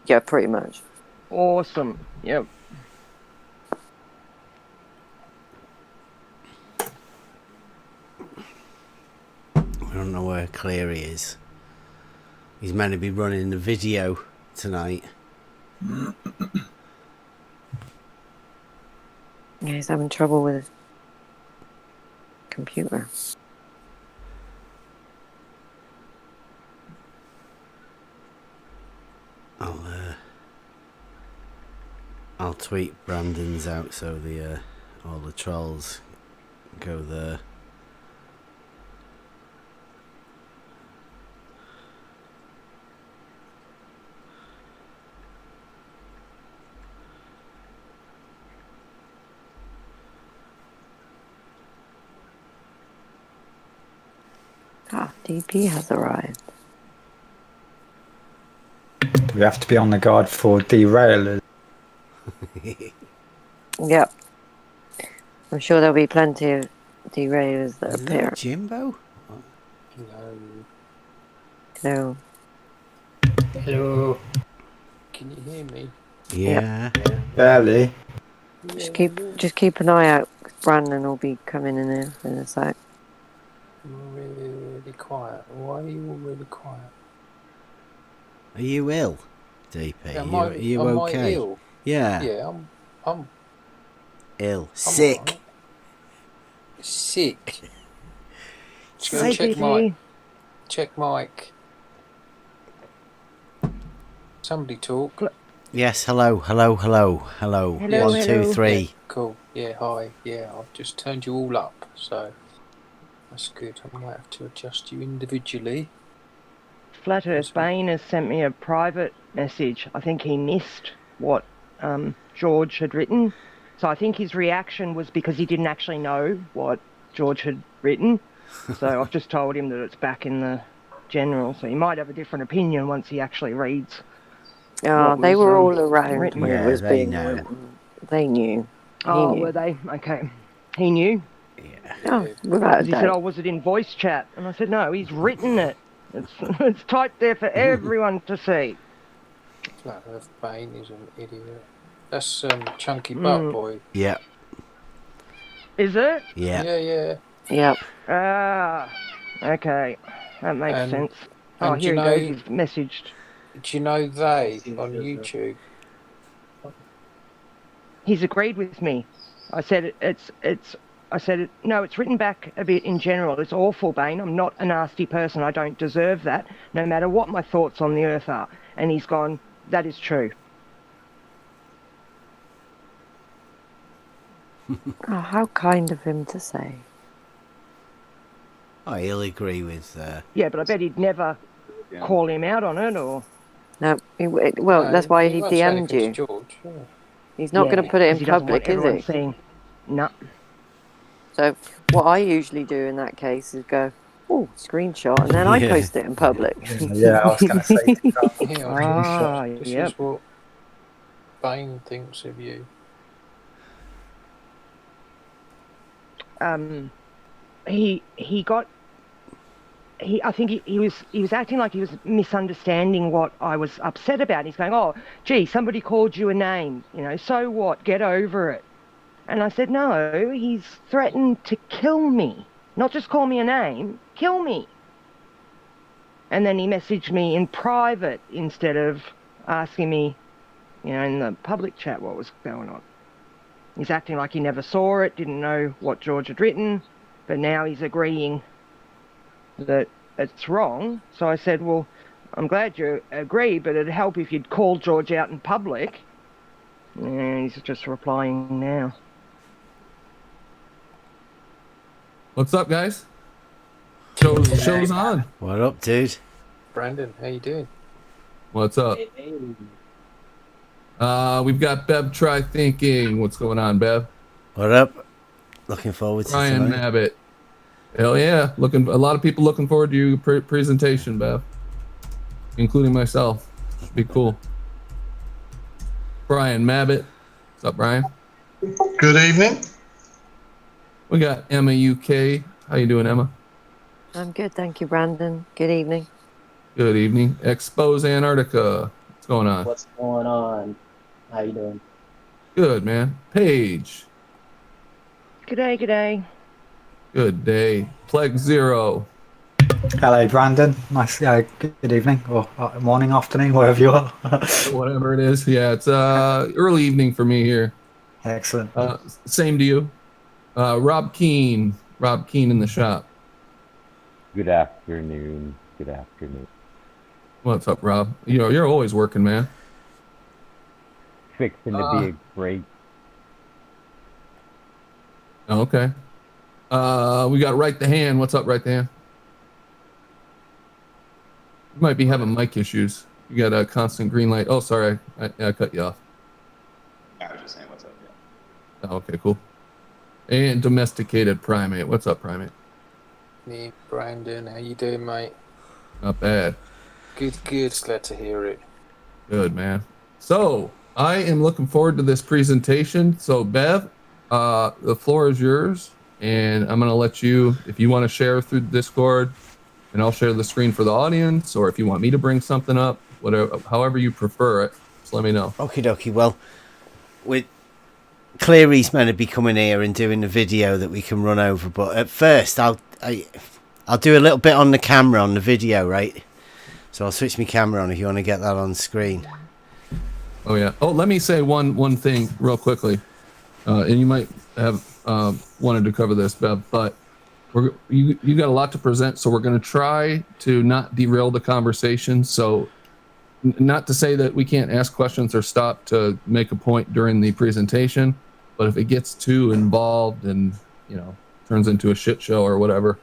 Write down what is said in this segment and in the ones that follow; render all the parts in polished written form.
Yeah, pretty much. Awesome. Yep. I don't know where Cleary is. He's meant to be running the video tonight. Yeah, he's having trouble with his computer. I'll tweet Brandon's out so the all the trolls go there. DP has arrived. We have to be on the guard for derailers. Yep. I'm sure there'll be plenty of derailers that Is appear. that Jimbo? So. Hello. Can you hear me? Yeah. Barely. Just keep an eye out. Brandon will be coming in there in a sec. I'm really quiet. Why are you all really quiet? Are you ill, DP? Am Are you okay? I ill? Yeah. Yeah, I'm ill. I'm Sick. all right. Sick. Just Hi, go check DP. mic. Somebody talk. Yes, hello. Hello, 1, 2, 3. Yeah, cool. Yeah, hi. Yeah, I've just turned you all up, so that's good. I might have to adjust you individually. Flat Earth Bane has sent me a private message. I think he missed what George had written. So I think his reaction was because he didn't actually know what George had written. So I've just told him that it's back in the general. So he might have a different opinion once he actually reads. They were all around written. when it was being written. They knew. Oh, knew. were they? Okay. He knew? Yeah. Oh, without a He doubt. said, oh, was it in voice chat? And I said, no, he's written it. It's typed there for everyone to see. Flat Earth Bane is an idiot. That's Chunky Butt Boy. Yeah. Is it? Yeah. Yep. Ah, okay. That makes sense. Oh, and here he goes. He's messaged. Do you know they on YouTube? He's agreed with me. I said no, it's written back a bit in general. It's awful, Bane. I'm not a nasty person. I don't deserve that, no matter what my thoughts on the earth are. And he's gone, that is true. Oh, how kind of him to say. Oh, he'll agree with... Yeah, but I bet he'd never call him out on it, or... No, that's why he DM'd you. George, yeah. He's not going to put it in public, is he? Seeing... No. So what I usually do in that case is go, oh, screenshot, and then I post it in public. Yeah, I was going to say. This is what Bane thinks of you. I think he was acting like he was misunderstanding what I was upset about. He's going, oh, gee, somebody called you a name, so what? Get over it. And I said, no, he's threatened to kill me. Not just call me a name, kill me. And then he messaged me in private instead of asking me, in the public chat what was going on. He's acting like he never saw it, didn't know what George had written, but now he's agreeing that it's wrong. So I said, well, I'm glad you agree, but it'd help if you'd call George out in public. And he's just replying now. What's up, guys? Show's on. What up, dude? Brandon, how you doing? What's up? We've got Bev Try Thinking. What's going on, Bev? What up? Looking forward to Ryan tonight. Mabbott. Hell yeah. A lot of people looking forward to your presentation, Bev. Including myself. Should be cool. Brian Mabbott. What's up, Brian? Good evening. We got Emma UK. How you doing, Emma? I'm good, thank you, Brandon. Good evening. Good evening. Expose Antarctica. What's going on? What's going on? How you doing? Good, man. Paige. G'day, g'day. Good day. Plague Zero. Hello, Brandon. Nice. Good evening or morning, afternoon, wherever you are. Whatever it is. Yeah, it's early evening for me here. Excellent. Same to you. Rob Keane. Rob Keane in the shop. Good afternoon. Good afternoon. What's up, Rob? You're always working, man. Fixing to be a great. Okay. We got Right the Hand. What's up, Right the Hand? You might be having mic issues. You got a constant green light. Oh, sorry. I cut you off. I was just saying what's up. Yeah. Oh, okay, cool. And Domesticated Primate. What's up, Primate? Me, Brandon, how you doing, mate? Not bad. Good. Glad to hear it. Good, man. So, I am looking forward to this presentation. So, Bev, the floor is yours. And I'm going to let you, if you want to share through Discord, and I'll share the screen for the audience, or if you want me to bring something up, whatever, however you prefer it, just let me know. Okie dokie. Well, with Cleary's meant to be coming here and doing the video that we can run over, but at first I'll do a little bit on the camera on the video, right? So I'll switch my camera on if you want to get that on screen. Oh yeah. Oh, let me say one thing real quickly, and you might have wanted to cover this, Bev, but you got a lot to present, so we're going to try to not derail the conversation. So, not to say that we can't ask questions or stop to make a point during the presentation, but if it gets too involved and turns into a shit show or whatever,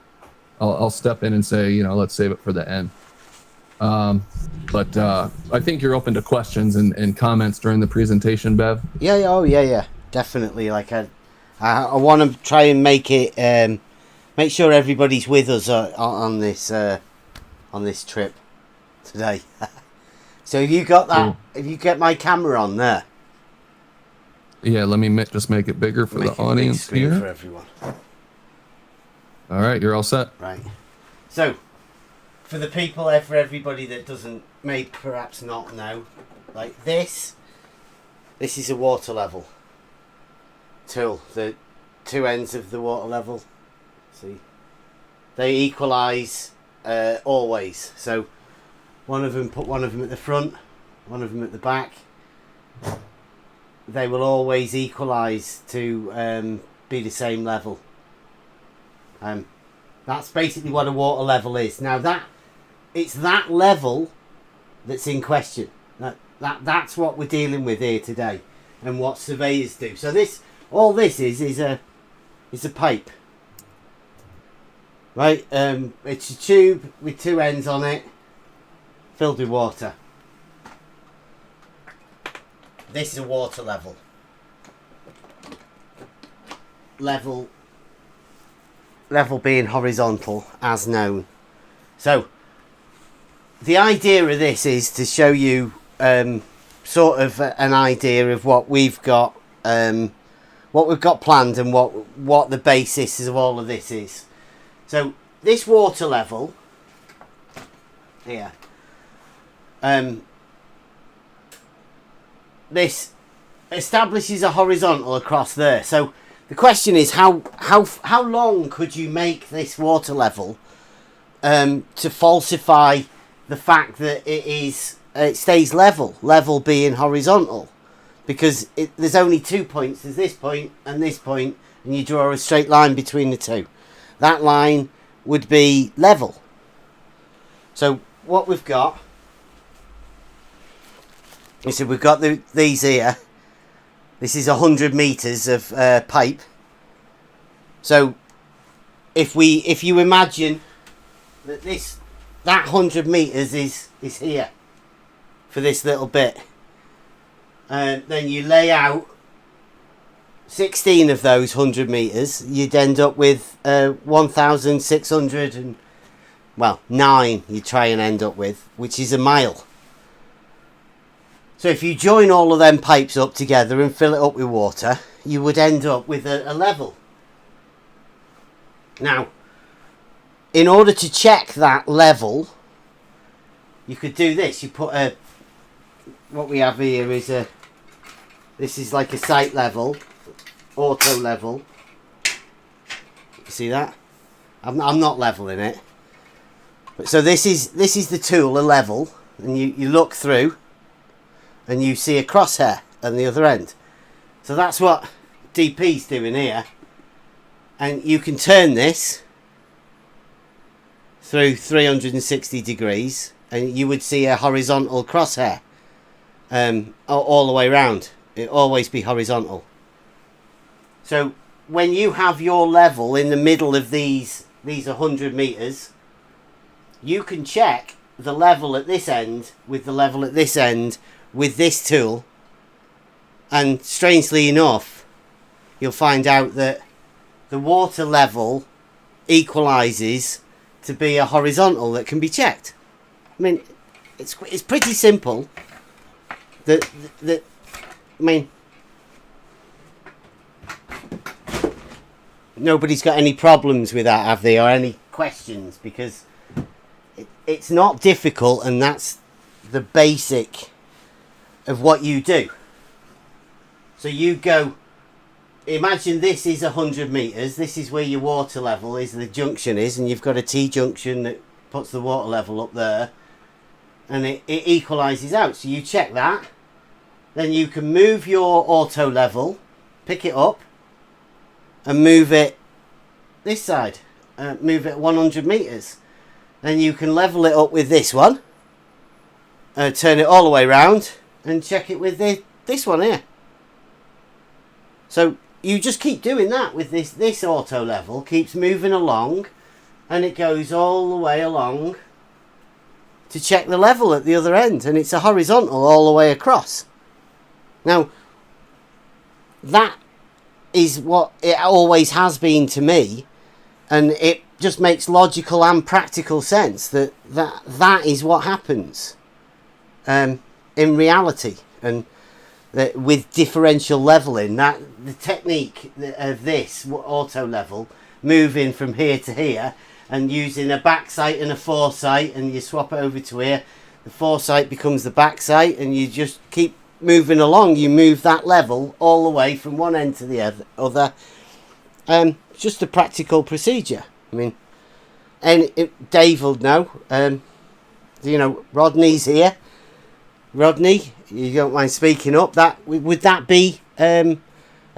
I'll step in and say let's save it for the end. But I think you're open to questions and comments during the presentation, Bev. Yeah, definitely. Like I want to try and make it make sure everybody's with us on this trip today. So have you got that? Cool. Have you got my camera on there? Yeah, let me just make it bigger for the audience here. For everyone. All right, you're all set. Right. So, for the people, for everybody that may perhaps not know, like this is a water level tool. The two ends of the water level, see, they equalise always. So, put one of them at the front, one of them at the back. They will always equalise to be the same level. That's basically what a water level is. Now it's that level that's in question. That's what we're dealing with here today, and what surveyors do. So all this is a pipe, right? It's a tube with two ends on it, filled with water. This is a water level. Level being horizontal, as known. So, the idea of this is to show you sort of an idea of what we've got planned and what the basis of all of this is. So, this water level here, this establishes a horizontal across there. So the question is how long could you make this water level to falsify the fact that it stays level being horizontal, because there's only 2 points. There's this point, and you draw a straight line between the two. That line would be level. So what we've got, we've got these here. This is 100 meters of pipe. So if you imagine that that 100 meters is here for this little bit, then you lay out 16 of those 100 meters, you'd end up with 1,600 and 9 you try and end up with, which is a mile. So if you join all of them pipes up together and fill it up with water, you would end up with a level. Now, in order to check that level, you could do this. You put a what we have here is this is like a site level, auto level. You see that? I'm not leveling it. But so this is the tool, a level, and you look through, and you see a crosshair on the other end. So that's what DP's doing here, and you can turn this through 360 degrees, and you would see a horizontal crosshair all the way around. It'll always be horizontal. So when you have your level in the middle of these 100 meters, you can check the level at this end with the level at this end with this tool, and strangely enough, you'll find out that the water level equalizes to be a horizontal that can be checked. I mean, it's pretty simple. I mean, nobody's got any problems with that, have they, or any questions? Because it's not difficult, and that's the basic of what you do. So you go, imagine this is 100 meters. This is where your water level is, the junction is, and you've got a T-junction that puts the water level up there, and it equalizes out. So you check that, then you can move your auto level, pick it up, and move it this side, move it 100 meters. Then you can level it up with this one, turn it all the way around, and check it with this one here. So you just keep doing that with this auto level, keeps moving along, and it goes all the way along to check the level at the other end, and it's a horizontal all the way across. Now, that is what it always has been to me, and it just makes logical and practical sense that is what happens in reality, and that with differential leveling, that the technique of this auto level, moving from here to here and using a back sight and a foresight, and you swap it over to here, the foresight becomes the back sight, and you just keep moving along. You move that level all the way from one end to the other. Just a practical procedure. I mean, and Dave will know. You know, Rodney's here. Rodney, you don't mind speaking up? That would that be a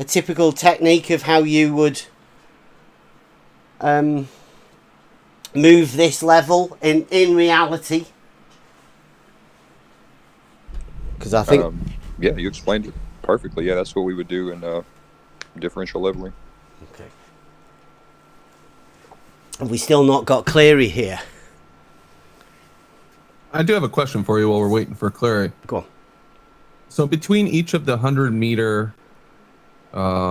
typical technique of how you would move this level in reality? Because I think yeah, you explained it perfectly. Yeah, that's what we would do in differential leveling. Okay. Have we still not got Cleary here? I do have a question for you while we're waiting for Clary. Go on. So between each of the 100-meter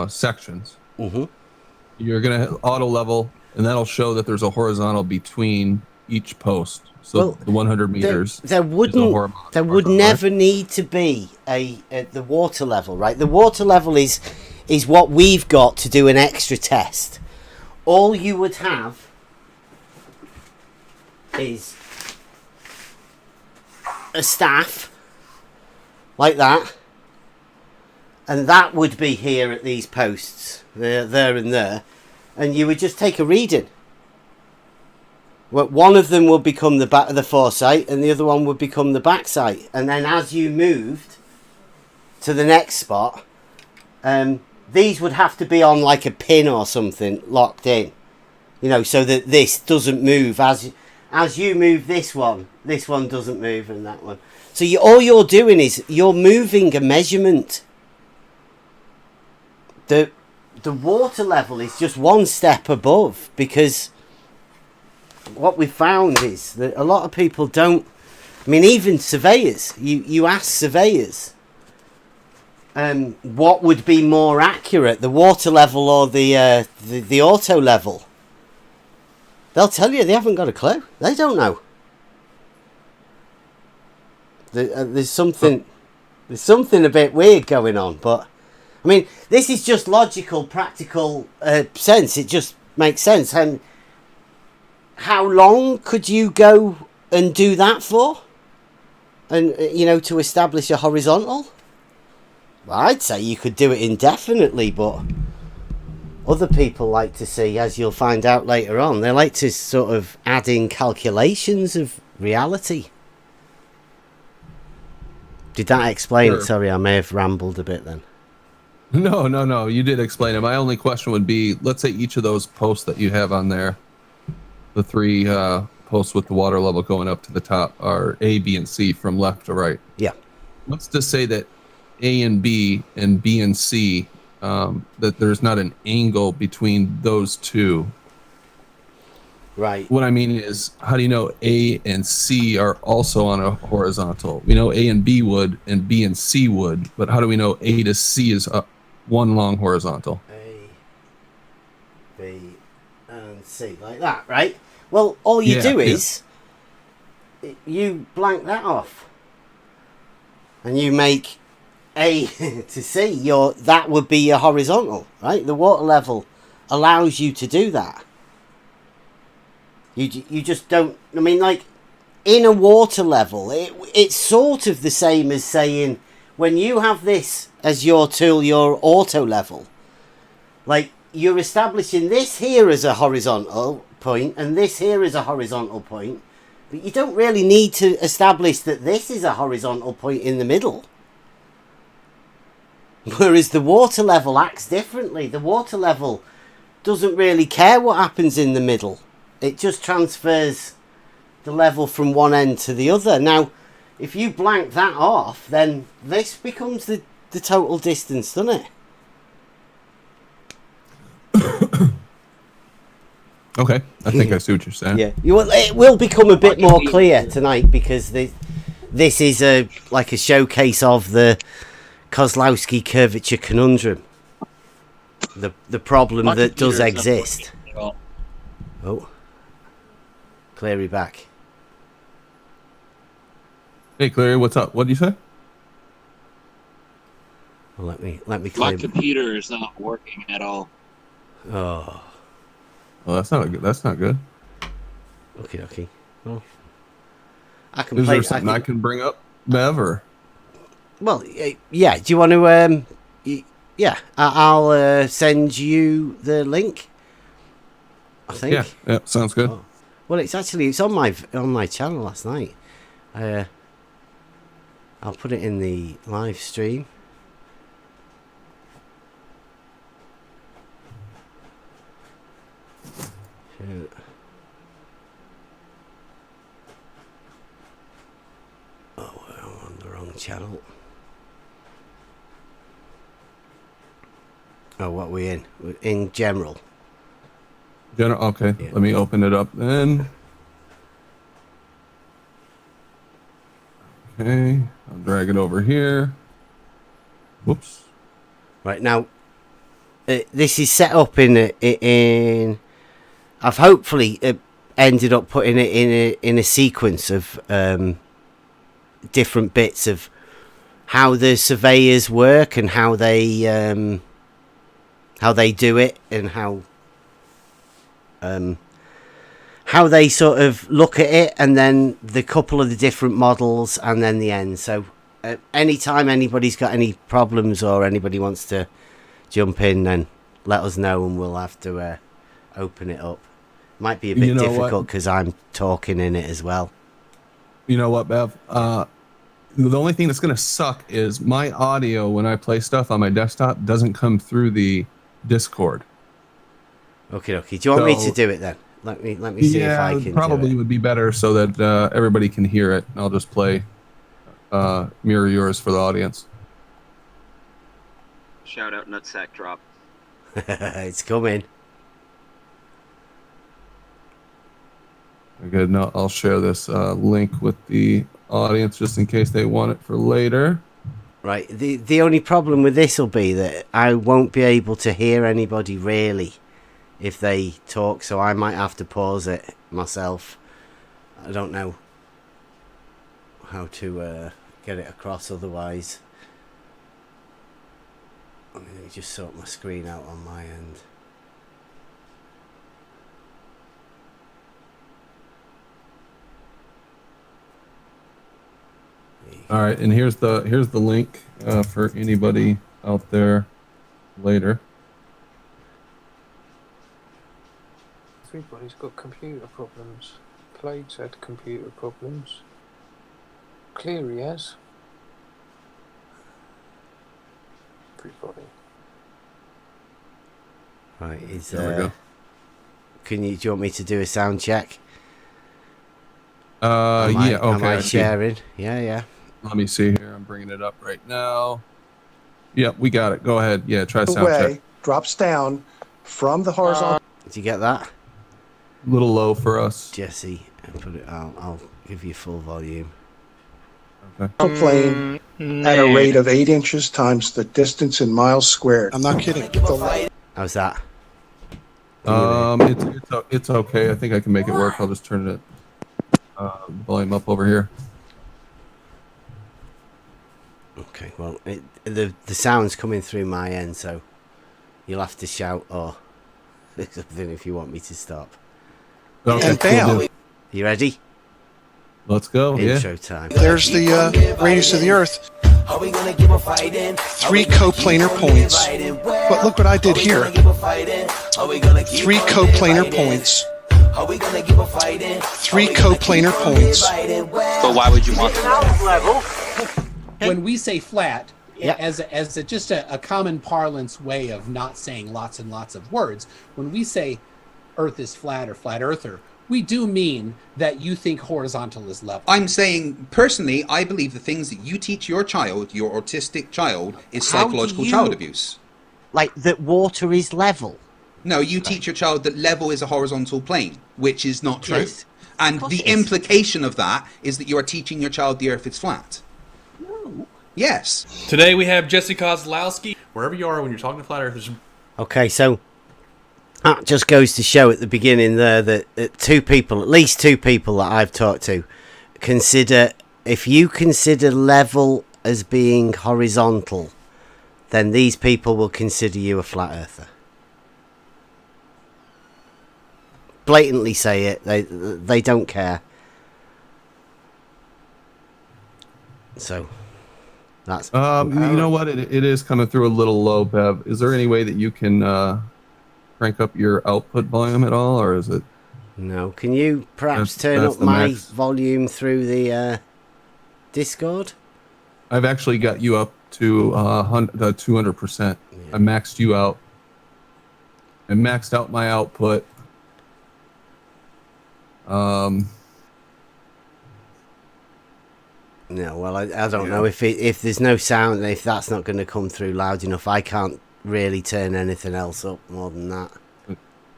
sections, you're going to auto level, and that'll show that there's a horizontal between each post. So the 100 meters. There would never need to be the water level, right? The water level is what we've got to do an extra test. All you would have is a staff like that, and that would be here at these posts, there and there, and you would just take a reading. Well, one of them would become the foresight, and the other one would become the back sight, and then as you moved to the next spot, these would have to be on like a pin or something locked in, you know, so that this doesn't move as you move this one doesn't move, and that one. So all you're doing is you're moving a measurement. The water level is just one step above, because what we found is that a lot of people don't. I mean, even surveyors. You ask surveyors, what would be more accurate, the water level or the auto level? They'll tell you they haven't got a clue. They don't know. There's something a bit weird going on, but I mean, this is just logical, practical sense. It just makes sense. And how long could you go and do that for? and to establish a horizontal? Well, I'd say you could do it indefinitely, but other people like to see, as you'll find out later on, they like to sort of add in calculations of reality. Did that explain it? Sorry, I may have rambled a bit then. No. You did explain it. My only question would be, let's say each of those posts that you have on there, the 3 posts with the water level going up to the top, are A, B, and C from left to right. Yeah. What's to say that A and B and C, that there's not an angle between those two? Right. What I mean is, how do you know A and C are also on a horizontal? We know A and B would, and B and C would, but how do we know A to C is one long horizontal? A, B, and C, like that, right? Well, all you do is you blank that off, and you make A to C. That would be your horizontal, right? The water level allows you to do that. You just don't. I mean, like in a water level, it's sort of the same as saying when you have this as your tool, your auto level. Like you're establishing this here as a horizontal point and this here is a horizontal point, but you don't really need to establish that this is a horizontal point in the middle. Whereas the water level acts differently. The water level doesn't really care what happens in the middle. It just transfers the level from one end to the other. Now, if you blank that off, then this becomes the total distance, doesn't it? Okay, I think I see what you're saying. Yeah, it will become a bit more clear tonight because this is like a showcase of the Kozlowski curvature conundrum, the problem that does exist. Oh, Clary back. Hey, Clary, what's up? What did you say? Well, let me. My computer is not working at all. Oh. Well, that's not good. That's not good. Okay. Well, I can. Is there something I can bring up, Bev? Or? Well, yeah. Do you want to? Yeah, I'll send you the link. I think. Yeah, sounds good. Oh. Well, it's on my channel last night. I'll put it in the live stream. Shoot. Oh, I'm on the wrong channel. Oh, what are we in? We're in general. Okay, yeah. Let me open it up then. Okay, I'll drag it over here. Whoops. Right now, this is set up in. I've hopefully ended up putting it in a sequence of different bits of how the surveyors work and how they do it and how they sort of look at it, and then the couple of the different models, and then the end. So anytime anybody's got any problems or anybody wants to jump in, then let us know and we'll have to open it up. Might be a bit difficult because I'm talking in it as well. You know what, Bev? The only thing that's going to suck is my audio when I play stuff on my desktop doesn't come through the Discord. Okay. Do you want me to do it then? Let me see if I can. Probably would be better so that everybody can hear it. I'll just play Mirror Yours for the audience. Shout out Nutsack Drop. It's coming. Good. No, I'll share this link with the audience just in case they want it for later. Right. The only problem with this will be that I won't be able to hear anybody really if they talk, so I might have to pause it myself. I don't know how to get it across otherwise. Let me just sort my screen out on my end. All right, and here's the link for anybody out there later. Everybody's got computer problems. Plague's had computer problems. Cleary has. Everybody. Right, is There we go. do you want me to do a sound check? Am yeah, okay. Am I see. sharing? Yeah. Let me see here. I'm bringing it up right now. Yep, we got it. Go ahead. Yeah, try sound check. Drops down from the horizontal. Did you get that? A little low for us. Jesse, I'll give you full volume. Okay. Plane at a rate of 8 inches times the distance in miles squared. I'm not kidding. How's that? It's okay. I think I can make it work. I'll just turn it volume up over here. Okay. Well, the sound's coming through my end, so you'll have to shout or something if you want me to stop. Okay. And bam. You ready? Let's go. Intro time. There's the radius of the Earth. 3 coplanar points. But look what I did here. 3 coplanar points. 3 coplanar points. But why would you want that? When we say flat, Yeah. as just a common parlance way of not saying lots and lots of words, when we say Earth is flat or flat earther, we do mean that you think horizontal is level. I'm saying, personally, I believe the things that you teach your child, your autistic child, is psychological child abuse. Like that water is level. No, you teach your child that level is a horizontal plane, which is not true. Yes. And the implication of that is that you are teaching your child the Earth is flat. No. Yes. Today we have Jesse Kozlowski. Wherever you are when you're talking to flat earthers. Okay, so that just goes to show at the beginning there that at least two people that I've talked to, if you consider level as being horizontal, then these people will consider you a flat earther. Blatantly say it. They don't care. So that's you know what? It is coming through a little low, Bev. Is there any way that you can crank up your output volume at all, or is it? No. Can you perhaps turn that's up the my max. volume through the Discord? I've actually got you up to 200%. I maxed you out. I maxed out my output. No, well, I don't know if there's no sound, if that's not going to come through loud enough. I can't really turn anything else up more than that.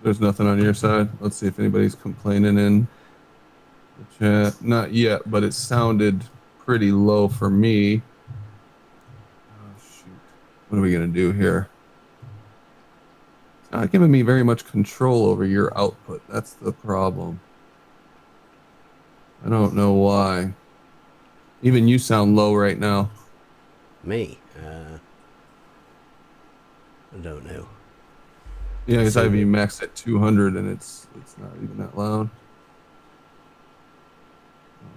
There's nothing on your side. Let's see if anybody's complaining in the chat. Not yet, but it sounded pretty low for me. Oh, shoot. What are we going to do here? It's not giving me very much control over your output. That's the problem. I don't know why. Even you sound low right now. Me? I don't know. Yeah, because I've been maxed at 200 and it's not even that loud.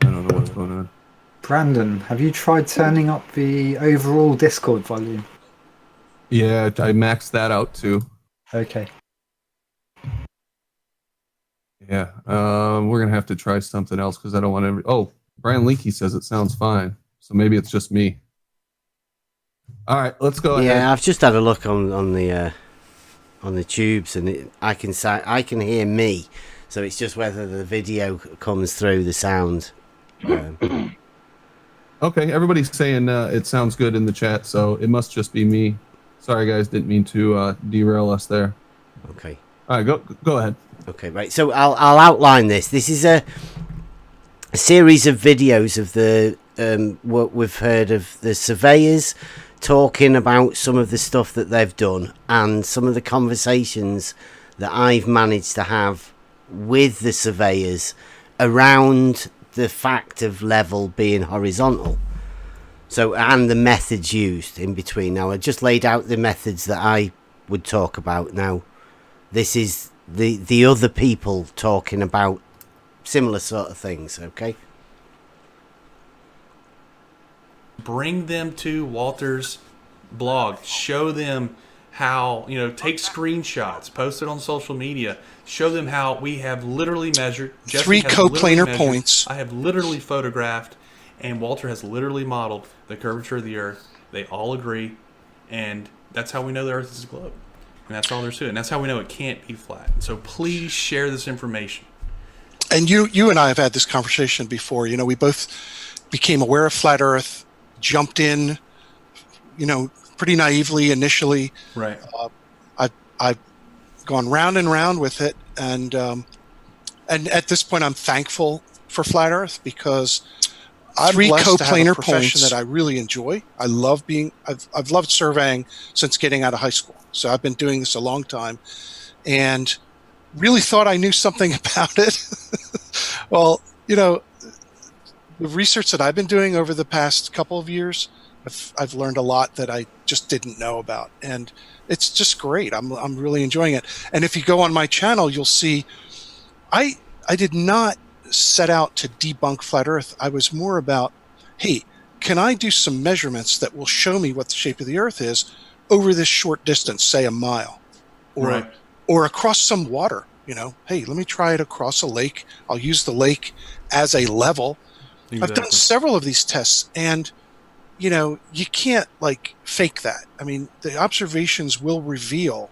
I don't know what's going on. Brandon, have you tried turning up the overall Discord volume? Yeah, I maxed that out too. Okay. Yeah, we're gonna have to try something else because I don't want to. Oh, Brian Leakey says it sounds fine, so maybe it's just me. All right, let's go ahead. Yeah, I've just had a look on the tubes, and I can hear me, so it's just whether the video comes through the sound. Okay, everybody's saying it sounds good in the chat, so it must just be me. Sorry, guys, didn't mean to derail us there. Okay. All right, go ahead. Okay, right. So I'll outline this. This is a series of videos of the what we've heard of the surveyors talking about some of the stuff that they've done and some of the conversations that I've managed to have with the surveyors around the fact of level being horizontal. So, and the methods used in between. Now, I just laid out the methods that I would talk about. Now, this is the other people talking about similar sort of things, okay? Bring them to Walter's blog. Show them how, take screenshots, post it on social media. Show them how we have literally measured. Jesse 3 has literally coplanar measured, points. I have literally photographed, and Walter has literally modeled the curvature of the Earth. They all agree, and that's how we know the Earth is a globe. And that's all there's to it. And that's how we know it can't be flat. So please share this information. And you and I have had this conversation before. We both became aware of flat Earth, jumped in, pretty naively initially. Right. I've gone round and round with it, and at this point, I'm thankful for flat Earth because I'm blessed to have a profession that I really enjoy. I love I've loved surveying since getting out of high school. So I've been doing this a long time, and really thought I knew something about it. Well, the research that I've been doing over the past couple of years, I've learned a lot that I just didn't know about, and it's just great. I'm really enjoying it. And if you go on my channel, you'll see I did not set out to debunk flat Earth. I was more about, hey, can I do some measurements that will show me what the shape of the Earth is over this short distance, say a mile, or across some water? Hey, let me try it across a lake. I'll use the lake as a level. Exactly. I've done several of these tests, and you can't fake that. I mean, the observations will reveal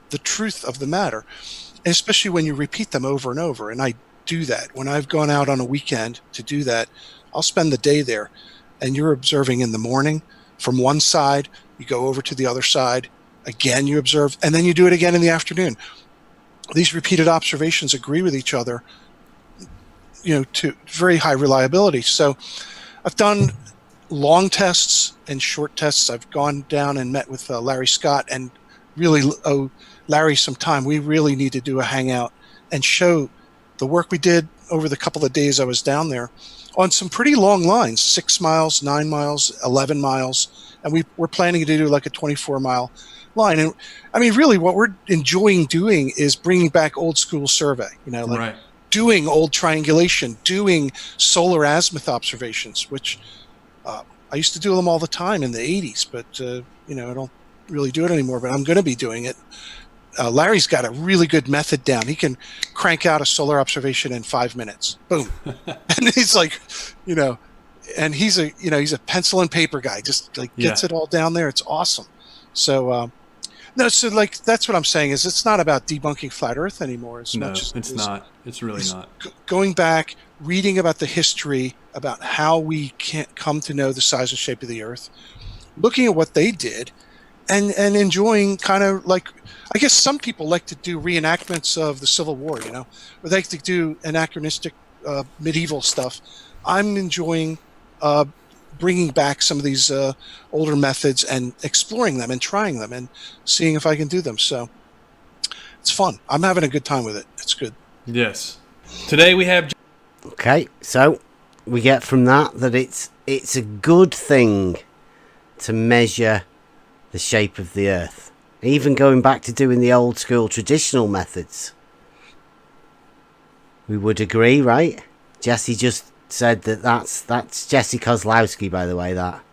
the truth of the matter, and especially when you repeat them over and over. And I do that. When I've gone out on a weekend to do that, I'll spend the day there, and you're observing in the morning from one side, you go over to the other side, again you observe, and then you do it again in the afternoon. These repeated observations agree with each other, to very high reliability. So I've done long tests and short tests. I've gone down and met with Larry Scott and really owe Larry some time. We really need to do a hangout and show the work we did over the couple of days I was down there on some pretty long lines, 6 miles, 9 miles, 11 miles. And we're planning to do like a 24-mile line. And I mean, really what we're enjoying doing is bringing back old school survey, doing old triangulation, doing solar azimuth observations, which I used to do them all the time in the 80s, but I don't really do it anymore, but I'm going to be doing it. Larry's got a really good method down. He can crank out a solar observation in 5 minutes. Boom. And he's like, and he's a pencil and paper guy, just gets it all down there. It's awesome. So, that's what I'm saying is it's not about debunking flat Earth anymore as much as it's not. It's really not. Going back, reading about the history, about how we can't come to know the size and shape of the Earth, looking at what they did, and enjoying kind of I guess some people like to do reenactments of the Civil War, or they like to do anachronistic medieval stuff. I'm enjoying bringing back some of these older methods and exploring them and trying them and seeing if I can do them. So it's fun. I'm having a good time with it. It's good. Yes. Today we have... Okay, so we get from that it's a good thing to measure the shape of the Earth. Even going back to doing the old school traditional methods. We would agree, right? Jesse just said that's Jesse Kozlowski, by the way, that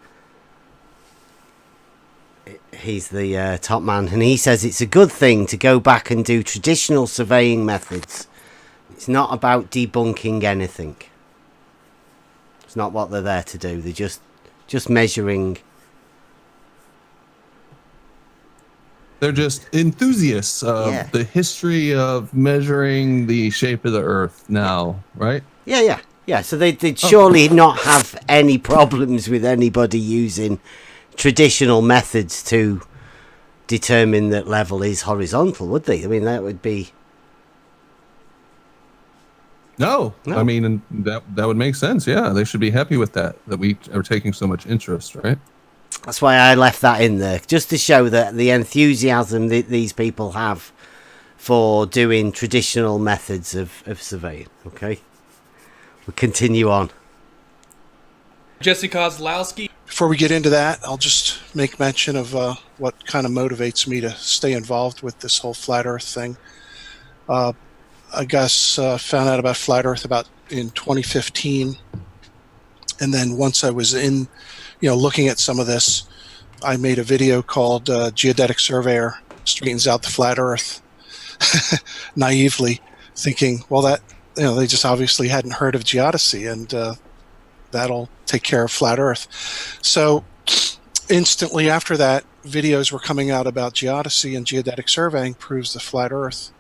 he's the top man, and he says it's a good thing to go back and do traditional surveying methods. It's not about debunking anything. It's not what they're there to do. They're just measuring. They're just enthusiasts of the history of measuring the shape of the Earth now, right? Yeah, so they'd surely not have any problems with anybody using traditional methods to determine that level is horizontal, would they? I mean, that would be... No. I mean, that would make sense, yeah. They should be happy with that we are taking so much interest, right? That's why I left that in there, just to show that the enthusiasm that these people have for doing traditional methods of surveying, okay? We'll continue on. Jesse Kozlowski. Before we get into that, I'll just make mention of what kind of motivates me to stay involved with this whole flat Earth thing. I guess found out about flat Earth in 2015, and then once I was in looking at some of this, I made a video called Geodetic Surveyor Straightens Out the Flat Earth, naively thinking, well, that, they just obviously hadn't heard of geodesy, and that'll take care of flat Earth. So instantly after that, videos were coming out about geodesy, and geodetic surveying proves the flat Earth.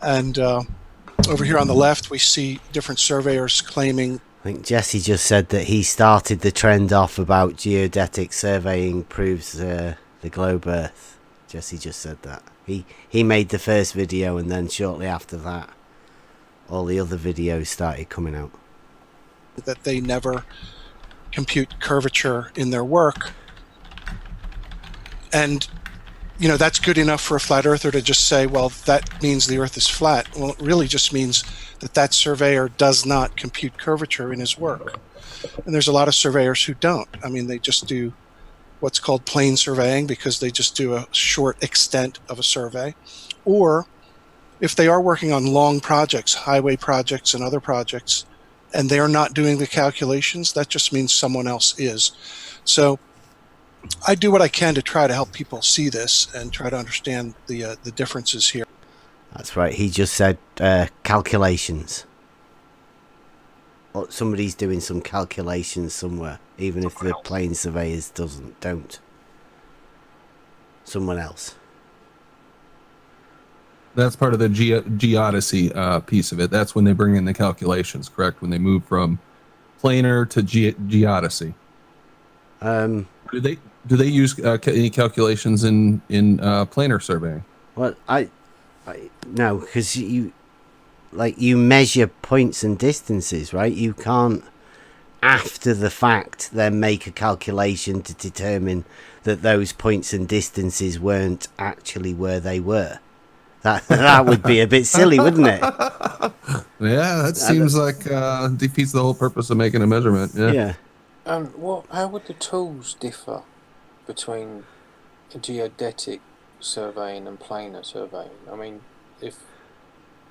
And over here on the left, we see different surveyors claiming. I think Jesse just said that he started the trend off about geodetic surveying proves the globe Earth. Jesse just said that. He made the first video, and then shortly after that, all the other videos started coming out. That they never compute curvature in their work. And, that's good enough for a flat earther to just say, well, that means the Earth is flat. Well, it really just means that surveyor does not compute curvature in his work. And there's a lot of surveyors who don't. I mean, they just do what's called plane surveying because they just do a short extent of a survey. Or if they are working on long projects, highway projects and other projects, and they're not doing the calculations, that just means someone else is. So I do what I can to try to help people see this and try to understand the differences here. That's right. He just said calculations. Or somebody's doing some calculations somewhere, even if the plane surveyors don't. Someone else. That's part of the geodesy piece of it. That's when they bring in the calculations, correct? When they move from planar to geodesy. Do they use any calculations in planar surveying? Well, no, because you measure points and distances, right? You can't, after the fact, then make a calculation to determine that those points and distances weren't actually where they were. That would be a bit silly, wouldn't it? Yeah, that seems like defeats the whole purpose of making a measurement. Yeah. How would the tools differ between geodetic surveying and planar surveying? I mean, if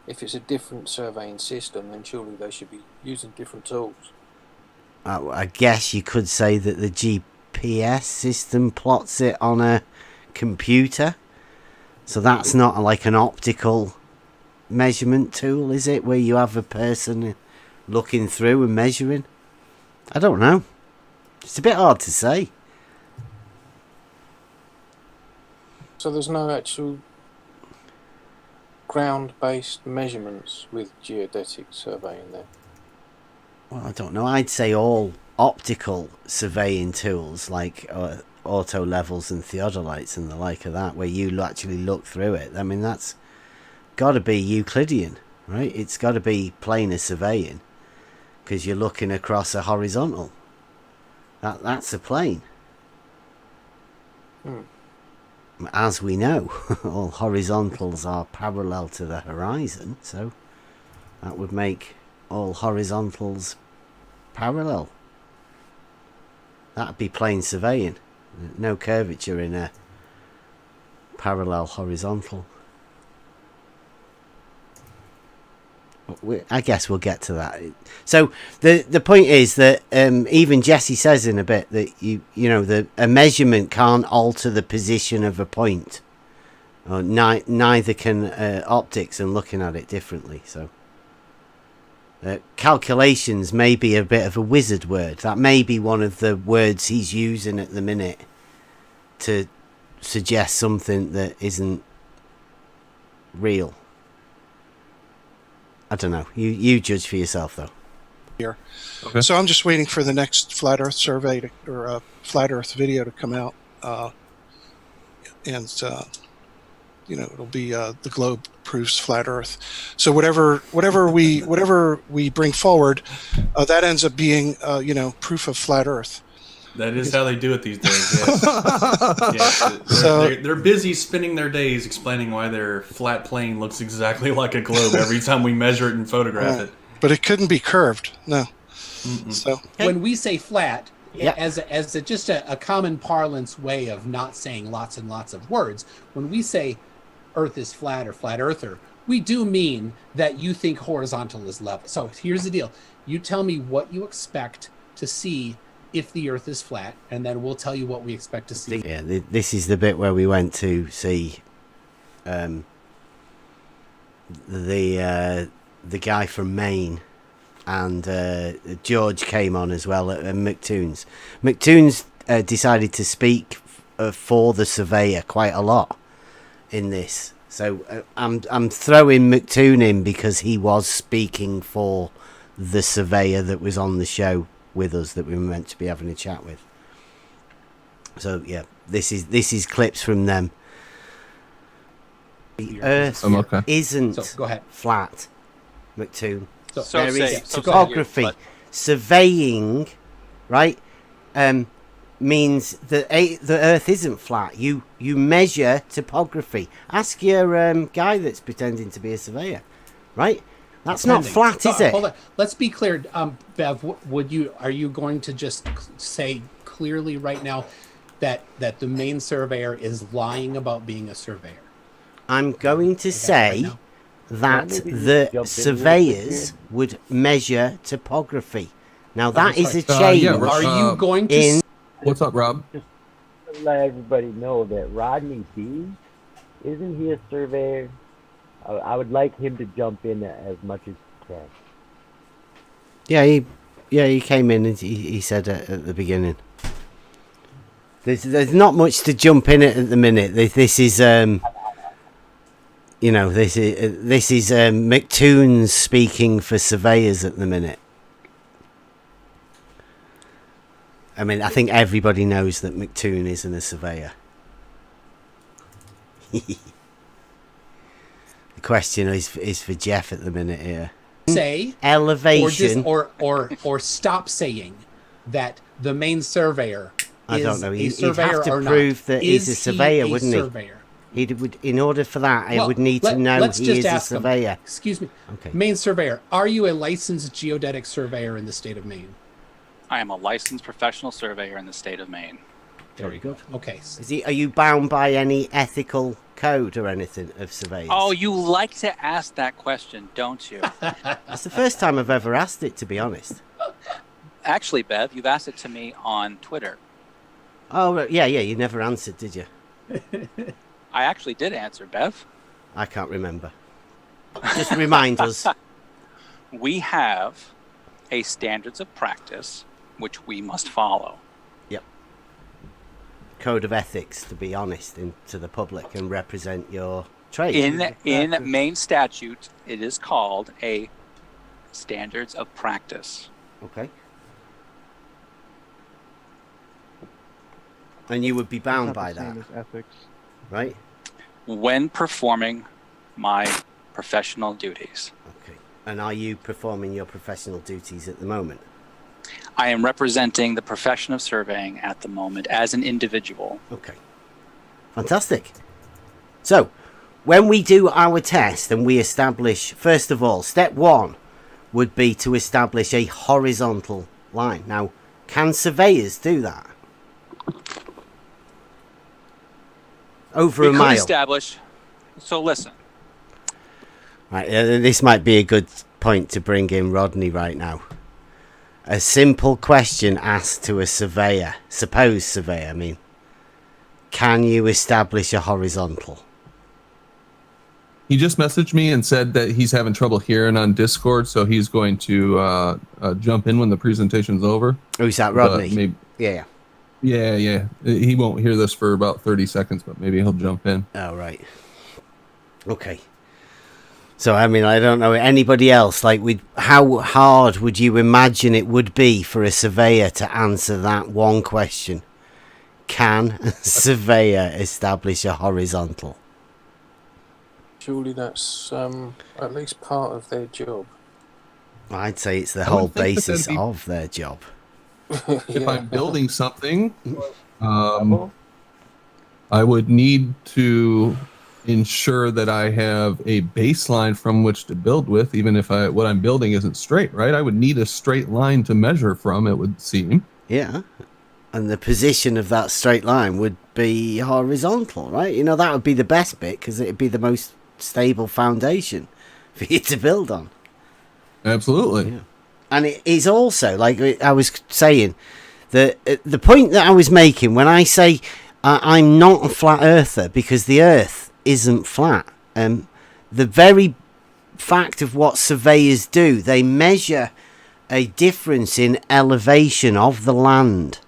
it's a different surveying system, then surely they should be using different tools. I guess you could say that the GPS system plots it on a computer. So that's not like an optical measurement tool, is it? Where you have a person looking through and measuring? I don't know. It's a bit hard to say. So there's no actual ground-based measurements with geodetic surveying there? Well, I don't know. I'd say all optical surveying tools like auto levels and theodolites and the like of that, where you actually look through it. I mean, that's got to be Euclidean, right? It's got to be planar surveying because you're looking across a horizontal. That's a plane. As we know, all horizontals are parallel to the horizon, so that would make all horizontals parallel. That'd be plane surveying. No curvature in a parallel horizontal. I guess we'll get to that. So the point is that even Jesse says in a bit that a measurement can't alter the position of a point, or neither can optics and looking at it differently. So calculations may be a bit of a wizard word. That may be one of the words he's using at the minute to suggest something that isn't real. I don't know. You judge for yourself, though. Here, okay. So I'm just waiting for the next flat Earth survey or flat Earth video to come out, and it'll be the globe proves flat Earth. So whatever we bring forward, that ends up being proof of flat Earth. That is how they do it these days. Yes. They're busy spending their days explaining why their flat plane looks exactly like a globe every time we measure it and photograph it. But it couldn't be curved. No. Mm-mm. So when we say flat, as just a common parlance way of not saying lots and lots of words, when we say Earth is flat or flat earther, we do mean that you think horizontal is level. So here's the deal. You tell me what you expect to see if the Earth is flat, and then we'll tell you what we expect to see. Yeah, this is the bit where we went to see the guy from Maine, and George came on as well at McToon's. McToon's decided to speak for the surveyor quite a lot in this. So I'm throwing McToon in because he was speaking for the surveyor that was on the show with us that we were meant to be having a chat with. So yeah, this is clips from them. The Earth isn't go ahead. flat, McToon. So there say- is so say topography. you, but- Surveying, right, means that the Earth isn't flat. You measure topography. Ask your guy that's pretending to be a surveyor, right? That's not flat, is it? Hold on. Let's be clear, Bev. Are you going to just say clearly right now that the main surveyor is lying about being a surveyor? I'm going to say that the surveyors would measure topography. Now that is a change. Are you going to? What's up, Rob? Just to let everybody know that Rodney B, isn't he a surveyor? I would like him to jump in as much as he can. He came in and he said at the beginning. There's not much to jump in at the minute. This is this is McToon's speaking for surveyors at the minute. I mean, I think everybody knows that McToon isn't a surveyor. The question is for Jeff at the minute here. Say elevation or stop saying that the main surveyor I is don't know. a He'd surveyor have to or prove not. that he's a Is surveyor, he a wouldn't surveyor? he? He would, in order for that, I Well, would need to know let's he just is a ask him. surveyor. Excuse me. Okay. Main surveyor, are you a licensed geodetic surveyor in the state of Maine? I am a licensed professional surveyor in the state of Maine. Very good. Okay. Are you bound by any ethical code or anything of surveyors? Oh, you like to ask that question, don't you? That's the first time I've ever asked it, to be honest. Actually, Bev, you've asked it to me on Twitter. Oh, yeah, you never answered, did you? I actually did answer, Bev. I can't remember. Just remind us. We have a standards of practice which we must follow. Yep. Code of ethics, to be honest, to the public and represent your trade. In Maine statute, it is called a standards of practice. Okay. And you would be bound by that. Ethics. Right? When performing my professional duties. Okay. And are you performing your professional duties at the moment? I am representing the profession of surveying at the moment as an individual. Okay. Fantastic. So, when we do our test and we establish, first of all, step one would be to establish a horizontal line. Now, can surveyors do that? Over a mile. Establish. So listen. Right, this might be a good point to bring in Rodney right now. A simple question asked to a surveyor, supposed surveyor, I mean. Can you establish a horizontal? He just messaged me and said that he's having trouble hearing on Discord, so he's going to jump in when the presentation's over. Oh, is that Rodney? Yeah. Yeah. He won't hear this for about 30 seconds, but maybe he'll jump in. Oh, right. Okay. So, I mean, I don't know anybody else. Like, how hard would you imagine it would be for a surveyor to answer that one question? Can a surveyor establish a horizontal? Surely that's at least part of their job. I'd say it's the whole basis of their job. If I'm building something, I would need to ensure that I have a baseline from which to build with, even if what I'm building isn't straight, right? I would need a straight line to measure from, it would seem. Yeah. And the position of that straight line would be horizontal, right? You know, that would be the best bit because it would be the most stable foundation for you to build on. Absolutely. Yeah. And it is also, like I was saying, The point that I was making when I say I'm not a flat earther because the Earth isn't flat. The very fact of what surveyors do, they measure a difference in elevation of the land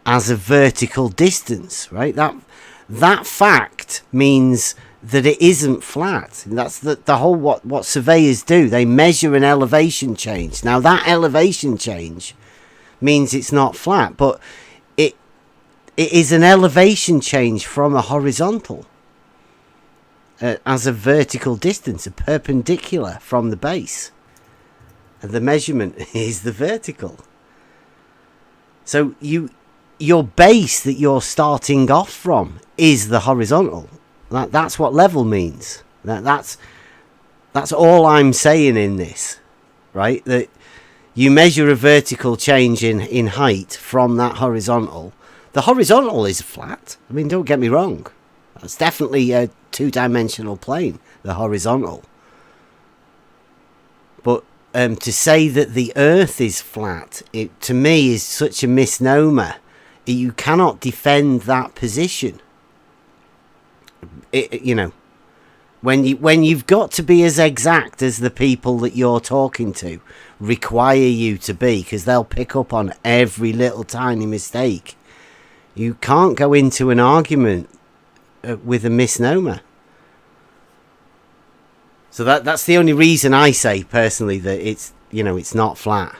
as a vertical distance, right? That fact means that it isn't flat. That's the whole what surveyors do. They measure an elevation change. Now that elevation change means it's not flat, but it is an elevation change from a horizontal as a vertical distance, a perpendicular from the base. And the measurement is the vertical. So your base that you're starting off from is the horizontal. That's what level means. That's all I'm saying in this, right? That you measure a vertical change in height from that horizontal. The horizontal is flat. I mean, don't get me wrong. It's definitely a two-dimensional plane, the horizontal. But to say that the Earth is flat, it to me is such a misnomer. You cannot defend that position. When you've got to be as exact as the people that you're talking to require you to be, because they'll pick up on every little tiny mistake. You can't go into an argument with a misnomer. So that's the only reason I say personally that it's not flat.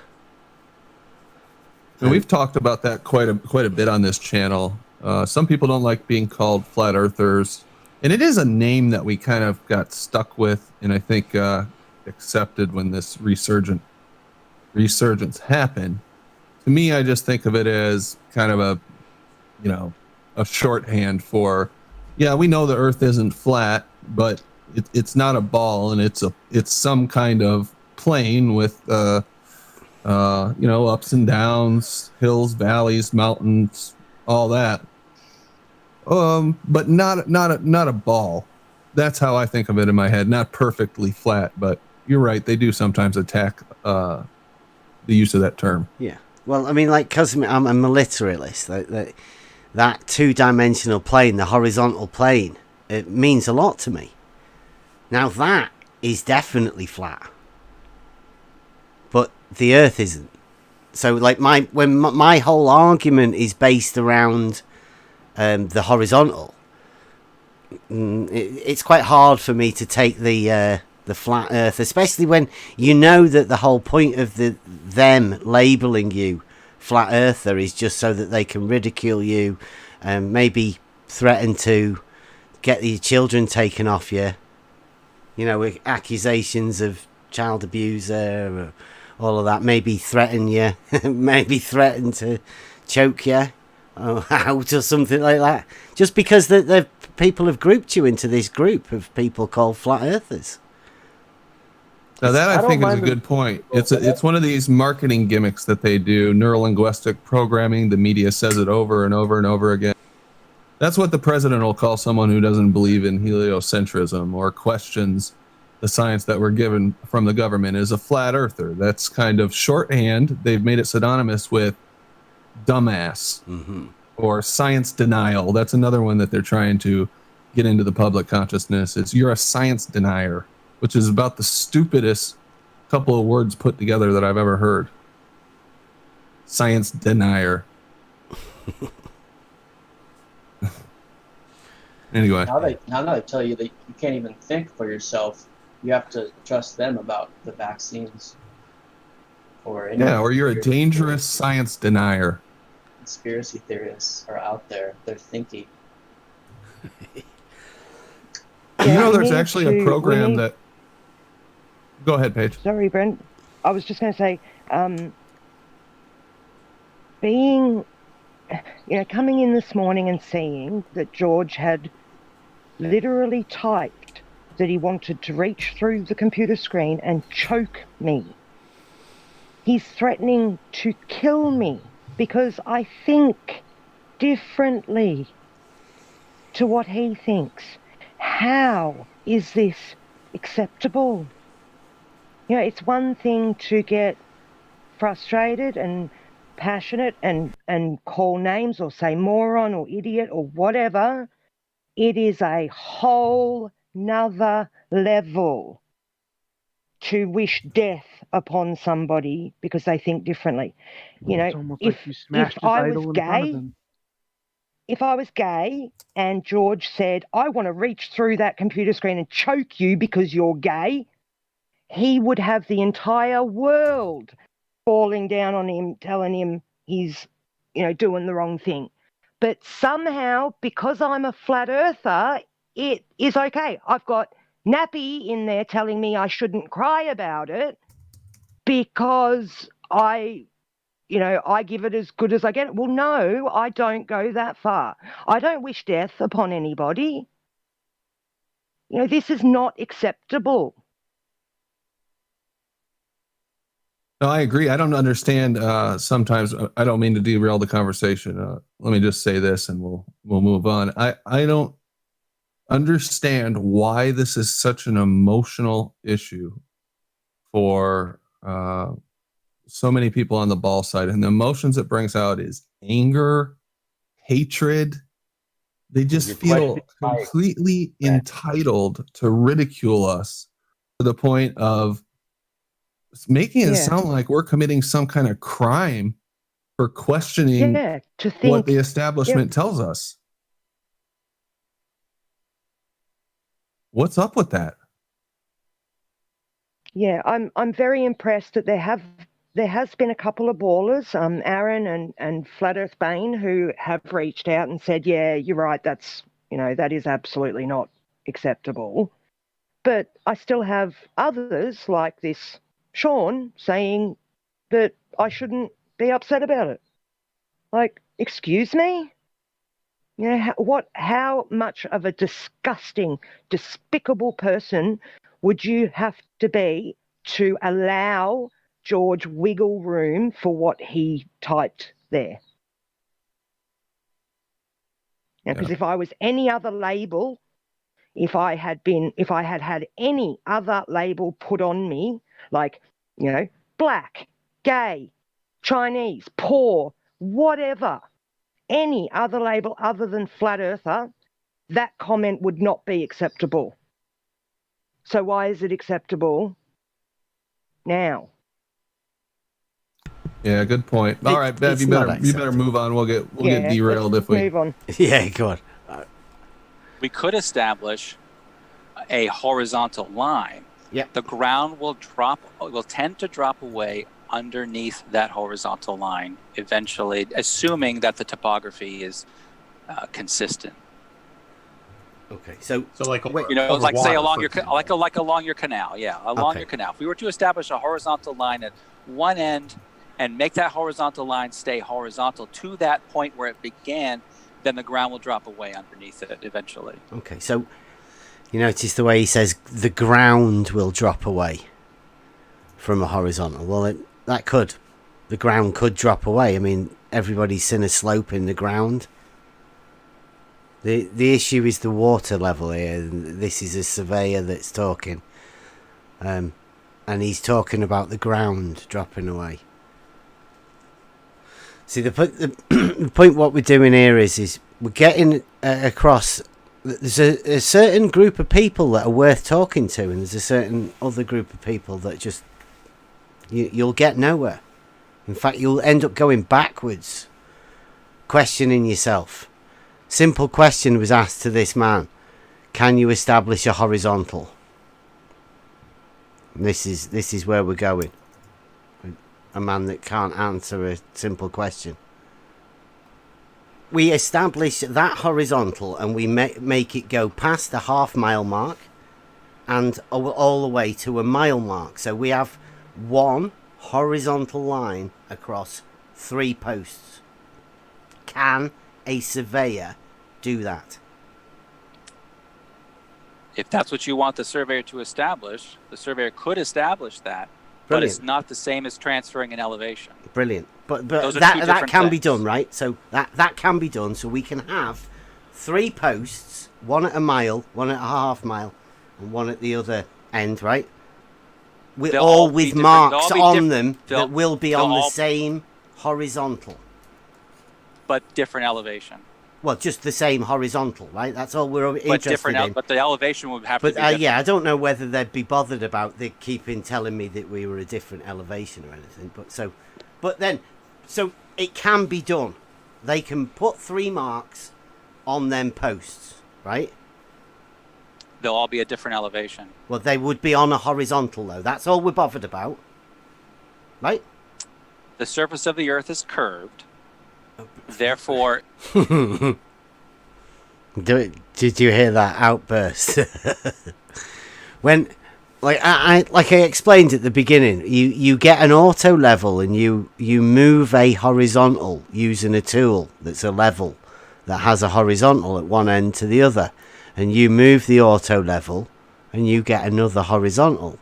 And we've talked about that quite a bit on this channel. Some people don't like being called flat earthers, and it is a name that we kind of got stuck with, and I think accepted when this resurgence happened. To me, I just think of it as kind of a shorthand for, yeah, we know the Earth isn't flat, but it's not a ball, and it's some kind of plane with ups and downs, hills, valleys, mountains, all that. But not a ball. That's how I think of it in my head. Not perfectly flat, but you're right. They do sometimes attack the use of that term. Yeah. Well, I mean, because I'm a literalist. That two-dimensional plane, the horizontal plane, it means a lot to me. Now that is definitely flat, but the Earth isn't. So, my whole argument is based around the horizontal. It's quite hard for me to take the flat Earth, especially when you know that the whole point of them labeling you flat earther is just so that they can ridicule you and maybe threaten to get your children taken off you. With accusations of child abuser, or all of that. Maybe threaten you, maybe threaten to choke you out or something like that. Just because the people have grouped you into this group of people called flat earthers. Now that I think is a good point. It's one of these marketing gimmicks that they do, neurolinguistic programming. The media says it over and over and over again. That's what the president will call someone who doesn't believe in heliocentrism or questions the science that we're given from the government is a flat earther. That's kind of shorthand. They've made it synonymous with dumbass or science denial. That's another one that they're trying to get into the public consciousness. It's you're a science denier, which is about the stupidest couple of words put together that I've ever heard. Science denier. Anyway. Now they tell you that you can't even think for yourself. You have to trust them about the vaccines. Or you're a dangerous science denier. Conspiracy theorists are out there. They're thinking. There's actually a program that... Go ahead, Paige. Sorry, Brent. I was just going to say, coming in this morning and seeing that George had literally typed that he wanted to reach through the computer screen and choke me. He's threatening to kill me because I think differently to what he thinks. How is this acceptable? It's one thing to get frustrated and passionate and call names or say moron or idiot or whatever, it is a whole nother level to wish death upon somebody because they think differently. You know, if I was gay, if I was gay and George said, I want to reach through that computer screen and choke you because you're gay, he would have the entire world falling down on him, telling him he's, you know, doing the wrong thing. But somehow, because I'm a flat earther, it is okay. I've got Nappy in there telling me I shouldn't cry about it because I give it as good as I get it. Well, no, I don't go that far. I don't wish death upon anybody. You know, this is not acceptable. No, I agree. I don't understand. Sometimes I don't mean to derail the conversation. Let me just say this, and we'll move on. I don't understand why this is such an emotional issue for so many people on the ball side, and the emotions it brings out is anger, hatred. They just feel completely entitled to ridicule us to the point of making it sound like we're committing some kind of crime for questioning what the establishment tells us. What's up with that? Yeah, I'm very impressed that there has been a couple of ballers, Aaron and Flat Earth Bane, who have reached out and said, yeah, you're right, that is absolutely not acceptable. But I still have others like this Sean saying that I shouldn't be upset about it. Like, excuse me? You know, how much of a disgusting, despicable person would you have to be to allow George wiggle room for what he typed there? Because if I was any other label, if I had had any other label put on me, like, you know, black, gay, Chinese, poor, whatever, any other label other than flat earther, that comment would not be acceptable. So why is it acceptable now? Yeah, good point. All right, Bev, you better move on. We'll get derailed if we move on. Yeah, go on. We could establish a horizontal line. Yeah. The ground will tend to drop away underneath that horizontal line eventually, assuming that the topography is consistent. Okay, so like say along your along your canal, your canal. If we were to establish a horizontal line at one end and make that horizontal line stay horizontal to that point where it began, then the ground will drop away underneath it eventually. Okay, so you notice the way he says the ground will drop away from a horizontal. Well, the ground could drop away. I mean, everybody's seen a slope in the ground. The issue is the water level here. This is a surveyor that's talking, and he's talking about the ground dropping away. See, the point what we're doing here is we're getting across. There's a certain group of people that are worth talking to, and there's a certain other group of people that just you'll get nowhere. In fact, you'll end up going backwards, questioning yourself. Simple question was asked to this man: can you establish a horizontal? And this is where we're going. A man that can't answer a simple question. We establish that horizontal and we make it go past the half-mile mark and all the way to a mile mark. So we have one horizontal line across 3 posts. Can a surveyor do that? If that's what you want the surveyor to establish, the surveyor could establish that. But it's not the same as transferring an elevation. Brilliant. But that can be done, right? So that can be done. So we can have 3 posts, one at a mile, one at a half mile, and one at the other end, right? With marks on them that will be on the same horizontal. But different elevation. Well, just the same horizontal, right? That's all we're interested in. But the elevation would have to be different. Yeah, I don't know whether they'd be bothered about the keeping telling me that we were a different elevation or anything. So it can be done. They can put 3 marks on them posts, right? They'll all be a different elevation. Well, they would be on a horizontal, though. That's all we're bothered about, right? The surface of the Earth is curved. Therefore... Did you hear that outburst? When, I explained at the beginning, you get an auto level and you move a horizontal using a tool that's a level that has a horizontal at one end to the other, and you move the auto level and you get another horizontal.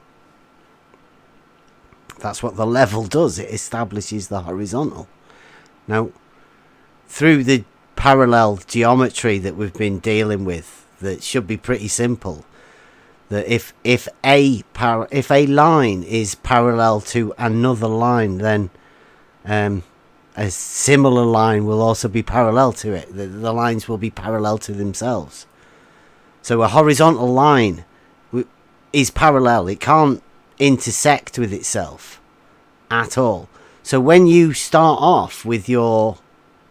That's what the level does. It establishes the horizontal. Now, through the parallel geometry that we've been dealing with, that should be pretty simple, that if a line is parallel to another line, then a similar line will also be parallel to it. The lines will be parallel to themselves. So a horizontal line is parallel. It can't intersect with itself at all. So when you start off with your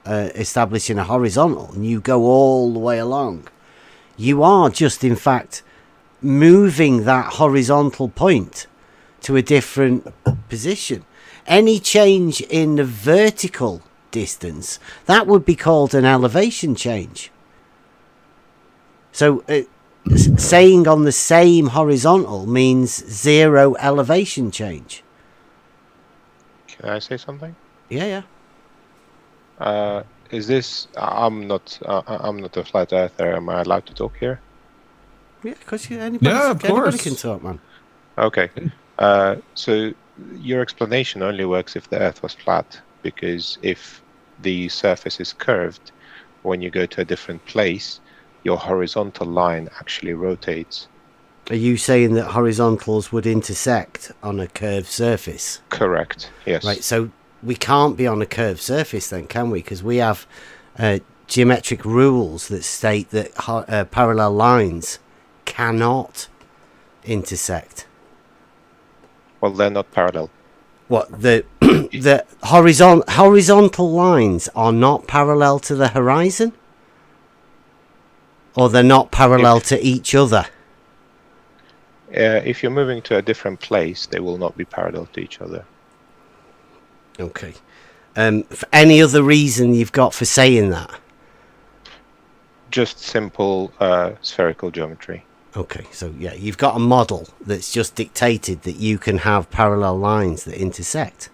establishing a horizontal and you go all the way along, you are just in fact moving that horizontal point to a different position. Any change in the vertical distance, that would be called an elevation change. So saying on the same horizontal means 0 elevation change. Can I say something? Yeah. Is this? I'm not a flat earther. Am I allowed to talk here? Yeah, because anybody can talk, man. Okay. So your explanation only works if the Earth was flat, because if the surface is curved, when you go to a different place, your horizontal line actually rotates. Are you saying that horizontals would intersect on a curved surface? Correct. Yes. Right. So we can't be on a curved surface then, can we? Because we have geometric rules that state that parallel lines cannot intersect. Well, they're not parallel. What, the horizontal lines are not parallel to the horizon? Or they're not parallel to each other? If you're moving to a different place, they will not be parallel to each other. Okay. For any other reason you've got for saying that? Just simple spherical geometry. Okay, so yeah, you've got a model that's just dictated that you can have parallel lines that intersect.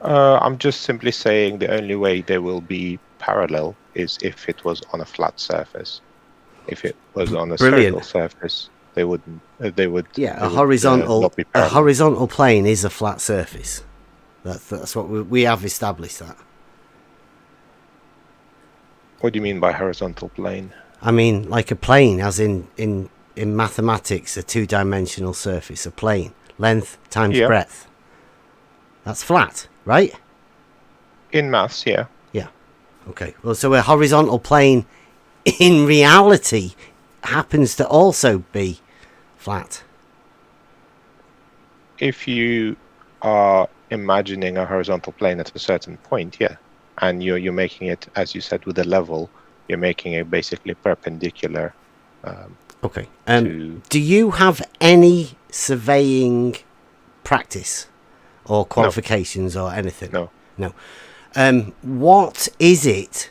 I'm just simply saying the only way they will be parallel is if it was on a flat surface. If it was on a spherical surface, they wouldn't. They would. Yeah, a horizontal plane is a flat surface. That's what we have established that. What do you mean by horizontal plane? I mean, like a plane, as in mathematics, a 2-dimensional surface, a plane, length times breadth. That's flat, right? In maths, yeah. Yeah. Okay. Well, so a horizontal plane, in reality, happens to also be flat. If you are imagining a horizontal plane at a certain point, yeah, and you're making it, as you said, with a level. You're making it basically perpendicular. Okay. Do you have any surveying practice or qualifications or anything? No. What is it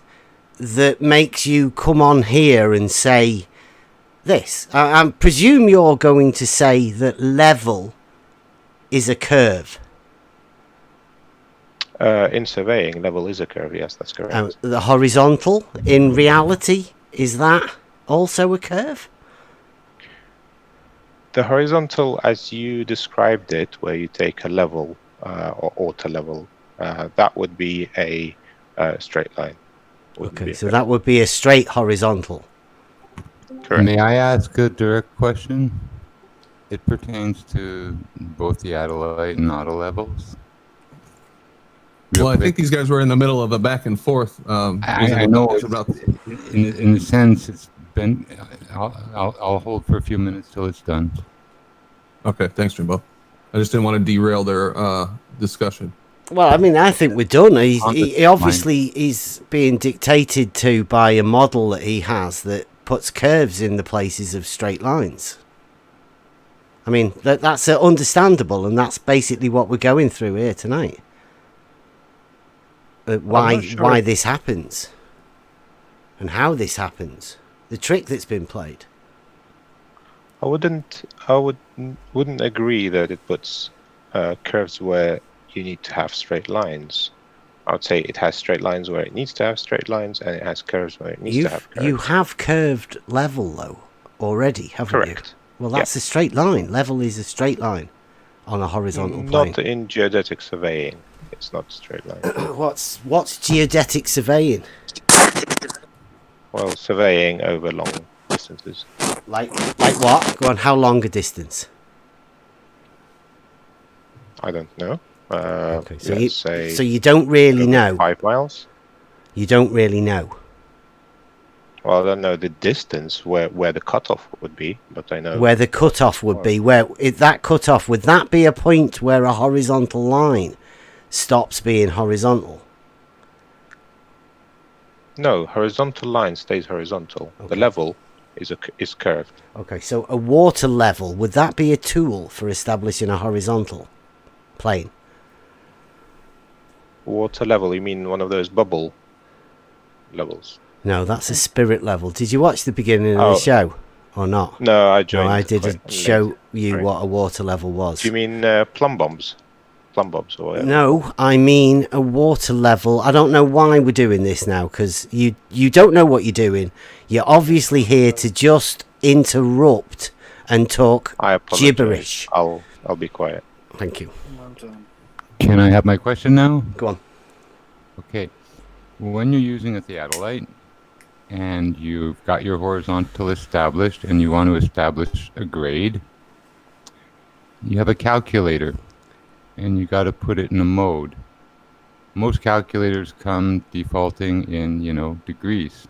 that makes you come on here and say this? I presume you're going to say that level is a curve. In surveying, level is a curve. Yes, that's correct. The horizontal, in reality, is that also a curve? The horizontal, as you described it, where you take a level or auto level, that would be a straight line. Okay, so that would be a straight horizontal. Correct. May I ask a direct question? It pertains to both the Adelaide and auto levels. Well, I think these guys were in the middle of a back and forth. I know. In a sense, it's been. I'll hold for a few minutes till it's done. Okay, thanks, Jimbo. I just didn't want to derail their discussion. Well, I mean, I think we're done. He obviously is being dictated to by a model that he has that puts curves in the places of straight lines. I mean, that's understandable, and that's basically what we're going through here tonight. Why this happens, and how this happens, the trick that's been played. I wouldn't agree that it puts curves where you need to have straight lines. I would say it has straight lines where it needs to have straight lines, and it has curves where it needs to have curves. You have curved level though already, haven't you? Correct. Well, that's a straight line. Level is a straight line on a horizontal plane. Not in geodetic surveying. It's not a straight line. What's geodetic surveying? Well, surveying over long distances. Like what? Go on. How long a distance? I don't know. Okay, so let's say so you don't really know. 5 miles. You don't really know. Well, I don't know the distance where the cutoff would be, but I know where the cutoff would be. Where that cutoff, would that be a point where a horizontal line stops being horizontal? No, horizontal line stays horizontal. Okay. The level is curved. Okay, so a water level, would that be a tool for establishing a horizontal plane? Water level, you mean one of those bubble levels? No, that's a spirit level. Did you watch the beginning of the show or not? No, I joined. No, I didn't show you what a water level was. Do you mean plumb bombs? Plumb bombs or whatever? No, I mean a water level. I don't know why we're doing this now, because you don't know what you're doing. You're obviously here to just interrupt and talk gibberish. I'll be quiet. Thank you. Can I have my question now? Go on. Okay. When you're using a theodolite and you've got your horizontal established and you want to establish a grade, you have a calculator and you got to put it in a mode. Most calculators come defaulting in, degrees.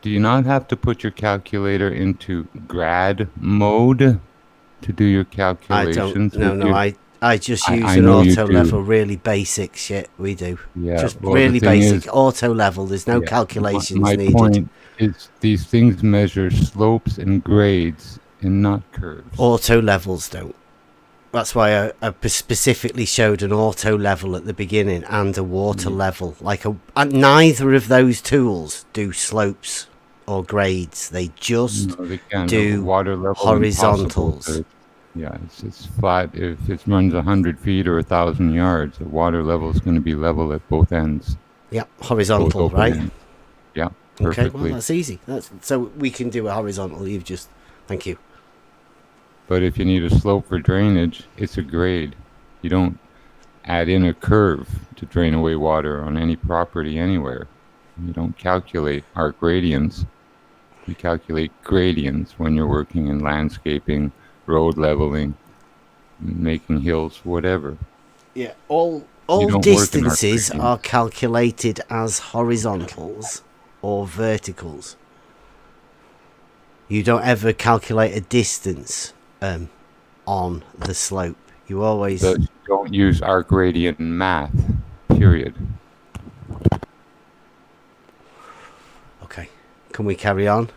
Do you not have to put your calculator into grad mode to do your calculations? I just use an auto level, really basic shit. We do. Yeah, just really basic auto level. There's no calculations needed. My point is these things measure slopes and grades and not curves. Auto levels don't. That's why I specifically showed an auto level at the beginning and a water level. Neither of those tools do slopes or grades. They just do water level horizontals. Yeah, it's flat. If it runs 100 feet or 1,000 yards, the water level is going to be level at both ends. Yeah, horizontal, right? Ends. Yeah, perfectly. Okay, well, that's easy. So we can do a horizontal. Thank you. But if you need a slope for drainage, it's a grade. You don't add in a curve to drain away water on any property anywhere. You don't calculate arc gradients. You calculate gradients when you're working in landscaping, road leveling, making hills, whatever. Yeah, all distances are calculated as horizontals or verticals. You don't ever calculate a distance on the slope. You always don't use arc gradient in math, period. Okay, can we carry on?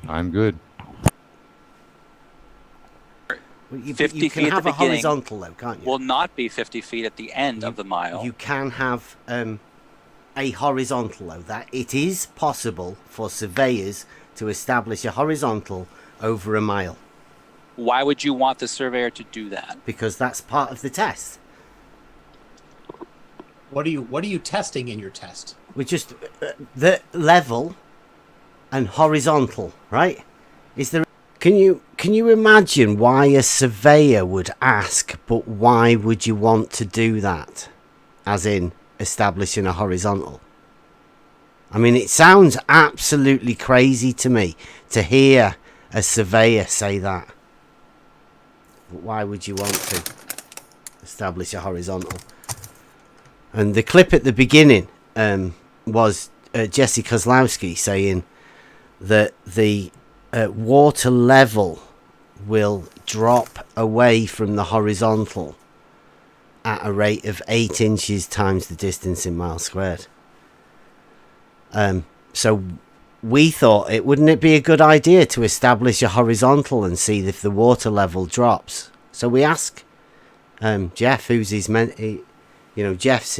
I'm good. 50 you can feet have at a the beginning horizontal though, can't you? will not be 50 feet at the end of the mile. You can have a horizontal though. That it is possible for surveyors to establish a horizontal over a mile. Why would you want the surveyor to do that? Because that's part of the test. What are you testing in your test? We're just the level and horizontal, right? Is there? Can you imagine why a surveyor would ask, but why would you want to do that? As in establishing a horizontal. I mean, it sounds absolutely crazy to me to hear a surveyor say that. But why would you want to establish a horizontal. And the clip at the beginning was Jesse Kozlowski saying that the water level will drop away from the horizontal at a rate of 8 inches times the distance in miles squared. So we thought, wouldn't it be a good idea to establish a horizontal and see if the water level drops? So we asked Jeff, who's his Jeff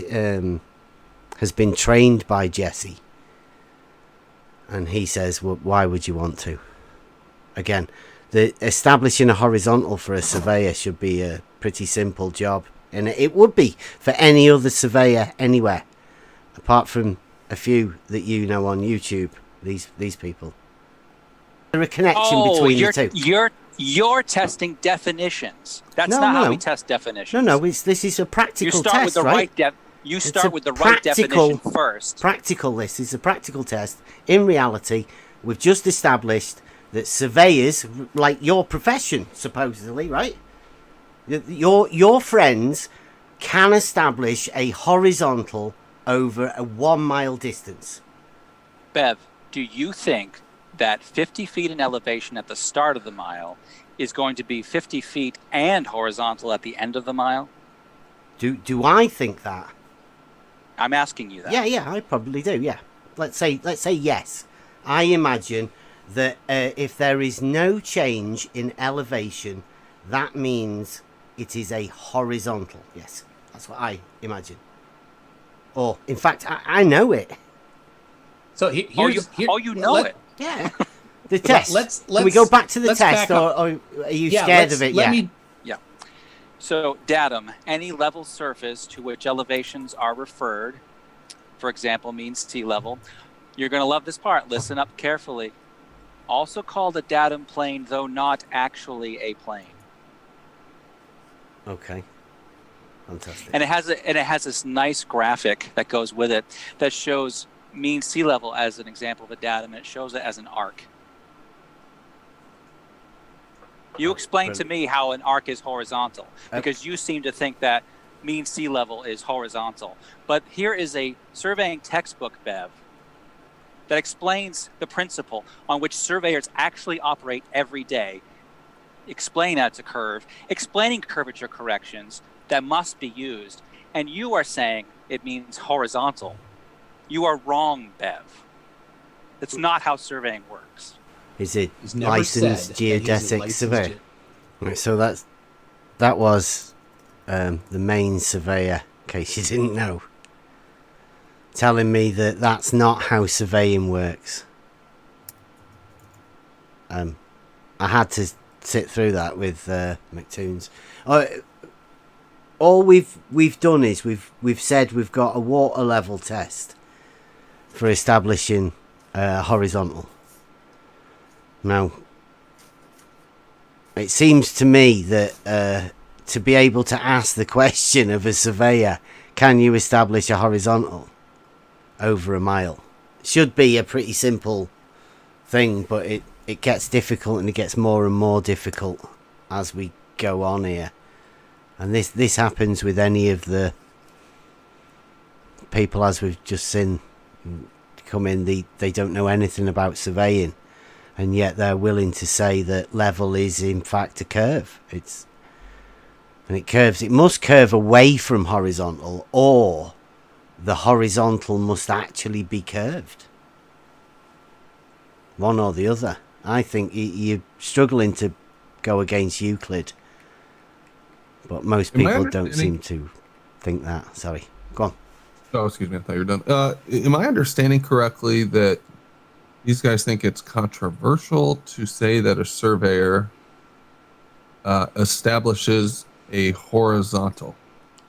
has been trained by Jesse, and he says, well, why would you want to? Again, establishing a horizontal for a surveyor should be a pretty simple job, and it would be for any other surveyor anywhere, apart from a few that you know on YouTube. These people. Is there a connection between the two? You're testing definitions. That's not how we test definitions. No, this is a practical test. You start with the right You start with the right definition first. Practical. This is a practical test. In reality, we've just established that surveyors, like your profession, supposedly, right? Your friends can establish a horizontal over a 1 mile distance. Bev, do you think that 50 feet in elevation at the start of the mile is going to be 50 feet and horizontal at the end of the mile? Do I think that? I'm asking you that. Yeah, I probably do. Yeah, let's say yes. I imagine that if there is no change in elevation, that means it is a horizontal. Yes, that's what I imagine. Or, in fact, I know it. So you know it. Yeah. The test. Can we go back to the test, or are you scared of it yet? So, datum, any level surface to which elevations are referred, for example, means sea level. You're going to love this part. Listen up carefully. Also called a datum plane, though not actually a plane. Okay. Fantastic. And it has this nice graphic that goes with it that shows mean sea level as an example of a datum, and it shows it as an arc. You explain to me how an arc is horizontal, because you seem to think that mean sea level is horizontal. But here is a surveying textbook, Bev, that explains the principle on which surveyors actually operate every day. Explain how it's a curve, explaining curvature corrections that must be used. And you are saying it means horizontal. You are wrong, Bev. That's not how surveying works. Is it licensed geodetic surveyor? Right, so that was the main surveyor, in case you didn't know, telling me that that's not how surveying works. I had to sit through that with McToons. All we've done is we've said we've got a water level test for establishing horizontal. Now, it seems to me that to be able to ask the question of a surveyor, can you establish a horizontal over a mile, should be a pretty simple thing, but it gets difficult, and it gets more and more difficult as we go on here. And this happens with any of the people, as we've just seen come in. They don't know anything about surveying, and yet they're willing to say that level is in fact a curve. It must curve away from horizontal, or the horizontal must actually be curved. One or the other. I think you're struggling to go against Euclid, but most people don't seem to think that. Sorry, go on. Oh, excuse me, I thought you were done. Am I understanding correctly that these guys think it's controversial to say that a surveyor establishes a horizontal?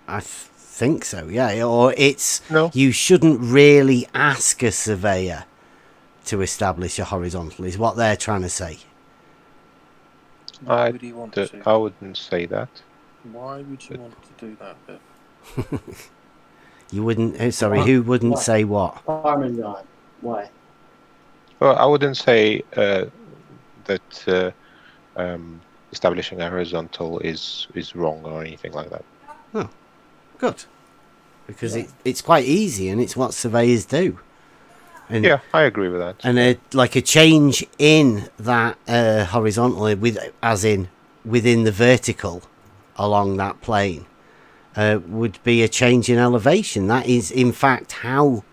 I think so, yeah. Or you shouldn't really ask a surveyor to establish a horizontal, is what they're trying to say. I wouldn't say that. Why would you want to do that, Bill? You wouldn't? Sorry, who wouldn't say what? Parmesan. Why? Well, I wouldn't say that establishing a horizontal is wrong or anything like that. Oh, good. Because it's quite easy, and it's what surveyors do. And, yeah, I agree with that. And a change in that horizontally, as in within the vertical along that plane, would be a change in elevation. That is, in fact, how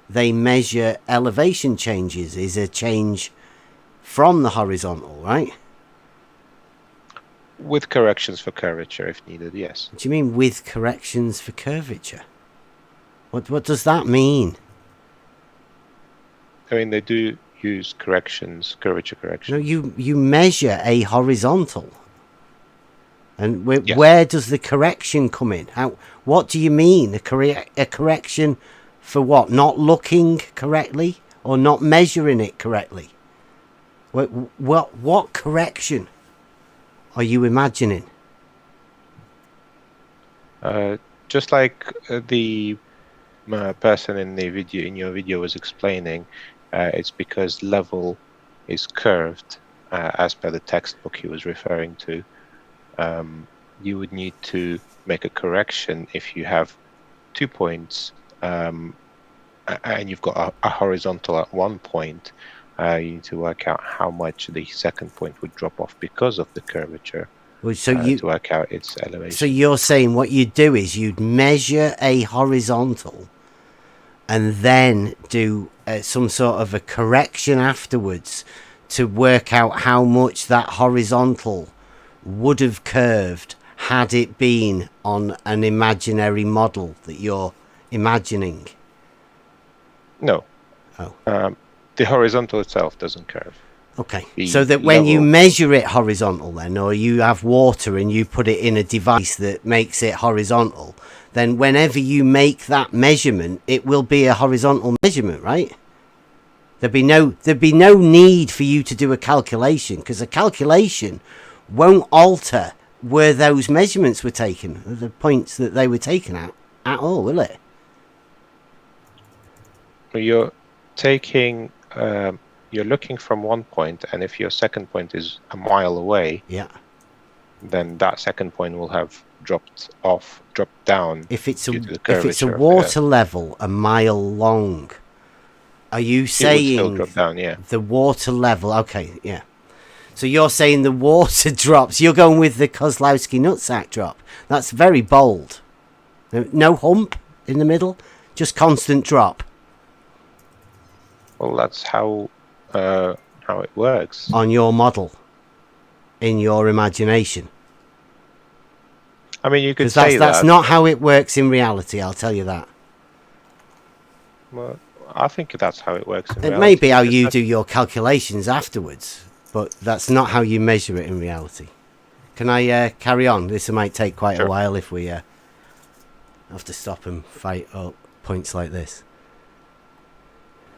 they measure elevation changes, is a change from the horizontal, right? With corrections for curvature if needed, yes. What do you mean with corrections for curvature? What does that mean? I mean, they do use corrections, curvature corrections. No, you measure a horizontal. And where does the correction come in? What do you mean? A correction for what? Not looking correctly or not measuring it correctly? What correction are you imagining? Just like the person in your video was explaining, it's because level is curved, as per the textbook he was referring to. You would need to make a correction if you have 2 points and you've got a horizontal at 1 point. You need to work out how much the second point would drop off because of the curvature. Well, to work out its elevation. So you're saying what you'd do is you'd measure a horizontal and then do some sort of a correction afterwards to work out how much that horizontal would have curved had it been on an imaginary model that you're imagining. No. Oh. The horizontal itself doesn't curve. Okay. So that when you measure it horizontal then, or you have water and you put it in a device that makes it horizontal, then whenever you make that measurement, it will be a horizontal measurement, right? There'd be no need for you to do a calculation, because a calculation won't alter where those measurements were taken, the points that they were taken at all, will it? You're taking, you're looking from 1 point, and if your second point is a mile away, then that second point will have dropped down. If it's a water level a mile long, are you saying it would still drop down? Yeah. The water level? Okay, yeah. So you're saying the water drops. You're going with the Kozlowski nutsack drop. That's very bold. No hump in the middle, just constant drop. Well, that's how it works on your model, in your imagination. I mean, you could say that's not how it works in reality. I'll tell you that. Well, I think that's how it works in reality. It may be how you do your calculations afterwards, but that's not how you measure it in reality. Can I carry on? This might take quite a while if we have to stop and fight up points like this.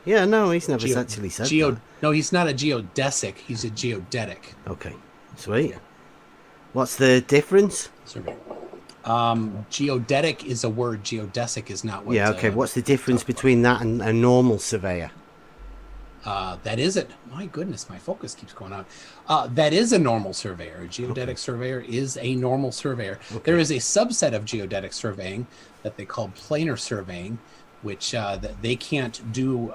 Yeah, no, he's never actually said that. No, he's not a geodesic. He's a geodetic. Okay, sweet. Yeah. What's the difference? Geodetic is a word. Geodesic is not. Yeah, okay. What's the difference between that and a normal surveyor? That isn't. My goodness, my focus keeps going out. That is a normal surveyor. A geodetic surveyor is a normal surveyor. Okay. There is a subset of geodetic surveying that they call planar surveying, which that they can't do,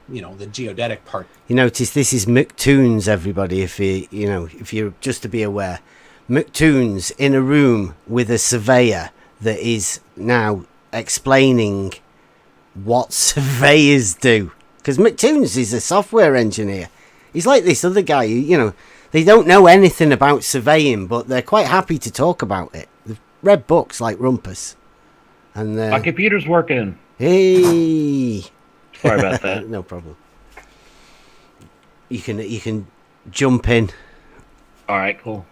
the geodetic part. You notice this is McToons, everybody. If you're just to be aware, McToons in a room with a surveyor that is now explaining what surveyors do. Because McToons is a software engineer. He's like this other guy. They don't know anything about surveying, but they're quite happy to talk about it. They've read books like Rumpus. And my computer's working. Hey. Sorry about that. No problem. You can jump in. All right, cool.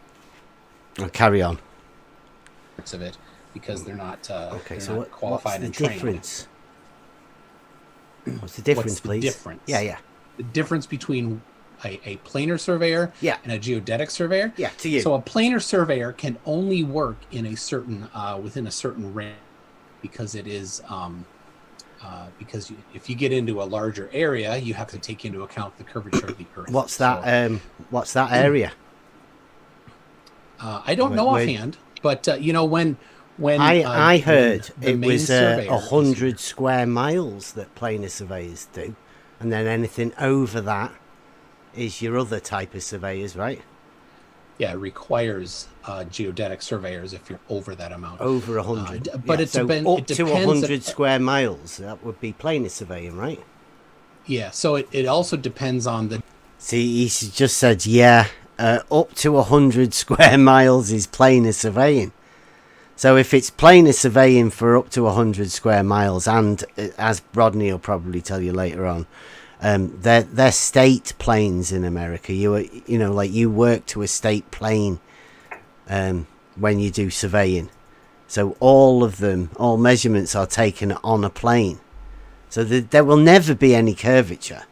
I'll carry on. Of it because they're not okay. So qualified and trained. Difference? What's the difference, please? Difference? Yeah. The difference between a planar surveyor and a geodetic surveyor. Yeah, to you. So a planar surveyor can only work in a certain within a certain range because it is because if you get into a larger area, you have to take into account the curvature of the Earth. What's that? What's that area? I don't know offhand, but when I heard when the it main was surveyor is 100 square miles that planar surveyors do, and then anything over that is your other type of surveyors, right? Yeah, it requires geodetic surveyors if you're over that amount. Over 100. But Yeah, it up depends. to 100 square miles, that would be planar surveying, right? Yeah, so it also depends on the... See, he just said, yeah, up to 100 square miles is planar surveying. So if it's planar surveying for up to 100 square miles, and as Rodney will probably tell you later on, they're state planes in America. You know, like you work to a state plane when you do surveying. So all of them, all measurements are taken on a plane. So there will never be any curvature.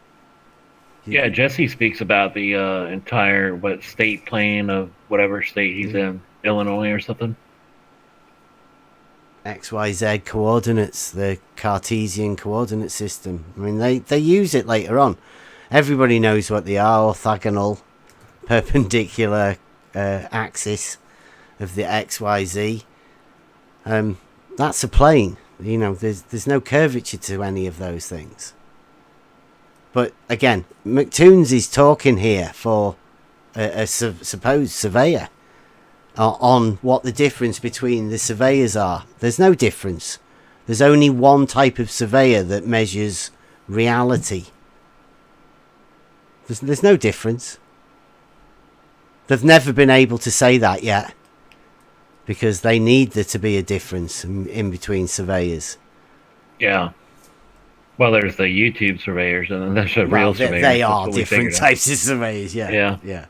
Yeah, Jesse speaks about the entire state plane of whatever state he's in, Illinois or something. XYZ coordinates, the Cartesian coordinate system. I mean, they use it later on. Everybody knows what they are: orthogonal, perpendicular axis of the XYZ. That's a plane. You know, there's no curvature to any of those things. But again, McToons is talking here for a supposed surveyor on what the difference between the surveyors are. There's no difference. There's only one type of surveyor that measures reality. There's no difference. They've never been able to say that yet, because they need there to be a difference in between surveyors. Yeah. Well, there's the YouTube surveyors, and then there's the real surveyors. They are different types of surveyors, yeah. Yeah.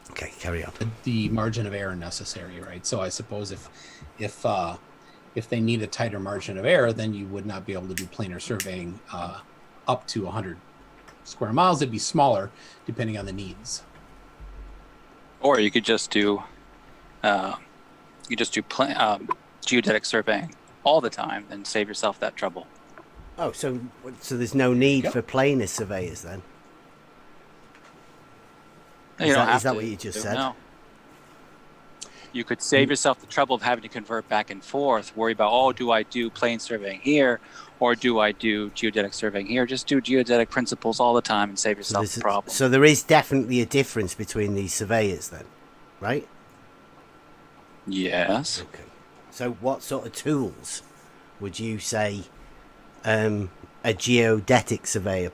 Okay, carry on. The margin of error necessary, right? So I suppose if they need a tighter margin of error, then you would not be able to do planar surveying up to 100 square miles. It'd be smaller, depending on the needs. Or you could just do geodetic surveying all the time and save yourself that trouble. Oh, so there's no need for planar surveyors then? Is that what you just said? No. You could save yourself the trouble of having to convert back and forth, worry about, do I do plane surveying here, or do I do geodetic surveying here? Just do geodetic principles all the time and save yourself the problem. So there is definitely a difference between these surveyors then, right? Yes. Okay. So what sort of tools would you say a geodetic surveyor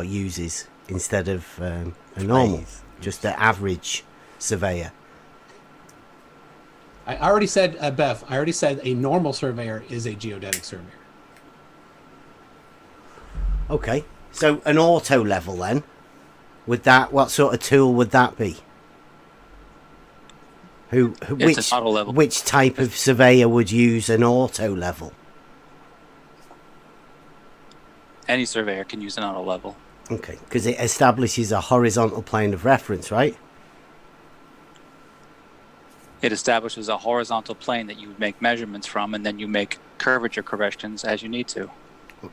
uses instead of a normal, just the average surveyor? I already said, Bev, a normal surveyor is a geodetic surveyor. Okay. So an auto level then, what sort of tool would that be? It's an auto level. Which type of surveyor would use an auto level? Any surveyor can use an auto level. Okay, because it establishes a horizontal plane of reference, right? It establishes a horizontal plane that you would make measurements from, and then you make curvature corrections as you need to.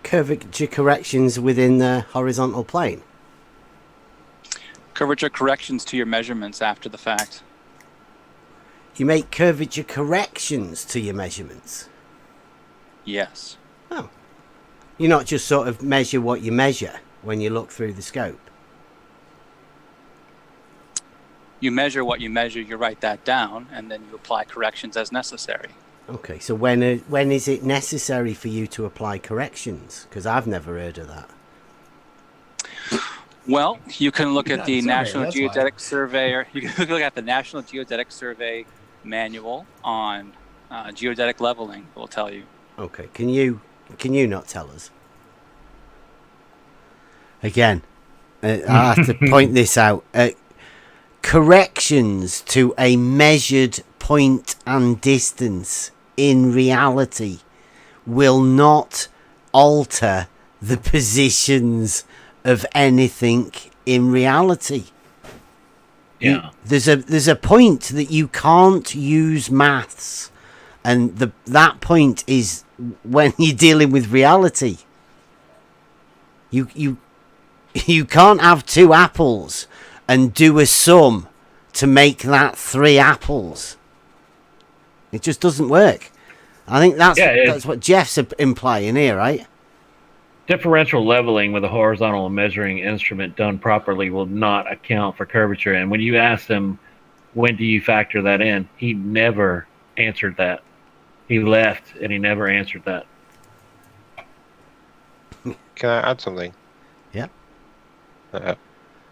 Curvature corrections within the horizontal plane? Curvature corrections to your measurements after the fact. You make curvature corrections to your measurements? Yes. Oh. You not just sort of measure what you measure when you look through the scope? You measure what you measure, you write that down, and then you apply corrections as necessary. Okay, so when is it necessary for you to apply corrections? Because I've never heard of that. Well, you can look at the National Geodetic Surveyor. You can look at the National Geodetic Survey manual on geodetic leveling. It will tell you. Okay, can you not tell us? Again, I have to point this out. Corrections to a measured point and distance in reality will not alter the positions of anything in reality. Yeah. There's a point that you can't use maths, and that point is when you're dealing with reality. You can't have 2 apples and do a sum to make that 3 apples. It just doesn't work. I think Yeah, that's what Jeff's implying here, right? differential leveling with a horizontal measuring instrument done properly will not account for curvature. And when you asked him, when do you factor that in? He never answered that. He left and he never answered that. Can I add something? Yeah.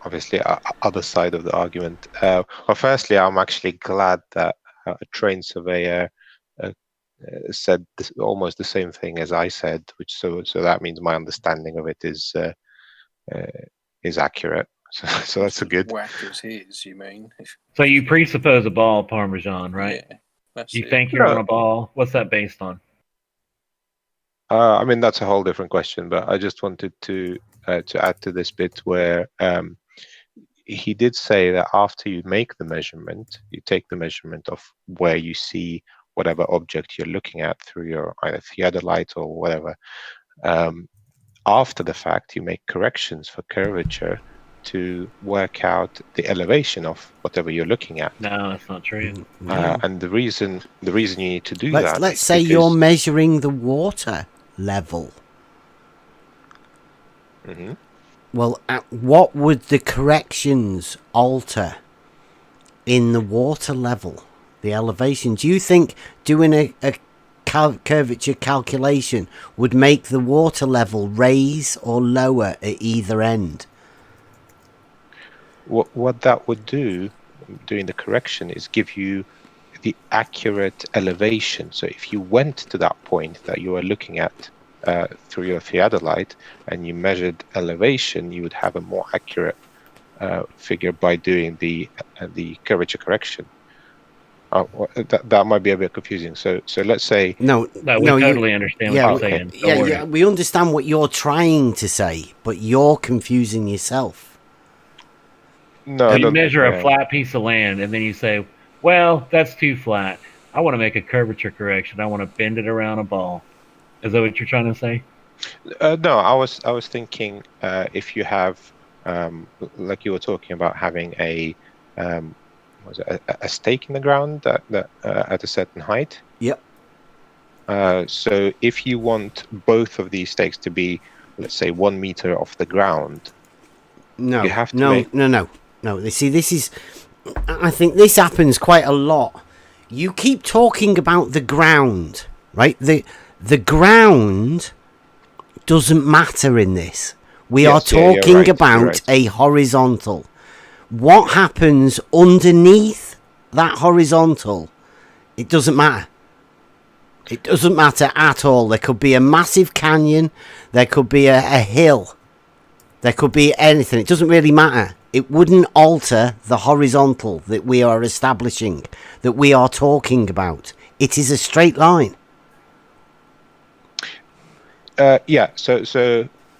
Obviously, other side of the argument. Well, firstly, I'm actually glad that a trained surveyor said almost the same thing as I said, which so that means my understanding of it is accurate. So that's a good. Whack as his, you mean? So you presuppose a ball Parmesan, right? Yeah, that's you it. think you're on a ball. What's that based on? I mean, that's a whole different question, but I just wanted to add to this bit where he did say that after you make the measurement, you take the measurement of where you see whatever object you're looking at through your either theodolite or whatever. After the fact, you make corrections for curvature to work out the elevation of whatever you're looking at. No, that's not true. And the reason you need to do that. Let's say you're measuring the water level. Mm-hmm. Well, what would the corrections alter in the water level, the elevation? Do you think doing a curvature calculation would make the water level raise or lower at either end? What that would do, doing the correction, is give you the accurate elevation. So if you went to that point that you are looking at through your theodolite and you measured elevation, you would have a more accurate figure by doing the curvature correction. That might be a bit confusing. So let's say we totally understand what you're saying. Yeah, we understand what you're trying to say, but you're confusing yourself. No, you measure a flat piece of land and then you say, well, that's too flat. I want to make a curvature correction. I want to bend it around a ball. Is that what you're trying to say? No, I was thinking if you have, like you were talking about having a stake in the ground that at a certain height. Yep. So if you want both of these stakes to be, let's say, 1 meter off the ground, no, you have to no. You see, I think this happens quite a lot. You keep talking about the ground, right? The ground doesn't matter in this. We are talking about a horizontal. What happens underneath that horizontal? It doesn't matter. It doesn't matter at all. There could be a massive canyon. There could be a hill. There could be anything. It doesn't really matter. It wouldn't alter the horizontal that we are establishing, that we are talking about. It is a straight line. Yeah, so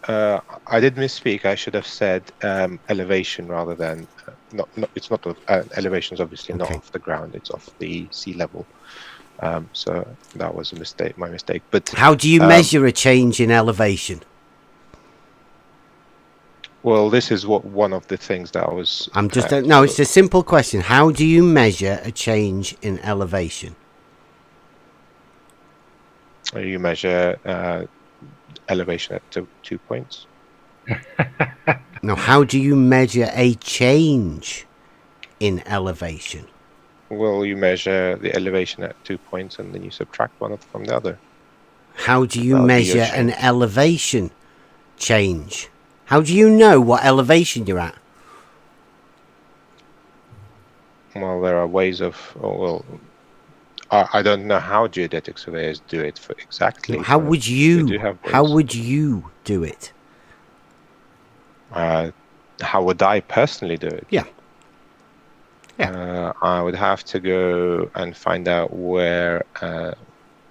I did misspeak. I should have said elevation rather than not. It's not elevation is obviously not off the ground. It's off the sea level. So that was a mistake. My mistake. But how do you measure a change in elevation? Well, this is one of the things that I was. I'm just no. It's a simple question. How do you measure a change in elevation? You measure elevation at 2 points. No, how do you measure a change in elevation? Well, you measure the elevation at 2 points and then you subtract one from the other. How do you measure an elevation change? How do you know what elevation you're at? Well, there are ways of. I don't know how geodetic surveyors do it for exactly. How would you? How would you do it? How would I personally do it? Yeah. I would have to go and find out where,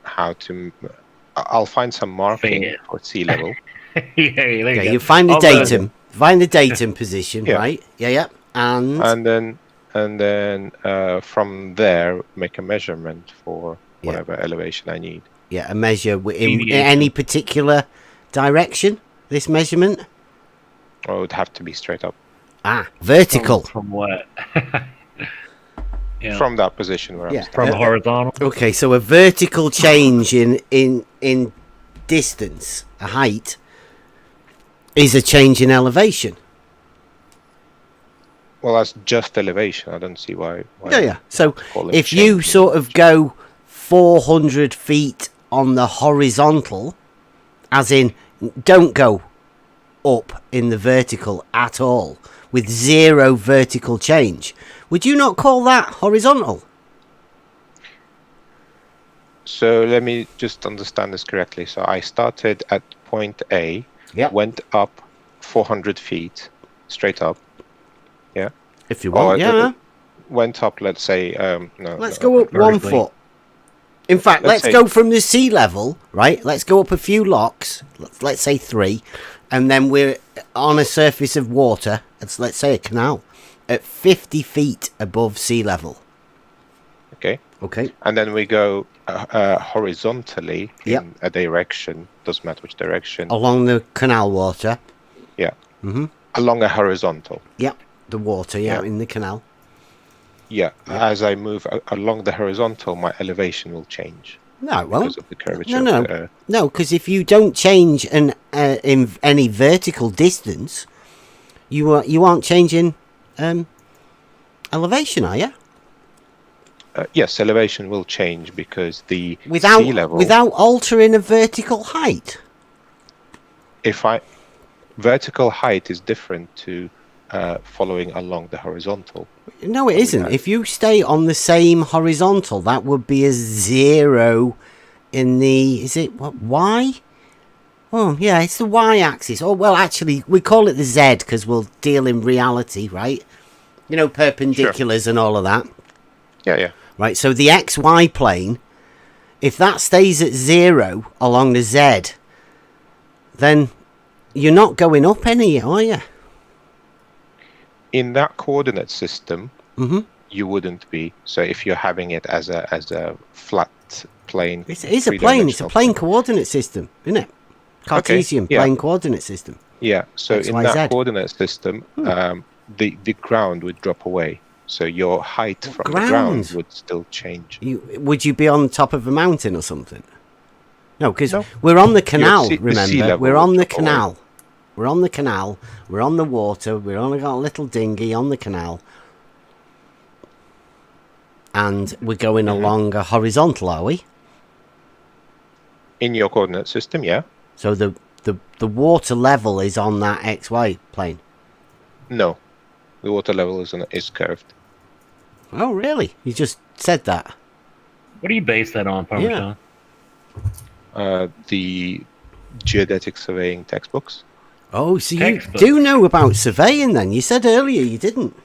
how to. I'll find some marking for sea level. You find the datum. Find the datum position, right? Yeah. And then from there make a measurement for whatever elevation I need. Yeah, a measure in any particular direction. This measurement. Or it would have to be straight up. Vertical. From what? from that position where I'm Yeah. standing. From horizontal. Okay, so a vertical change in distance, a height, is a change in elevation. Well, that's just elevation. I don't see why Yeah. So call it if you change. sort of go 400 feet on the horizontal, as in don't go up in the vertical at all, with zero vertical change, would you not call that horizontal? So let me just understand this correctly. So I started at point A, went up 400 feet, straight up. Yeah. If you want, yeah. Went up, let's say. Let's go up 1 foot. In fact, let's go from the sea level, right? Let's go up a few locks, let's say 3, and then we're on a surface of water, let's say a canal, at 50 feet above sea level. Okay. And then we go horizontally in a direction, doesn't matter which direction. Along the canal water. Yeah. Mm-hmm. Along a horizontal. Yep, the water, in the canal. Yeah, as I move along the horizontal, my elevation will change. No, it won't. Because of the curvature. No, because if you don't change in any vertical distance, you aren't changing elevation, are you? Yes, elevation will change because the without sea level. Without altering a vertical height. Vertical height is different to following along the horizontal. No, it isn't. If you stay on the same horizontal, that would be a 0 in the... Is it what, Y? Oh, yeah, it's the Y-axis. Oh, well, actually, we call it the Z because we'll deal in reality, right? You know, perpendiculars and all of that. Yeah. Right, so the XY plane, if that stays at 0 along the Z, then you're not going up any, are you? In that coordinate system, you wouldn't be. So if you're having it as a flat plane, it's a plane. It's a plane coordinate system, isn't it? Cartesian plane coordinate system. Yeah. So X, in Y, that Z. coordinate system, the ground would drop away. So your height from the ground would still change. Would you be on top of a mountain or something? No, because we're on the canal. Remember, we're on the canal. Away. We're on the canal. We're on the water. We've only got a little dinghy on the canal. And we're going along a horizontal, are we? In your coordinate system, yeah. So the water level is on that XY plane? No. The water level is curved. Oh, really? You just said that? What do you base that on, Parmesan? The geodetic surveying textbooks. Oh, so you do know about surveying then? You said earlier you didn't.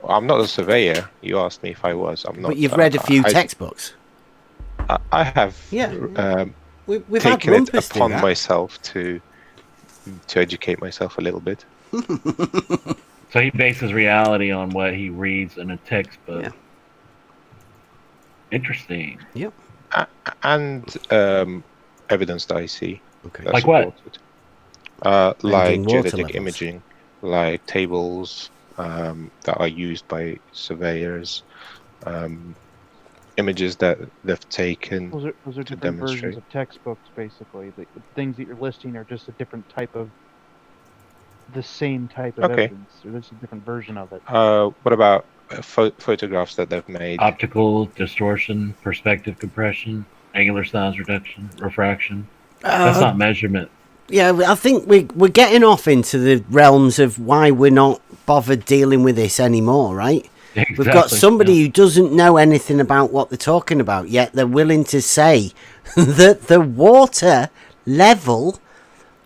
Well, I'm not a surveyor. You asked me if I was. I'm not. But you've read a few textbooks. I have. Yeah. We've taken had it upon myself to educate myself a little bit. So he bases reality on what he reads in a textbook. Yeah. Interesting. Yep. And evidence that I see. Okay. Like what? Like geodetic imaging, like tables that are used by surveyors, images that they've taken. Those are different versions of textbooks, basically. The things that you're listing are just a different type of the same type of evidence. Or there's a different version of it. What about photographs that they've made? Optical distortion, perspective compression, angular size reduction, refraction. That's not measurement. Yeah, I think we're getting off into the realms of why we're not bothered dealing with this anymore, right? Exactly, We've got somebody who doesn't know anything about what they're talking about, yet they're willing to say that the water level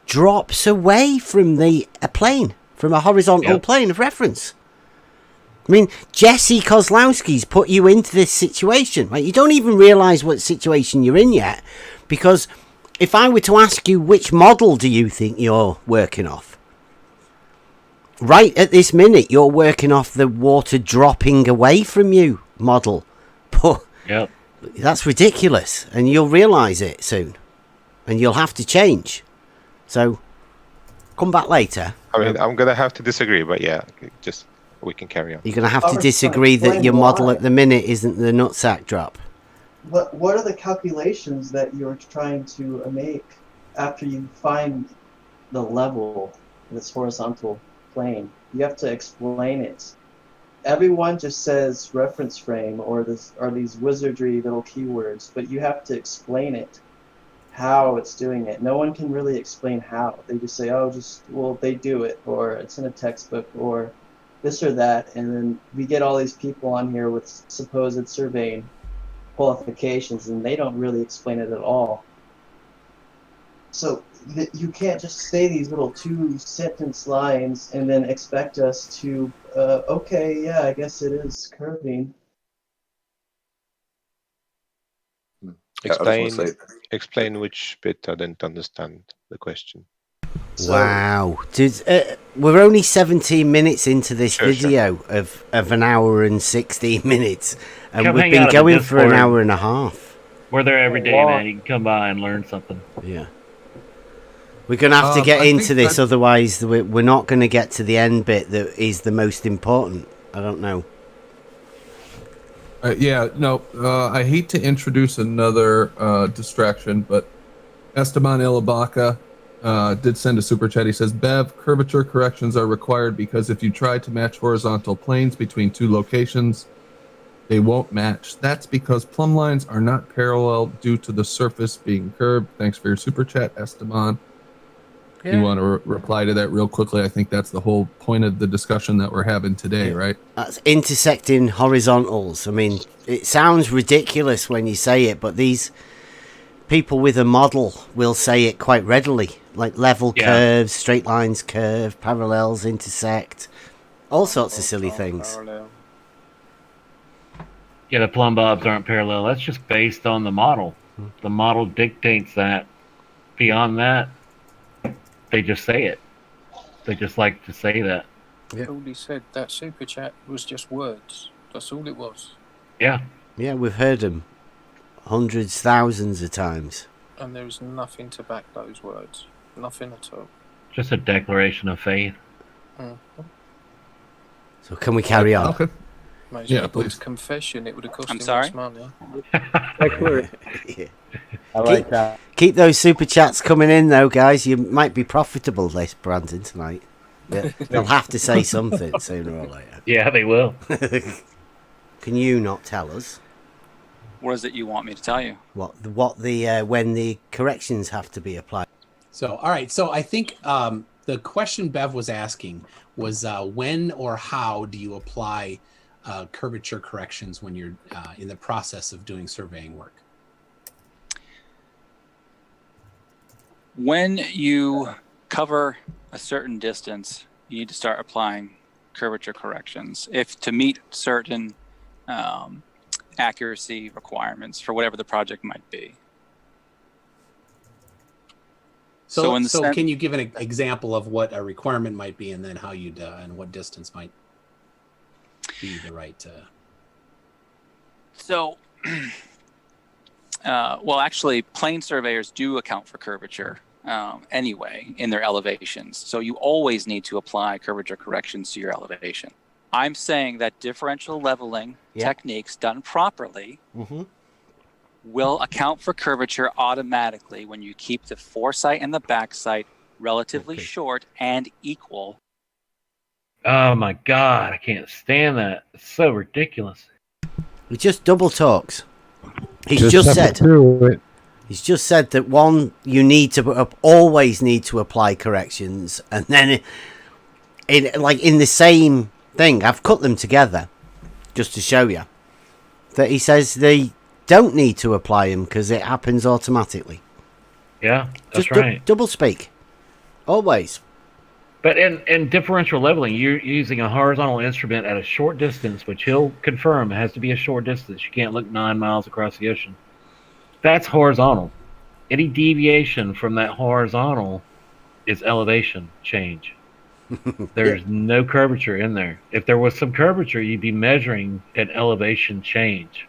drops away from a plane, from a horizontal plane of reference. I mean, Jesse Kozlowski's put you into this situation, right? You don't even realise what situation you're in yet, because if I were to ask you which model do you think you're working off? Right at this minute, you're working off the water dropping away from you model. But that's ridiculous, and you'll realise it soon, and you'll have to change. So, come back later. I mean, I'm going to have to disagree, but yeah, just we can carry on. You're going to have I to was trying to disagree that explain your model why. at the minute isn't the nutsack drop. What are the calculations that you're trying to make after you find the level in this horizontal plane? You have to explain it. Everyone just says reference frame or these wizardry little keywords, but you have to explain it, how it's doing it. No one can really explain how. They just say, oh, they do it, or it's in a textbook, or this or that, and then we get all these people on here with supposed surveying qualifications, and they don't really explain it at all. So you can't just say these little 2-sentence lines and then expect us to, okay, yeah, I guess it is curving. Explain which bit I didn't understand the question. Wow. We're only 17 minutes into this video of an hour and 16 minutes, and Come we've hang been out at the going for an Discord. hour and a half. We're there every day, man. You can come by and learn something. Yeah. We're going to have to get into this, otherwise we're not going to get to the end bit that is the most important. I don't know. I hate to introduce another distraction, but Esteban Ilabaca did send a super chat. He says, Bev, curvature corrections are required because if you try to match horizontal planes between two locations, they won't match. That's because plumb lines are not parallel due to the surface being curved. Thanks for your super chat, Esteban. You want to reply to that real quickly? I think that's the whole point of the discussion that we're having today, right? That's intersecting horizontals. I mean, it sounds ridiculous when you say it, but these people with a model will say it quite readily. Like level curves, straight lines curve, parallels intersect, all sorts of silly things. Yeah, the plumb bobs aren't parallel. That's just based on the model. The model dictates that. Beyond that, they just say it. They just like to say that. All he said, that super chat was just words. That's all it was. Yeah. Yeah, we've heard them hundreds, thousands of times. And there was nothing to back those words. Nothing at all. Just a declaration of faith. So can we carry on? Okay. Yeah, please. Confession, it would have cost him sorry? less money. I like that. Keep those super chats coming in, though, guys. You might be profitable, this Brandon, tonight. Yeah, they'll have to say something sooner or later. Yeah, they will. Can you not tell us What is it you want me to tell you? when the corrections have to be applied? So, all right. So I think the question Bev was asking was when or how do you apply curvature corrections when you're in the process of doing surveying work? When you cover a certain distance, you need to start applying curvature corrections if to meet certain accuracy requirements for whatever the project might be. So can you give an example of what a requirement might be, and then how you'd and what distance might be the right? Well, actually, plane surveyors do account for curvature anyway in their elevations. So you always need to apply curvature corrections to your elevation. I'm saying that differential leveling techniques done properly will account for curvature automatically when you keep the foresight and the backsight relatively short and equal. Oh my God, I can't stand that. It's so ridiculous. He just double talks. He's just said that one, you need to always need to apply corrections, and then in the same thing, I've cut them together just to show you that he says they don't need to apply them because it happens automatically. Yeah, that's just right. Double speak, always. But in differential leveling, you're using a horizontal instrument at a short distance, which he'll confirm has to be a short distance. You can't look 9 miles across the ocean. That's horizontal. Any deviation from that horizontal is elevation change. There's no curvature in there. If there was some curvature, you'd be measuring an elevation change.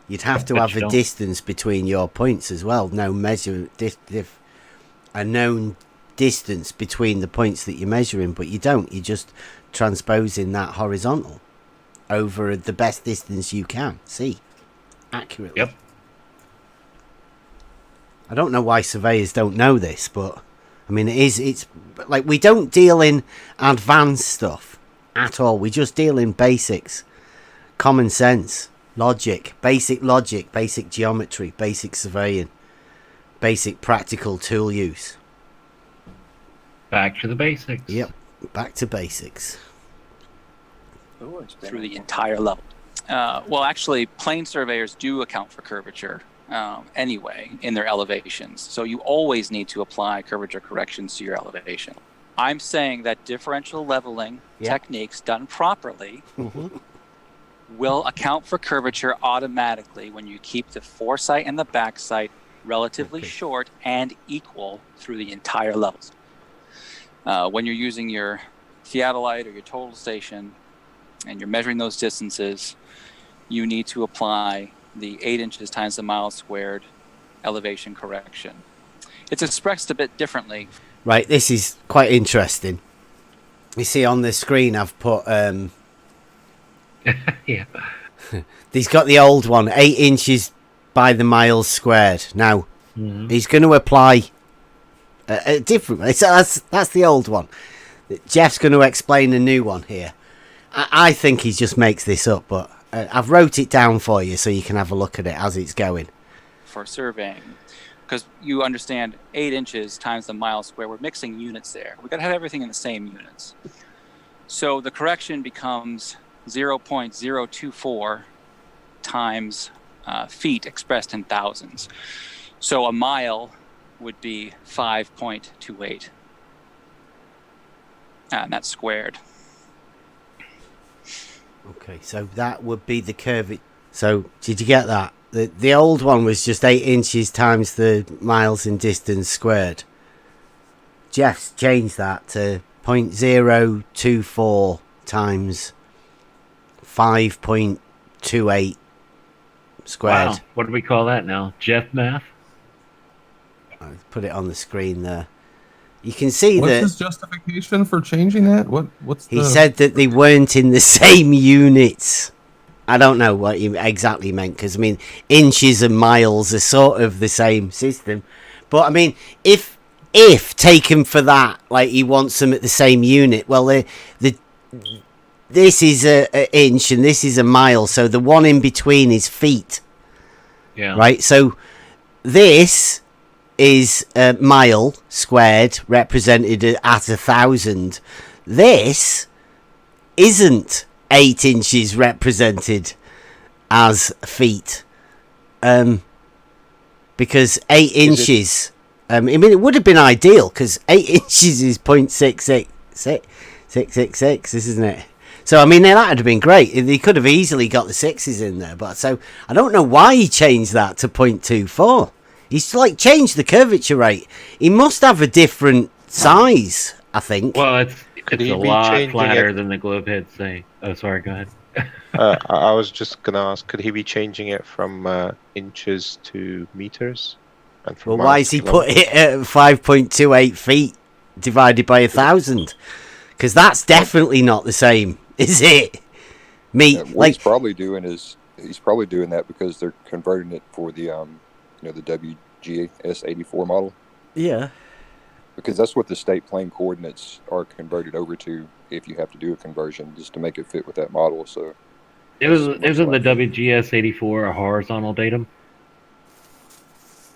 You'd have to have a distance between your points as well. No measure, a known distance between the points that you're measuring, but you don't. You're just transposing that horizontal over the best distance you can see accurately. Yep. I don't know why surveyors don't know this, but I mean, it's like we don't deal in advanced stuff at all. We just deal in basics, common sense, logic, basic geometry, basic surveying, basic practical tool use. Back to the basics. Yep, back to basics. Through the entire level. Well, actually, plane surveyors do account for curvature anyway in their elevations. So you always need to apply curvature corrections to your elevation. I'm saying that differential leveling techniques done properly will account for curvature automatically when you keep the foresight and the backsight relatively short and equal through the entire levels. When you're using your theodolite or your total station and you're measuring those distances, you need to apply the 8 inches times the mile squared elevation correction. It's expressed a bit differently. Right, this is quite interesting. You see on the screen I've put yeah. He's got the old one, 8 inches by the miles squared. Now he's going to apply a different one. That's the old one. Jeff's going to explain a new one here. I think he just makes this up, but I've wrote it down for you so you can have a look at it as it's going. For surveying, because you understand 8 inches times the mile square, we're mixing units there. We've got to have everything in the same units. So the correction becomes 0.024 times feet expressed in thousands. So a mile would be 5.28. And that's squared. Okay, so that would be the curve. So did you get that? The old one was just 8 inches times the miles in distance squared. Jeff's changed that to 0.024 times 5.28 squared. Wow. What do we call that now? Jeff math? I'll put it on the screen there. You can see what's that. What's his justification for changing that? What's he said that they weren't in the same units. I don't know what he exactly meant, because I mean, inches and miles are sort of the same system. But I mean, if taken for that, like he wants them at the same unit, well, this is a inch and this is a mile, so the one in between is feet. Yeah. Right. So this is a mile squared represented at 1,000. This isn't 8 inches represented as feet, because 8 inches. I mean, it would have been ideal because 8 inches is 0.666, isn't it? So I mean, that would have been great. They could have easily got the sixes in there, but so I don't know why he changed that to 0.24. He's like changed the curvature rate. He must have a different size, I think. Well, it's a lot flatter than the globe head saying. Oh, sorry, go ahead. I was just going to ask, could he be changing it from inches to meters? And from why has he put it at 5.28 feet divided by 1,000? Because that's definitely not the same, is it? What he's probably doing that because they're converting it for the the WGS84 model. Yeah. Because that's what the state plane coordinates are converted over to if you have to do a conversion, just to make it fit with that model. So isn't the WGS84 a horizontal datum?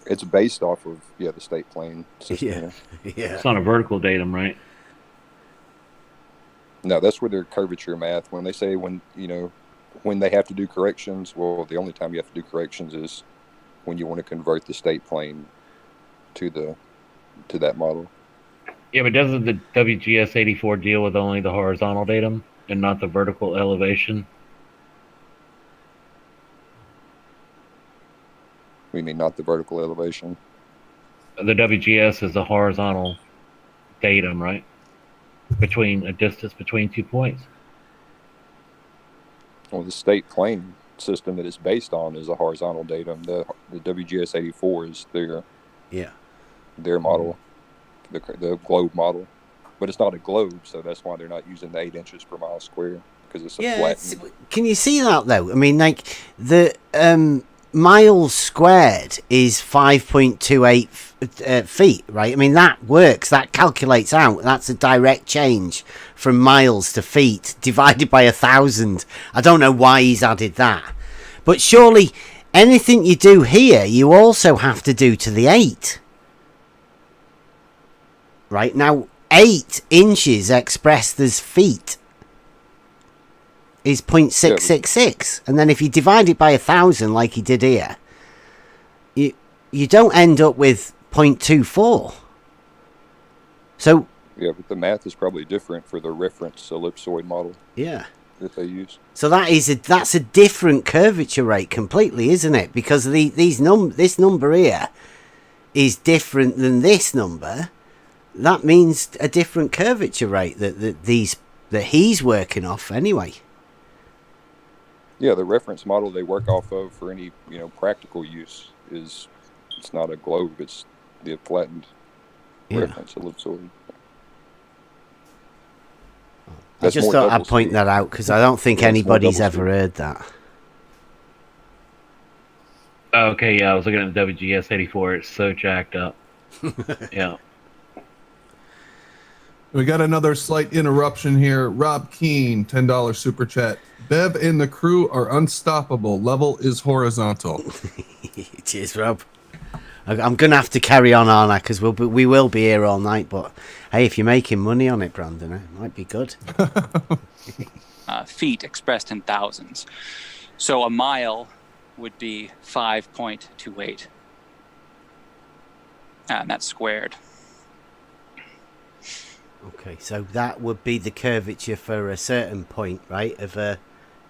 It's based off of the state plane system. Yeah. It's not a vertical datum, right? No, that's where their curvature math. When they say when they have to do corrections, well, the only time you have to do corrections is when you want to convert the state plane to that model. Yeah, but doesn't the WGS84 deal with only the horizontal datum and not the vertical elevation? We mean not the vertical elevation? The WGS is the horizontal datum, right? Between a distance between 2 points. Well, the state plane system that it's based on is a horizontal datum. The WGS84 is their model. the globe model, but it's not a globe, so that's why they're not using the 8 inches per mile square, because it's a flattened. Can you see that though? I mean, like the miles squared is 5.28 feet, right? I mean, that works. That calculates out. That's a direct change from miles to feet divided by 1,000. I don't know why he's added that, but surely anything you do here, you also have to do to the 8. Right now, 8 inches expressed as feet is 0.666, and then if you divide it by 1,000 like he did here, you don't end up with 0.24. So yeah, but the math is probably different for the reference ellipsoid model. Yeah, that they use. So that's a different curvature rate completely, isn't it? Because this number here is different than this number. That means a different curvature rate that he's working off anyway. Yeah, the reference model they work off of for any practical use it's not a globe; it's the flattened reference ellipsoid. I just thought I'd point that out because I don't think anybody's ever heard that. Okay, yeah, I was looking at the WGS 84. It's so jacked up. Yeah. We got another slight interruption here. Rob Keene, $10 super chat. Bev and the crew are unstoppable. Level is horizontal. Cheers, Rob. I'm going to have to carry on, aren't I? Because we will be here all night. But hey, if you're making money on it, Brandon, it might be good. Feet expressed in thousands. So a mile would be 5.28. And that's squared. Okay, so that would be the curvature for a certain point, right? Of a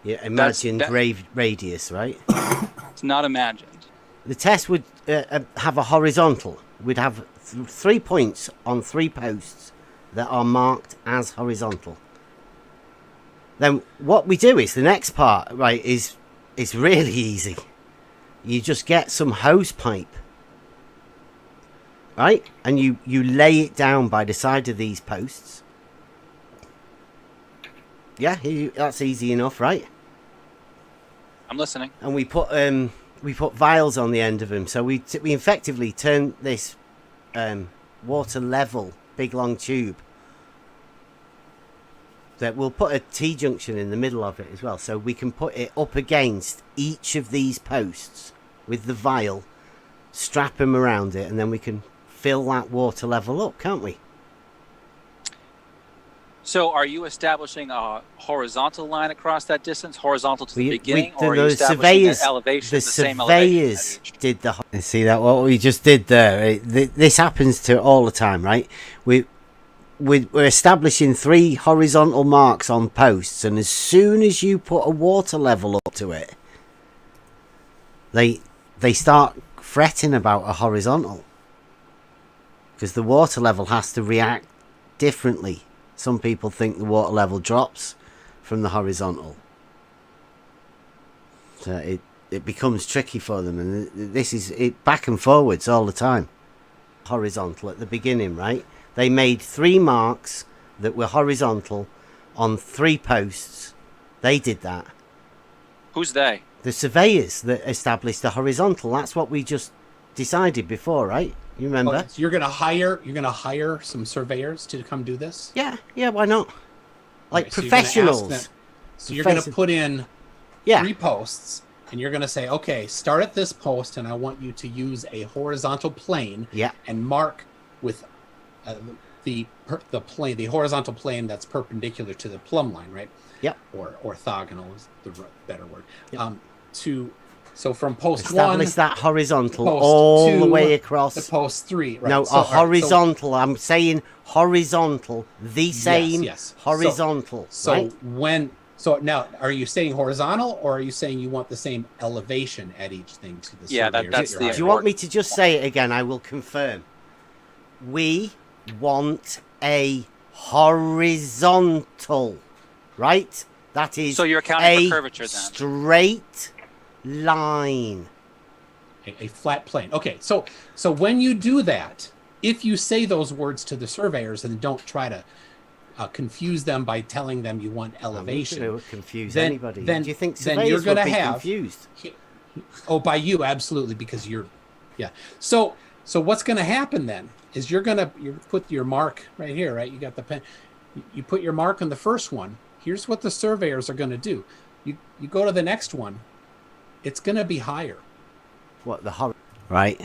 imagined radius, right? It's not imagined. The test would have a horizontal. We'd have 3 points on 3 posts that are marked as horizontal. Then what we do is the next part, right, is really easy. You just get some hose pipe, right? And you lay it down by the side of these posts. Yeah, that's easy enough, right? I'm listening. And we put vials on the end of them, so we effectively turn this water level big long tube. That we'll put a T-junction in the middle of it as well, so we can put it up against each of these posts with the vial, strap them around it, and then we can fill that water level up, can't we? So are you establishing a horizontal line across that distance, horizontal to the beginning, or are you establishing an elevation, the same elevation? The surveyors did the... See that, what we just did there? This happens to all the time, right? We're establishing 3 horizontal marks on posts, and as soon as you put a water level up to it, they start fretting about a horizontal. Because the water level has to react differently. Some people think the water level drops from the horizontal. So it becomes tricky for them. And this is it back and forwards all the time. Horizontal at the beginning, right? They made 3 marks that were horizontal on 3 posts. They did that. Who's they? The surveyors that established the horizontal. That's what we just decided before, right? You remember? So you're gonna hire some surveyors to come do this? Yeah, why not? Like so professionals. You're gonna put in 3 posts, and you're gonna say, okay, start at this post, and I want you to use a horizontal plane. Yeah. And mark with the horizontal plane that's perpendicular to the plumb line, right? Yep. Or orthogonal is the better word. Yep. So from post establish 1, that horizontal all 2, the way across. to post 3, right? No, a horizontal. I'm saying horizontal. The same horizontal. Right? So now, are you saying horizontal, or are you saying you want the same elevation at each thing to the surveyors? That's the. Do you want me to just say it again? I will confirm. We want a horizontal, right? That is so you're accounting for curvature then. Straight line. A flat plane. Okay, so when you do that, if you say those words to the surveyors and don't try to confuse them by telling them you want elevation, I'm not going to confuse then, anybody. Then, do you think then you're surveyors going would to be have confused? Oh, by you, absolutely, because you're, yeah. So what's going to happen then is you put your mark right here, right? You got the pen. You put your mark on the first one. Here's what the surveyors are going to do. You go to the next one. It's going to be higher. What the horror? Right.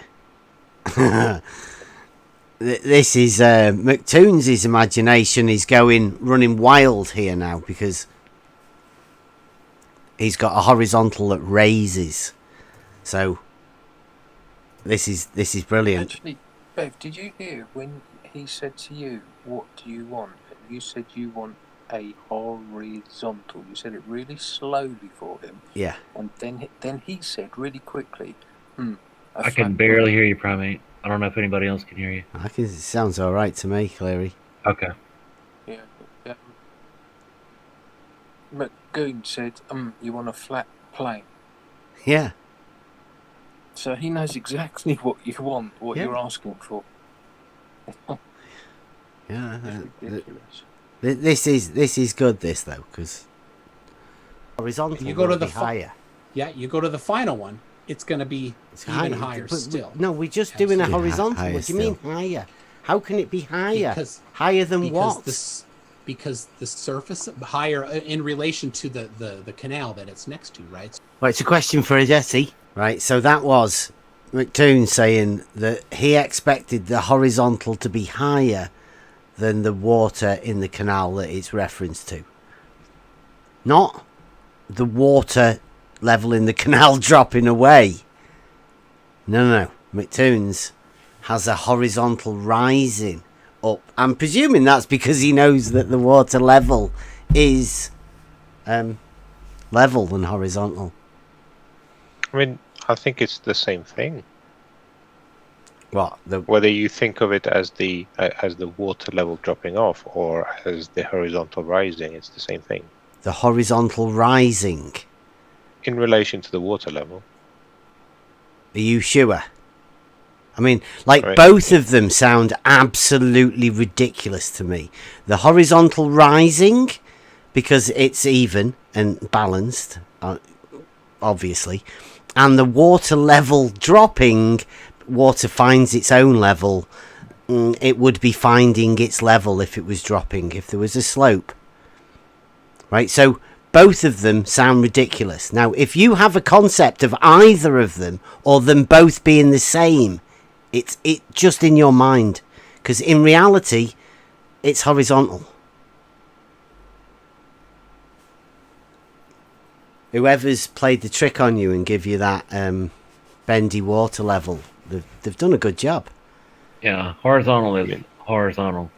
This is McToons' imagination is running wild here now because he's got a horizontal that raises. So this is brilliant. Actually, Bev, did you hear when he said to you, "What do you want?" And you said you want a horizontal. You said it really slowly for him. Yeah. And then he said really quickly, I can barely hear you, Primate. I don't know if anybody else can hear you. It sounds all right to me, Cleary. Okay. Yeah. McGoon said, you want a flat plane. Yeah. So he knows exactly what you want, what you're asking for. Yeah. Ridiculous. This is good, this though, because horizontal You go to the higher. Yeah, you go to the final one. It's going to be even higher still. No, we're just doing a horizontal. What do you mean higher? How can it be higher? Higher than what? Because the surface higher in relation to the canal that it's next to, right? Well, it's a question for Jesse, right? So that was McToon saying that he expected the horizontal to be higher than the water in the canal that it's referenced to. Not the water level in the canal dropping away. No. McToons has a horizontal rising up. I'm presuming that's because he knows that the water level is level than horizontal. I mean, I think it's the same thing. What? Whether you think of it as the water level dropping off or as the horizontal rising, it's the same thing. The horizontal rising? In relation to the water level. Are you sure? I mean, like, right. Both of them sound absolutely ridiculous to me. The horizontal rising, because it's even and balanced, obviously, and the water level dropping, water finds its own level. It would be finding its level if it was dropping, if there was a slope. Right, so both of them sound ridiculous. Now, if you have a concept of either of them, or them both being the same, it's just in your mind. Because in reality, it's horizontal. Whoever's played the trick on you and give you that bendy water level, they've done a good job. Yeah, horizontal is horizontal.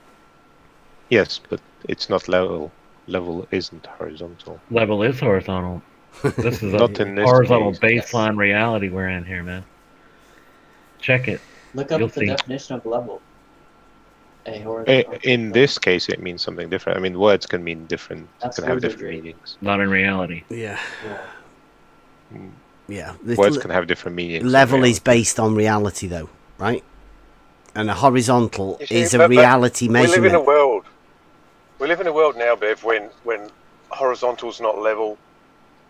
Yes, but it's not level. Level isn't horizontal. Level is horizontal. This is Not a in this horizontal case. baseline reality we're in here, man. Check it. Look up You'll the see. definition of level. A horizontal. In this case, it means something different. I mean, words can mean different. That's Can have wizardry. different meanings. Not in reality. Yeah. Yeah. Words can have different meanings. Level is based on reality, though, right? And a horizontal You see, is a but reality measurement. We live in a world now, Bev, when horizontal's not level,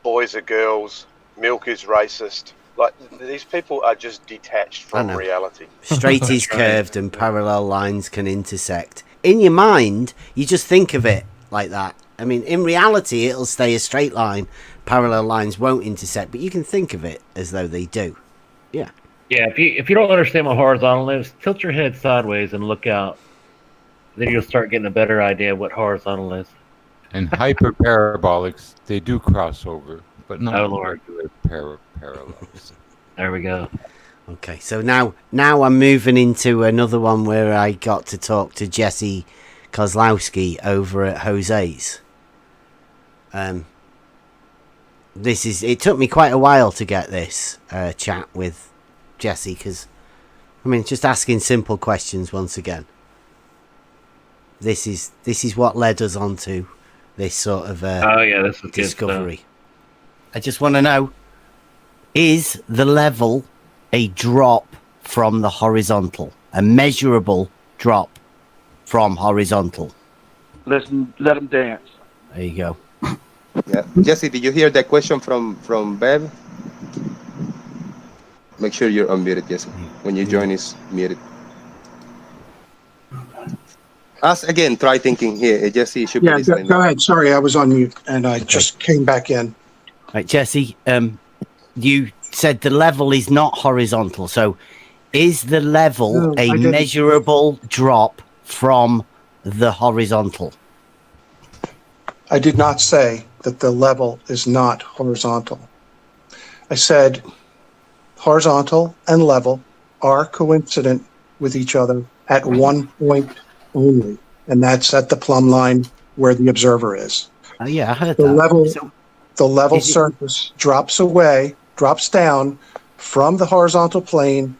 boys are girls, milk is racist. Like, these people are just detached from reality. Straight is curved and parallel lines can intersect. In your mind, you just think of it like that. I mean, in reality, it'll stay a straight line. Parallel lines won't intersect, but you can think of it as though they do. Yeah. Yeah, if you don't understand what horizontal is, tilt your head sideways and look out. Then you'll start getting a better idea of what horizontal is. And hyperparabolics, they do cross over, but not Oh, Lord. regular parallels. There we go. Okay, so now I'm moving into another one where I got to talk to Jesse Kozlowski over at Jose's. It took me quite a while to get this chat with Jesse, because I mean, just asking simple questions once again. This is what led us on to this sort of this is discovery. I just want to know, is the level a drop from the horizontal? a measurable drop from horizontal? Let them dance. There you go. Yeah, Jesse, did you hear that question from Bev? Make sure you're unmuted, Jesse. When you join, is muted. Ask again. Try thinking here. Jesse should be listening. Go ahead. Sorry, I was on mute and I just came back in. Right, Jesse. You said the level is not horizontal. So, is the level a measurable drop from the horizontal? I did not say that the level is not horizontal. I said horizontal and level are coincident with each other at one point only, and that's at the plumb line where the observer is. Oh yeah, I heard the that. The level surface drops down from the horizontal plane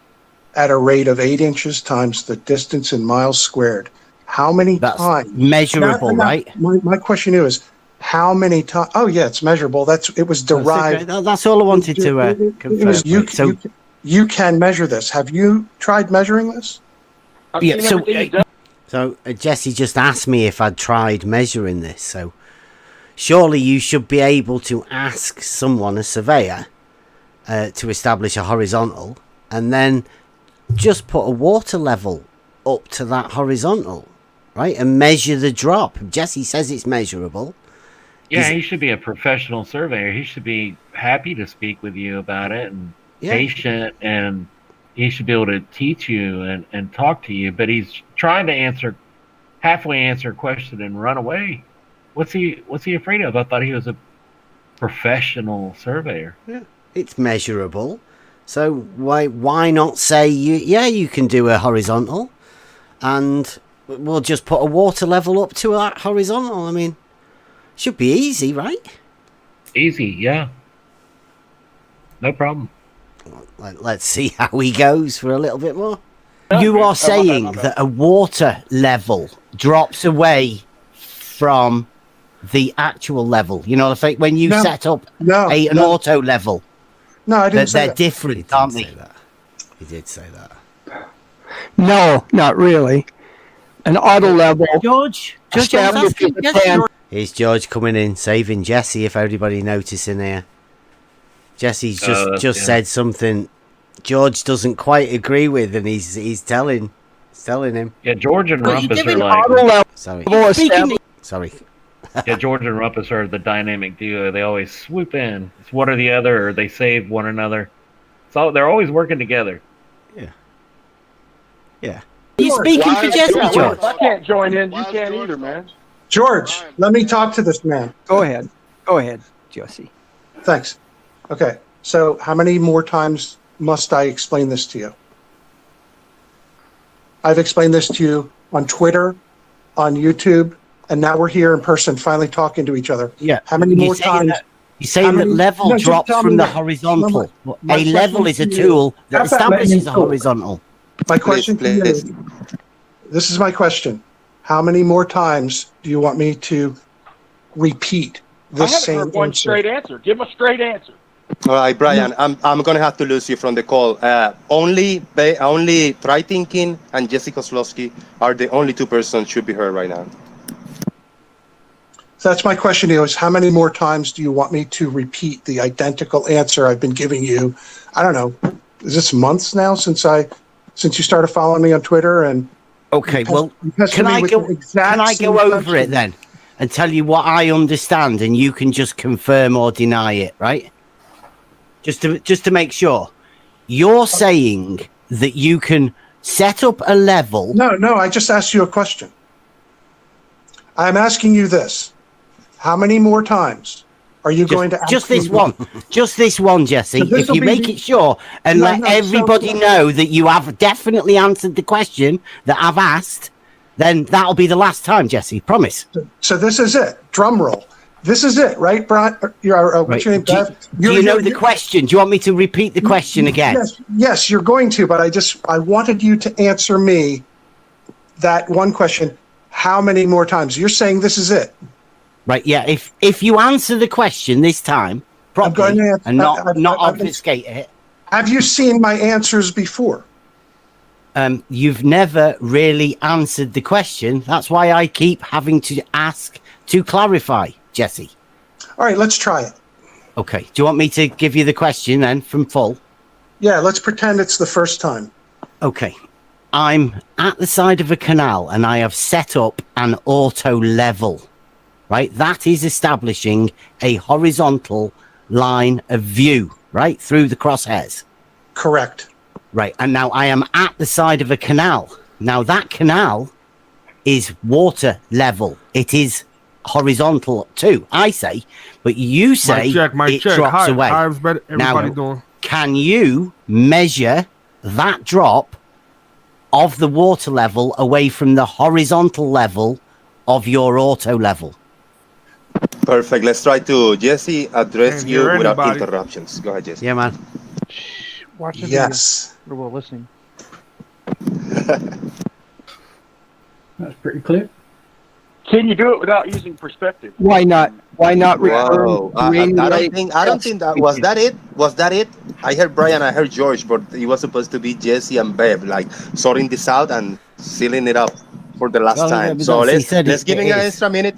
at a rate of 8 inches times the distance in miles squared. How many times? Measurable, right? My question is, how many times? Oh yeah, it's measurable. It was derived. That's all I wanted to confirm. You can measure this. Have you tried measuring this? Yeah. So Jesse just asked me if I'd tried measuring this. So surely you should be able to ask someone, a surveyor, to establish a horizontal, and then just put a water level up to that horizontal, right, and measure the drop. Jesse says it's measurable. Yeah, he should be a professional surveyor. He should be happy to speak with you about it and patient, and he should be able to teach you and talk to you. But he's trying to halfway answer a question and run away. What's he afraid of? I thought he was a professional surveyor. Yeah, it's measurable. So why not say you can do a horizontal, and we'll just put a water level up to that horizontal. I mean, should be easy, right? Easy, yeah. No problem. Let's see how he goes for a little bit more. You are saying that a water level drops away from the actual level. You know, when you set up an auto level. No, I didn't say they're different, aren't they? He did say that. No, not really. An auto level. George, here's George coming in, saving Jesse. If everybody noticing here, Jesse's just said something George doesn't quite agree with, and he's telling him. Yeah, George and Rumpus are like. Sorry. Yeah, George and Rumpus are the dynamic duo. They always swoop in. It's one or the other, or they save one another. So they're always working together. Yeah. Are you speaking for Jesse, George? I can't join in. You can't either, man. George, let me talk to this man. Go ahead, Jesse. Thanks. Okay, so how many more times must I explain this to you? I've explained this to you on Twitter, on YouTube, and now we're here in person finally talking to each other. Yeah. How many more times? You're saying that level drops from the horizontal. A level is a tool that establishes a horizontal. My question to you is, this is my question. How many more times do you want me to repeat this same heard one straight answer. Give him a straight answer. All right, Brian, I'm going to have to lose you from the call. Only Try Thinking and Jesse Kozlowski are the only two persons should be heard right now. So that's my question to you, is how many more times do you want me to repeat the identical answer I've been giving you? I don't know. Is this months now since you started following me on Twitter? And okay, well, can I go over it then and tell you what I understand, and you can just confirm or deny it, right? Just to make sure. You're saying that you can set up a level. No, I just asked you a question. I'm asking you this. How many more times are you going to ask just this one? Just this one, Jesse. So if you make it sure and let everybody know that you have definitely answered the question that I've asked, then that'll be the last time, Jesse. Promise. So this is it. Drum roll. This is it, right, Brian? What's your name? Do you know the question? Do you want me to repeat the question again? Yes, you're going to, but I wanted you to answer me that one question. How many more times? You're saying this is it. Right, yeah. If you answer the question this time properly and not obfuscate it. Have you seen my answers before? You've never really answered the question. That's why I keep having to ask to clarify, Jesse. All right, let's try it. Okay. Do you want me to give you the question then from full? Yeah, let's pretend it's the first time. Okay. I'm at the side of a canal and I have set up an auto level, right? That is establishing a horizontal line of view, right? Through the crosshairs. Correct. Right. And now I am at the side of a canal. Now that canal is water level. It is horizontal too, I say. But you say it drops away. How's everybody doing? Can you measure that drop of the water level away from the horizontal level of your auto level? Perfect. Let's try to, Jesse, address Can't you hear without anybody. interruptions. Go ahead, Jesse. Yeah, man. Watching Yes. Or well, listening. That's pretty clear. Can you do it without using perspective? Why not? Why not Whoa. refer ring I light? don't think that was that it. Was that it? I heard Brian, I heard George, but it was supposed to be Jesse and Bev, like sorting this out and sealing it up for the last time. So let's give it an extra minute.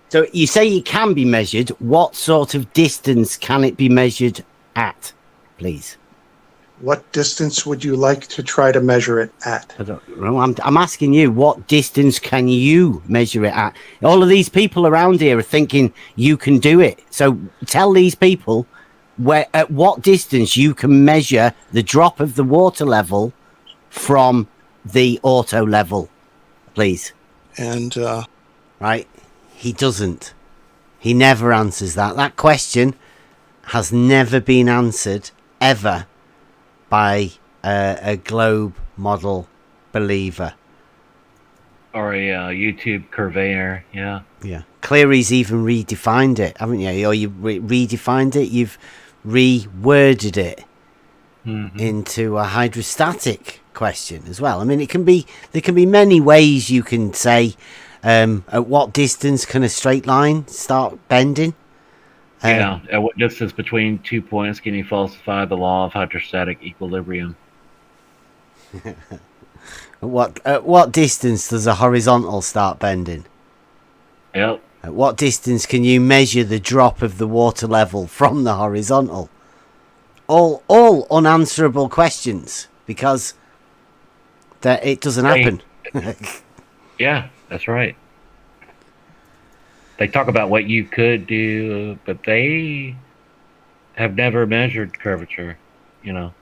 So you say it can be measured. What sort of distance can it be measured at, please? What distance would you like to try to measure it at? I don't know. I'm asking you, what distance can you measure it at? All of these people around here are thinking you can do it. So tell these people at what distance you can measure the drop of the water level from the auto level, please. And right, he doesn't. He never answers that. That question has never been answered ever by a globe model believer. Or a YouTube curveyor, yeah. Yeah. Cleary's even redefined it, haven't you? Or you redefined it, you've reworded it into a hydrostatic question as well. I mean, there can be many ways you can say at what distance can a straight line start bending. Yeah, at what distance between 2 points can you falsify the law of hydrostatic equilibrium? At what distance does a horizontal start bending? Yep. At what distance can you measure the drop of the water level from the horizontal? All unanswerable questions because it doesn't happen. Yeah, that's right. They talk about what you could do, but they have never measured curvature, you know.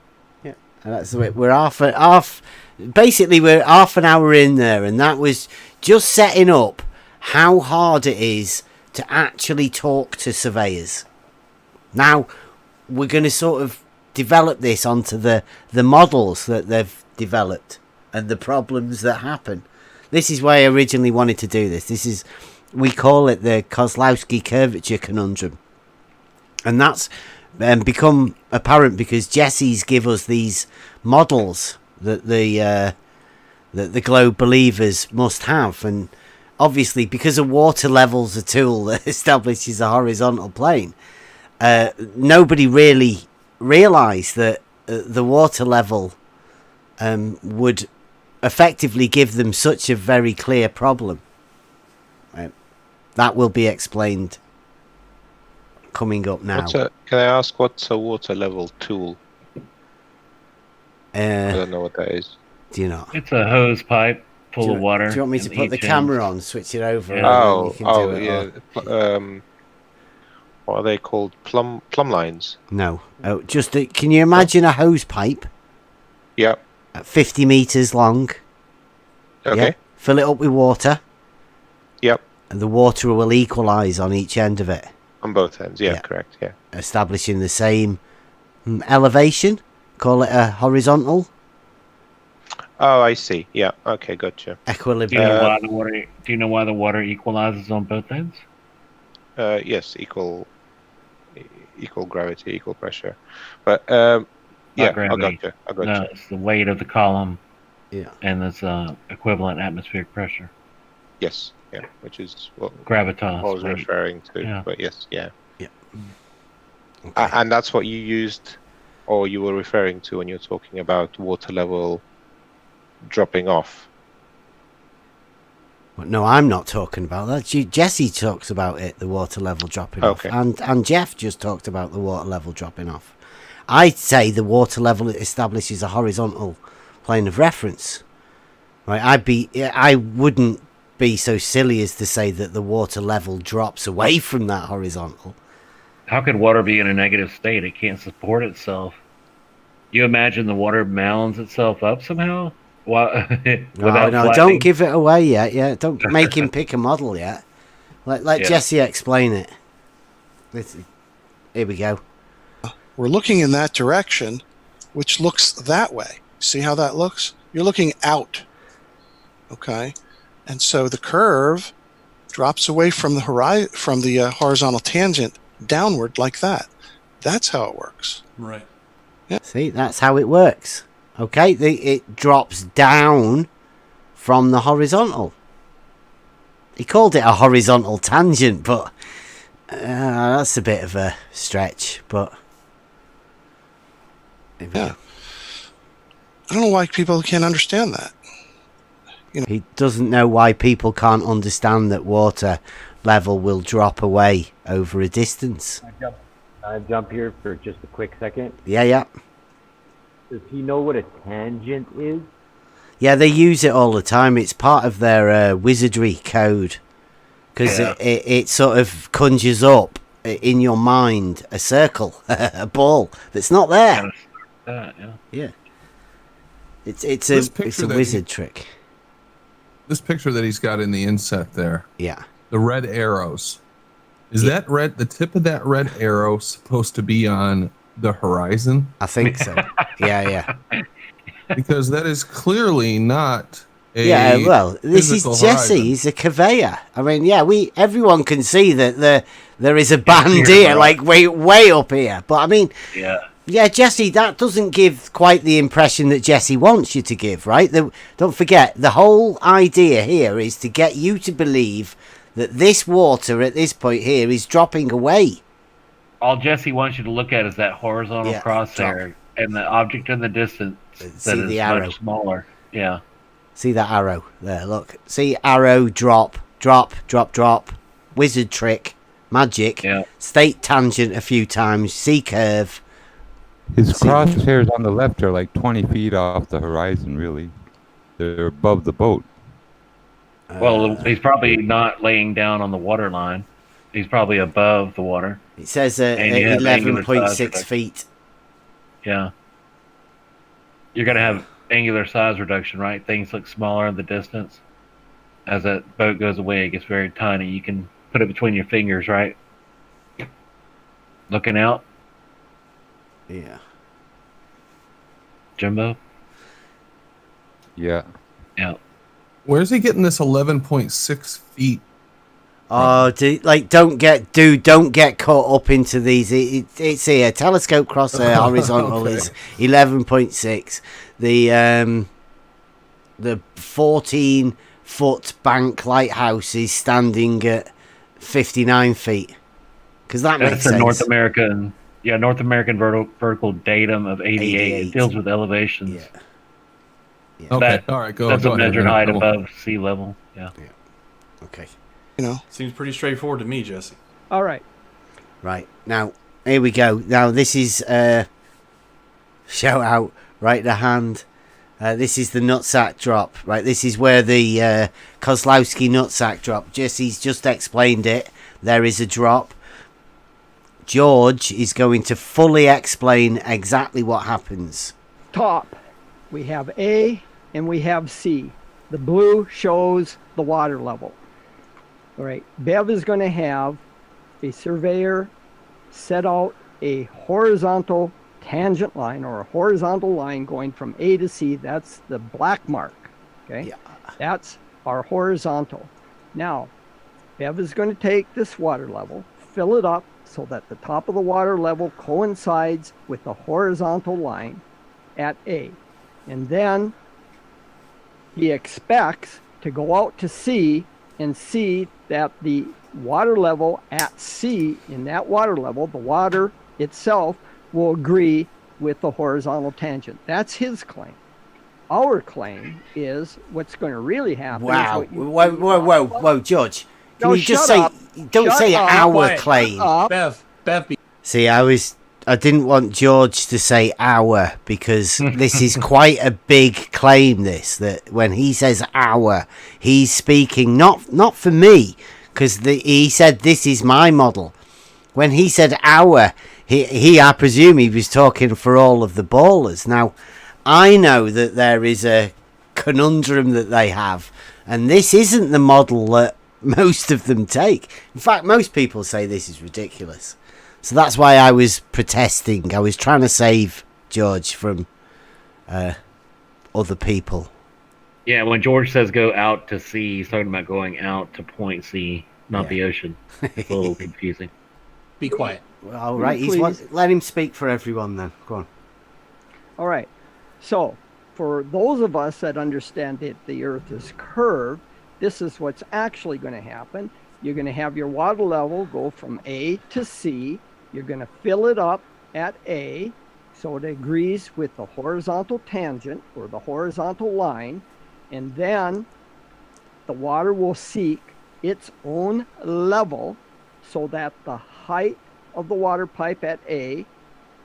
Yeah, and that's the way we're basically we're half an hour in there, and that was just setting up how hard it is to actually talk to surveyors. Now we're going to sort of develop this onto the models that they've developed and the problems that happen. This is why I originally wanted to do this. We call it the Kozlowski curvature conundrum. And that's become apparent because Jesse's give us these models that the globe believers must have. And obviously, because a water level's a tool that establishes a horizontal plane, nobody really realised that the water level would effectively give them such a very clear problem. That will be explained coming up now. Can I ask what's a water level tool? I don't know what that is. Do you know? It's a hose pipe full of water. Do you want me to put the camera on, switch it over? Yeah. What are they called? Plumb lines? No. Can you imagine a hose pipe? Yeah. At 50 meters long. Okay. Yeah? Fill it up with water. Yep. And the water will equalize on each end of it. On both ends, yeah, correct, yeah. Establishing the same elevation. Call it a horizontal. Oh, I see. Yeah. Okay, gotcha. Equilibrium. Do you know why the water equalizes on both ends? Yes, equal gravity, equal pressure. But yeah, gravity. I gotcha. No, it's the weight of the column. Yeah. And it's equivalent atmospheric pressure. Yes. Yeah, which is what gravitas I was referring to. Yeah. But yes, yeah. Yeah. Okay. And that's what you used or you were referring to when you're talking about water level dropping off? Well, no, I'm not talking about that. Jesse talks about it, the water level dropping off, and Jeff just talked about the water level dropping off. I'd say the water level establishes a horizontal plane of reference. Right? I wouldn't be so silly as to say that the water level drops away from that horizontal. How could water be in a negative state? It can't support itself. You imagine the water mounds itself up somehow? No, don't give it away yet. Yeah, don't make him pick a model yet. Let Jesse explain it. Here we go. We're looking in that direction, which looks that way. See how that looks? You're looking out. Okay, and so the curve drops away from the horizontal tangent downward like that. That's how it works. Right. Yeah. See, that's how it works. Okay, it drops down from the horizontal. He called it a horizontal tangent, but that's a bit of a stretch. But yeah, I don't know why people can't understand that. He doesn't know why people can't understand that water level will drop away over a distance. Can I jump here for just a quick second? Yeah. Does he know what a tangent is? Yeah, they use it all the time. It's part of their wizardry code. Because it sort of conjures up in your mind a circle, a ball that's not there. Yeah. It's a wizard trick. This picture that he's got in the inset there. Yeah. The red arrows. Is that the tip of that red arrow supposed to be on the horizon? I think so. Yeah. Because that is clearly not a this is Jesse. Horizon. He's a curveyor. I mean, everyone can see that there is a band here, like way up here. But I mean, Jesse, that doesn't give quite the impression that Jesse wants you to give, right? Don't forget, the whole idea here is to get you to believe that this water at this point here is dropping away. All Jesse wants you to look at is that horizontal crosshair and the object in the distance that is much smaller. Yeah. See that arrow there? Look. See arrow, drop, wizard trick, magic, state tangent a few times, see curve. His crosshairs on the left are like 20 feet off the horizon, really. They're above the boat. Well, he's probably not laying down on the water line. He's probably above the water. It says 11.6 feet. Yeah. You're going to have angular size reduction, right? Things look smaller in the distance. As that boat goes away, it gets very tiny. You can put it between your fingers, right? Looking out. Yeah. Jimbo? Yeah. Yeah. Where's he getting this 11.6 feet? Oh, don't get caught up into these. It's here. Telescope crosshair horizontal is 11.6. The 14-foot bank lighthouse is standing at 59 feet. Because that makes sense. North American vertical datum of 88. It deals with elevations. Yeah. Okay. All right. That's a measured height above sea level. Yeah. Okay. Seems pretty straightforward to me, Jesse. All right. Right. Now, here we go. Now, this is shout out right to hand. This is the nutsack drop. Right. This is where the Kozlowski nutsack drop. Jesse's just explained it. There is a drop. George is going to fully explain exactly what happens. Top, we have A and we have C. The blue shows the water level. All right, Bev is going to have a surveyor set out a horizontal tangent line or a horizontal line going from A to C. That's the black mark. Okay, that's our horizontal. Now, Bev is going to take this water level, fill it up so that the top of the water level coincides with the horizontal line at A. And then he expects to go out to C and see that the water level at C, in that water level, the water itself will agree with the horizontal tangent. That's his claim. Our claim is what's going to really happen. Wow. Is what Whoa, George. Can No, you just shut say, up. don't Shut say up. our Quiet. claim. Shut up. Bev. See, I didn't want George to say our, because this is quite a big claim, this, that when he says our, he's speaking not for me, because he said this is my model. When he said our, he I presume he was talking for all of the ballers. Now, I know that there is a conundrum that they have, and this isn't the model that most of them take. In fact, most people say this is ridiculous. So that's why I was protesting. I was trying to save George from other people. Yeah, when George says go out to sea, he's talking about going out to point C, not the ocean. It's a little confusing. Be quiet. Well, all right, let him speak for everyone then. Go on. All right. So, for those of us that understand that the Earth is curved, this is what's actually going to happen. You're going to have your water level go from A to C. You're going to fill it up at A, so it agrees with the horizontal tangent or the horizontal line, and then the water will seek its own level so that the height of the water pipe at A,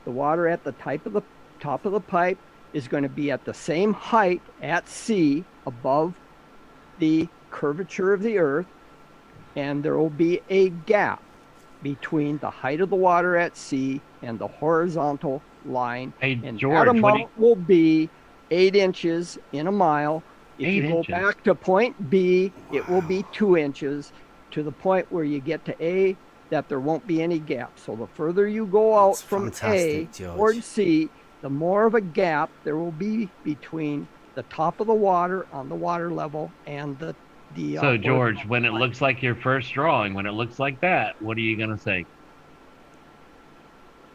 the water at the top of the pipe is going to be at the same height at C above the curvature of the Earth, and there will be a gap between the height of the water at C and the horizontal line. Hey, and George, that amount will be 8 inches in a mile. If 8 you go inches. back to point B, it will be 2 inches to the point where you get to A, that there won't be any gap. So the further you go out from A fantastic, George. towards C, the more of a gap there will be between the top of the water on the water level and the So, George, when it looks like your first drawing, when it looks like that, what are you going to say?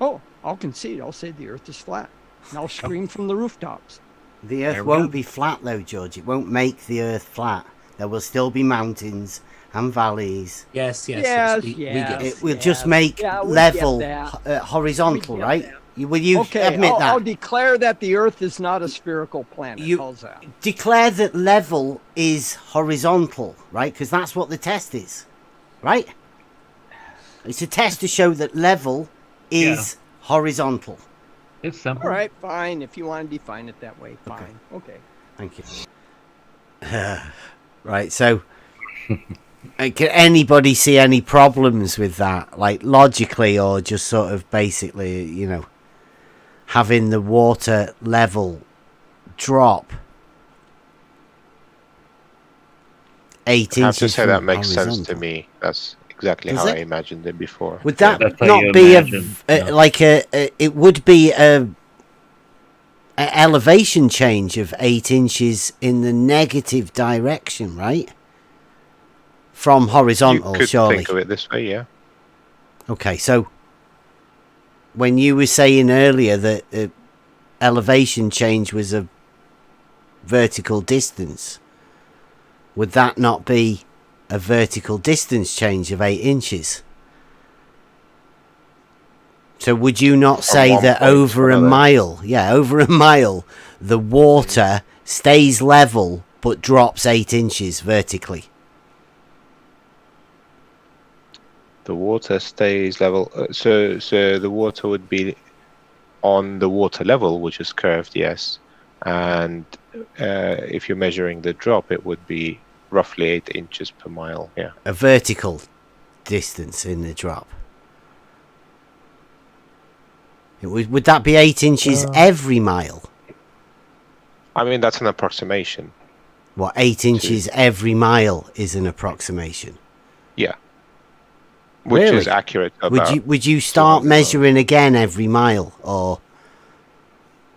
Oh, I'll concede. I'll say the Earth is flat. And I'll scream from the rooftops. The Earth won't be flat, though, George. It won't make the Earth flat. There will still be mountains and valleys. Yes. We get it. Will just make level horizontal, right? Will you admit that? I'll declare that the Earth is not a spherical planet. How's that? Declare that level is horizontal, right? Because that's what the test is, right? It's a test to show that level is horizontal. It's simple. All right, fine. If you want to define it that way, fine. Okay. Thank you. Right, so can anybody see any problems with that? Like logically or just sort of basically, you know, having the water level drop 8 inches? I have to say that from makes horizontal. sense to me. That's exactly Does how it? I imagined it before. Would that That's how not you be imagine, it would be a elevation change of 8 inches in the negative direction, right? From horizontal, You could surely. think of it this way, yeah. Okay, so when you were saying earlier that elevation change was a vertical distance, would that not be a vertical distance change of 8 inches? So would you not say one that point over to a another. mile, the water stays level but drops 8 inches vertically? The water stays level. So the water would be on the water level, which is curved, yes. And if you're measuring the drop, it would be roughly 8 inches per mile. Yeah. A vertical distance in the drop. Would that be 8 inches every mile? I mean, that's an approximation. What, 8 inches every mile is an approximation? Yeah. Which Really? is accurate about. Would you start measuring again every mile, or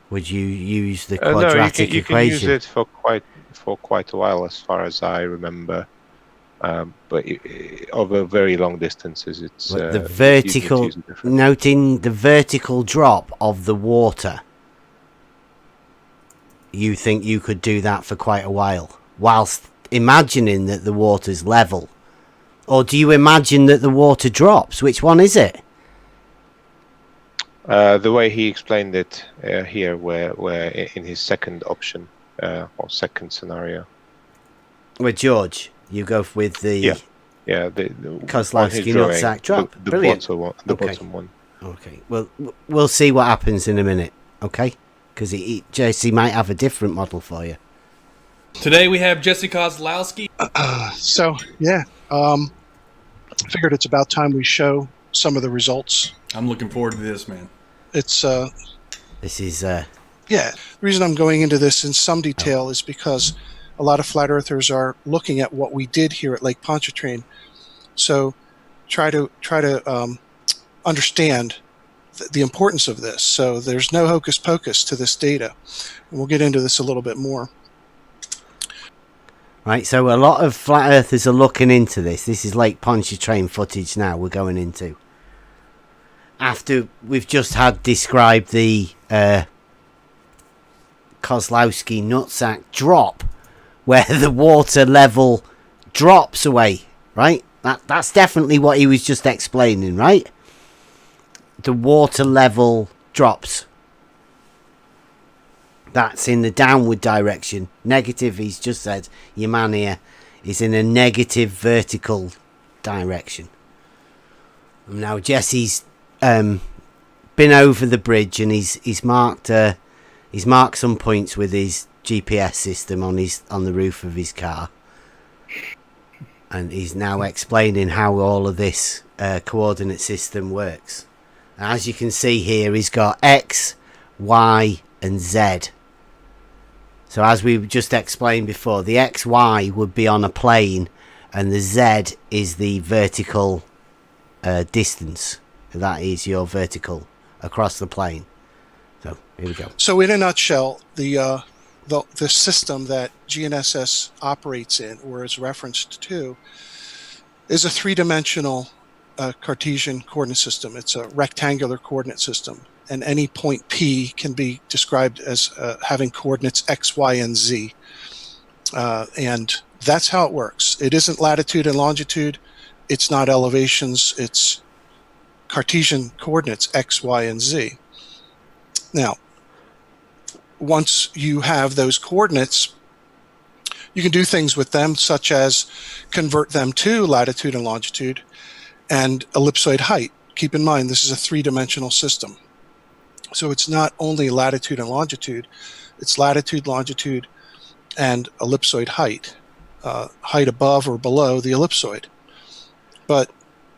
would you use the quadratic no, you can use equation? it for quite a while, as far as I remember. But over very long distances, it's The vertical, noting the vertical drop of the water. You think you could do that for quite a while, whilst imagining that the water's level? Or do you imagine that the water drops? Which one is it? The way he explained it here, where in his second option or second scenario. With George, you go with the the Kozlowski nutsack drop. The Brilliant. bottom one. Okay. Well, we'll see what happens in a minute. Okay, because JC might have a different model for you. Today we have Jesse Kozlowski. Figured it's about time we show some of the results. I'm looking forward to this, man. It's This is the reason I'm going into this in some detail is because a lot of flat earthers are looking at what we did here at Lake Pontchartrain. So try to understand the importance of this. So there's no hocus pocus to this data. And we'll get into this a little bit more. Right, so a lot of flat earthers are looking into this. This is Lake Pontchartrain footage now we're going into. After we've just had described the Kozlowski nutsack drop, where the water level drops away, right? That's definitely what he was just explaining, right? The water level drops. That's in the downward direction. Negative, he's just said, your man here is in a negative vertical direction. Now Jesse's been over the bridge and he's marked some points with his GPS system on the roof of his car, and he's now explaining how all of this coordinate system works. As you can see here, he's got X, Y, and Z. So as we just explained before, the XY would be on a plane, and the Z is the vertical distance. That is your vertical across the plane. So here we go. So in a nutshell, the system that GNSS operates in, or is referenced to, is a three-dimensional Cartesian coordinate system. It's a rectangular coordinate system, and any point P can be described as having coordinates X, Y, and Z. And that's how it works. It isn't latitude and longitude. It's not elevations. It's Cartesian coordinates X, Y, and Z. Now, once you have those coordinates, you can do things with them, such as convert them to latitude and longitude and ellipsoid height. Keep in mind, this is a three-dimensional system. So it's not only latitude and longitude, it's latitude, longitude, and ellipsoid height, height above or below the ellipsoid. But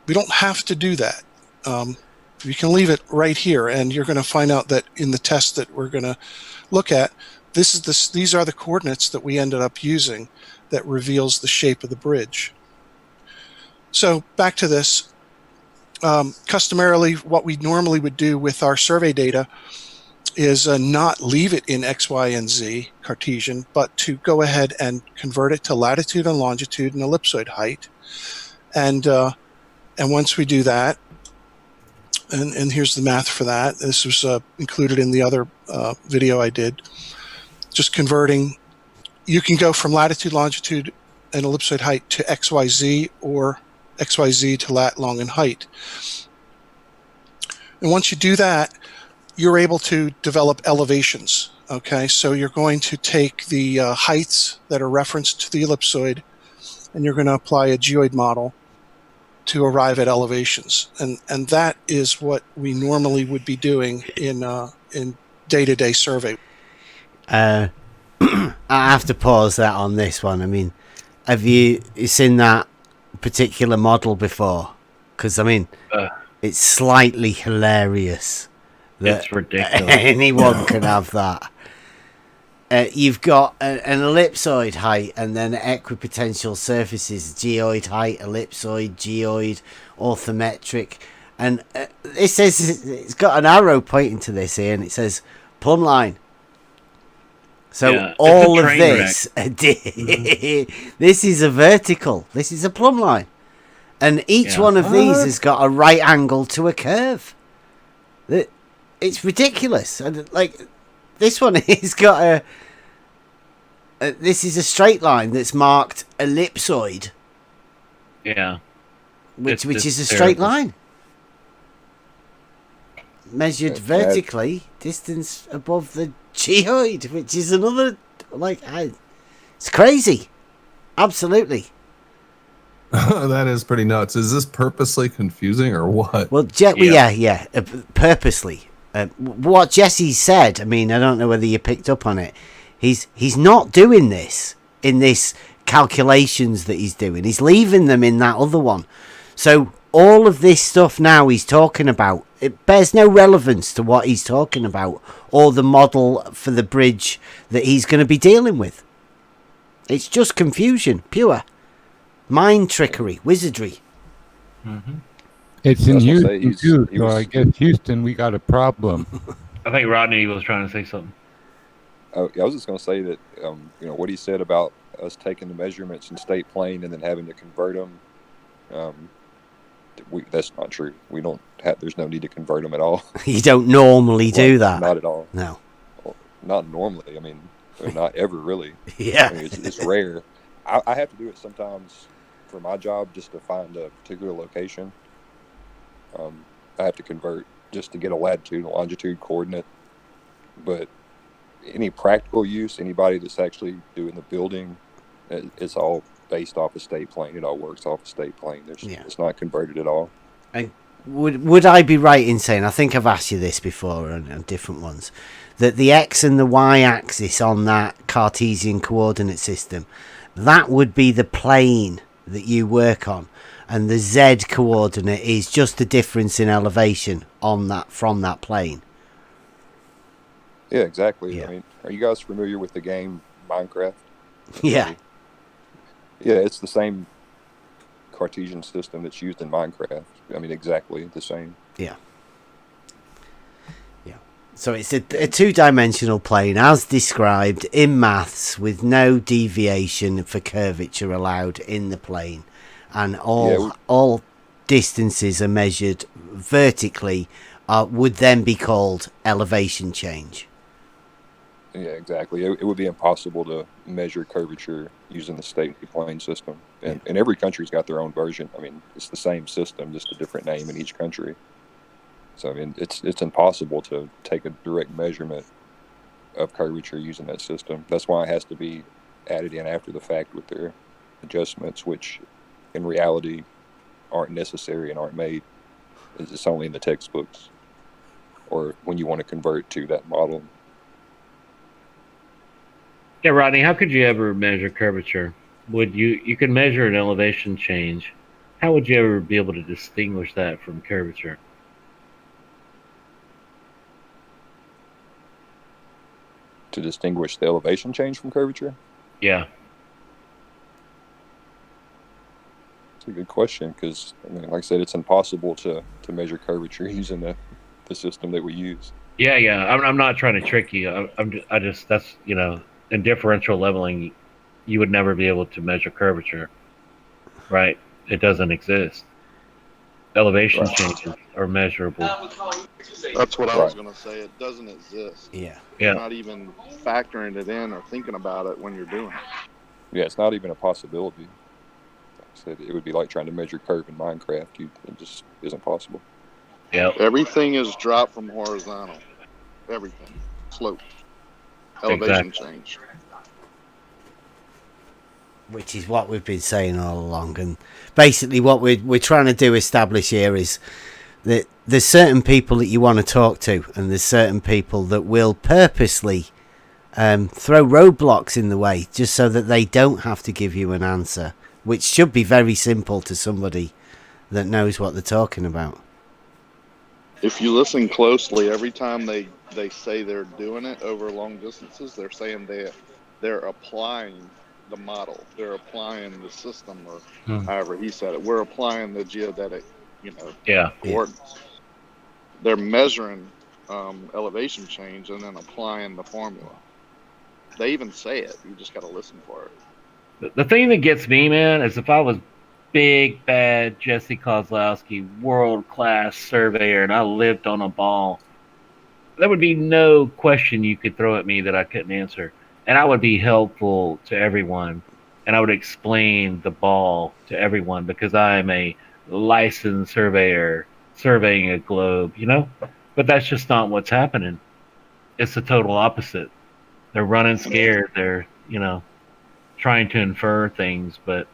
we don't have to do that. You can leave it right here, and you're going to find out that in the test that we're going to look at, these are the coordinates that we ended up using that reveals the shape of the bridge. So back to this. Customarily, what we normally would do with our survey data is not leave it in X, Y, and Z Cartesian, but to go ahead and convert it to latitude and longitude and ellipsoid height. And once we do that, and here's the math for that. This was included in the other video I did. Just converting, you can go from latitude, longitude, and ellipsoid height to XYZ, or XYZ to lat, long, and height. And once you do that, you're able to develop elevations. Okay, so you're going to take the heights that are referenced to the ellipsoid, and you're going to apply a geoid model to arrive at elevations. And that is what we normally would be doing in day-to-day survey. I have to pause that on this one. I mean, have you seen that particular model before? Because I mean, it's slightly hilarious that it's ridiculous. Anyone can have that. You've got an ellipsoid height and then equipotential surfaces, geoid height, ellipsoid, geoid, orthometric, and it says it's got an arrow pointing to this here, and it says plumb line. So yeah, all of this, this is a vertical. This is a plumb line, and each one of these has got a right angle to a curve. It's ridiculous. And like this one has got this is a straight line that's marked ellipsoid. Yeah, which is a straight line. measured vertically, distance above the geoid, which is another, it's crazy. Absolutely. That is pretty nuts. Is this purposely confusing or what? Well, purposely. What Jesse said, I mean, I don't know whether you picked up on it. He's not doing this in this calculations that he's doing. He's leaving them in that other one. So all of this stuff now he's talking about, it bears no relevance to what he's talking about or the model for the bridge that he's going to be dealing with. It's just confusion, pure. Mind trickery, wizardry. Mm-hmm. It's in Houston too, so I guess Houston, we got a problem. I think Rodney was trying to say something. Oh, I was just going to say that, what he said about us taking the measurements in state plane and then having to convert them, that's not true. We don't have. There's no need to convert them at all. You don't normally do that. Not at all. No. Well, not normally. I mean, not ever really. Yeah. I mean, it's rare. I have to do it sometimes for my job just to find a particular location. I have to convert just to get a latitude and longitude coordinate. But any practical use, anybody that's actually doing the building, it's all based off a state plane. It all works off a state plane. It's not converted at all. And would I be right in saying, I think I've asked you this before on different ones, that the X and the Y axis on that Cartesian coordinate system, that would be the plane that you work on, and the Z coordinate is just the difference in elevation on that from that plane. Yeah, exactly. Yeah. I mean, are you guys familiar with the game Minecraft? Yeah. Yeah, it's the same Cartesian system that's used in Minecraft. I mean, exactly the same. Yeah. So it's a two-dimensional plane as described in maths with no deviation for curvature allowed in the plane, and all distances are measured vertically would then be called elevation change. Yeah, exactly. It would be impossible to measure curvature using the state plane system, and every country's got their own version. I mean, it's the same system, just a different name in each country. So I mean, it's impossible to take a direct measurement of curvature using that system. That's why it has to be added in after the fact with their adjustments, which in reality aren't necessary and aren't made. It's only in the textbooks or when you want to convert to that model. Yeah, Rodney, how could you ever measure curvature? You could measure an elevation change. How would you ever be able to distinguish that from curvature? To distinguish the elevation change from curvature? Yeah. It's a good question because, I mean, like I said, it's impossible to measure curvature using the system that we use. Yeah. I'm not trying to trick you. That's, in differential leveling, you would never be able to measure curvature, right? It doesn't exist. Elevation changes are measurable. That's what I was going to say. It doesn't exist. Yeah. You're not even factoring it in or thinking about it when you're doing it. Yeah, it's not even a possibility. Like I said, it would be like trying to measure curve in Minecraft. It just isn't possible. Yeah. Everything is dropped from horizontal. Everything. Slope. Elevation change. Which is what we've been saying all along, and basically what we're trying to do establish here is that there's certain people that you want to talk to, and there's certain people that will purposely throw roadblocks in the way just so that they don't have to give you an answer, which should be very simple to somebody that knows what they're talking about. If you listen closely, every time they say they're doing it over long distances, they're saying they're applying the model. They're applying the system, or however he said it. We're applying the geodetic, coordinates. They're measuring elevation change and then applying the formula. They even say it. You just got to listen for it. The thing that gets me, man, is if I was big, bad Jesse Kozlowski, world-class surveyor, and I lived on a ball, there would be no question you could throw at me that I couldn't answer. And I would be helpful to everyone, and I would explain the ball to everyone because I am a licensed surveyor surveying a globe, But But that's just not what's happening. It's the total opposite. They're running scared. They're, trying to infer things, but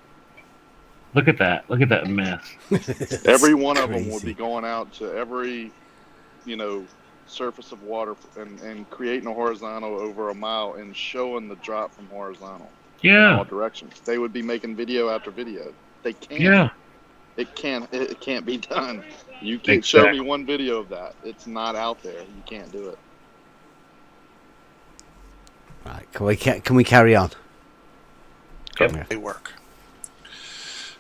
look at that. Look at that mess. Every one of them would be going out to every, surface of water and creating a horizontal over a mile and showing the drop from horizontal. Yeah. In all directions. They would be making video after video. They can't. Yeah. It can't be done. You can't show me one video of that. It's not out there. You can't do it. Right. Can we carry on? They work.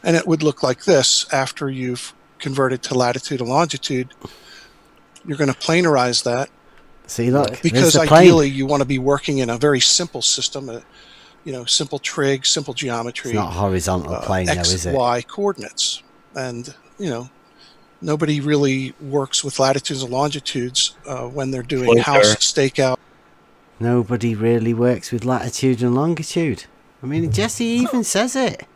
And it would look like this after you've converted to latitude and longitude. You're going to planarize that. See, look. Because ideally you want to be working in a very simple system, simple trig, simple geometry. It's not a horizontal plane, X, though, is it? Y coordinates. And, nobody really works with latitudes and longitudes when they're doing house stakeout. Nobody really works with latitude and longitude. I mean, Jesse even says it.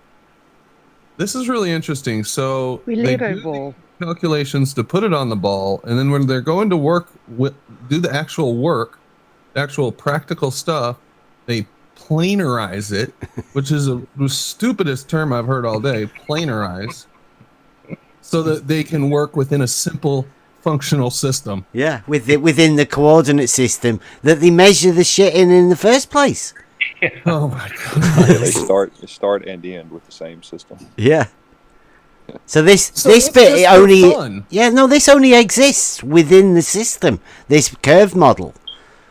This is really interesting. So we they live a do ball. Calculations to put it on the ball, and then when they're going to do the actual work, the actual practical stuff, they planarize it, which is the stupidest term I've heard all day. Planarize, so that they can work within a simple functional system. Yeah, within the coordinate system that they measure the shit in the first place. Yeah. Oh my god! They start and end with the same system. Yeah. So this bit this only exists within the system. This curve model,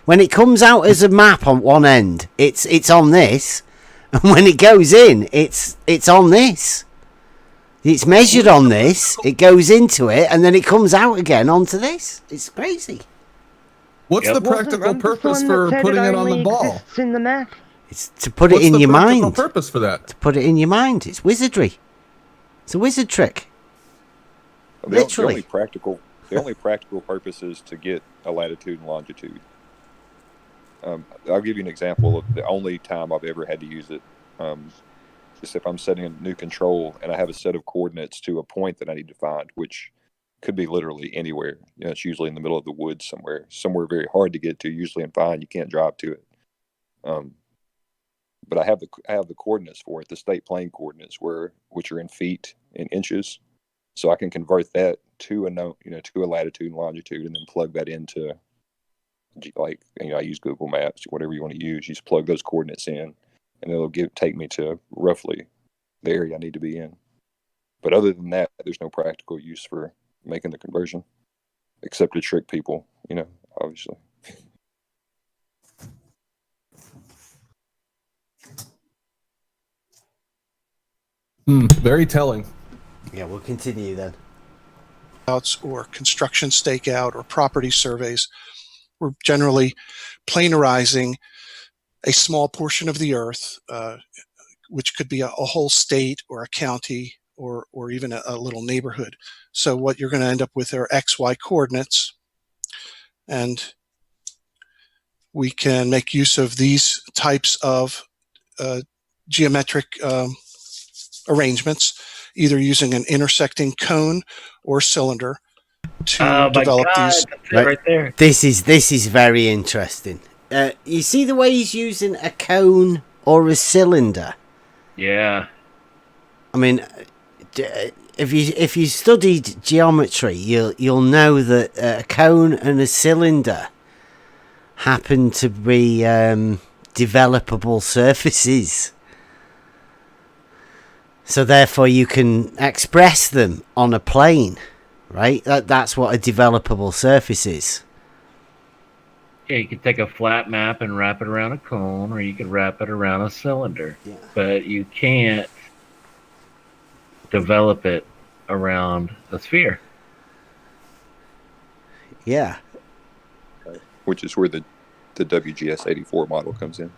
when it comes out as a map on one end, it's on this, and when it goes in, it's on this. It's measured on this. It goes into it, and then it comes out again onto this. It's crazy. What's the practical purpose for putting it on the ball? In the map. It's to put it in your mind. What's the practical purpose for that? To put it in your mind. It's wizardry. It's a wizard trick. Literally. The only practical purpose is to get a latitude and longitude. I'll give you an example of the only time I've ever had to use it. Just if I'm setting a new control and I have a set of coordinates to a point that I need to find, which could be literally anywhere. It's usually in the middle of the woods somewhere very hard to get to, usually and find. You can't drive to it. But I have the coordinates for it, the state plane coordinates, which are in feet and inches, so I can convert that to a latitude and longitude, and then plug that into, I use Google Maps, whatever you want to use. You just plug those coordinates in, and it'll take me to roughly the area I need to be in. But other than that, there's no practical use for making the conversion, except to trick people, obviously. Very telling. Yeah, we'll continue then. Or construction stakeout or property surveys. We're generally planarizing a small portion of the earth, which could be a whole state or a county or even a little neighborhood. So what you're going to end up with are XY coordinates, and we can make use of these types of geometric arrangements, either using an intersecting cone or cylinder to develop these. Right there. This is very interesting. You see the way he's using a cone or a cylinder? Yeah. I mean, if you studied geometry, you'll know that a cone and a cylinder happen to be developable surfaces. So therefore you can express them on a plane, right? That's what a developable surface is. Yeah, you could take a flat map and wrap it around a cone, or you could wrap it around a cylinder. Yeah. But you can't develop it around a sphere. Yeah. Which is where the WGS 84 model comes in,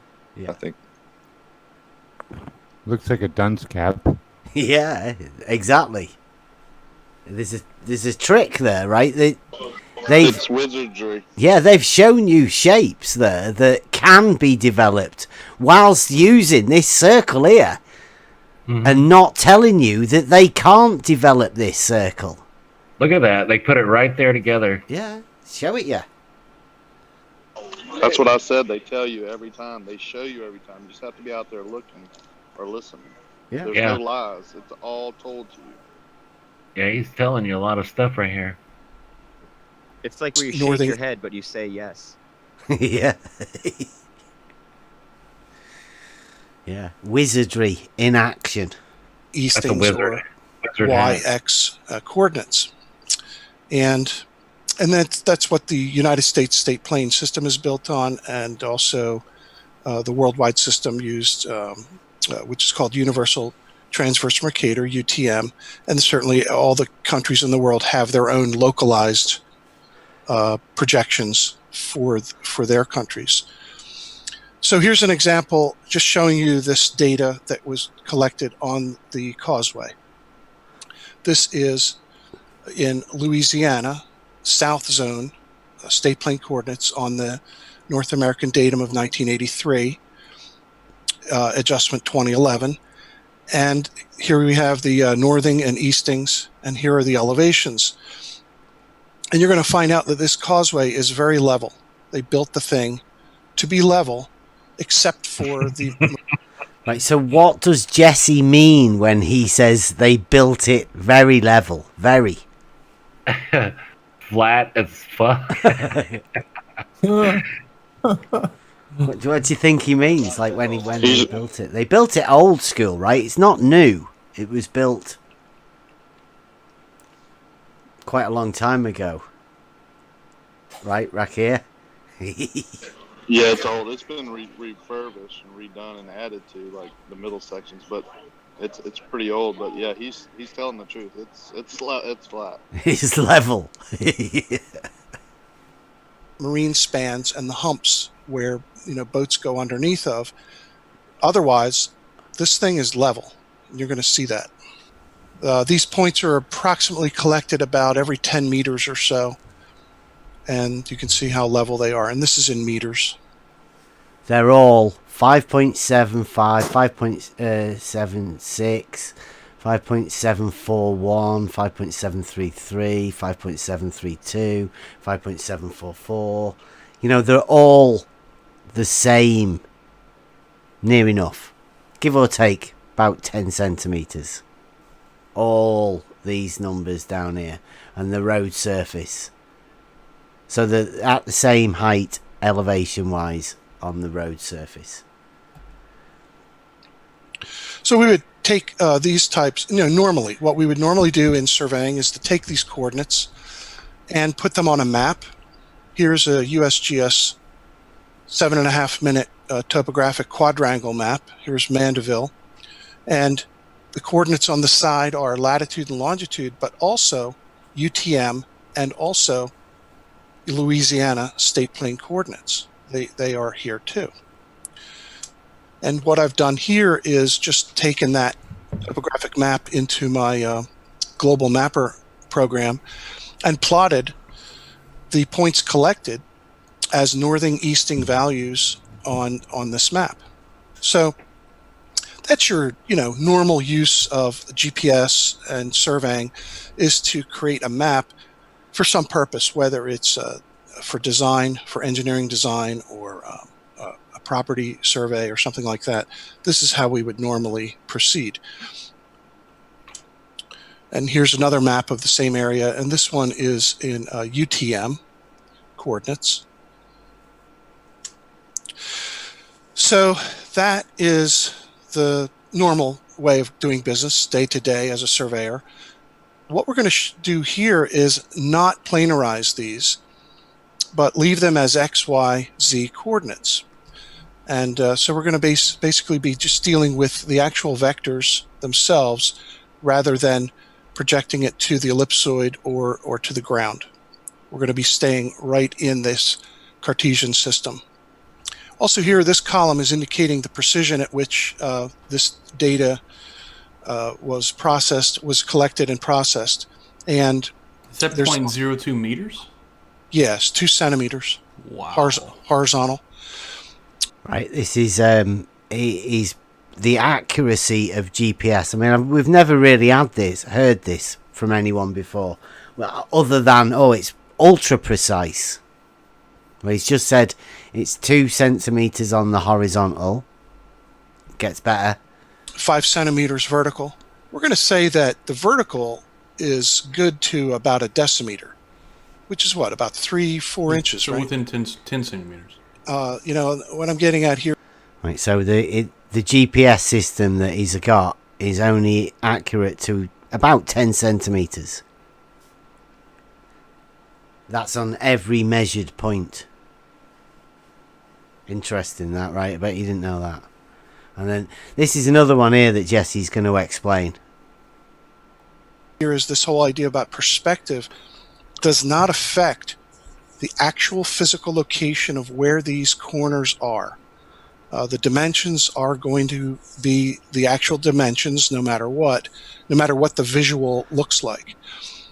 I think. Looks like a dunce cap. Yeah, exactly. There's a trick there, right? It's wizardry. Yeah, they've shown you shapes there that can be developed whilst using this circle here, and not telling you that they can't develop this circle. Look at that. They put it right there together. Yeah, show it you. That's what I said. They tell you every time. They show you every time. You just have to be out there looking or listening. Yeah. There's no lies. It's all told to you. Yeah, he's telling you a lot of stuff right here. It's like where you shake your head, but you say yes. Yeah. Yeah. Wizardry in action. Eastings or YX coordinates. And that's what the United States State Plane System is built on, and also the worldwide system used, which is called Universal Transverse Mercator, UTM, and certainly all the countries in the world have their own localized projections for their countries. So here's an example just showing you this data that was collected on the causeway. This is in Louisiana, South Zone, state plane coordinates on the North American datum of 1983, adjustment 2011. And here we have the northing and eastings, and here are the elevations. And you're going to find out that this causeway is very level. They built the thing to be level, except for the... Right, so what does Jesse mean when he says they built it very level? Very. Flat as fuck. What do you think he means? Like when they built it? They built it old school, right? It's not new. It was built quite a long time ago. Right, Rakir? Yeah, it's old. It's been refurbished and redone and added to, like, the middle sections, but it's pretty old. But yeah, he's telling the truth. It's flat. It's level. Marine spans and the humps where boats go underneath of. Otherwise, this thing is level. You're going to see that. These points are approximately collected about every 10 meters or so. And you can see how level they are. And this is in meters. They're all 5.75, 5.76, 5.741, 5.733, 5.732, 5.744. They're all the same, near enough. Give or take about 10 centimetres. All these numbers down here. And the road surface. So they're at the same height, elevation-wise, on the road surface. So we would take these types, normally, what we would normally do in surveying is to take these coordinates and put them on a map. Here's a USGS 7.5-minute topographic quadrangle map. Here's Mandeville. And the coordinates on the side are latitude and longitude, but also UTM and also Louisiana state plane coordinates. They are here too. And what I've done here is just taken that topographic map into my global mapper program and plotted the points collected as northing easting values on this map. So that's your normal use of GPS and surveying, is to create a map for some purpose, whether it's for design, for engineering design, or a property survey or something like that. This is how we would normally proceed. And here's another map of the same area, and this one is in UTM coordinates. So that is the normal way of doing business day to day as a surveyor. What we're going to do here is not planarize these, but leave them as X, Y, Z coordinates. And so we're going to basically be just dealing with the actual vectors themselves rather than projecting it to the ellipsoid or to the ground. We're going to be staying right in this Cartesian system. Also here, this column is indicating the precision at which this data was collected and processed. And is that 0.02 meters? Yes, 2 centimeters. Wow. Horizontal. Right, this is the accuracy of GPS. I mean, we've never really heard this from anyone before. Well, other than, it's ultra precise. Well, he's just said it's 2 centimeters on the horizontal. Gets better. 5 centimeters vertical. We're going to say that the vertical is good to about a decimeter, which is what, about 3-4 inches, so right? within 10 centimeters. What I'm getting at here. Right, so the GPS system that he's got is only accurate to about 10 centimeters. That's on every measured point. Interesting, that, right? I bet you didn't know that. And then this is another one here that Jesse's going to explain. Here is this whole idea about perspective does not affect the actual physical location of where these corners are. The dimensions are going to be the actual dimensions no matter what the visual looks like.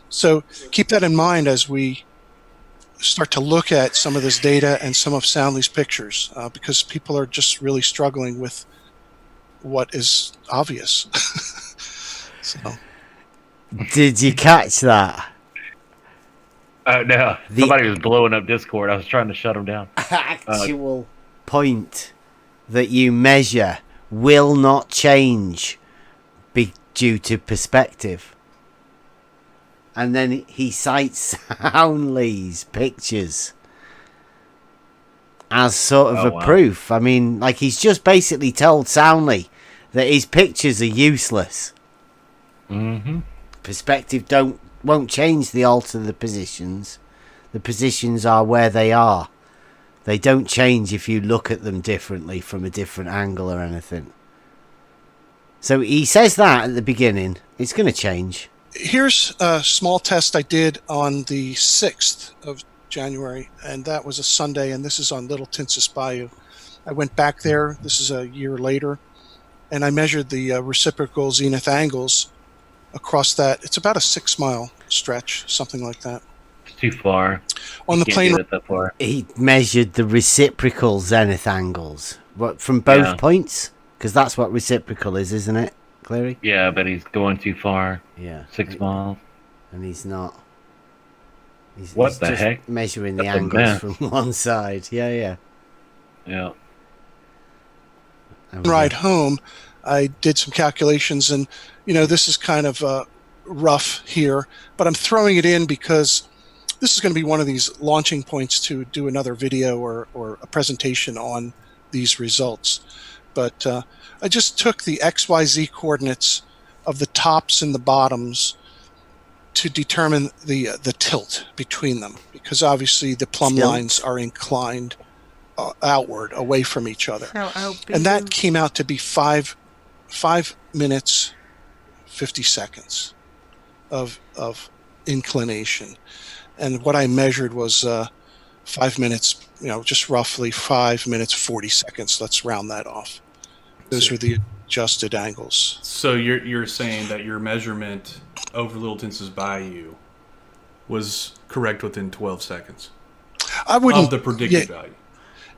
So keep that in mind as we start to look at some of this data and some of Soundly's pictures, because people are just really struggling with what is obvious. So. Did you catch that? No. Somebody was blowing up Discord. I was trying to shut him down. Actual point that you measure will not change due to perspective. And then he cites Soundly's pictures as sort of a proof. I mean, like, he's just basically told Soundly that his pictures are useless. Mm-hmm. Perspective won't change alter the positions. The positions are where they are. They don't change if you look at them differently from a different angle or anything. So he says that at the beginning. It's going to change. Here's a small test I did on the 6th of January, and that was a Sunday, and this is on Little Tensas Bayou. I went back there, this is a year later, and I measured the reciprocal zenith angles across that. It's about a 6-mile stretch, something like that. It's too far. On the plane, that far. He measured the reciprocal zenith angles. What, from both points? Because that's what reciprocal is, isn't it, Cleary? Yeah, but he's going too far. Yeah. 6 miles. And he's not. He's the just heck? Measuring the That's a angles mess. from one side. Yeah. Yeah. ride home, I did some calculations, and this is kind of rough here, but I'm throwing it in because this is going to be one of these launching points to do another video or a presentation on these results. But I just took the XYZ coordinates of the tops and the bottoms to determine the tilt between them, because obviously the plumb lines are inclined outward, away from each other. And that came out to be 5 minutes 50 seconds of inclination. And what I measured was 5 minutes, just roughly 5 minutes 40 seconds. Let's round that off. Those are the adjusted angles. So you're saying that your measurement over Little Tensas Bayou was correct within 12 seconds? I wouldn't of the predicted value.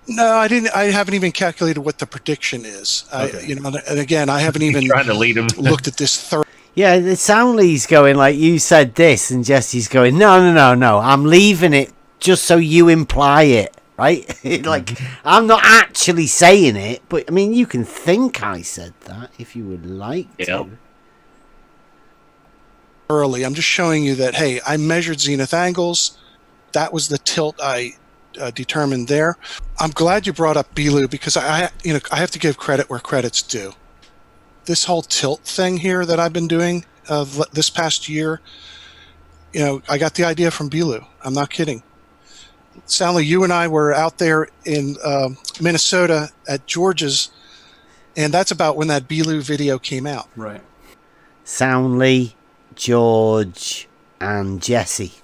No, I didn't. I haven't even calculated what the prediction is. Okay. And again, I haven't even trying to lead him. Looked at this thoroughly. Yeah, the Soundly's going like, you said this, and Jesse's going, no, I'm leaving it just so you imply it, right? Like, I'm not actually saying it, but I mean, you can think I said that if you would like to. Early, I'm just showing you that, hey, I measured zenith angles. That was the tilt I determined there. I'm glad you brought up Bilu, because I have to give credit where credit's due. This whole tilt thing here that I've been doing this past year, I got the idea from Bilu. I'm not kidding. Soundly, you and I were out there in Minnesota at George's, and that's about when that Bilu video came out. Right. Soundly, George, and Jesse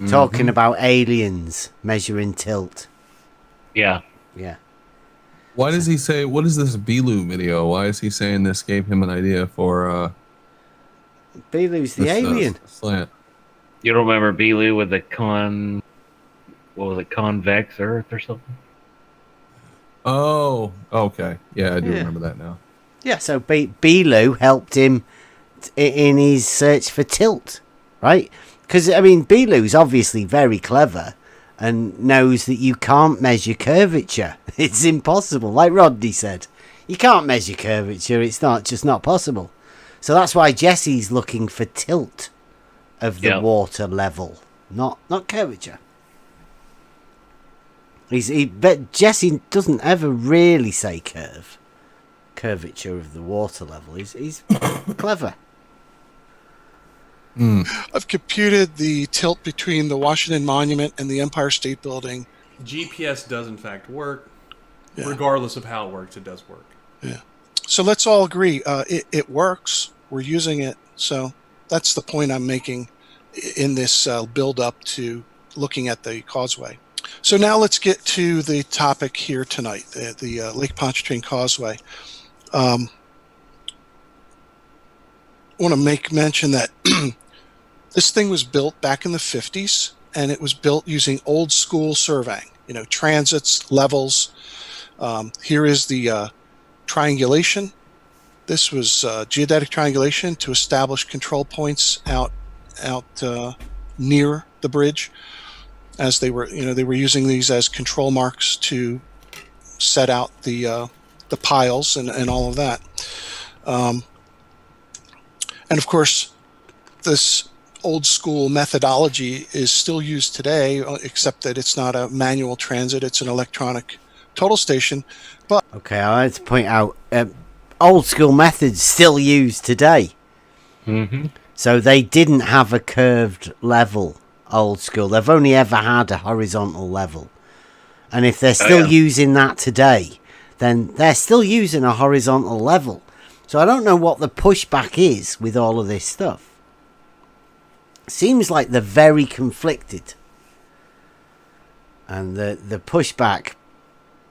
talking about aliens measuring tilt. Yeah. Why does he say, what is this Bilu video? Why is he saying this gave him an idea for Bilu's the alien. Slant. You don't remember Bilu with the convex Earth or something? Oh, okay. Yeah, I do remember that now. Yeah, so Bilu helped him in his search for tilt, right? Because, I mean, Belu's obviously very clever and knows that you can't measure curvature. It's impossible. Like Rodney said, you can't measure curvature. It's just not possible. So that's why Jesse's looking for tilt of the water level, not curvature. But Jesse doesn't ever really say curvature of the water level. He's clever. I've computed the tilt between the Washington Monument and the Empire State Building. GPS does in fact work. Regardless of how it works, it does work. Yeah. So let's all agree it works. We're using it. So that's the point I'm making in this build up to looking at the causeway. So now let's get to the topic here tonight, the Lake Pontchartrain Causeway. I want to make mention that this thing was built back in the 50s, and it was built using old school surveying, transits, levels. Here is the triangulation. This was geodetic triangulation to establish control points out near the bridge, as they were using these as control marks to set out the piles and all of that. And of course, this old school methodology is still used today, except that it's not a manual transit, it's an electronic total station. But okay, I like to point out old school methods still used today. Mm-hmm. So they didn't have a curved level, old school. They've only ever had a horizontal level. And if they're still using that today, then they're still using a horizontal level. So I don't know what the pushback is with all of this stuff. Seems like they're very conflicted. And the pushback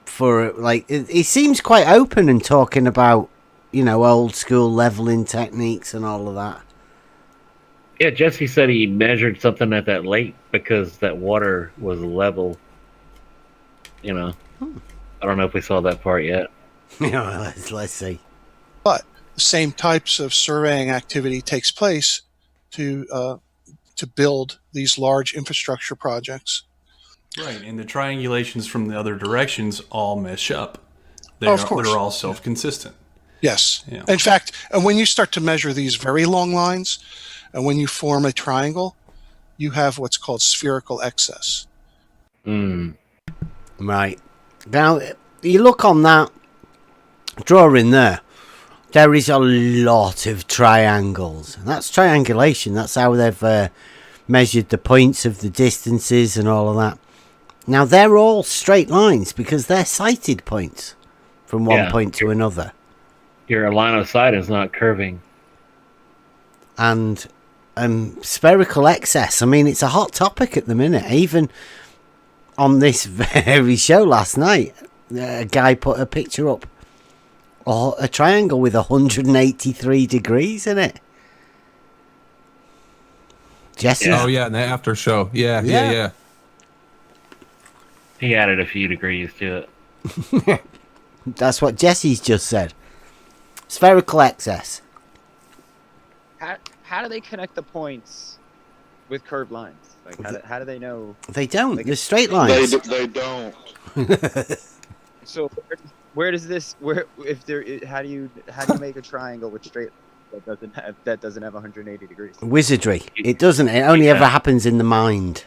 for, like, he seems quite open and talking about, old school leveling techniques and all of that. Yeah, Jesse said he measured something at that lake because that water was level. I don't know if we saw that part yet. Let's see. But the same types of surveying activity takes place to build these large infrastructure projects. Right, and the triangulations from the other directions all mesh up. Of course. They're all self-consistent. Yes. Yeah. In fact, and when you start to measure these very long lines, and when you form a triangle, you have what's called spherical excess. Right. Now, you look on that drawing there, there is a lot of triangles. And that's triangulation. That's how they've measured the points of the distances and all of that. Now, they're all straight lines because they're sighted points from one point to another. Your line of sight is not curving. And spherical excess, I mean, it's a hot topic at the minute. Even on this very show last night, a guy put a picture up, a triangle with 183 degrees in it. Jesse? Oh, yeah, in the after show. Yeah. He added a few degrees to it. That's what Jesse's just said. Spherical excess. How do they connect the points with curved lines? Like, how do they know? They don't. They're straight lines. They don't. So where does this? How do you make a triangle with straight that doesn't have 180 degrees? Wizardry. It doesn't. It only ever happens in the mind.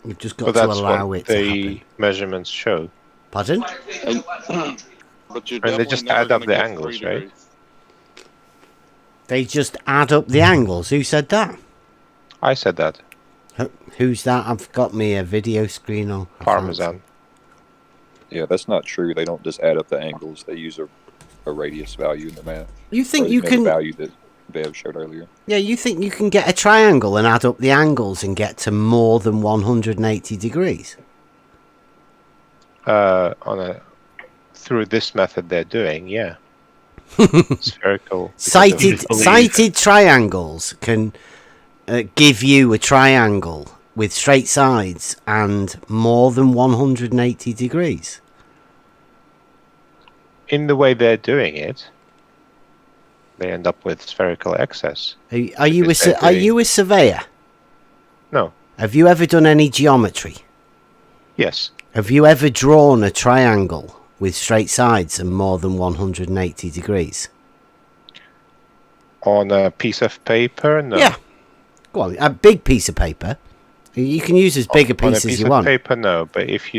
You've just got to allow it to happen. The measurements show. Pardon? But and they just add up the angles, right? They just add up the angles. Who said that? I said that. Who's that? I've got me a video screen on. Parmesan. Yeah, that's not true. They don't just add up the angles. They use a radius value in the math. You think you can... The value that Bev showed earlier. Yeah, you think you can get a triangle and add up the angles and get to more than 180 degrees? Through this method they're doing, yeah. Spherical. Sighted triangles can give you a triangle with straight sides and more than 180 degrees. In the way they're doing it, they end up with spherical excess. Are you a surveyor? No. Have you ever done any geometry? Yes. Have you ever drawn a triangle with straight sides and more than 180 degrees? On a piece of paper? No. Yeah. Go on, a big piece of paper. You can use as big a piece as you want. On a piece of paper, no. But if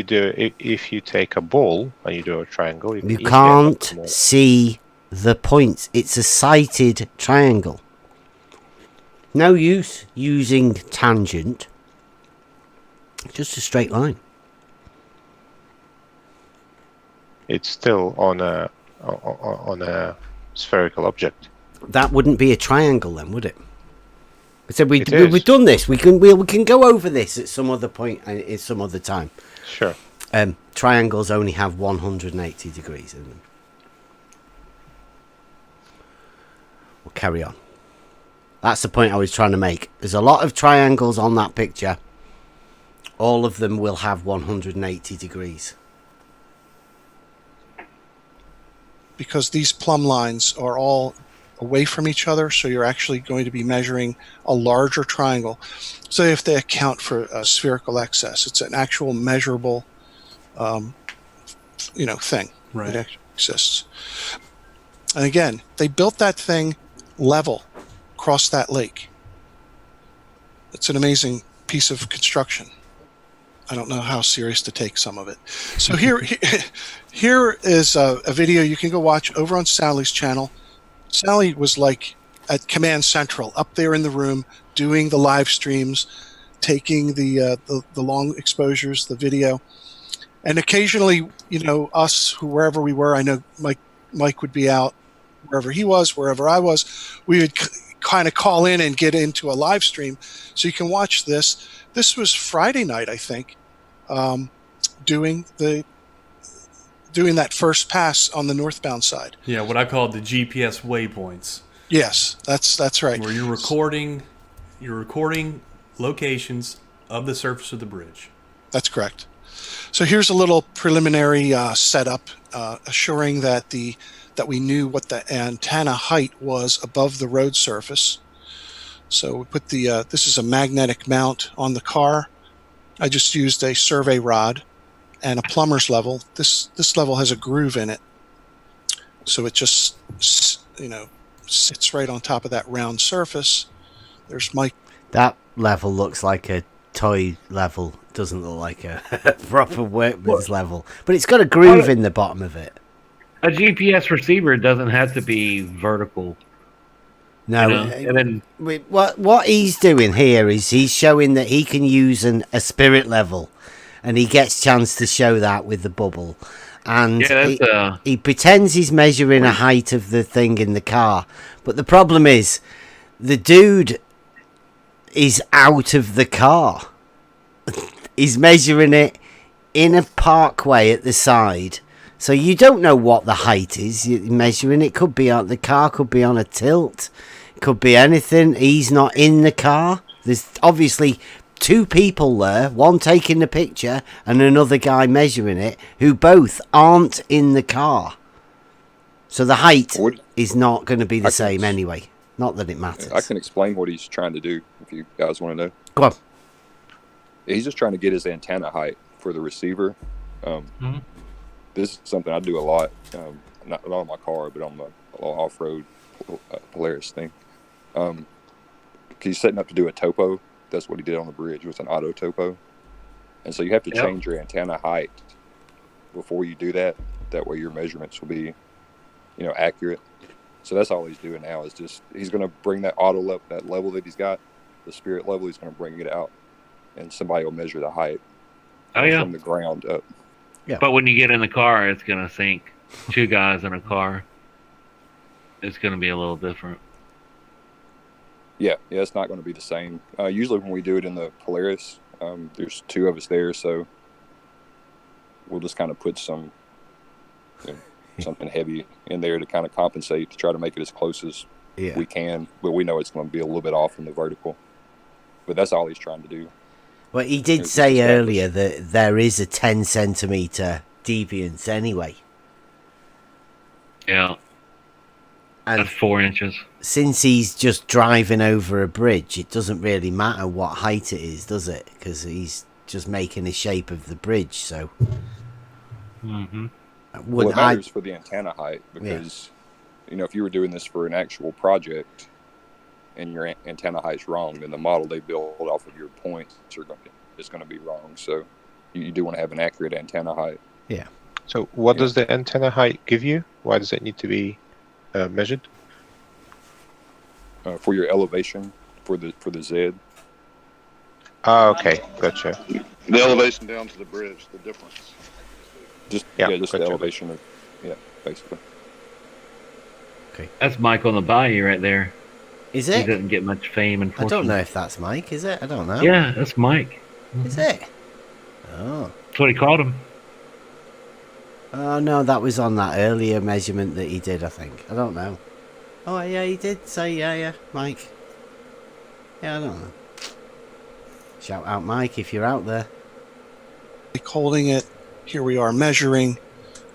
you take a ball and you do a triangle, you can't see the points. It's a sighted triangle. No use using tangent. Just a straight line. It's still on a spherical object. That wouldn't be a triangle then, would it? I said we've done this. We can go over this at some other point at some other time. Sure. Triangles only have 180 degrees in them. We'll carry on. That's the point I was trying to make. There's a lot of triangles on that picture. All of them will have 180 degrees. Because these plumb lines are all away from each other, so you're actually going to be measuring a larger triangle. So if they account for a spherical excess, it's an actual measurable, thing. Right. It actually exists. And again, they built that thing level across that lake. It's an amazing piece of construction. I don't know how serious to take some of it. So here is a video you can go watch over on Sally's channel. Sally was like at Command Central, up there in the room, doing the live streams, taking the long exposures, the video, and occasionally, us, wherever we were, I know Mike would be out wherever he was, wherever I was, we would kind of call in and get into a live stream, so you can watch this. This was Friday night, I think, doing that first pass on the northbound side. Yeah, what I call the GPS waypoints. Yes, that's right. Where you're recording locations of the surface of the bridge. That's correct. So here's a little preliminary setup, assuring that we knew what the antenna height was above the road surface. So we put this is a magnetic mount on the car. I just used a survey rod and a plumber's level. This level has a groove in it, so it just sits right on top of that round surface. There's Mike. That level looks like a toy level. Doesn't look like a proper workman's level, but it's got a groove in the bottom of it. A GPS receiver doesn't have to be vertical. No, and then what he's doing here is he's showing that he can use a spirit level, and he gets chance to show that with the bubble, and he pretends he's measuring a height of the thing in the car, but the problem is the dude is out of the car. He's measuring it in a parkway at the side. So you don't know what the height is. You're measuring it. Could be on the car. Could be on a tilt. Could be anything. He's not in the car. There's obviously two people there. One taking the picture and another guy measuring it, who both aren't in the car. So the height is not going to be the same anyway. Not that it matters. I can explain what he's trying to do if you guys want to know. Go on. He's just trying to get his antenna height for the receiver. This is something I do a lot, not on my car, but on the off-road Polaris thing. He's setting up to do a topo. That's what he did on the bridge. It was an auto topo. And so you have to change your antenna height before you do that. That way your measurements will be, accurate. So that's all he's doing now is just, he's going to bring that auto level, that level that he's got, the spirit level, he's going to bring it out. And somebody will measure the height from the ground up. Yeah. But when you get in the car, it's going to sync. Two guys in a car, it's going to be a little different. Yeah, it's not going to be the same. Usually when we do it in the Polaris, there's two of us there, so we'll just kind of put something heavy in there to kind of compensate, to try to make it as close as we can. But we know it's going to be a little bit off in the vertical. But that's all he's trying to do. Well, he did say earlier that there is a 10 centimetre deviance anyway. Yeah. And that's 4 inches. since he's just driving over a bridge, it doesn't really matter what height it is, does it? Because he's just making the shape of the bridge. So, Well, it matters for the antenna height because, you know, if you were doing this for an actual project and your antenna height's wrong, then the model they build off of your points is going to be wrong. So, you do want to have an accurate antenna height. Yeah. So, what does the antenna height give you? Why does it need to be measured? For your elevation, for the Z. Ah, okay, gotcha. The elevation down to the bridge, the difference. Just Yeah, just gotcha. the elevation of basically. Okay. That's Mike on the bayou right there. Is He it? doesn't get much fame and I fortune. don't know if that's Mike, is it? I don't know. Yeah, that's Mike. Is it? Oh. That's what he called him. Oh, no, that was on that earlier measurement that he did, I think. I don't know. Oh, yeah, he did say, yeah, Mike. Yeah, I don't know. Shout out, Mike, if you're out there. Holding it. Here we are measuring.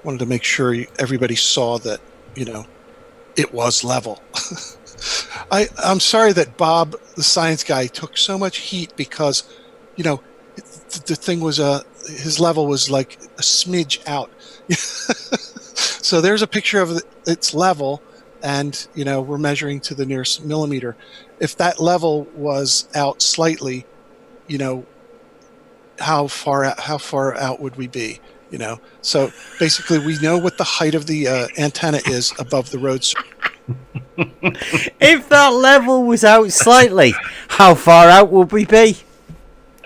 Wanted to make sure everybody saw that, you know, it was level. I'm sorry that Bob, the science guy, took so much heat because, you know, the thing was his level was like a smidge out. So there's a picture of its level, and you know we're measuring to the nearest millimeter. If that level was out slightly, you know, how far out would we be? You know, so basically we know what the height of the antenna is above the road. If that level was out slightly, how far out would we be?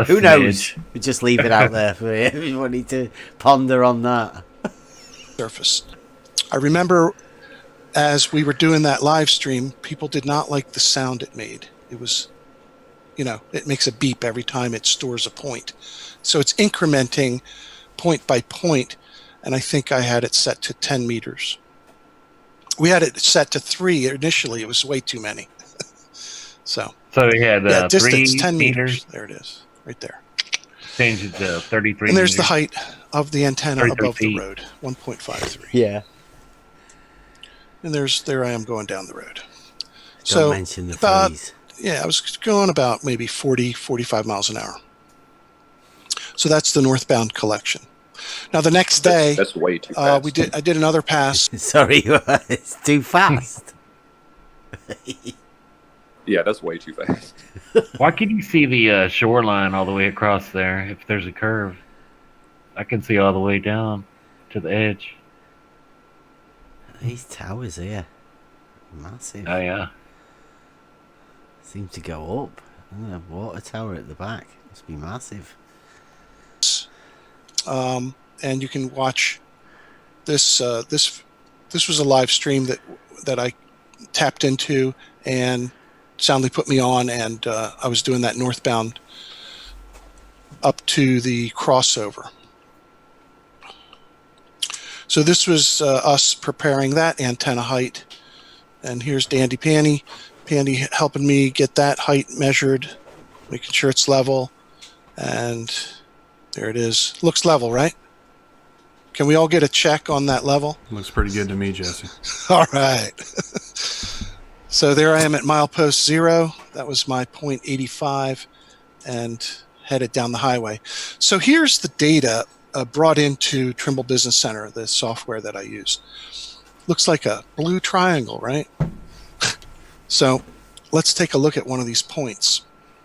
Who knows? We just leave it out there for everybody to ponder on that. Surface. I remember as we were doing that live stream, people did not like the sound it made. It was, you know, it makes a beep every time it stores a point. So it's incrementing point by point, and I think I had it set to 10 meters. We had it set to 3 initially. It was way too many. So we had distance 3 10 meters. meters. There it is, right there. Change it to 33 And there's meters. the height of the antenna 33 above feet. the road, 1.53. Yeah. And there I am going down the road. Don't mention the freeze. Yeah, I was going about maybe 40, 45 miles an hour. So that's the northbound collection. Now the next day, That's way too fast. I did another pass. Sorry, it's too fast. Yeah, that's way too fast. Why can you see the shoreline all the way across there if there's a curve? I can see all the way down to the edge. These towers here, massive. Oh, yeah. Seem to go up. And a water tower at the back. Must be massive. And you can watch this. This was a live stream that I tapped into, and Soundly put me on, and I was doing that northbound up to the crossover. So this was us preparing that antenna height, and here's Dandy Pandy helping me get that height measured, making sure it's level, and there it is. Looks level, right? Can we all get a check on that level? Looks pretty good to me, Jesse. All right. So there I am at milepost 0. That was my point 85, and headed down the highway. So here's the data brought into Trimble Business Center, the software that I use. Looks like a blue triangle, right? So let's take a look at one of these points.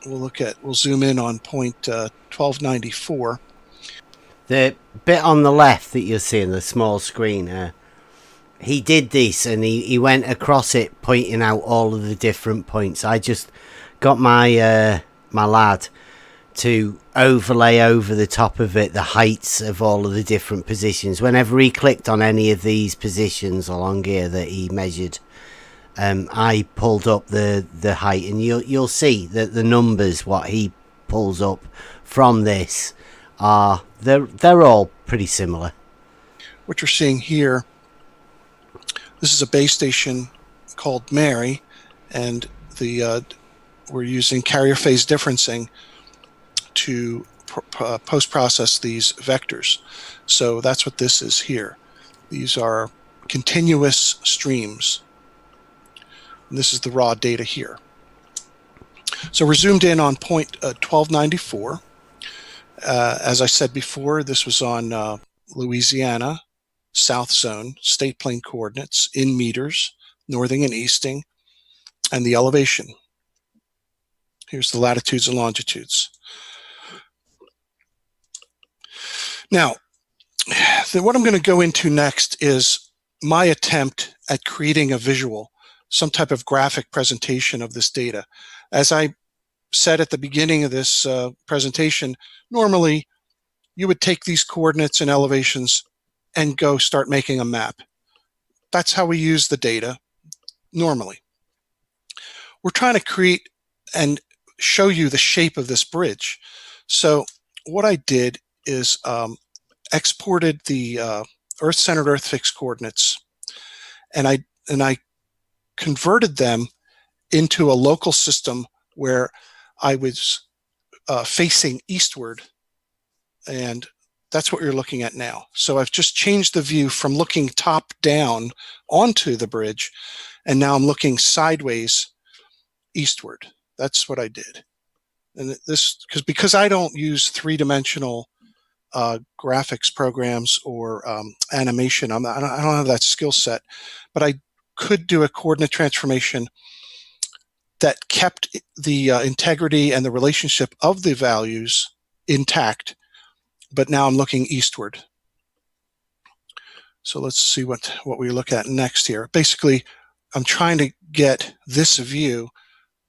We'll zoom in on point 1294. The bit on the left that you're seeing, the small screen, he did this and he went across it pointing out all of the different points. I just got my my lad to overlay over the top of it the heights of all of the different positions. Whenever he clicked on any of these positions along here that he measured, I pulled up the height, and you'll see that the numbers what he pulls up from this are they're all pretty similar. What you're seeing here, this is a base station called Mary, and we're using carrier phase differencing to post-process these vectors. So that's what this is here. These are continuous streams. And this is the raw data here. So we're zoomed in on point 1294. As I said before, this was on Louisiana, south zone, state plane coordinates in meters, northing and easting, and the elevation. Here's the latitudes and longitudes. Now, what I'm going to go into next is my attempt at creating a visual, some type of graphic presentation of this data. As I said at the beginning of this presentation, normally you would take these coordinates and elevations and go start making a map. That's how we use the data normally. We're trying to create and show you the shape of this bridge. So what I did is exported the Earth-centered Earth-fixed coordinates, and I converted them into a local system where I was facing eastward, and that's what you're looking at now. So I've just changed the view from looking top down onto the bridge, and now I'm looking sideways eastward. That's what I did. And this, because I don't use three-dimensional graphics programs or animation, I don't have that skill set, but I could do a coordinate transformation that kept the integrity and the relationship of the values intact, but now I'm looking eastward. So let's see what we look at next here. Basically, I'm trying to get this view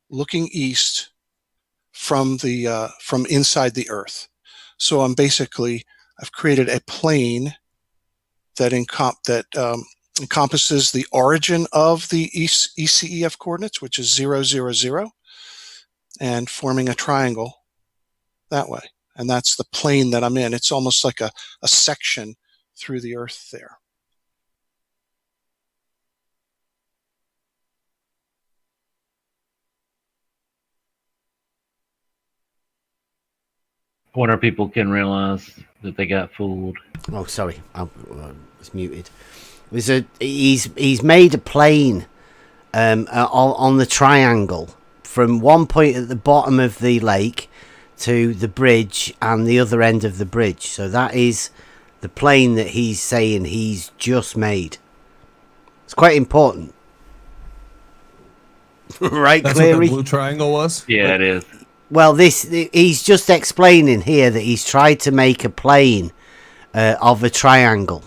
looking east from the from inside the Earth. So I've created a plane that encompasses the origin of the ECEF coordinates, which is 0, 0, 0, and forming a triangle that way. And that's the plane that I'm in. It's almost like a section through the Earth there. I wonder if people can realize that they got fooled. Oh, sorry, I was muted. He's made a plane on the triangle from one point at the bottom of the lake to the bridge and the other end of the bridge. So that is the plane that he's saying he's just made. It's quite important. Right, That's Cleary? what the blue triangle was? Yeah, it is. Well, he's just explaining here that he's tried to make a plane of a triangle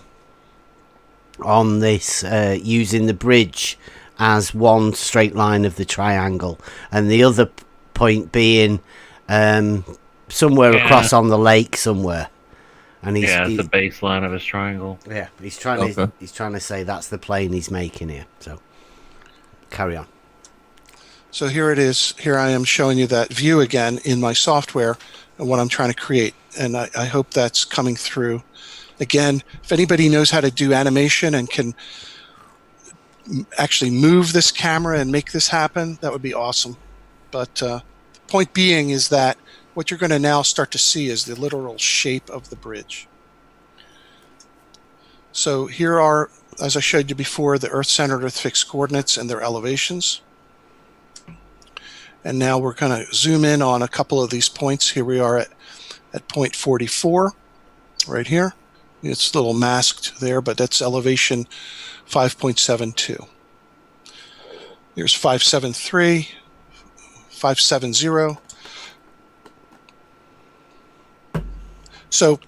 on this using the bridge as one straight line of the triangle, and the other point being somewhere across on the lake somewhere. And it's the baseline of his triangle. Yeah, he's trying to say that's the plane he's making here. So carry on. So here it is. Here I am showing you that view again in my software and what I'm trying to create. And I hope that's coming through. Again, if anybody knows how to do animation and can actually move this camera and make this happen, that would be awesome. But the point being is that what you're going to now start to see is the literal shape of the bridge. So here are, as I showed you before, the Earth-centered, Earth-fixed coordinates and their elevations. And now we're going to zoom in on a couple of these points. Here we are at point 44, right here. It's a little masked there, but that's elevation 5.72. Here's 573, 570. So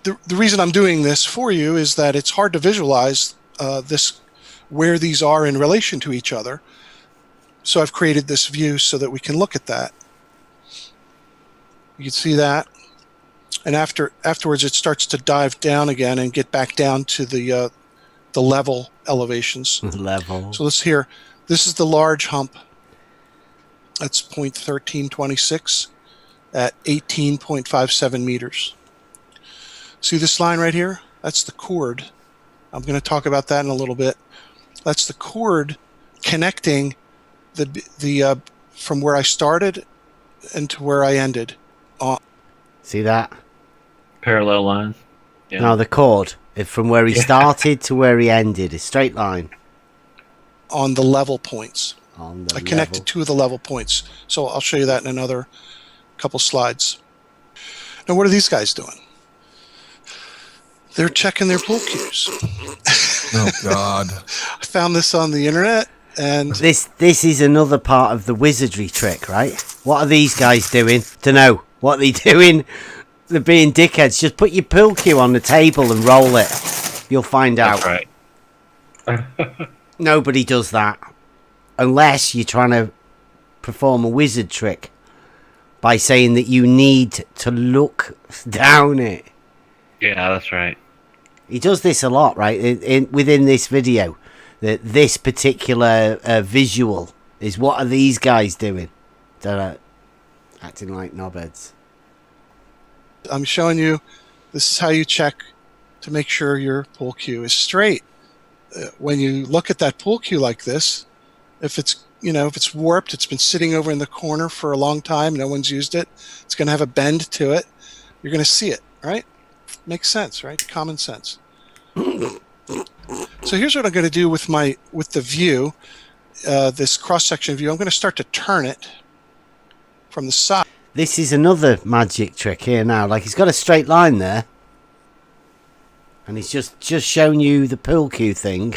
the reason I'm doing this for you is that it's hard to visualize where these are in relation to each other. So I've created this view so that we can look at that. You can see that. And afterwards it starts to dive down again and get back down to the level elevations. Level. So let's hear. This is the large hump. That's point 1326 at 18.57 meters. See this line right here? That's the chord. I'm going to talk about that in a little bit. That's the chord connecting the from where I started and to where I ended. See that? Parallel lines. Yeah. No, the chord. From where he started to where he ended. A straight line. on the level points. I connected 2 of the level points. So I'll show you that in another couple slides. Now, what are these guys doing? They're checking their pool cues. Oh, God. I found this on the internet. And this is another part of the wizardry trick, right? What are these guys doing? Dunno. What are they doing? They're being dickheads. Just put your pool cue on the table and roll it. You'll find out. That's right. Nobody does that. Unless you're trying to perform a wizard trick by saying that you need to look down it. Yeah, that's right. He does this a lot, right? Within this video, that this particular visual is what are these guys doing? They're acting like knobheads. I'm showing you, this is how you check to make sure your pool cue is straight. When you look at that pool cue like this, if it's warped, it's been sitting over in the corner for a long time, no one's used it, it's going to have a bend to it, you're going to see it, right? Makes sense, right? Common sense. So here's what I'm going to do with the view, this cross-section view. I'm going to start to turn it from the side. This is another magic trick here now. Like, he's got a straight line there. And he's just showing you the pool cue thing.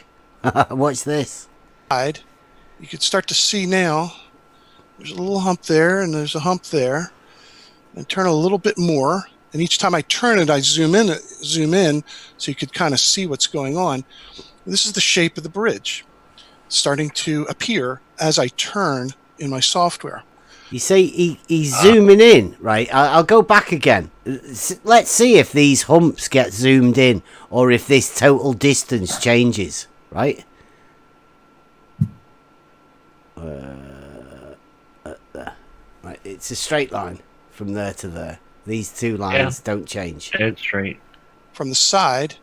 Watch this. You can start to see now, there's a little hump there, and there's a hump there. And turn a little bit more. And each time I turn it, I zoom in, so you could kind of see what's going on. This is the shape of the bridge, starting to appear as I turn in my software. You see, he's zooming in, right? I'll go back again. Let's see if these humps get zoomed in, or if this total distance changes, right? Right, it's a straight line from there to there. These two lines don't change. It's straight. From the side,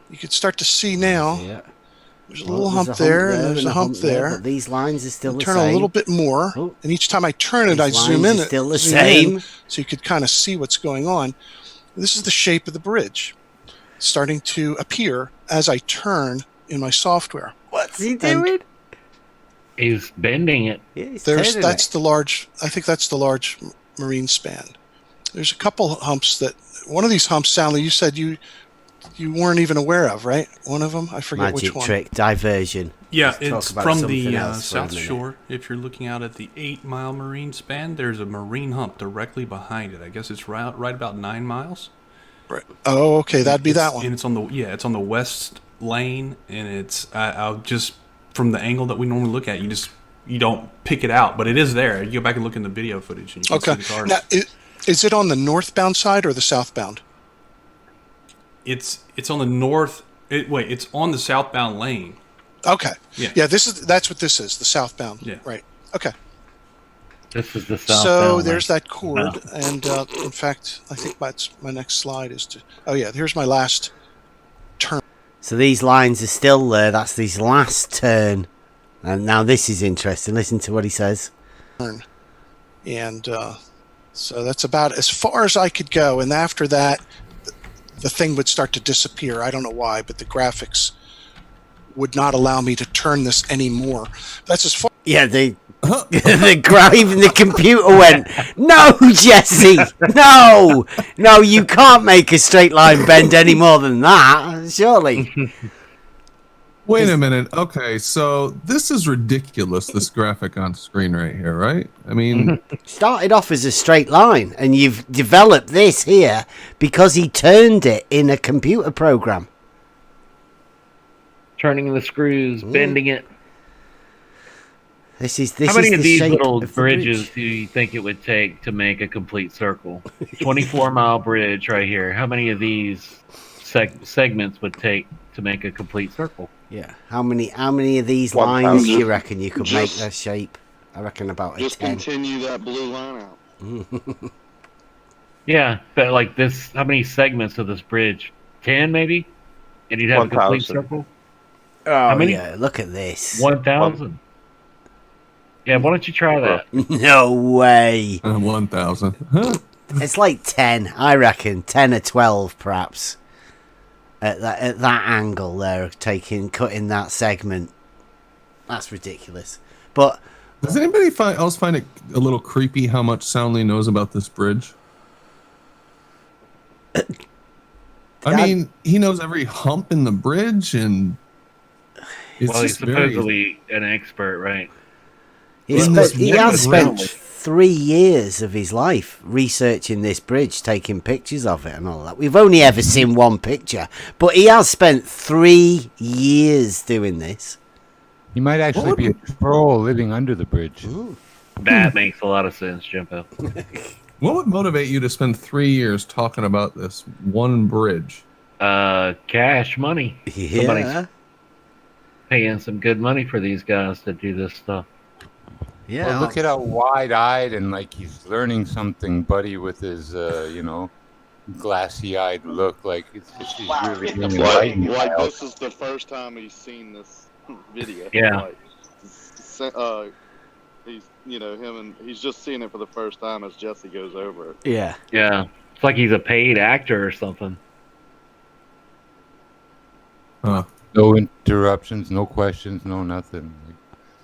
you can start to see now. Yeah. There's a little hump there, and there's a hump there. But these lines are still the same. same. Turn a little bit more, and each time I turn it, I zoom in. Still the same. So you could kind of see what's going on. This is the shape of the bridge, starting to appear as I turn in my software. What's he doing? He's bending it. I think that's the large marine span. There's a couple humps one of these humps, Stanley, you said you weren't even aware of, right? One of them, I forget which one. Magic trick, diversion. Yeah, it's from the South Shore. If you're looking out at the 8-mile marine span, there's a marine hump directly behind it. I guess it's right about 9 miles. Right. Oh, okay, that'd be that one. And it's on the west lane, and it's I'll just from the angle that we normally look at, you don't pick it out, but it is there. You go back and look in the video footage, and you can see the cars. Now, is it on the northbound side or the southbound? It's on the north. It's on the southbound lane. Okay. Yeah. That's what this is. The southbound. Yeah. Right. Okay. This is the southbound. So there's that chord, and in fact, I think my next slide is to. Oh yeah, here's my last turn. So these lines are still there. That's his last turn, and now this is interesting. Listen to what he says. And so that's about as far as I could go, and after that, the thing would start to disappear. I don't know why, but the graphics would not allow me to turn this anymore. That's as far. Yeah, even the computer went, no, Jesse, no, you can't make a straight line bend any more than that, surely. Wait a minute. Okay, so this is ridiculous, this graphic on screen right here, right? I mean... Started off as a straight line, and you've developed this here because he turned it in a computer program. Turning the screws, bending it. This How many is of the these shape little of the bridges bridge. do you think it would take to make a complete circle? 24-mile bridge right here. How many of these segments would take to make a complete circle? Yeah. How many of these lines do you reckon you could make that shape? I reckon about a 10. Just continue that blue line out. Yeah, but like this, how many segments of this bridge? 10 maybe? And you'd have a complete 1,000. circle? Oh, How many? yeah, look at this. 1,000? Yeah, why don't you try that? No way. 1,000. It's like 10, I reckon. 10 or 12, perhaps. At that angle there, cutting that segment. That's ridiculous. But does anybody else find it a little creepy how much Soundly knows about this bridge? I mean, he knows every hump in the bridge, and it's he's just very... supposedly an expert, right? He has spent 3 years of his life researching this bridge, taking pictures of it and all that. We've only ever seen one picture, but he has spent 3 years doing this. He might actually be a troll living under the bridge. That makes a lot of sense, Jimbo. What would motivate you to spend 3 years talking about this one bridge? Cash money. Yeah. Somebody's paying some good money for these guys to do this stuff. Yeah. Well, look at how wide-eyed and like he's learning something, buddy, with his, glassy-eyed look. Like he's really enlightened. Like this is the first time he's seen this video. Yeah. Like, he's just seeing it for the first time as Jesse goes over it. Yeah. Yeah. It's like he's a paid actor or something. Huh. No interruptions, no questions, no nothing.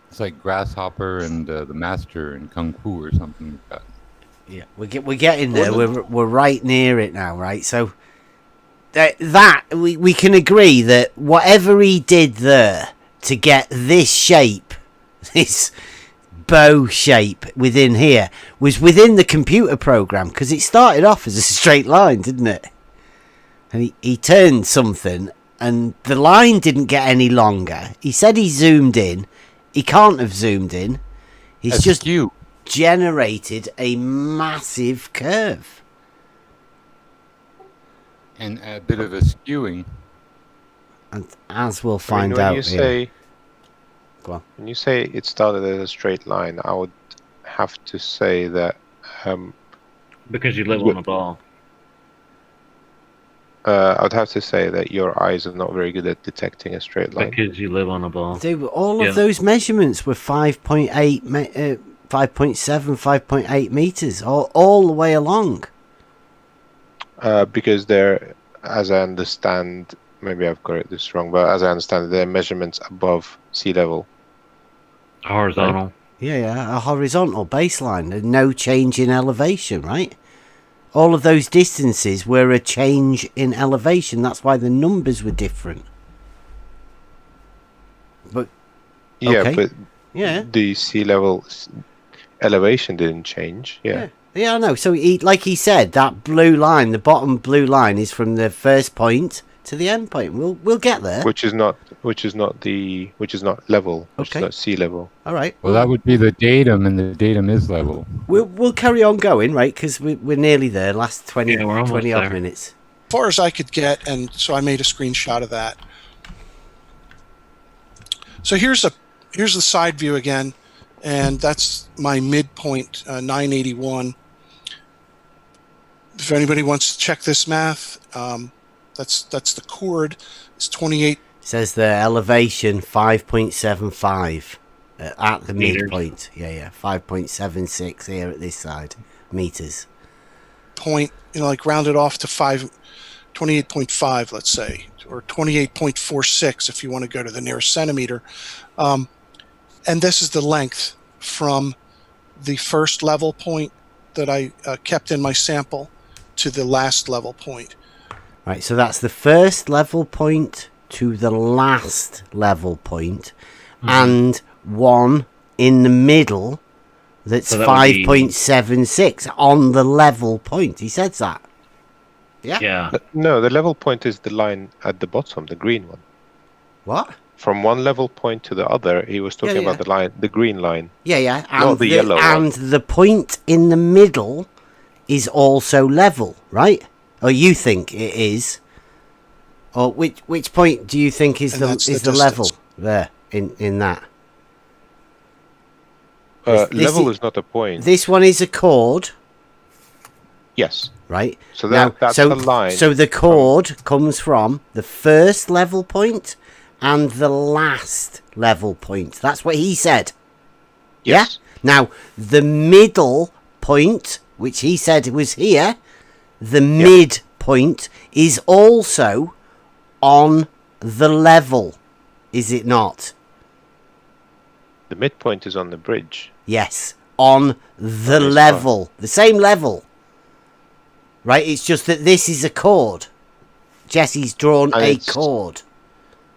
It's like Grasshopper and the Master in Kung Fu or something like that. Yeah, we're getting there. We're right near it now, right? So that we can agree that whatever he did there to get this shape, this bow shape within here, was within the computer program, because it started off as a straight line, didn't it? And he turned something, and the line didn't get any longer. He said he zoomed in. He can't have zoomed in. He's just generated a massive curve. And a bit of a skewing. And as we'll find out here. Go on. When you say it started as a straight line, I would have to say that... because you live on a ball. I would have to say that your eyes are not very good at detecting a straight line. Because you live on a ball. All of those measurements were 5.8, 5.7, 5.8 meters, all the way along. Because they're, as I understand, maybe I've got this wrong, but as I understand, they're measurements above sea level. Horizontal. Right? Yeah, a horizontal baseline. There's no change in elevation, right? All of those distances were a change in elevation. That's why the numbers were different. But but the sea level elevation didn't change. Yeah, I know. So like he said, that blue line, the bottom blue line, is from the first point to the end point. We'll get there. Which is not level. Which is not sea level. All right. Well, that would be the datum, and the datum is level. We'll carry on going, right? Because we're nearly there. Last 20 odd minutes. As far as I could get, and so I made a screenshot of that. So here's the side view again, and that's my midpoint, 981. If anybody wants to check this math, that's the chord. It's 28. It says the elevation 5.75 at the midpoint. Yeah, 5.76 here at this side meters. Point, like rounded off to 28.5, let's say, or 28.46 if you want to go to the nearest centimeter. And this is the length from the first level point that I kept in my sample to the last level point. Right, so that's the first level point to the last level point, and one in the middle that's 5.76 on the level point. He said that. Yeah? No, the level point is the line at the bottom, the green one. What? From one level point to the other, he was talking about the line, the green line. Yeah. And not the yellow one. And the point in the middle is also level, right? Or you think it is? Or which point do you think is the level there in that? Level is not a point. This one is a chord. Yes. Right. So that's the line. So the chord comes from the first level point and the last level point. That's what he said. Yes. Yeah? Now, the middle point, which he said was here, the mid point is also on the level, is it not? The midpoint is on the bridge. Yes, on the level, the same level. Right, it's just that this is a chord. Jesse's drawn a chord.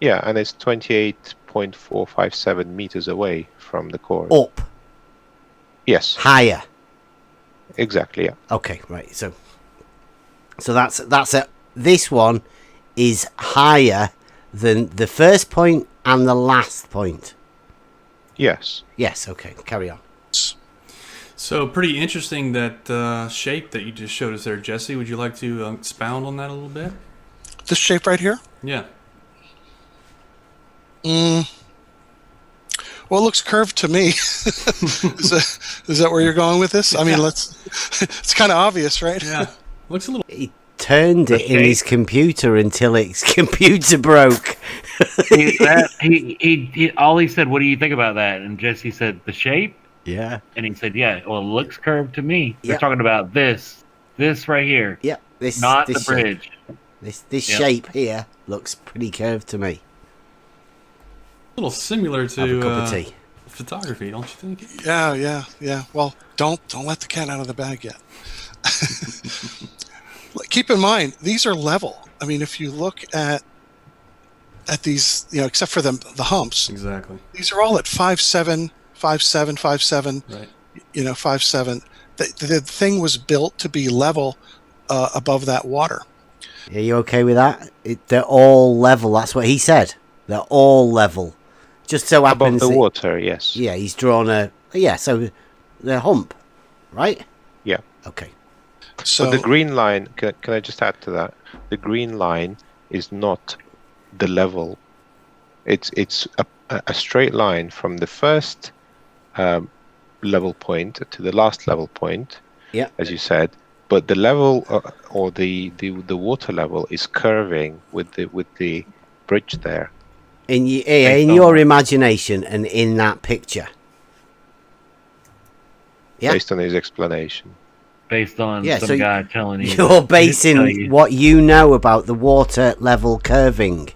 Yeah, and it's 28.457 meters away from the chord. Up. Yes. Higher. Exactly, yeah. Okay, right. So that's it. This one is higher than the first point and the last point. Yes. Yes, okay. Carry on. So pretty interesting that shape that you just showed us there, Jesse. Would you like to expound on that a little bit? This shape right here? Yeah. Well, it looks curved to me. Is that where you're going with this? I mean, it's kind of obvious, right? Yeah. Looks a little... He turned it in his computer until its computer broke. he all he said, "What do you think about that?" And Jesse said, "The shape." Yeah. And he said, "Yeah, well, it looks curved to me." Yep. We're talking about this right here. Yep. This not this the bridge. Shape. This shape here looks pretty curved to me. A little similar to Have a cup of tea. Photography, don't you think? Yeah. Well, don't let the cat out of the bag yet. Keep in mind, these are level. I mean, if you look at these, except for the humps, exactly, these are all at 5.7, 5.7, 5.7. Right. 5.7. The thing was built to be level above that water. Are you okay with that? They're all level. That's what he said. They're all level. Just so happens above the water, yes. Yeah, he's drawn so the hump, right? Yeah. Okay. So but the green line, can I just add to that? The green line is not the level. It's a straight line from the first level point to the last level point. Yeah. As you said, but the level or the water level is curving with the bridge there. In your imagination and in that picture. Yeah. Based on his explanation. Based on some guy telling you. You're basing what you know about the water level curving.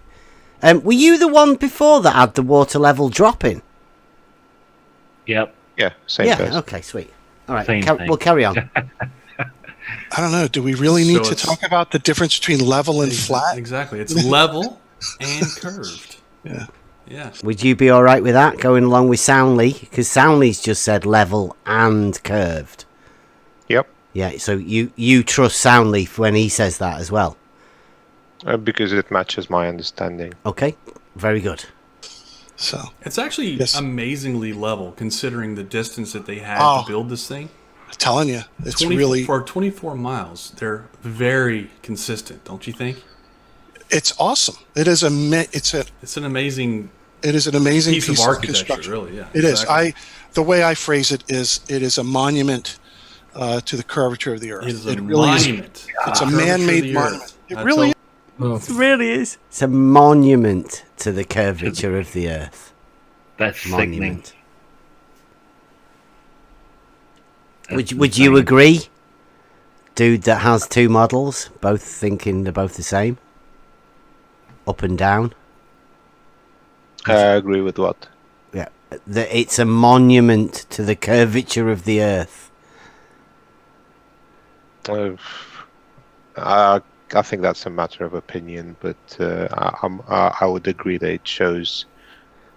Were you the one before that had the water level dropping? Yep. Yeah, same person. Okay, sweet. All right, Same we'll carry on. I don't know. Do we really need to talk about the difference between level and flat? Exactly. It's level and curved. Yeah. Would you be all right with that, going along with Soundly? Because Soundly's just said level and curved. Yep. Yeah, so you trust Soundly when he says that as well? Because it matches my understanding. Okay, very good. So it's actually amazingly level considering the distance that they had to build this thing. I'm telling you, it's really for 24 miles. They're very consistent, don't you think? It's awesome. It is it's an amazing. It is an amazing piece of construction. Really, yeah. It exactly. is. The way I phrase it is a monument to the curvature of the Earth. It is a monument. It's a man-made monument. It really is. It really is. It's a monument to the curvature of the Earth. That's monument. Would you agree, dude? That has two models, both thinking they're both the same, up and down. I agree with what? Yeah, it's a monument to the curvature of the Earth. I think that's a matter of opinion, but I would agree that it shows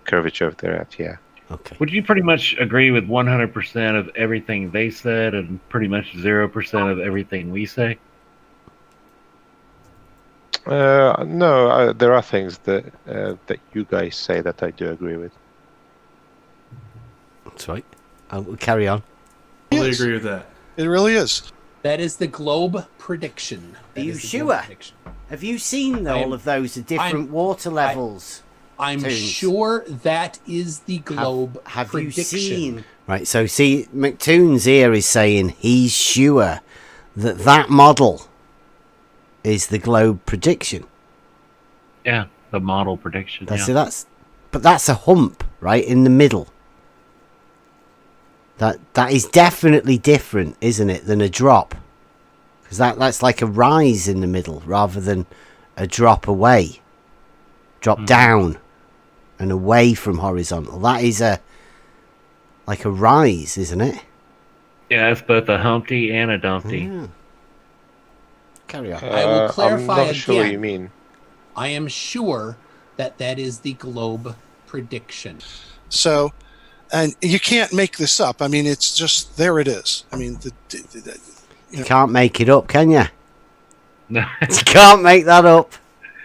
curvature of the Earth. Yeah. Okay. Would you pretty much agree with 100% of everything they said and pretty much 0% of everything we say? No, there are things that you guys say that I do agree with. That's right. We'll carry on. I totally agree with that. It really is. That is the globe prediction. Are you sure? Have you seen all of those at different water levels? I'm sure that is the globe have prediction. You seen? Right, so see, McToon's here is saying he's sure that model is the globe prediction. Yeah, the model prediction. So that's a hump right in the middle. That is definitely different, isn't it, than a drop? Because that's like a rise in the middle rather than a drop away. Drop down and away from horizontal. That is like a rise, isn't it? Yeah, it's both a Humpty and a Dumpty. Yeah. Carry on. I will clarify I'm not sure what again. you mean. I am sure that that is the globe prediction. So, and you can't make this up. I mean, it's just, there it is. I mean, You can't make it up, can you? No. You can't make that up.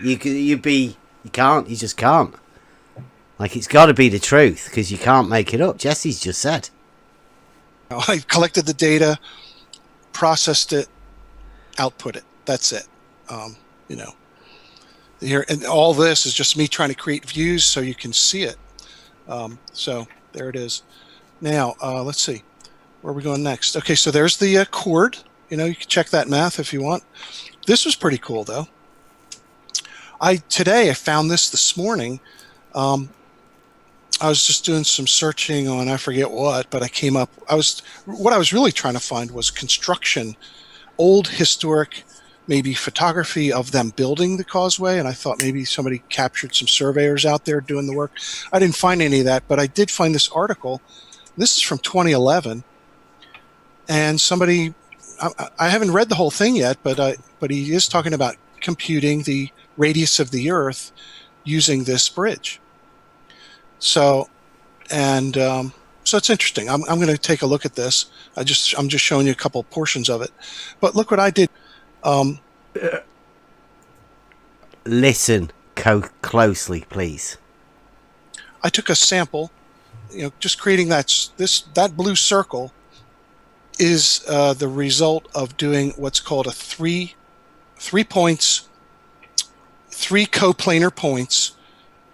You can't. You just can't. Like, it's got to be the truth, because you can't make it up. Jesse's just said. I collected the data, processed it, output it. That's it. You know, here, and all this is just me trying to create views so you can see it. So there it is. Now, let's see. Where are we going next? Okay, so there's the chord. You know, you can check that math if you want. This was pretty cool, though. Today I found this morning. I was just doing some searching on I forget what, but I came up. What I was really trying to find was construction, old historic, maybe photography of them building the causeway, and I thought maybe somebody captured some surveyors out there doing the work. I didn't find any of that, but I did find this article. This is from 2011, and somebody. I haven't read the whole thing yet, but he is talking about computing the radius of the Earth using this bridge. So it's interesting. I'm going to take a look at this. I'm just showing you a couple portions of it. But look what I did. Listen closely, please. I took a sample. You know, just creating that blue circle is the result of doing what's called a three coplanar points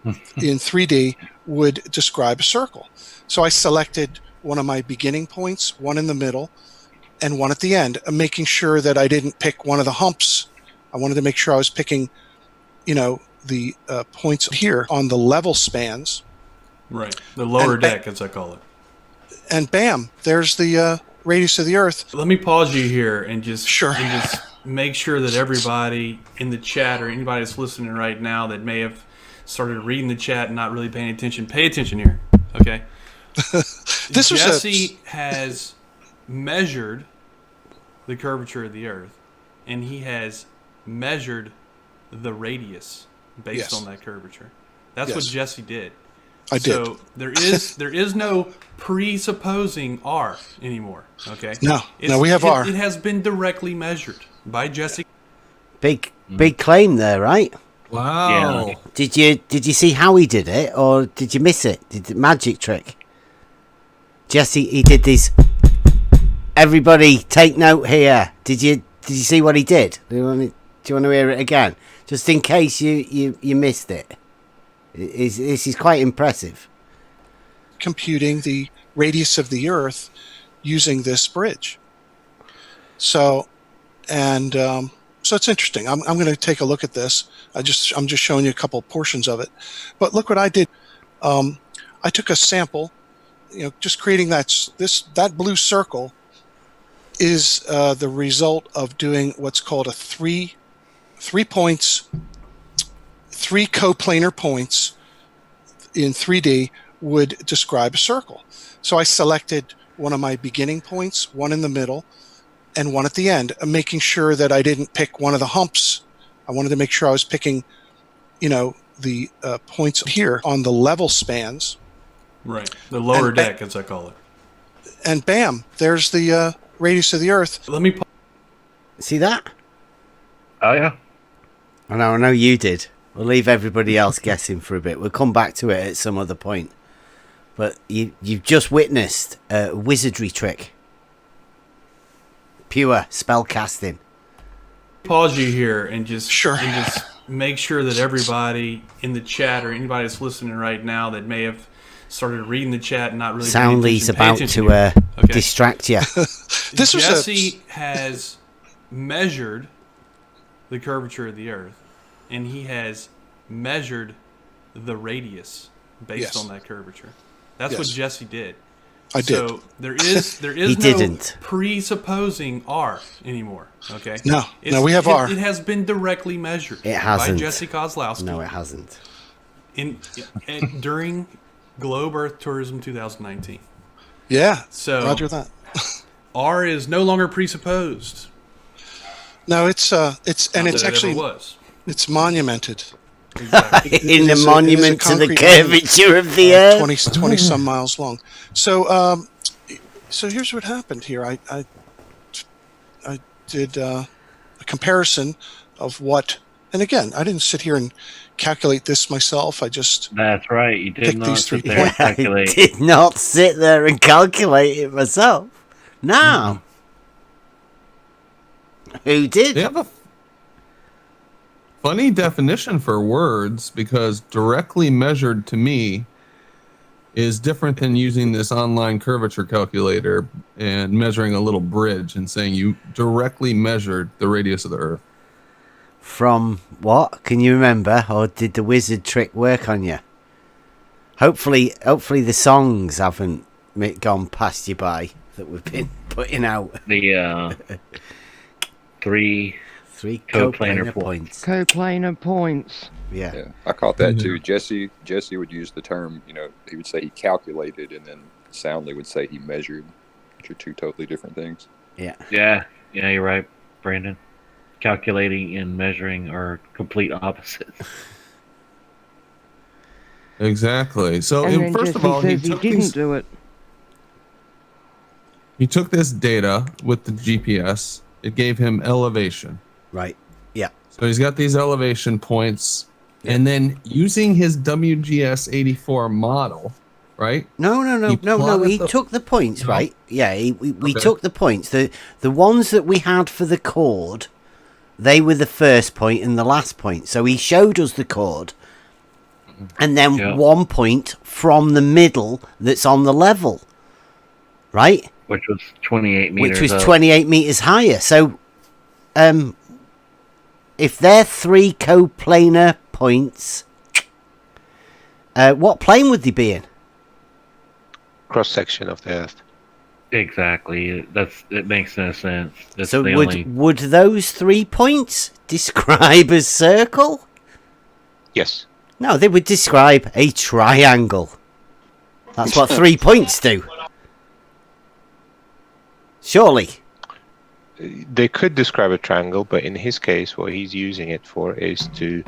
in 3D would describe a circle. So I selected one of my beginning points, one in the middle, and one at the end. I'm making sure that I didn't pick one of the humps. I wanted to make sure I was picking, you know, the points here on the level spans. Right, the lower deck, as I call it. And bam, there's the radius of the Earth. Let me pause you here and just make sure that everybody in the chat or anybody that's listening right now that may have started reading the chat and not really paying attention, pay attention here, okay? Jesse has measured the curvature of the Earth, and he has measured the radius based on that curvature. That's what Jesse did. I did. So there is no presupposing R anymore. Okay. No, we have R. It has been directly measured by Jesse. Big claim there, right? Wow. Yeah. Did you see how he did it, or did you miss it? Did the magic trick? Jesse, he did this. Everybody, take note here. Did you see what he did? Do you want to hear it again, just in case you missed it? This is quite impressive. Computing the radius of the Earth using this bridge. So it's interesting. I'm going to take a look at this. I'm just showing you a couple portions of it. But look what I did. I took a sample. You know, just creating that blue circle is the result of doing what's called a three coplanar points in 3D would describe a circle. So I selected one of my beginning points, one in the middle, and one at the end. I'm making sure that I didn't pick one of the humps. I wanted to make sure I was picking, you know, the points here on the level spans. Right, the lower deck, as I call it. And bam, there's the radius of the Earth. Let me see that. Oh yeah. I know you did. We'll leave everybody else guessing for a bit. We'll come back to it at some other point. But you've just witnessed a wizardry trick. Pure spell casting. Pause you here and just make sure that everybody in the chat or anybody that's listening right now that may have started reading the chat and not really Soundly's about to distract you. Jesse has measured the curvature of the Earth, and he has measured the radius based on that curvature. That's what Jesse did. I did. So there is no presupposing R anymore. Okay. No, we have R. It has been directly measured. It hasn't. By Jesse Kozlowski. No, it hasn't. During Globe Earth Tourism 2019. Yeah. So Roger that. R is no longer presupposed. No, it's Not and it's that it actually ever was. it's monumented. Exactly. In the monument to the curvature of the Earth. 20 some miles long. So so here's what happened here. I did a comparison of what, and again, I didn't sit here and calculate this myself. I just That's right. You did picked not these 3 sit there and points. calculate. I did not sit there and calculate it myself. No. Who did? They have a funny definition for words, because directly measured to me is different than using this online curvature calculator and measuring a little bridge and saying you directly measured the radius of the Earth. From what? Can you remember? Or did the wizard trick work on you? Hopefully the songs haven't gone past you by that we've been putting out. The three coplanar points. Coplanar points. Yeah, I caught that too. Jesse would use the term, he would say he calculated, and then Soundly would say he measured, which are two totally different things. Yeah, you're right, Brandon. Calculating and measuring are complete opposites. Exactly. So And then first Jesse of all, says he didn't do it. He took this data with the GPS. It gave him elevation. Right. Yeah. So he's got these elevation points, and then using his WGS84 model, right? No. He took the points, No? right? Yeah, we Okay. took the points. The ones that we had for the chord, they were the first point and the last point. So he showed us the chord, and then 1 point from the middle that's on the level, right? Which was 28 meters. Which was up. 28 meters higher. So, if they're 3 coplanar points, what plane would they be in? Cross section of the Earth. Exactly. It makes no sense. That's So the would only... would those 3 points describe a circle? Yes. No, they would describe a triangle. That's what 3 points do. Surely. They could describe a triangle, but in his case, what he's using it for is to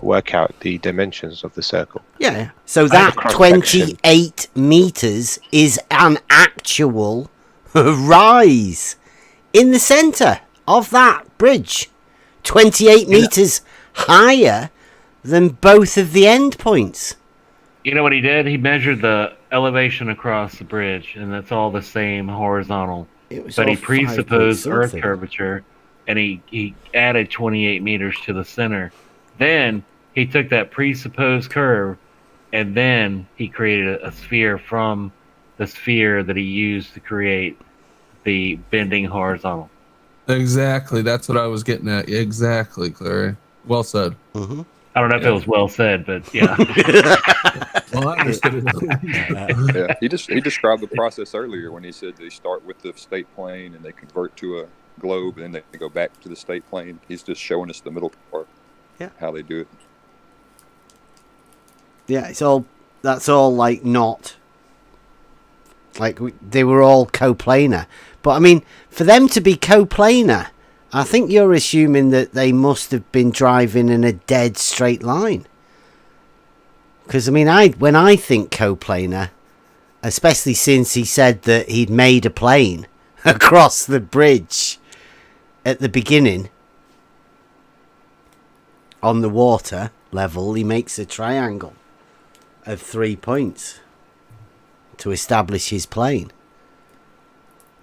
work out the dimensions of the circle. Yeah. So that 28 meters is an actual rise in the center of that bridge. 28 meters higher than both of the end points. You know what he did? He measured the elevation across the bridge, and that's all the same horizontal. But he presupposed Earth curvature, and he added 28 meters to the center. Then he took that presupposed curve, and then he created a sphere from the sphere that he used to create the bending horizontal. Exactly. That's what I was getting at. Exactly, Clary. Well said. Mm-hmm. I don't know if it was well said, but yeah. Well, I understood it. Yeah, he described the process earlier when he said they start with the state plane and they convert to a globe, and then they go back to the state plane. He's just showing us the middle part. Yeah. How they do it. Yeah, that's all like not like they were all coplanar. But I mean, for them to be coplanar, I think you're assuming that they must have been driving in a dead straight line. Because I mean, when I think coplanar, especially since he said that he'd made a plane across the bridge at the beginning on the water level, he makes a triangle of 3 points to establish his plane.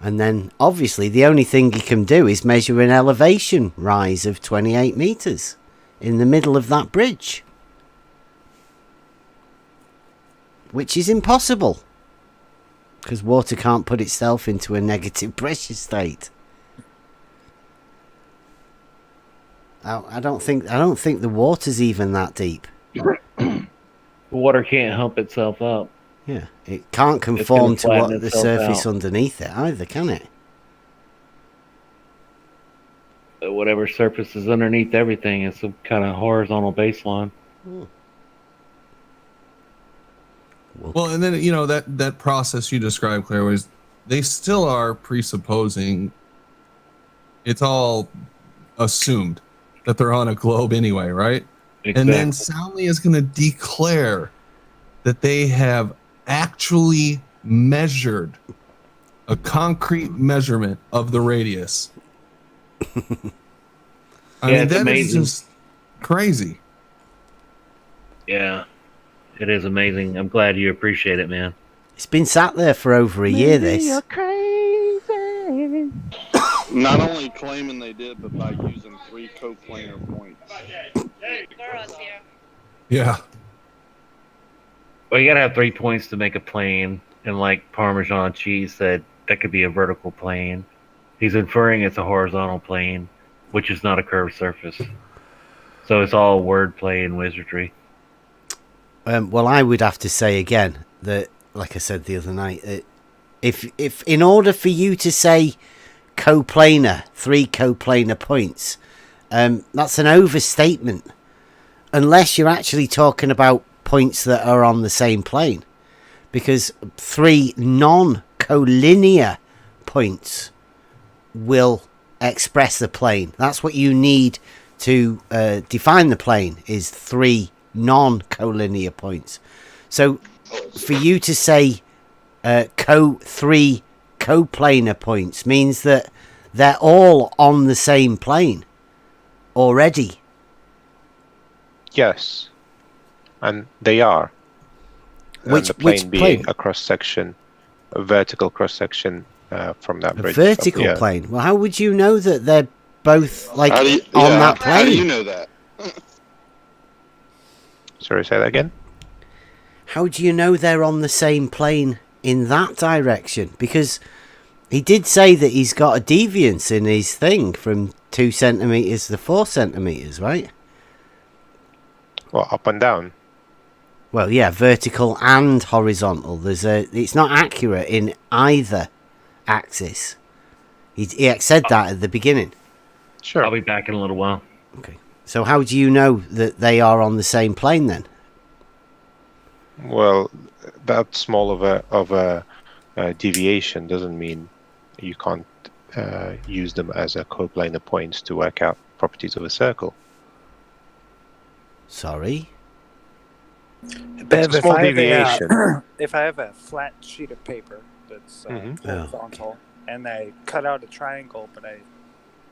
And then, obviously, the only thing he can do is measure an elevation rise of 28 meters in the middle of that bridge. Which is impossible. Because water can't put itself into a negative pressure state. I don't think the water's even that deep. The water can't hump itself up. Yeah, it can't conform to what the surface underneath it either, can it? Whatever surface is underneath everything is some kind of horizontal baseline. Well, and then, you know, that process you described, Claire, was they still are presupposing it's all assumed that they're on a globe anyway, right? Exactly. And then Soundly is going to declare that they have actually measured a concrete measurement of the radius. I mean, that is just crazy. Yeah, it is amazing. I'm glad you appreciate it, man. It's been sat there for over a year, this. You're crazy. Not only claiming they did, but by using 3 coplanar points. Yeah. Well, you gotta have 3 points to make a plane, and like Parmesan cheese said, that could be a vertical plane. He's inferring it's a horizontal plane, which is not a curved surface. So it's all wordplay and wizardry. Well, I would have to say again that, like I said the other night, if in order for you to say coplanar, 3 coplanar points, that's an overstatement. Unless you're actually talking about points that are on the same plane. Because 3 non-collinear points will express the plane. That's what you need to define the plane, is 3 non-collinear points. So for you to say 3 coplanar points means that they're all on the same plane already. Yes, and they are. Which and the plane which being plane? a cross section, a vertical cross section from that A bridge. vertical plane. Well, how would you know that they're both like on that plane? How do you know that? Sorry, say that again. How do you know they're on the same plane in that direction? Because he did say that he's got a deviance in his thing from 2 centimeters to 4 centimeters, right? Well, up and down. Well, yeah, vertical and horizontal. It's not accurate in either axis. He said that at the beginning. Sure. I'll be back in a little while. Okay. So how do you know that they are on the same plane then? Well, that small of a deviation doesn't mean you can't use them as a coplanar points to work out properties of a circle. Sorry? Bev, It's a small deviation. if I have a flat sheet of paper that's horizontal, and I cut out a triangle, but I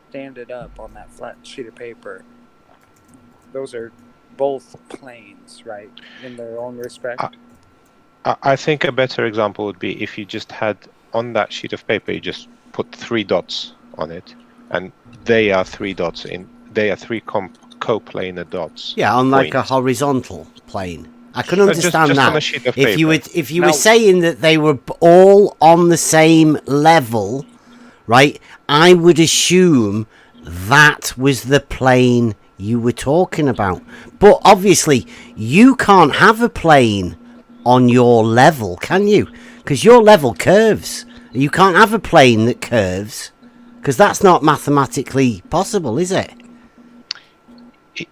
stand it up on that flat sheet of paper, those are both planes, right, in their own respect? I think a better example would be if you just had on that sheet of paper, you just put 3 dots on it, and they are 3 dots in. They are 3 coplanar dots. Yeah, on like a horizontal plane. I can understand just that. on a sheet of If you paper. were saying that they were all on the same level, right? I would assume that was the plane you were talking about. But obviously, you can't have a plane on your level, can you? Because your level curves. You can't have a plane that curves, because that's not mathematically possible, is it?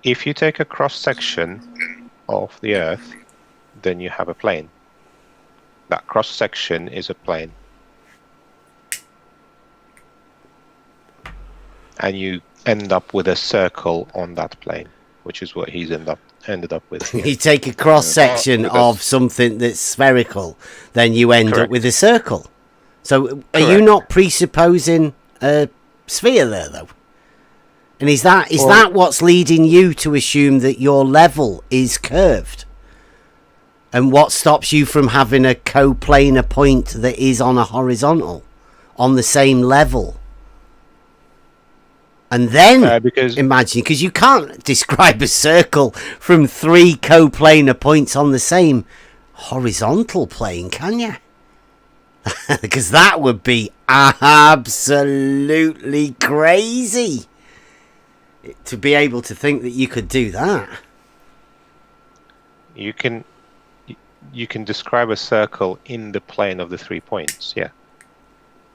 If you take a cross section of the Earth, then you have a plane. That cross section is a plane. And you end up with a circle on that plane, which is what he's ended up with. You take a cross section of something that's spherical, then you end up with a circle. So are you not presupposing a sphere there, though? And is that what's leading you to assume that your level is curved? And what stops you from having a coplanar point that is on a horizontal, on the same level? And then imagine, because you can't describe a circle from 3 coplanar points on the same horizontal plane, can you? Because that would be absolutely crazy to be able to think that you could do that. You can describe a circle in the plane of the 3 points, yeah.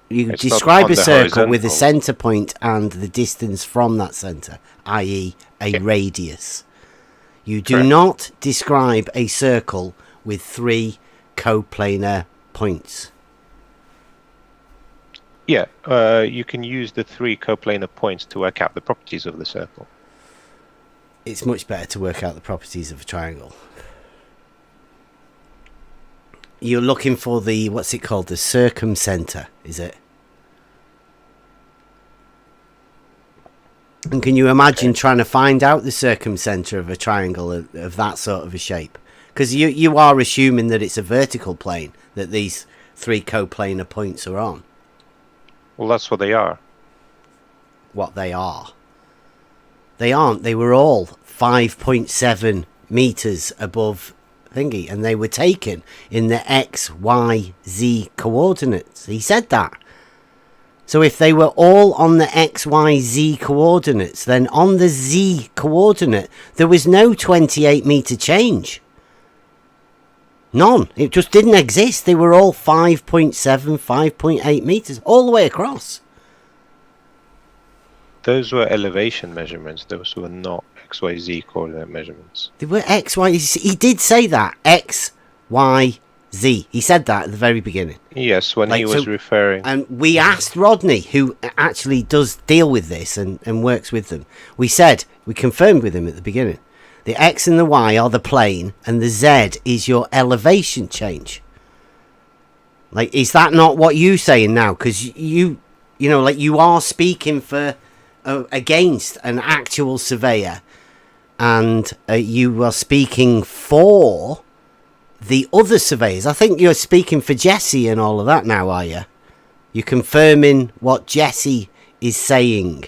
You It's describe not a on the circle with a horizontal. centre point and the distance from that centre, i.e. a radius. You do not describe a circle with 3 coplanar points. Yeah, you can use the 3 coplanar points to work out the properties of the circle. It's much better to work out the properties of a triangle. You're looking for the, what's it called, the circumcenter, is it? And can you imagine trying to find out the circumcenter of a triangle of that sort of a shape? Because you are assuming that it's a vertical plane that these 3 coplanar points are on. Well, that's what they are. What they are. They aren't. They were all 5.7 meters above thingy, and they were taken in the X, Y, Z coordinates. He said that. So if they were all on the X, Y, Z coordinates, then on the Z coordinate, there was no 28 meter change. None. It just didn't exist. They were all 5.7, 5.8 meters all the way across. Those were elevation measurements. Those were not XYZ coordinate measurements. They were X, Y. He did say that. X, Y, Z. He said that at the very beginning. Yes, when he was referring. And we asked Rodney, who actually does deal with this and works with them. We confirmed with him at the beginning. The X and the Y are the plane, and the Z is your elevation change. Like, is that not what you're saying now? Because you are speaking for against an actual surveyor, and you are speaking for the other surveyors. I think you're speaking for Jesse and all of that now, are you? You're confirming what Jesse is saying.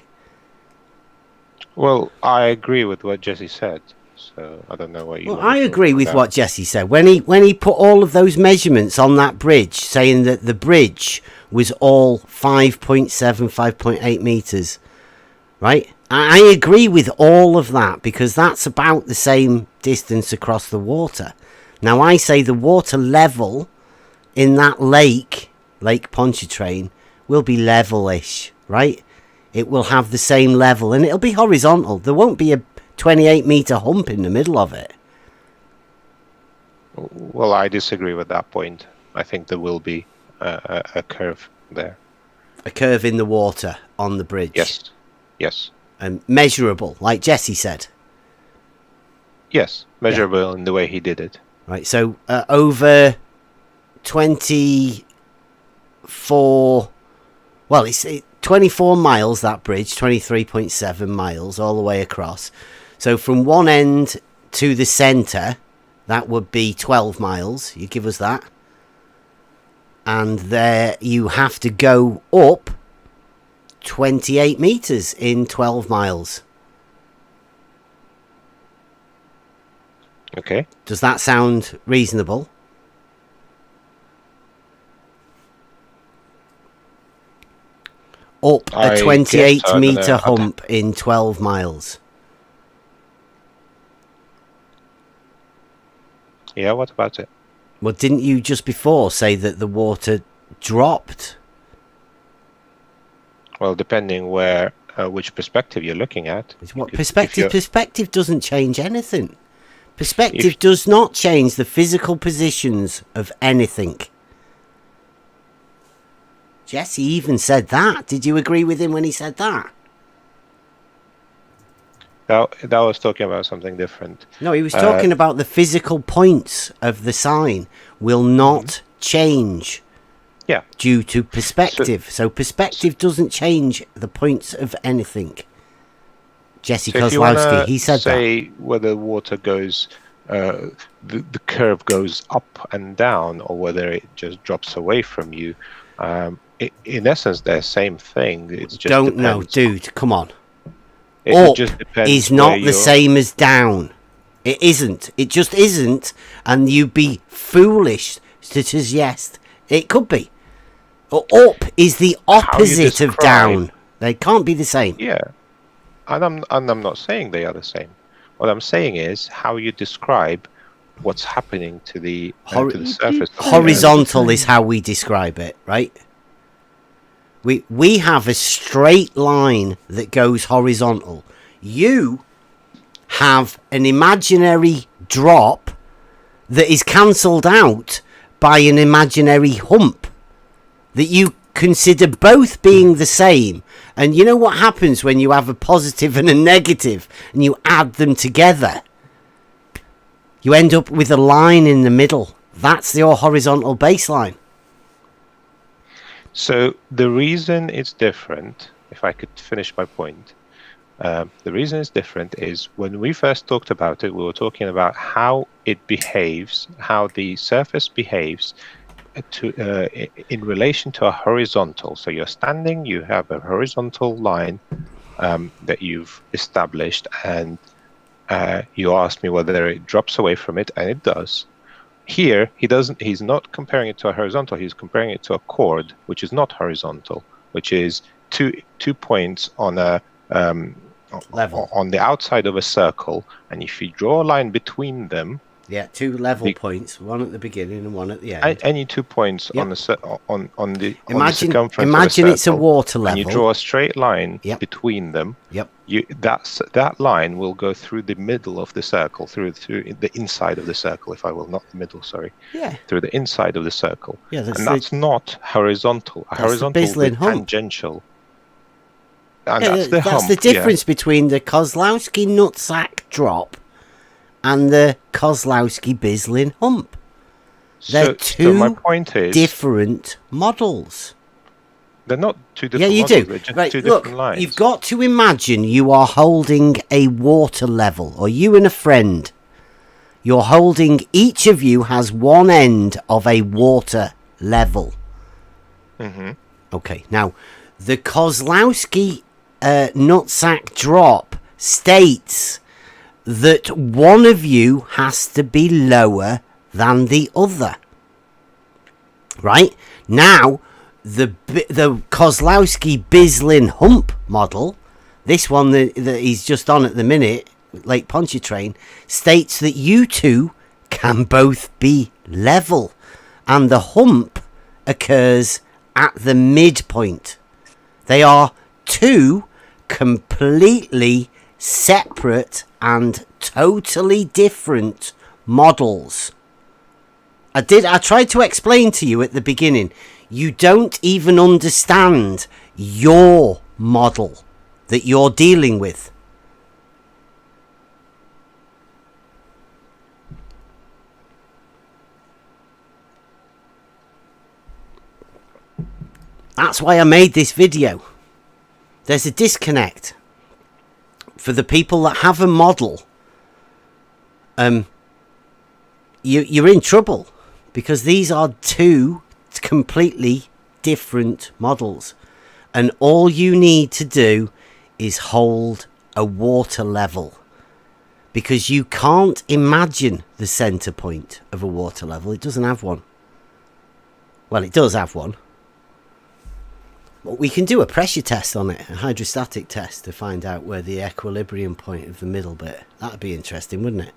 Well, I agree with what Jesse said. So I don't know what you. Well, I agree with what Jesse said when he put all of those measurements on that bridge, saying that the bridge was all 5.7, 5.8 meters, right? I agree with all of that because that's about the same distance across the water. Now I say the water level in that Lake Pontchartrain, will be levelish, right? It will have the same level and it'll be horizontal. There won't be a 28 meter hump in the middle of it. Well, I disagree with that point. I think there will be a curve there. A curve in the water on the bridge. Yes. And measurable, like Jesse said. Yes, measurable in the way he did it. Right, so over 24... Well, it's 24 miles, that bridge, 23.7 miles all the way across. So from one end to the centre, that would be 12 miles. You give us that. And there you have to go up 28 metres in 12 miles. Okay. Does that sound reasonable? Up a 28 metre hump in 12 miles. Yeah, what about it? Well, didn't you just before say that the water dropped? Well, depending which perspective you're looking at. What perspective? Perspective doesn't change anything. Perspective does not change the physical positions of anything. Jesse even said that. Did you agree with him when he said that? That was talking about something different. No, he was talking about the physical points of the sign will not change. Yeah. Due to perspective. So perspective doesn't change the points of anything. Jesse Kozlowski, he said that. Say whether water goes, the curve goes up and down, or whether it just drops away from you. In essence, they're the same thing. It just don't know, dude. Come on. It just depends is not the same as down. It isn't. It just isn't. And you'd be foolish to suggest it could be. Up is the opposite of down. They can't be the same. Yeah. And I'm not saying they are the same. What I'm saying is how you describe what's happening to the surface. Horizontal is how we describe it, right? We have a straight line that goes horizontal. You have an imaginary drop that is cancelled out by an imaginary hump that you consider both being the same. And you know what happens when you have a positive and a negative and you add them together? You end up with a line in the middle. That's your horizontal baseline. So the reason it's different, if I could finish my point, the reason it's different is when we first talked about it, we were talking about how it behaves, how the surface behaves in relation to a horizontal. So you're standing, you have a horizontal line that you've established, and you asked me whether it drops away from it, and it does. Here, he's not comparing it to a horizontal, he's comparing it to a chord, which is not horizontal, which is two points on a level on the outside of a circle, and if you draw a line between them, two level points, one at the beginning and one at the end. Any 2 points on the on the Imagine circumference. imagine of a it's a circle, water level. And you draw a straight line between them. Yep. That line will go through the middle of the circle, through the inside of the circle, if I will, not the middle. Sorry. Yeah. Through the inside of the circle. Yeah. That's not horizontal. A horizontal is tangential. And that's the difference between the Kozlowski nutsack drop and the Kozlowski-Bislin hump. They're two different models. They're not two different models. They're just two different lines. You've got to imagine you are holding a water level, or you and a friend. You're holding, each of you has one end of a water level. Mm-hmm. Okay, now, the Kozlowski nutsack drop states that one of you has to be lower than the other. Right? Now, the Kozlowski-Bislin hump model, this one that he's just on at the minute, Lake Pontchartrain, states that you two can both be level. And the hump occurs at the midpoint. They are two completely separate and totally different models. I tried to explain to you at the beginning, you don't even understand your model that you're dealing with. That's why I made this video. There's a disconnect. For the people that have a model, you're in trouble, because these are two completely different models, and all you need to do is hold a water level, because you can't imagine the center point of a water level. It doesn't have one. Well, it does have one. But we can do a pressure test on it, a hydrostatic test, to find out where the equilibrium point of the middle bit. That'd be interesting, wouldn't it?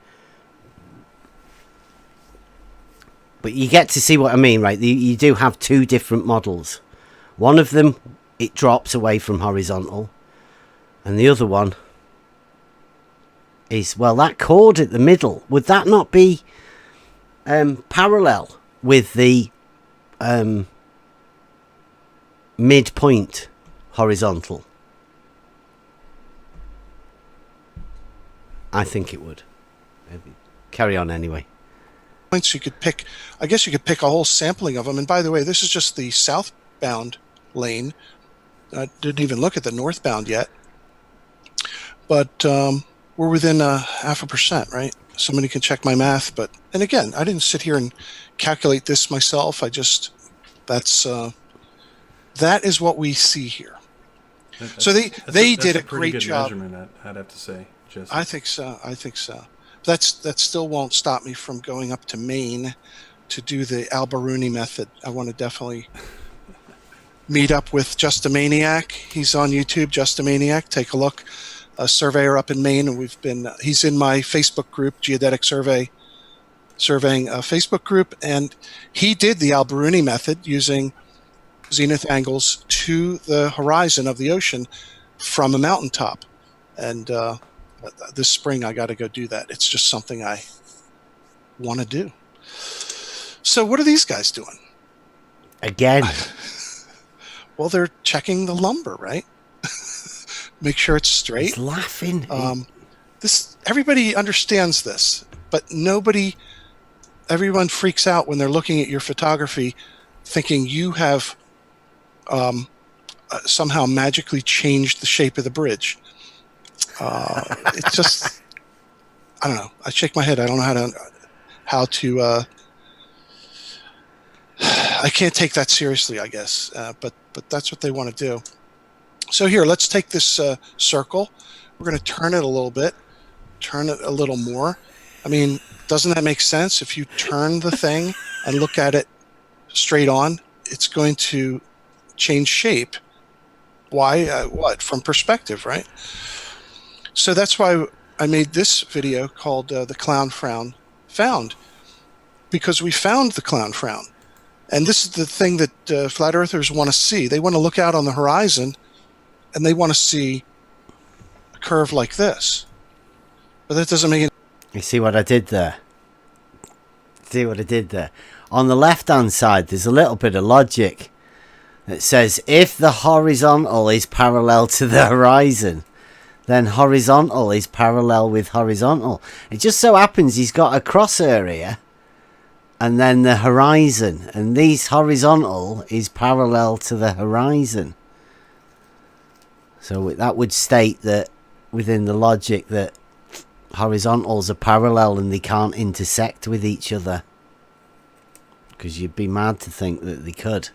But you get to see what I mean, right? You do have two different models. One of them, it drops away from horizontal. And the other one is, well, that chord at the middle, would that not be parallel with the midpoint horizontal? I think it would. Maybe. Carry on anyway. Points you could pick, I guess you could pick a whole sampling of them. And by the way, this is just the southbound lane. I didn't even look at the northbound yet. But we're within 0.5%, right? Somebody can check my math. But, and again, I didn't sit here and calculate this myself. I just, that is what we see here. So they did a great good job. Measurement, I'd have to say. Jesse. I think so. That still won't stop me from going up to Maine to do the Alberuni method. I want to definitely meet up with Just a Maniac. He's on YouTube, Just a Maniac. Take a look. A surveyor up in Maine, and he's in my Facebook group, Geodetic Surveying Facebook group, and he did the Alberuni method using zenith angles to the horizon of the ocean from a mountaintop. And this spring I got to go do that. It's just something I want to do. So what are these guys doing? Again. Well, they're checking the lumber, right? Make sure it's straight. He's laughing. Everybody understands this, but everyone freaks out when they're looking at your photography thinking you have somehow magically changed the shape of the bridge. It's just, I don't know. I shake my head. I don't know how to I can't take that seriously, I guess. But that's what they want to do. So here, let's take this circle. We're going to turn it a little bit, turn it a little more. I mean, doesn't that make sense? If you turn the thing and look at it straight on, it's going to change shape. Why? What? From perspective, right? So that's why I made this video called The Clown Frown Found, because we found the clown frown. And this is the thing that flat earthers want to see. They want to look out on the horizon and they want to see a curve like this. But that doesn't make any... You see what I did there? On the left-hand side, there's a little bit of logic. It says, if the horizontal is parallel to the horizon, then horizontal is parallel with horizontal. It just so happens he's got a cross area and then the horizon, and this horizontal is parallel to the horizon. So that would state that within the logic that horizontals are parallel and they can't intersect with each other, because you'd be mad to think that they could.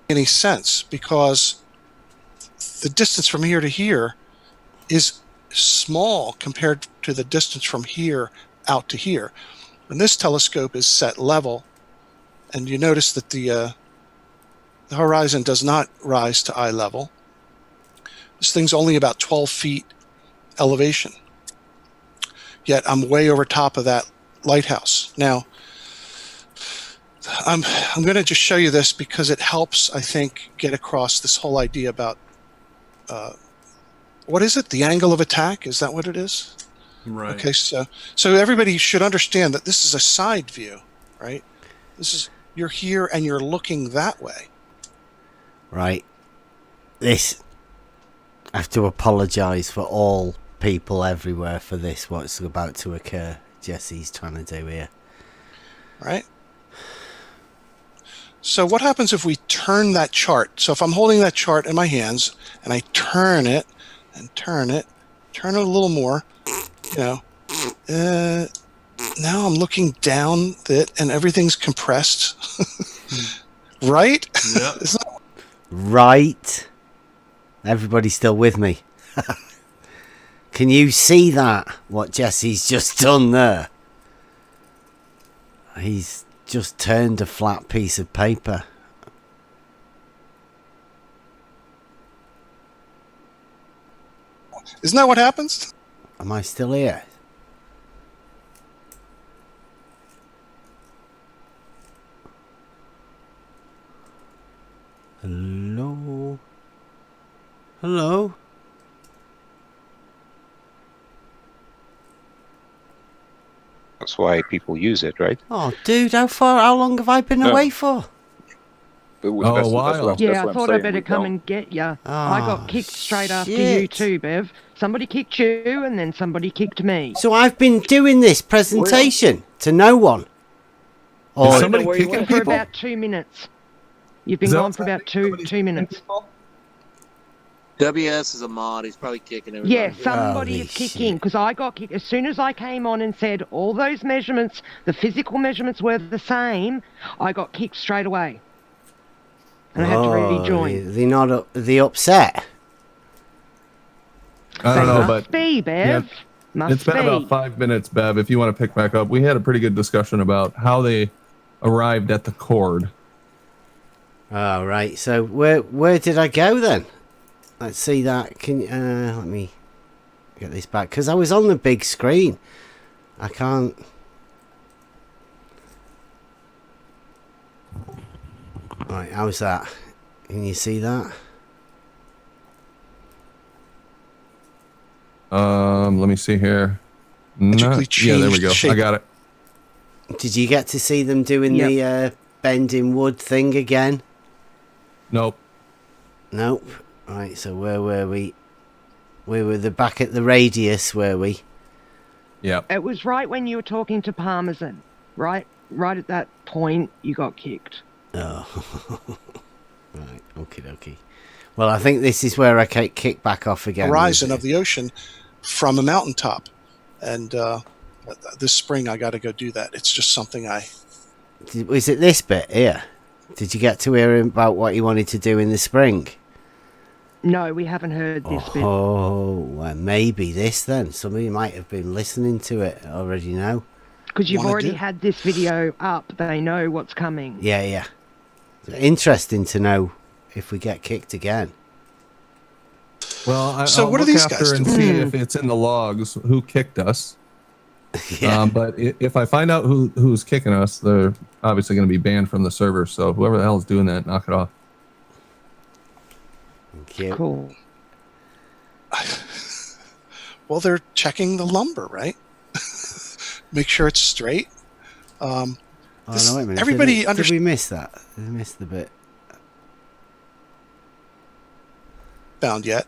Any sense, because the distance from here to here is small compared to the distance from here out to here. And this telescope is set level, and you notice that the horizon does not rise to eye level. This thing's only about 12 feet elevation, yet I'm way over top of that lighthouse. Now I'm going to just show you this because it helps, I think, get across this whole idea about what is it? The angle of attack? Is that what it is? Right. Okay, so everybody should understand that this is a side view, right? You're here and you're looking that way. Right. I have to apologise for all people everywhere for this, what's about to occur. Jesse's trying to do here. Right? So what happens if we turn that chart? So if I'm holding that chart in my hands and I turn it and turn it a little more, now I'm looking down it and everything's compressed. Right? Yeah. Right. Everybody's still with me. Can you see that? What Jesse's just done there? He's just turned a flat piece of paper. Isn't that what happens? Am I still here? Hello? Hello? That's why people use it, right? Oh, dude, how long have I been away for? A while. Yeah, I thought I'd better come and get you. I got kicked straight after you too, Bev. Somebody kicked you, and then somebody kicked me. So I've been doing this presentation to no one. Or somebody kicking for people? about 2 minutes. You've been gone for about two minutes. WS is a mod. He's probably kicking everybody. Yeah, somebody is kicking, because I got kicked. As soon as I came on and said all those measurements, the physical measurements were the same, I got kicked straight away. And I had to rejoin. They're they upset? I don't know, but be, Bev. It's been about 5 minutes, Bev. If you want to pick back up, we had a pretty good discussion about how they arrived at the chord. Oh, right. So where did I go then? Let's see that. Can let me get this back, because I was on the big screen. I can't. Right, how's that? Can you see that? Let me see here. Yeah, there we go. I got it. Did you get to see them doing the bending wood thing again? Nope. Nope. Right, so where were we? We were back at the radius, were we? Yeah. It was right when you were talking to Parmesan. Right at that point, you got kicked. Oh. Right, okie. Well, I think this is where I kick back off again. Horizon of the ocean from a mountaintop. And this spring, I got to go do that. It's just something Was it this bit here? Did you get to hear about what he wanted to do in the spring? No, we haven't heard this bit. Oh, well, maybe this then. Some of you might have been listening to it already now. Because you've already had this video up. They know what's coming. Yeah. Interesting to know if we get kicked again. Well, I'll what are these guys and doing? see if it's in the logs who kicked us. Yeah. But if I find out who's kicking us, they're obviously going to be banned from the server. So whoever the hell is doing that, knock it off. Thank you. Cool. Well, they're checking the lumber, right? Make sure it's straight. No, wait a minute. Everybody Did we miss that? Did we miss the bit? Found yet.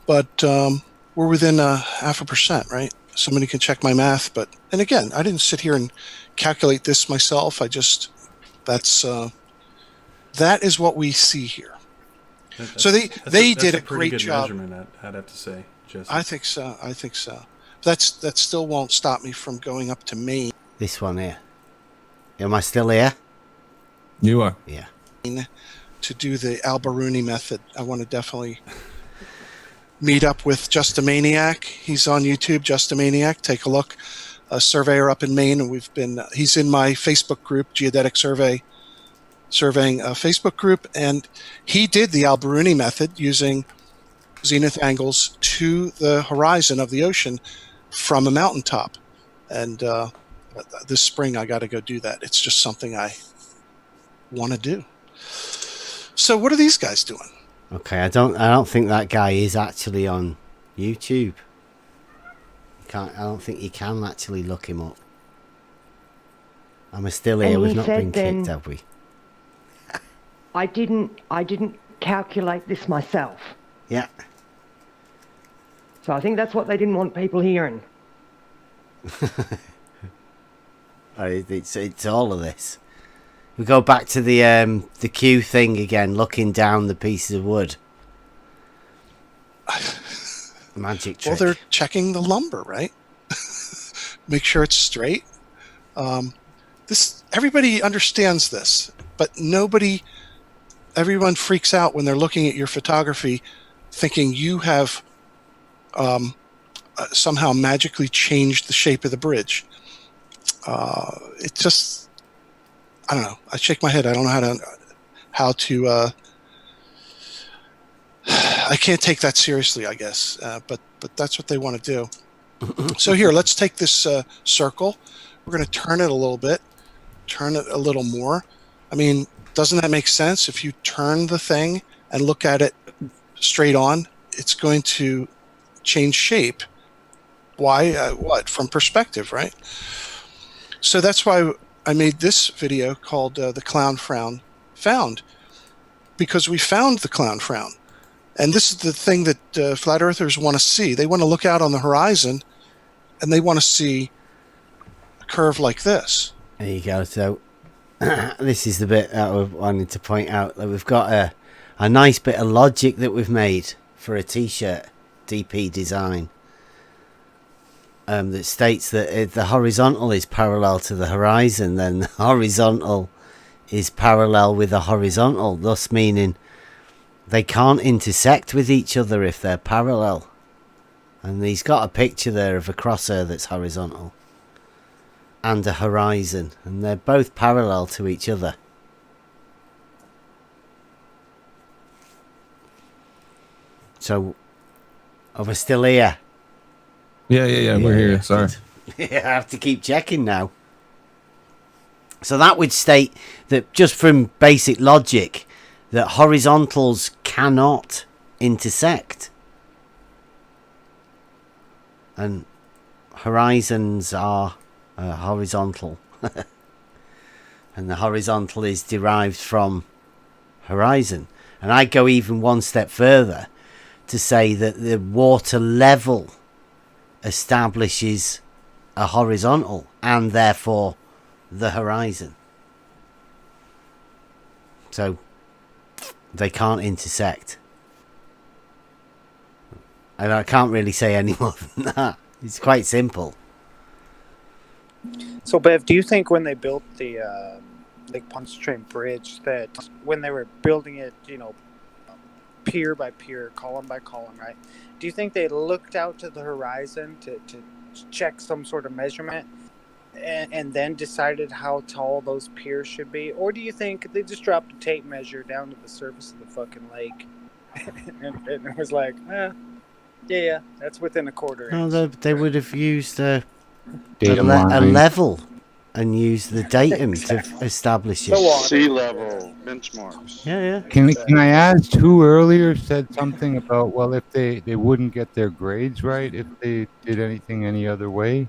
But we're within 0.5%, right? Somebody can check my math. And again, I didn't sit here and calculate this myself. That is what we see here. So they did a great job. Measurement, I'd have to say, Jesse. I think so. That still won't stop me from going up to Maine. This one here. Am I still here? You are. Yeah. To do the Alberuni method. I want to definitely meet up with Just a Maniac. He's on YouTube, Just a Maniac. Take a look. A surveyor up in Maine, and he's in my Facebook group, Geodetic Surveying Facebook group, and he did the Alberuni method using zenith angles to the horizon of the ocean from a mountaintop. And this spring, I got to go do that. It's just something I want to do. So, what are these guys doing? Okay, I don't think that guy is actually on YouTube. I don't think you can actually look him up. I'm still here. We've not been kicked, have we? I didn't calculate this myself. Yeah. So I think that's what they didn't want people hearing. It's all of this. We go back to the Q thing again, looking down the pieces of wood. Magic trick. Well, they're checking the lumber, right? Make sure it's straight. Everybody understands this, but everyone freaks out when they're looking at your photography thinking you have somehow magically changed the shape of the bridge. It just, I don't know. I shake my head. I don't know how to I can't take that seriously, I guess. But that's what they want to do. So here, let's take this circle. We're going to turn it a little bit, turn it a little more. I mean, doesn't that make sense? If you turn the thing and look at it straight on, it's going to change shape. Why? From perspective, right? So that's why I made this video called The Clown Frown Found, because we found the clown frown. And this is the thing that flat earthers want to see. They want to look out on the horizon and they want to see a curve like this. There you go. So this is the bit that I wanted to point out, that we've got a nice bit of logic that we've made for a t-shirt DP design that states that if the horizontal is parallel to the horizon, then the horizontal is parallel with the horizontal, thus meaning they can't intersect with each other if they're parallel. And he's got a picture there of a crosshair that's horizontal and a horizon, and they're both parallel to each other. So, are we still here? Yeah, we're here. Sorry. I have to keep checking now. So that would state that, just from basic logic, that horizontals cannot intersect. And horizons are horizontal. And the horizontal is derived from horizon. And I go even one step further to say that the water level establishes a horizontal and therefore the horizon. So they can't intersect. And I can't really say any more than that. It's quite simple. So, Bev, do you think when they built the Lake Pontchartrain Bridge, that when they were building it, pier by pier, column by column, right? Do you think they looked out to the horizon to check some sort of measurement and then decided how tall those piers should be? Or do you think they just dropped a tape measure down to the surface of the fucking lake and it was like, yeah, that's within a quarter inch? No, they would have used a line. level and used the datum to establish it. Sea level benchmarks. Yeah. Can I ask who earlier said something about, well, if they wouldn't get their grades right if they did anything any other way?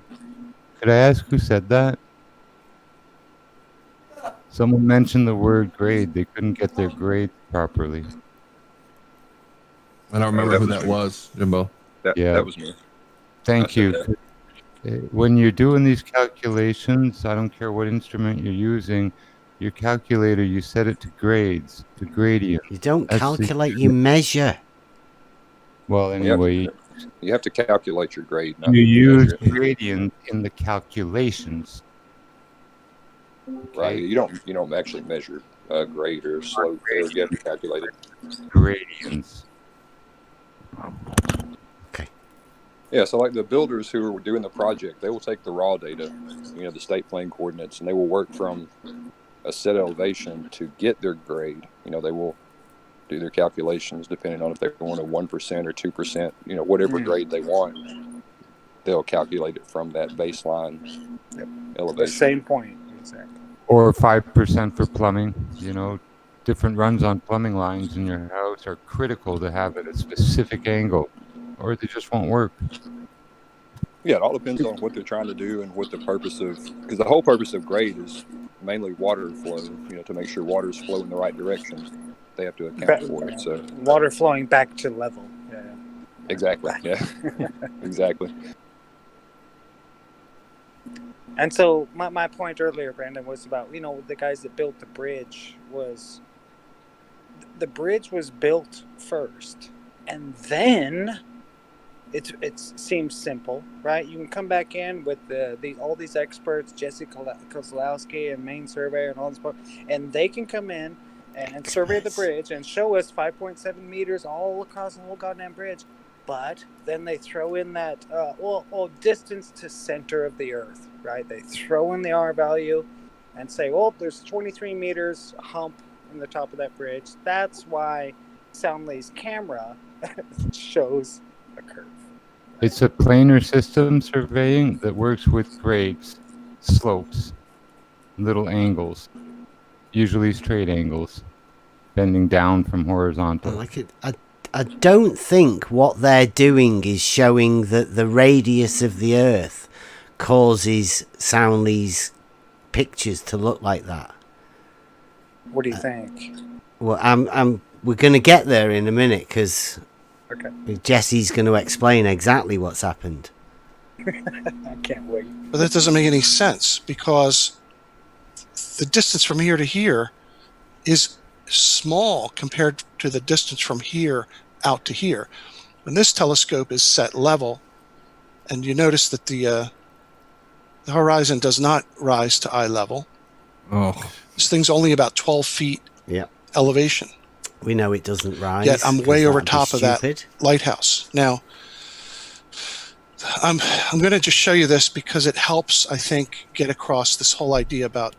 Could I ask who said that? Someone mentioned the word grade. They couldn't get their grades properly. I don't remember who that was, Jimbo. That was me. Thank you. When you're doing these calculations, I don't care what instrument you're using, your calculator, you set it to grades, to gradient. You don't calculate, you measure. Well, anyway, you have to calculate your grade. You use gradient in the calculations. Right. You don't actually measure grade or slope. You have to calculate it. Gradients. Okay. Yeah, so like the builders who are doing the project, they will take the raw data, the state plane coordinates, and they will work from a set elevation to get their grade. They will do their calculations depending on if they want a 1% or 2%, whatever grade they want. They'll calculate it from that baseline elevation. The same point, exactly. Or 5% for plumbing. Different runs on plumbing lines in your house are critical to have at a specific angle, or they just won't work. Yeah, it all depends on what they're trying to do and what the purpose of, because the whole purpose of grade is mainly water flow, to make sure water is flowing the right direction. They have to account for it. So water flowing back to level. Yeah. Exactly. Yeah. Exactly. And so my point earlier, Brandon, was about, the guys that built the bridge the bridge was built first, and then it seems simple, right? You can come back in with all these experts, Jesse Kozlowski and Maine Surveyor and all this, and they can come in and survey the bridge and show us 5.7 meters all across the whole goddamn bridge. But then they throw in that distance to center of the earth, right? They throw in the R value and say, there's 23 meters hump in the top of that bridge. That's why Soundly's camera shows a curve. It's a planar system surveying that works with grades, slopes, little angles, usually straight angles, bending down from horizontal. I don't think what they're doing is showing that the radius of the Earth causes Soundly's pictures to look like that. What do you think? Well, we're going to get there in a minute because Jesse's going to explain exactly what's happened. I can't wait. But that doesn't make any sense because the distance from here to here is small compared to the distance from here out to here. When this telescope is set level, and you notice that the horizon does not rise to eye level. This thing's only about 12 feet elevation. We know it doesn't rise. Yet I'm way over top of that lighthouse. Now, I'm going to just show you this because it helps, I think, get across this whole idea about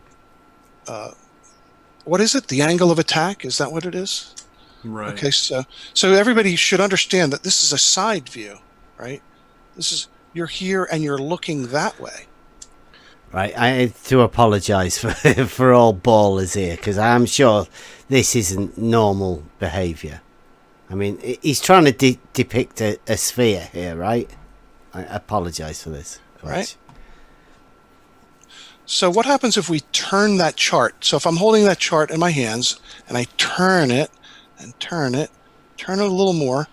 what is it? The angle of attack? Is that what it is? Right. Okay, so everybody should understand that this is a side view, right? You're here and you're looking that way. Right, I have to apologise for all ballers here because I'm sure this isn't normal behaviour. I mean, he's trying to depict a sphere here, right? I apologise for this. Right. So what happens if we turn that chart? So if I'm holding that chart in my hands and I turn it and turn it a little more,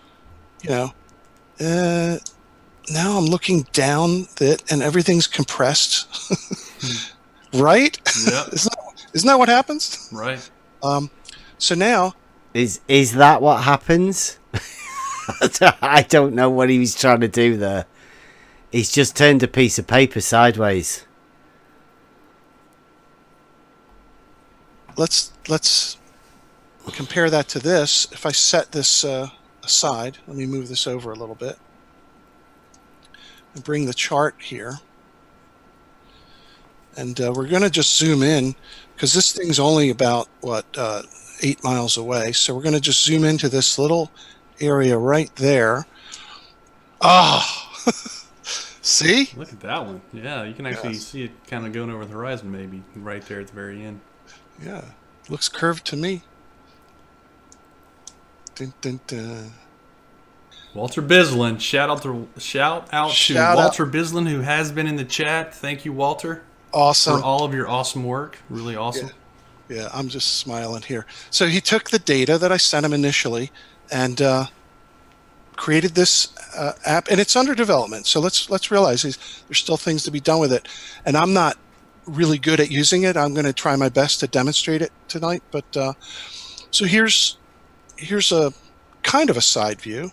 now I'm looking down it and everything's compressed. Right? Yep. Isn't that what happens? Right. So now is that what happens? I don't know what he was trying to do there. He's just turned a piece of paper sideways. Let's compare that to this. If I set this aside, let me move this over a little bit and bring the chart here. And we're going to just zoom in because this thing's only about, 8 miles away. So we're going to just zoom into this little area right there. See? Look at that one. Yeah, you can actually see it kind of going over the horizon maybe right there at the very end. Yeah, looks curved to me. Dun, dun, dun. Walter Bislin, shout out to Walter Bislin, who has been in the chat. Thank you, Walter. Awesome. For all of your awesome work. Really awesome. Yeah, I'm just smiling here. So he took the data that I sent him initially and created this app, and it's under development. So let's realize there's still things to be done with it, and I'm not really good at using it. I'm going to try my best to demonstrate it tonight. But so here's a kind of a side view,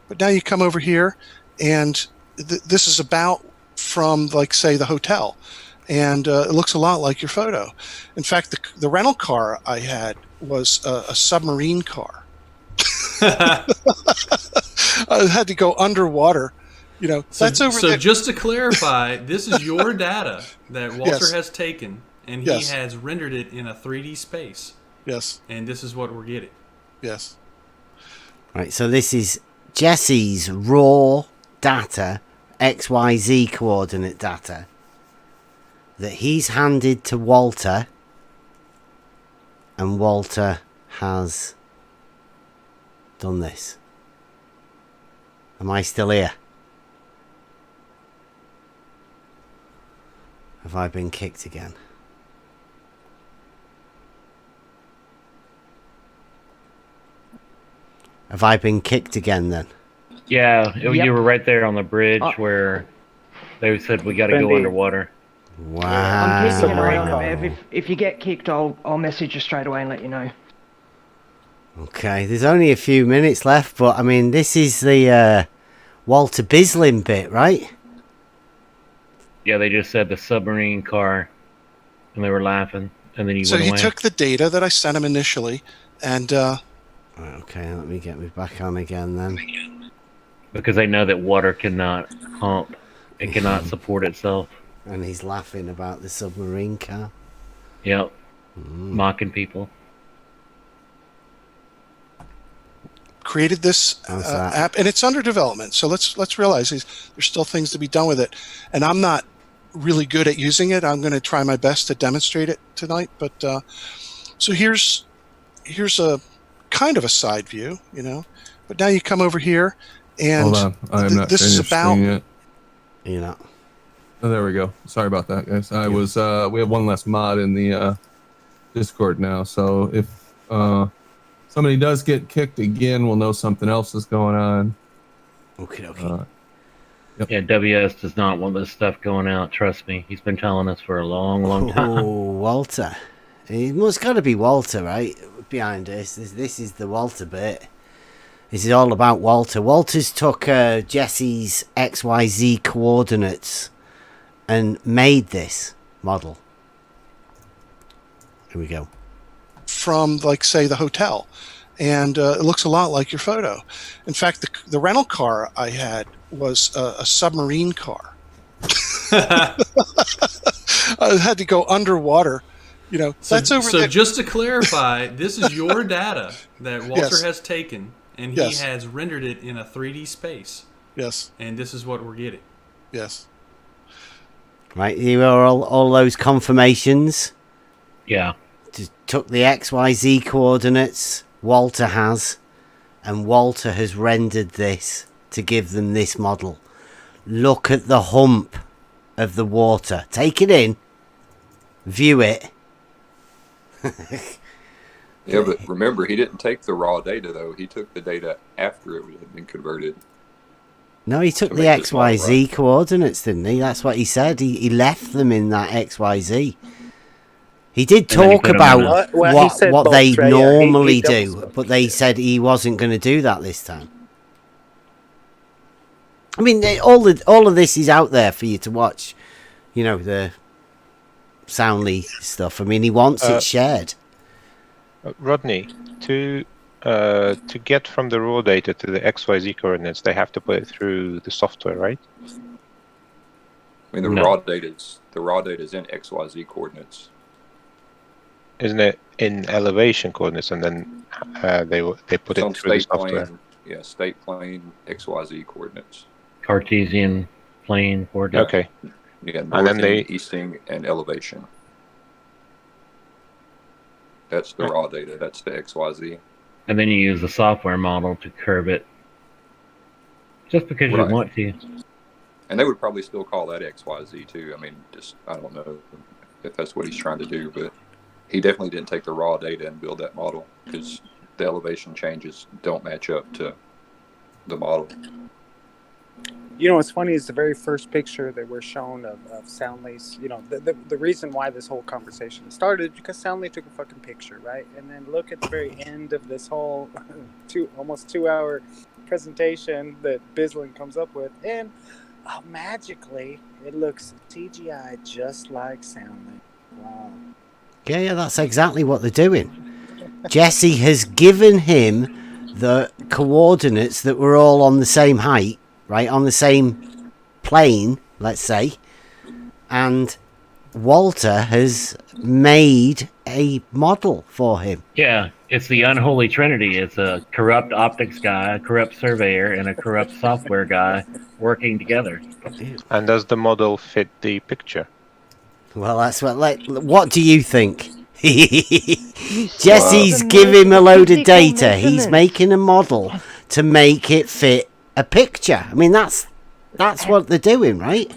But now you come over here, and this is about from, like, say, the hotel, and it looks a lot like your photo. In fact, the rental car I had was a submarine car. I had to go underwater. That's over so there. Just to clarify, this is your data that Walter has taken, and he has rendered it in a 3D space. Yes. And this is what we're getting. Yes. Right, so this is Jesse's raw data, XYZ coordinate data, that he's handed to Walter, and Walter has done this. Am I still here? Have I been kicked again? Have I been kicked again then? Yeah, you were right there on the bridge where they said we got to go underwater. Wow. I'm keeping an eye on it. If you get kicked, I'll message you straight away and let you know. Okay, there's only a few minutes left, but I mean, this is the Walter Bislin bit, right? Yeah, they just said the submarine car, and they were laughing, and then So went he away. took the data that I sent him initially, and okay, let me get me back on again then. Because they know that water cannot hump, it cannot support itself. And he's laughing about the submarine car. Yep, mocking people. created this app, and it's under development. So let's realize there's still things to be done with it, and I'm not really good at using it. I'm going to try my best to demonstrate it tonight. But so here's a kind of a side view, you know. But now you come over here, and hold on, I'm not this is finished about. yet. You know. Oh, there we go. Sorry about that, guys. I was we have one less mod in the Discord now, so if somebody does get kicked again, we'll know something else is going on. Okay. Yep. Yeah, WS does not want this stuff going out. Trust me, he's been telling us for a long time. Oh, Walter! It must got to be Walter, right? Behind this is the Walter bit. This is all about Walter. Walter's took Jesse's XYZ coordinates and made this model. Here we go. From, like, say, the hotel, and it looks a lot like your photo. In fact, the rental car I had was a submarine car. I had to go underwater. You know, that's over there. So just to clarify, this is your data that Walter has taken, and he has rendered it in a 3D space. Yes. And this is what we're getting. Yes. Right, here are all those confirmations. Yeah. Just took the XYZ coordinates Walter has, and Walter has rendered this to give them this model. Look at the hump of the water. Take it in. view it. Yeah, but remember, he didn't take the raw data, though. He took the data after it had been converted. No, he took the XYZ coordinates, didn't he? That's what he said. He left them in that XYZ. He did talk about what they normally do, but they said he wasn't going to do that this time. I mean, all of this is out there for you to watch. You know, the Soundly stuff. I mean, he wants it shared. Rodney, to get from the raw data to the XYZ coordinates, they have to put it through the software, right? I mean, the raw data is in XYZ coordinates. Isn't it in elevation coordinates, and then they put it through the software? Plane, yeah, state plane XYZ coordinates. Cartesian plane coordinates. Okay. Yeah, northing, easting, and elevation. That's the raw data. That's the XYZ. And then you use the software model to curve it, just because you want to. And they would probably still call that XYZ too. I mean, I don't know if that's what he's trying to do, but he definitely didn't take the raw data and build that model because the elevation changes don't match up to the model. You know what's funny is the very first picture that we're shown of Soundly's, you know, the reason why this whole conversation started because Soundly took a fucking picture, right? And then look at the very end of this whole almost 2-hour presentation that Bislin comes up with, and magically it looks CGI just like Soundly. Wow. Yeah, that's exactly what they're doing. Jesse has given him the coordinates that were all on the same height, right, on the same plane, let's say, and Walter has made a model for him. Yeah, it's the unholy trinity. It's a corrupt optics guy, a corrupt surveyor, and a corrupt software guy working together. And does the model fit the picture? Well, that's what do you think? Jesse's giving him a load of data. He's making a model to make it fit a picture. I mean, that's what they're doing, right?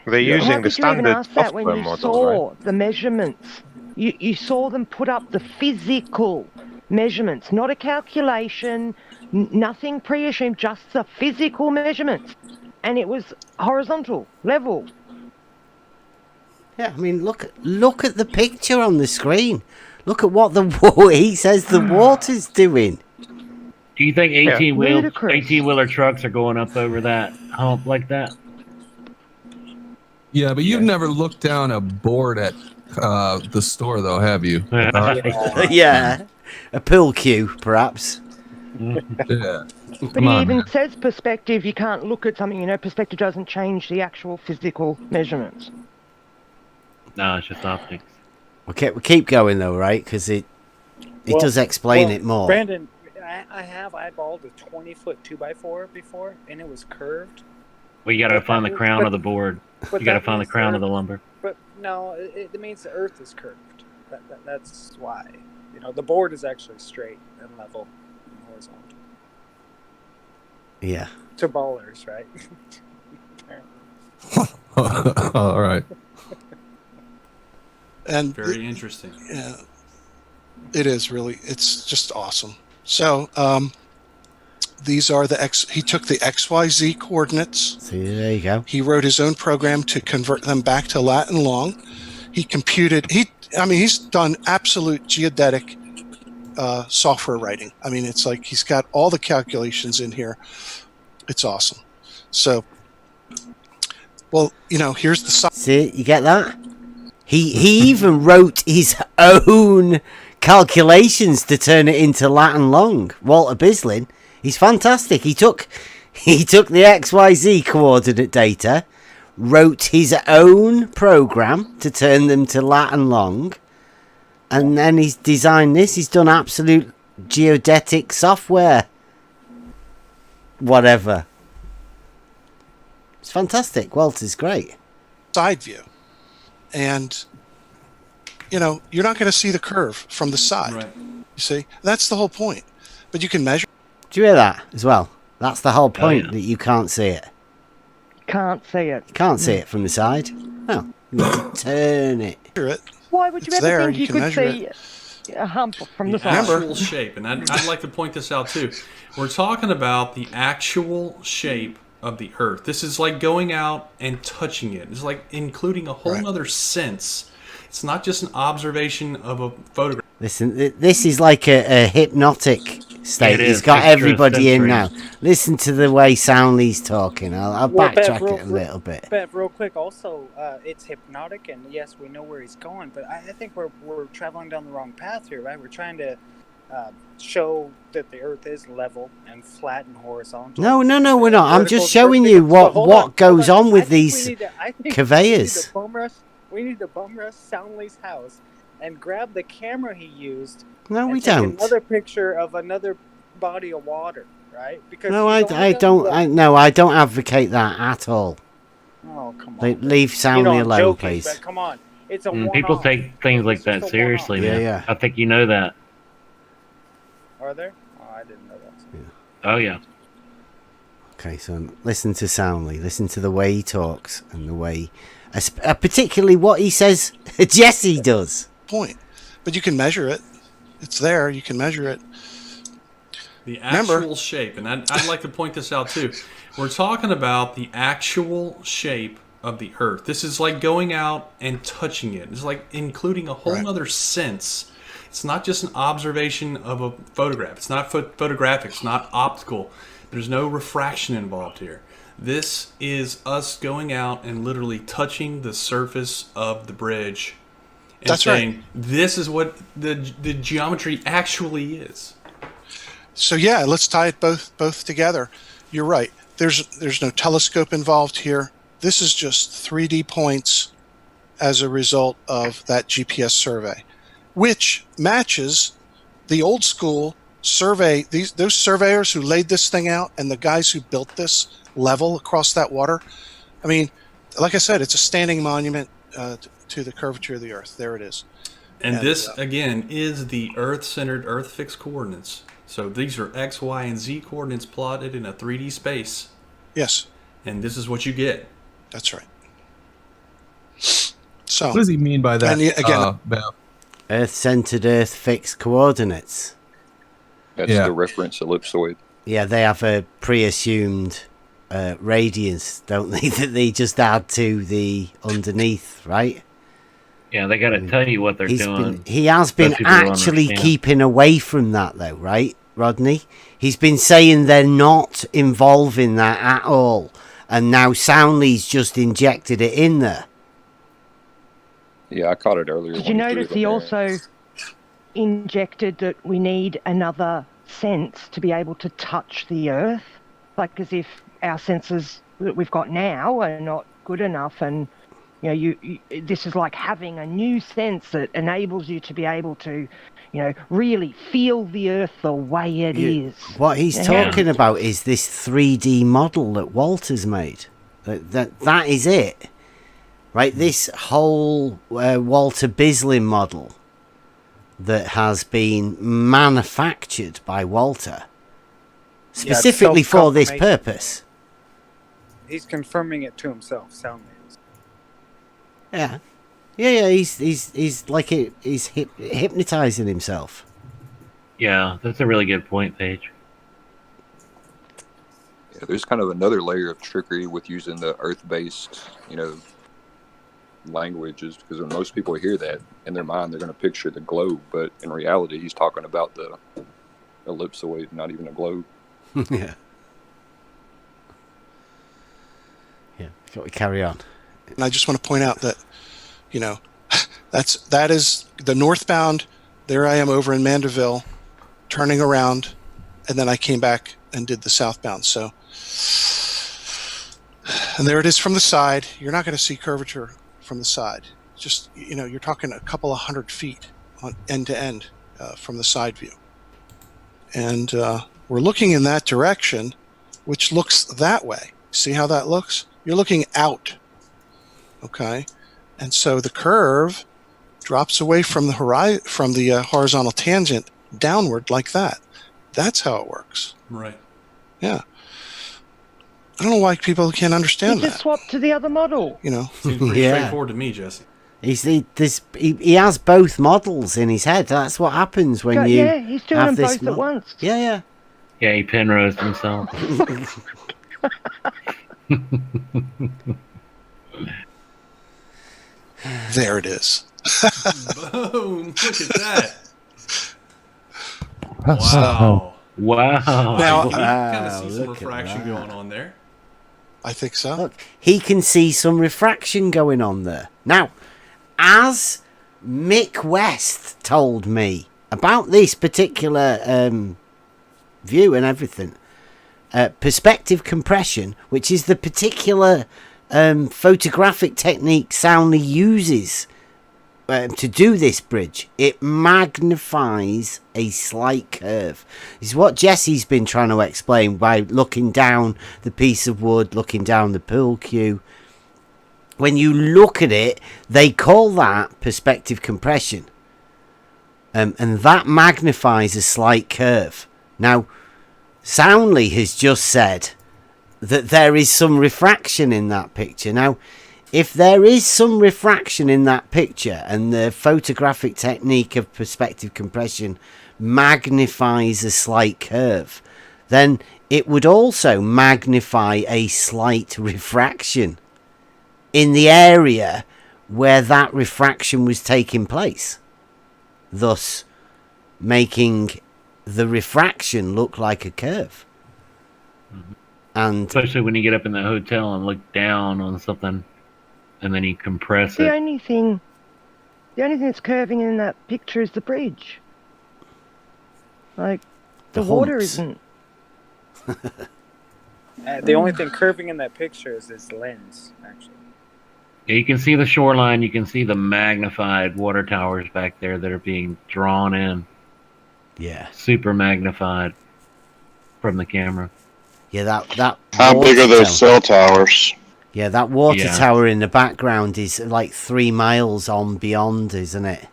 They're using the standard software when you model, saw right? the measurements. You saw them put up the physical measurements, not a calculation, nothing pre-assumed, just the physical measurements. And it was horizontal, level. Yeah, I mean, look at the picture on the screen. Look at what he says the water's doing. Do you think 18-wheeler trucks are going up over that hump like that? Yeah, but you've never looked down a board at the store, though, have you? Yeah, a pill queue, perhaps. Yeah. But he even says perspective. You can't look at something. You know, perspective doesn't change the actual physical measurements. No, it's just optics. Okay, we keep going though, right? Because it does explain it more. Brandon, I have eyeballed a 20-foot 2x4 before, and it was curved. Well, you got to find the crown of the board. You got to find the crown of the lumber. But no, it means the Earth is curved. That's why. You know, the board is actually straight and level and horizontal. Yeah. To ballers, right? All right. And very interesting. Yeah, it is really. It's just awesome. So these are he took the XYZ coordinates. See, there you go. He wrote his own program to convert them back to Latin long. He computed. He's done absolute geodetic software writing. I mean, it's like he's got all the calculations in here. It's awesome. So, well, you know, here's the. See, you get that? He even wrote his own calculations to turn it into Latin long. Walter Bislin, he's fantastic. He took the XYZ coordinate data, wrote his own program to turn them to Latin long, and then he's designed this. He's done absolute geodetic software. Whatever. It's fantastic. Walter's great. Side view. And, you know, you're not going to see the curve from the side. Right. You see? That's the whole point. But you can measure. Do you hear that as well? That's the whole point, that you can't see it. Can't see it. You can't see it from the side. Oh, you need to turn it. Why would you It's ever there, think you you can could measure see a hump from the The side? actual shape, and I'd like to point this out too. We're talking about the actual shape of the Earth. This is like going out and touching it. It's like including a whole other sense. It's not just an observation of a photograph. Listen, this is like a hypnotic state. It He's is got everybody in extrasensory. now. Listen to the way Soundly's talking. I'll Well, backtrack it a little bit. Bev, real quick, also, it's hypnotic, and yes, we know where he's going, but I think we're traveling down the wrong path here, right? We're trying to show that the Earth is level and flat and horizontal. No, we're not. I'm just showing you what goes on with these curveyors. We need to bum rush Soundly's house and grab the camera he used. No, we and take don't. Another picture of another body of water, right? Because No, I don't. I don't advocate that at all. Oh, come on. Leave Soundly I'm alone, joking, please. But come on, it's a People one-off. take things like that seriously, man. Yeah. I think you know that. Are there? Oh, I didn't know that. Oh yeah. Okay, so listen to Soundly. Listen to the way he talks and the way, particularly what he says. Jesse does. Point, but you can measure it. It's there. You can measure it. The actual shape, and I'd like to point this out too. We're talking about the actual shape of the Earth. This is like going out and touching it. It's like including a whole other sense. It's not just an observation of a photograph. It's not photographic. It's not optical. There's no refraction involved here. This is us going out and literally touching the surface of the bridge and saying, this is what the geometry actually is. So yeah, let's tie it both together. You're right. There's no telescope involved here. This is just 3D points as a result of that GPS survey, which matches the old school survey. Those surveyors who laid this thing out and the guys who built this level across that water. I mean, like I said, it's a standing monument to the curvature of the Earth. There it is. And this, again, is the Earth-centered, Earth-fixed coordinates. So these are X, Y, and Z coordinates plotted in a 3D space. Yes. And this is what you get. That's right. So, what does he mean by that? And again, Earth-centered, Earth-fixed coordinates. That's the reference ellipsoid. Yeah, they have a pre-assumed radius, don't they? That they just add to the underneath, right? Yeah, they got to tell you what they're doing. He has been actually keeping away from that, though, right, Rodney? He's been saying they're not involving that at all, and now Soundly's just injected it in there. Yeah, I caught it earlier. Did you notice he also injected that we need another sense to be able to touch the Earth? Like as if our senses that we've got now are not good enough, and you this is like having a new sense that enables you to be able to, really feel the Earth the way it is. What he's talking about is this 3D model that Walter's made. That is it. Right, this whole Walter Bislin model that has been manufactured by Walter specifically for this purpose. He's confirming it to himself, Soundly. Yeah. He's like he's hypnotizing himself. Yeah, that's a really good point, Paige. Yeah, there's kind of another layer of trickery with using the Earth-based, languages, because when most people hear that in their mind, they're going to picture the globe, but in reality, he's talking about the ellipsoid, not even a globe. Yeah. Got to carry on. And I just want to point out that, that is the northbound. There I am over in Mandeville, turning around, and then I came back and did the southbound. So, and there it is from the side. You're not going to see curvature from the side. Just, you're talking a couple of 100 feet on end to end from the side view. And we're looking in that direction, which looks that way. See how that looks? You're looking out. Okay? And so the curve drops away from the horizontal tangent downward like that. That's how it works. Right. Yeah. I don't know why people can't understand Just swap to the other model. Seems pretty straightforward to me, Jesse. He has both models in his head. That's what happens when you he's doing have them this both at once. Yeah. Yeah, he Penrose himself. There it is. Boom! Look at that. Wow. Wow. Now, You can kind of see some look at refraction that. going on there. I think so. Look, he can see some refraction going on there. Now, as Mick West told me about this particular view and everything, perspective compression, which is the particular photographic technique Soundly uses to do this bridge, it magnifies a slight curve. This is what Jesse's been trying to explain by looking down the piece of wood, looking down the pool cue. When you look at it, they call that perspective compression. And that magnifies a slight curve. Now, Soundly has just said that there is some refraction in that picture. Now, if there is some refraction in that picture and the photographic technique of perspective compression magnifies a slight curve, then it would also magnify a slight refraction in the area where that refraction was taking place, thus making the refraction look like a curve. And especially when you get up in the hotel and look down on something and then you compress The it. only thing that's curving in that picture is the bridge. Like, the water humps. isn't. The only thing curving in that picture is his lens, actually. Yeah, you can see the shoreline. You can see the magnified water towers back there that are being drawn in. Yeah. Super magnified from the camera. Yeah, that How big water are those tower- cell towers? Yeah, that water Yeah. tower in the background is like 3 miles on beyond, isn't it?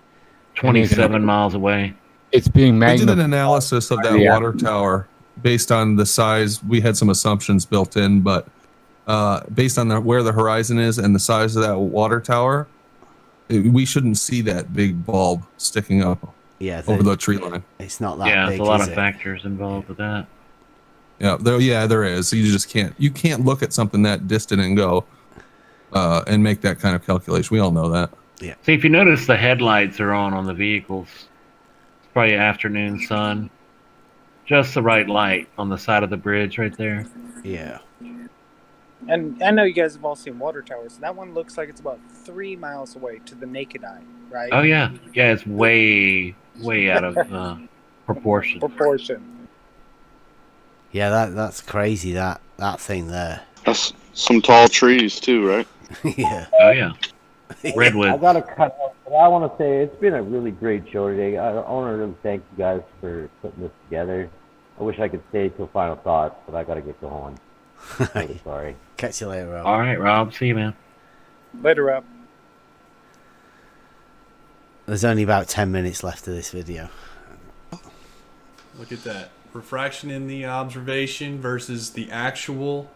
27 miles away. It's being We did magnified. an analysis of that water tower based on the size. We had some assumptions built in, but based on where the horizon is and the size of that water tower, we shouldn't see that big bulb sticking up over the tree line. It's not that Yeah, big, there's a lot is of it? factors involved with that. There is. You just can't look at something that distant and go and make that kind of calculation. We all know that. Yeah. See, if you notice, the headlights are on the vehicles. It's probably afternoon sun. Just the right light on the side of the bridge right there. Yeah. And I know you guys have all seen water towers. That one looks like it's about 3 miles away to the naked eye, right? Oh yeah, yeah. It's way out of proportion. Yeah, that's crazy. That thing there. That's some tall trees too, right? Yeah. Oh yeah. Redwood. I gotta cut off, but I want to say it's been a really great show today. I want to really thank you guys for putting this together. I wish I could stay till final thoughts, but I gotta get going. Really sorry. Catch you later, Rob. All right, Rob. See you, man. Later, Rob. There's only about 10 minutes left of this video. Look at that. Refraction in the observation versus the actual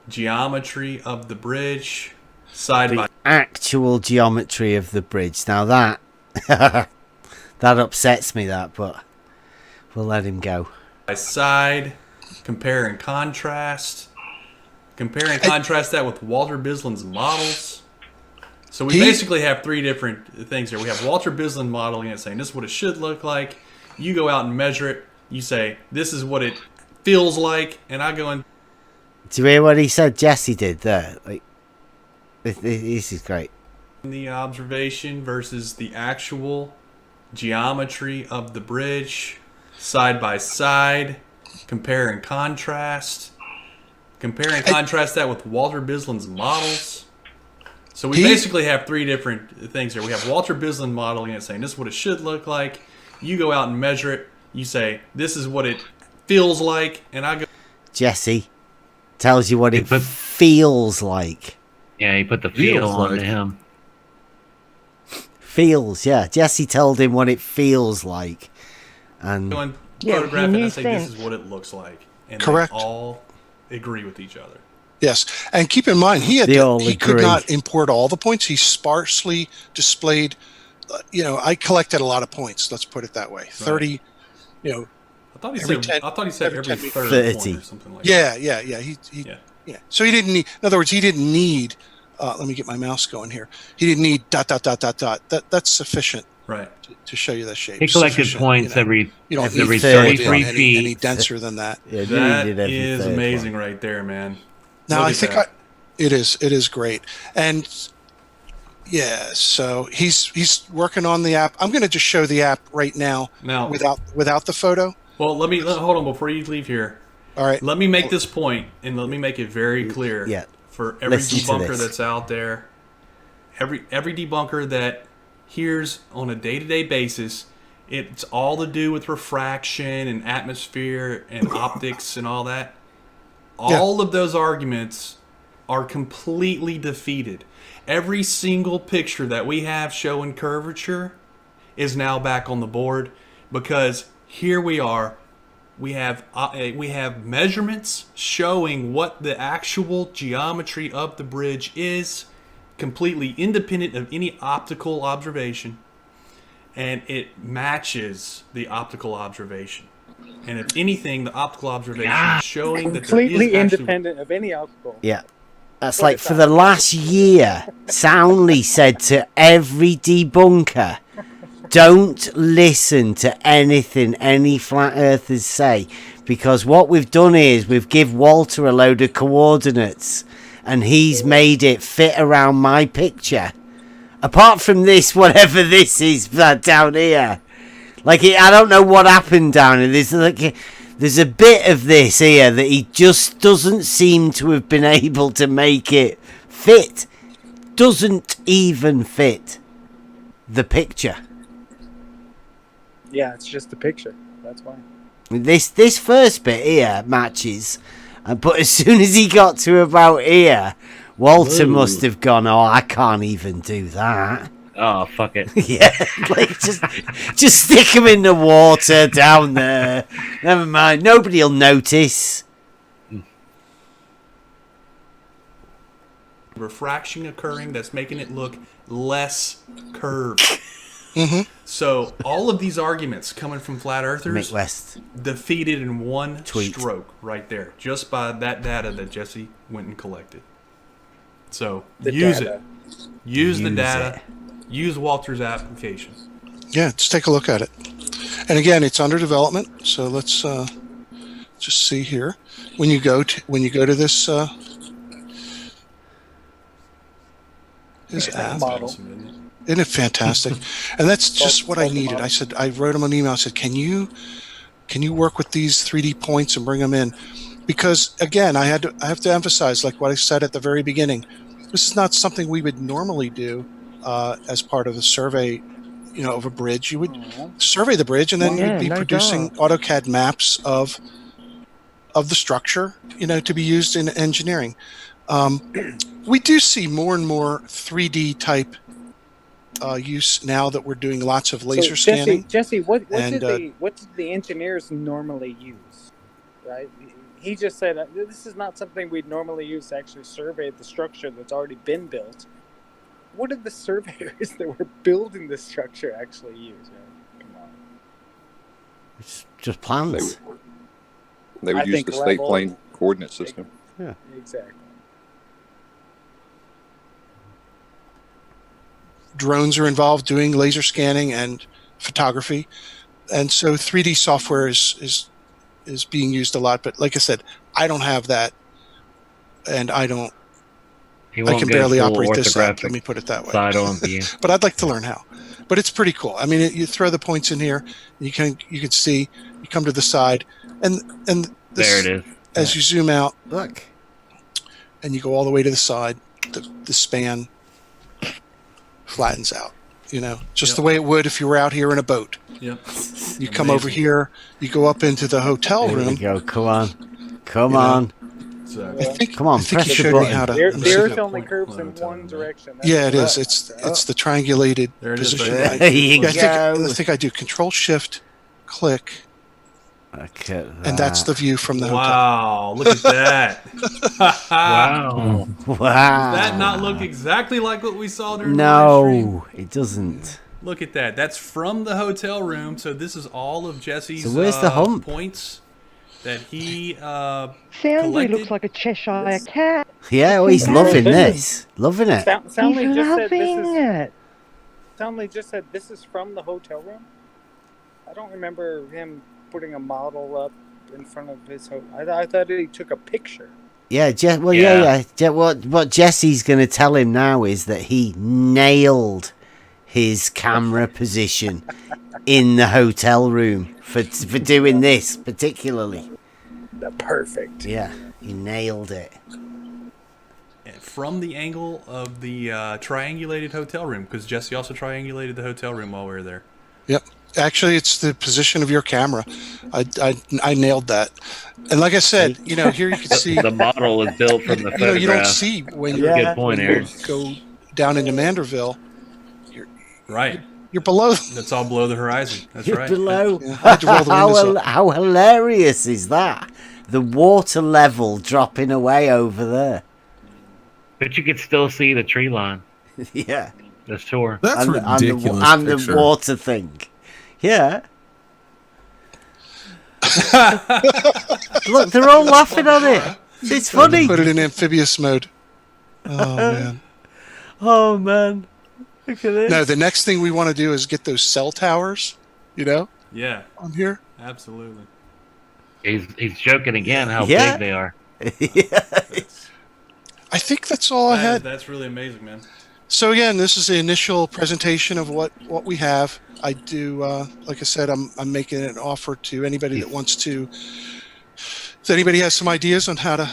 geometry of the bridge side by Actual geometry of the bridge. Now that that upsets me, but we'll let him go. side. Compare and contrast. Compare and contrast that with Walter Bislin's models. So we basically have three different things here. We have Walter Bislin modeling it, saying this is what it should look like. You go out and measure it. You say this is what it feels like, and I go and. Do you hear what he said? Jesse did there. Like, this is great. The observation versus the actual geometry of the bridge, side by side. Compare and contrast. Compare and contrast that with Walter Bislin's models. So we basically have three different things here. We have Walter Bislin modeling it, saying this is what it should look like. You go out and measure it. You say this is what it feels like, and I go. Jesse tells you what it feels like. Yeah, he put the feel onto him. Feels, yeah. Jesse told him what it feels like, and Go and photograph it and say this is what it looks like, and Correct. they all agree with each other. Yes, and keep in mind he They could not import all the points. He sparsely displayed. I collected a lot of points. Let's put it that way. 30. I thought he said every third 30. point or something like that. Yeah. So he didn't need. In other words, he didn't need. Let me get my mouse going here. He didn't need ... That's sufficient. Right. To show you the shape. He collected points every 33 feet. any denser than that. That is amazing right there, man. Now I think it is great. And yeah, so he's working on the app. I'm going to just show the app right now without the photo. Well, hold on before you leave here. All right. Let me make this point, and let me make it very clear for every debunker that's out there. Every debunker that hears on a day-to-day basis, it's all to do with refraction and atmosphere and optics and all that. All of those arguments are completely defeated. Every single picture that we have showing curvature is now back on the board because here we are. We have measurements showing what the actual geometry of the bridge is, completely independent of any optical observation, and it matches the optical observation. And if anything, the optical observation is showing that there is completely actually independent of any optical. Yeah. That's like for the last year, soundly said to every debunker, don't listen to anything any flat earthers say, because what we've done is we've give Walter a load of coordinates and he's made it fit around my picture. Apart from this, whatever this is down here, I don't know what happened down here. There's a bit of this here that he just doesn't seem to have been able to make it fit. Doesn't even fit the picture. Yeah, it's just the picture. That's why. This first bit here matches, but as soon as he got to about here, Walter must have gone, oh, I can't even do that. Oh, fuck it. Yeah, just stick him in the water down there. Never mind, nobody'll notice. refraction occurring that's making it look less curved. Mm-hmm. So all of these arguments coming from flat earthers defeated in one stroke right there, just by that data that Jesse went and collected. So use it. Use the data. Use Walter's application. Yeah, let's take a look at it. And again, it's under development. So let's just see here. When you go to this app, model. Isn't it fantastic? And that's just what I needed. I wrote him an email. I said, can you work with these 3D points and bring them in? Because again, I have to emphasize, like what I said at the very beginning, this is not something we would normally do as part of a survey, of a bridge. You would survey the bridge, and then you'd be producing AutoCAD maps of the structure, to be used in engineering. We do see more and more 3D type use now that we're doing lots of laser scanning. Jesse, what did the engineers normally use? Right? He just said this is not something we'd normally use to actually survey the structure that's already been built. What did the surveyors that were building the structure actually use? Right? Come on. It's just plans. They would use the state plane coordinate system. Yeah. Exactly. Drones are involved doing laser scanning and photography, and so 3D software is being used a lot. But like I said, I don't have that, and I can barely operate this app. Let me put it that way. But I'd like to learn how. But it's pretty cool. I mean, you throw the points in here, you can see. You come to the side, and this, there it is. As you zoom out, look, and you go all the way to the side, the span flattens out, just the way it would if you were out here in a boat. Yep. You come over here, you go up into the hotel room. There we go. Come on. Come on, press the button. The Earth only curves in one direction. Yeah, it is. It's the triangulated position. There you go. I think I do Control Shift, click. And that's the view from the hotel. Wow, look at that. Wow. Wow. Does that not look exactly like what we saw during the live No, stream? it doesn't. Look at that. That's from the hotel room. So this is all of Jesse's So where's the hump? points that he Soundly collected. looks like a Cheshire cat. Yeah, well, he's loving this. Loving it. Soundly He's just said loving this is. it. Soundly just said this is from the hotel room. I don't remember him putting a model up in front of his hotel. I thought he took a picture. Yeah, yeah. What Jesse's going to tell him now is that he nailed his camera position in the hotel room for doing this particularly. Perfect. Yeah, he nailed it. From the angle of the triangulated hotel room, because Jesse also triangulated the hotel room while we were there. Yep. Actually, it's the position of your camera. I nailed that. And like I said, here you can see The model is built from the photograph. you don't see when you Good point, Aaron. go down into Manderville. Right. You're below. That's all below the horizon. That's You're right. below. Yeah, I had to roll the windows up. How hilarious is that? The water level dropping away over there. But you could still see the tree line. Yeah. The shore. That's ridiculous. And the picture. water thing. Yeah. Look, they're all laughing at it. It's funny. Put it in amphibious mode. Oh, man. Oh, man. Look at this. No, the next thing we want to do is get those cell towers, Yeah. on here. Absolutely. He's joking again how Yeah. big they are. I think that's all I had. That's really amazing, man. So again, this is the initial presentation of what we have. I do, like I said, I'm making an offer to anybody that wants to. If anybody has some ideas on how to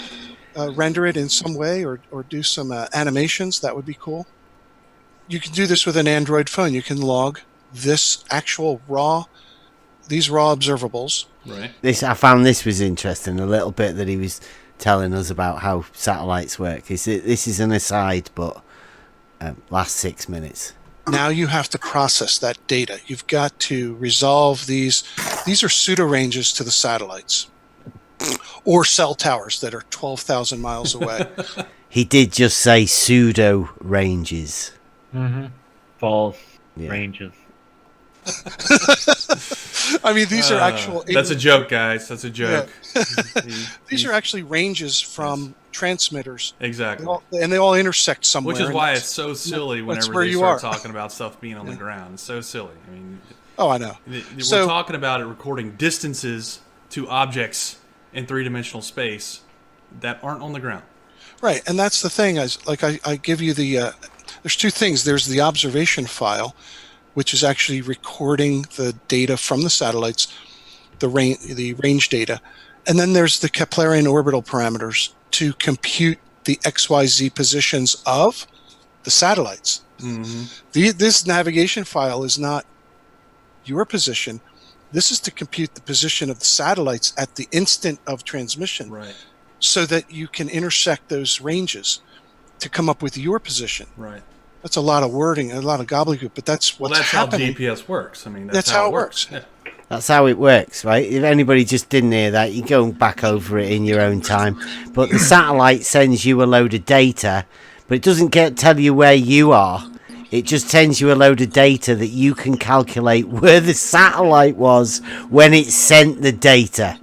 render it in some way or do some animations, that would be cool. You can do this with an Android phone. You can log this actual these raw observables. Right. I found this was interesting. A little bit that he was telling us about how satellites work. This is an aside, but last 6 minutes. Now you have to process that data. You've got to resolve these. These are pseudo ranges to the satellites, or cell towers that are 12,000 miles away. He did just say pseudo ranges. Mm-hmm. False ranges. I mean, these are actual. That's a joke, guys. That's a joke. Yeah. These are actually ranges from transmitters. Exactly. And they all intersect somewhere. Which is why it's so silly whenever where they you start are. talking about stuff being on the ground. It's so silly. I mean, oh, I know. We're talking about it recording distances to objects in three-dimensional space that aren't on the ground. Right, and that's the thing. I give you the. There's two things. There's the observation file, which is actually recording the data from the satellites, the range data, and then there's the Keplerian orbital parameters to compute the XYZ positions of the satellites. Mm-hmm. This navigation file is not your position. This is to compute the position of the satellites at the instant of transmission, right? So that you can intersect those ranges to come up with your position. Right. That's a lot of wording, a lot of gobbledygook, but that's what's happening. How GPS works. I mean, that's how it works. Yeah. That's how it works, right? If anybody just didn't hear that, you go back over it in your own time. But the satellite sends you a load of data, but it doesn't tell you where you are. It just sends you a load of data that you can calculate where the satellite was when it sent the data.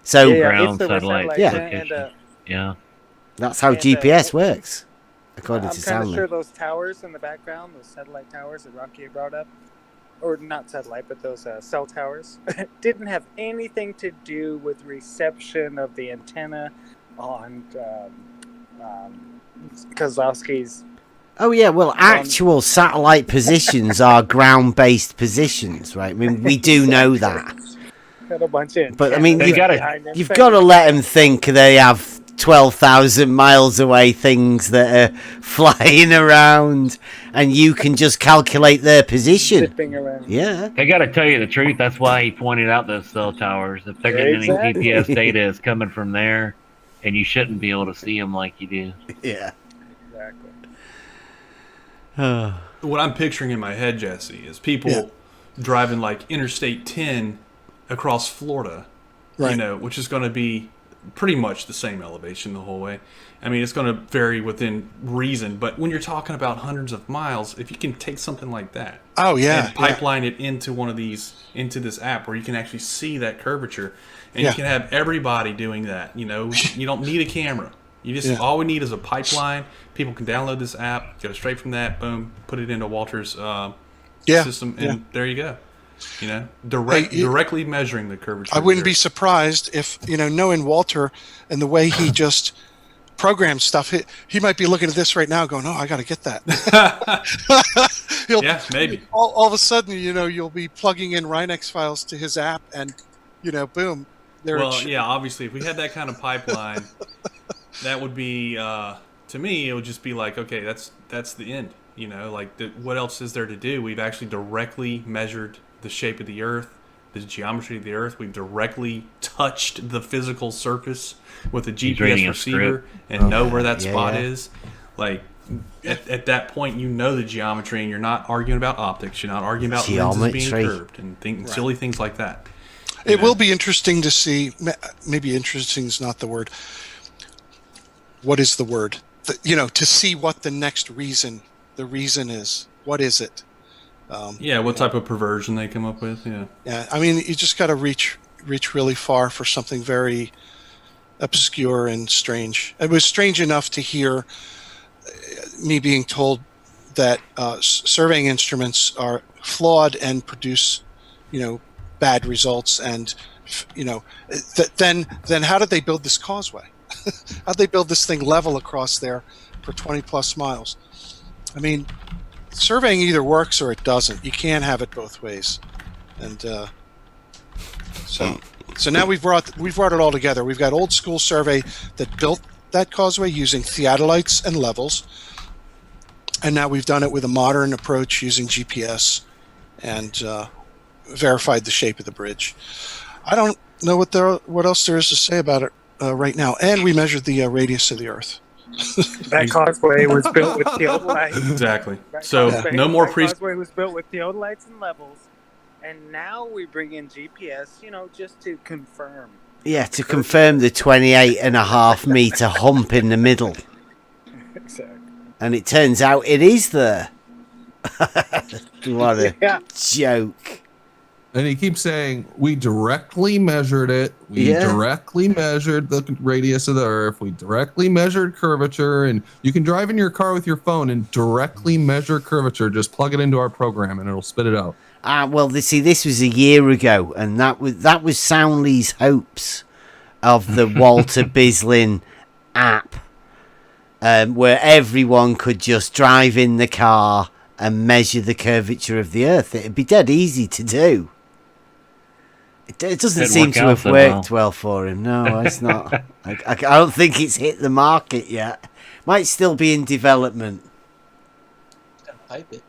So ground satellite. Yeah. That's how GPS works, according I'm to kind of Stanley. sure those towers in the background, those satellite towers that Rocky brought up, or not satellite, but those cell towers, didn't have anything to do with reception of the antenna on Kozlowski's. Oh yeah, well, actual satellite positions are ground-based positions, right? I mean, we do know that. Got a bunch of But I mean, antennas you've got to let them think they have 12,000 miles away things that are flying around, and you can just calculate their position. zipping around. Yeah. I got to tell you the truth. That's why he pointed out those cell towers. If they're getting Exactly. any GPS data, is coming from there, and you shouldn't be able to see them like you do. Yeah. Exactly. What I'm picturing in my head, Jesse, is people driving like Interstate 10 across Florida, Right. you know, which is going to be pretty much the same elevation the whole way. I mean, it's going to vary within reason, but when you're talking about hundreds of miles, if you can take something like that, Oh, yeah, and pipeline it into one of these, into this app where you can actually see that curvature, and Yeah. you can have everybody doing that. You know, you don't need a camera. You just all we need is a pipeline. People can download this app, go straight from that, boom, put it into Walter's system, and there you go. You know, directly measuring the curvature. I wouldn't be surprised if, you know, knowing Walter and the way he just programs stuff, he might be looking at this right now going, oh, I got to get that. Yeah, maybe. All of a sudden, you know, you'll be plugging in Rhinex files to his app and, you know, boom. Well, yeah, obviously, if we had that kind of pipeline, that would be, to me, it would just be like, okay, that's the end. You know, like, what else is there to do? We've actually directly measured the shape of the Earth, the geometry of the Earth. We've directly touched the physical surface with a GPS receiver and know where that spot is. Like, at that point, you know the geometry, and you're not arguing about optics. You're not arguing about lenses being curved and silly things like that. It will be interesting to see, maybe interesting is not the word. What is the word? You know, to see what the reason is. What is it? What type of perversion they come up with, Yeah, I mean, you just got to reach really far for something very obscure and strange. It was strange enough to hear me being told that surveying instruments are flawed and produce, you know, bad results, and you know, then how did they build this causeway? How'd they build this thing level across there for 20 plus miles? I mean, surveying either works or it doesn't. You can't have it both ways. And so now we've brought it all together. We've got old school survey that built that causeway using theodolites and levels, and now we've done it with a modern approach using GPS and verified the shape of the bridge. I don't know what else there is to say about it right now. And we measured the radius of the Earth. That causeway was built with theodolites. Exactly. So no more causeway was built with theodolites and levels, and now we bring in GPS, you know, just to confirm. Yeah, to confirm the 28.5 meter hump in the middle. Exactly. And it turns out it is there. What a joke. And he keeps saying, we directly measured it. We directly measured the radius of the Earth. We directly measured curvature. And you can drive in your car with your phone and directly measure curvature. Just plug it into our program and it'll spit it out. Well, this was a year ago. And that was Soundly's hopes of the Walter Bislin app. Where everyone could just drive in the car and measure the curvature of the Earth. It'd be dead easy to do. It doesn't seem to have worked well for him. No, it's not. I don't think it's hit the market yet. Might still be in development. Pipe it.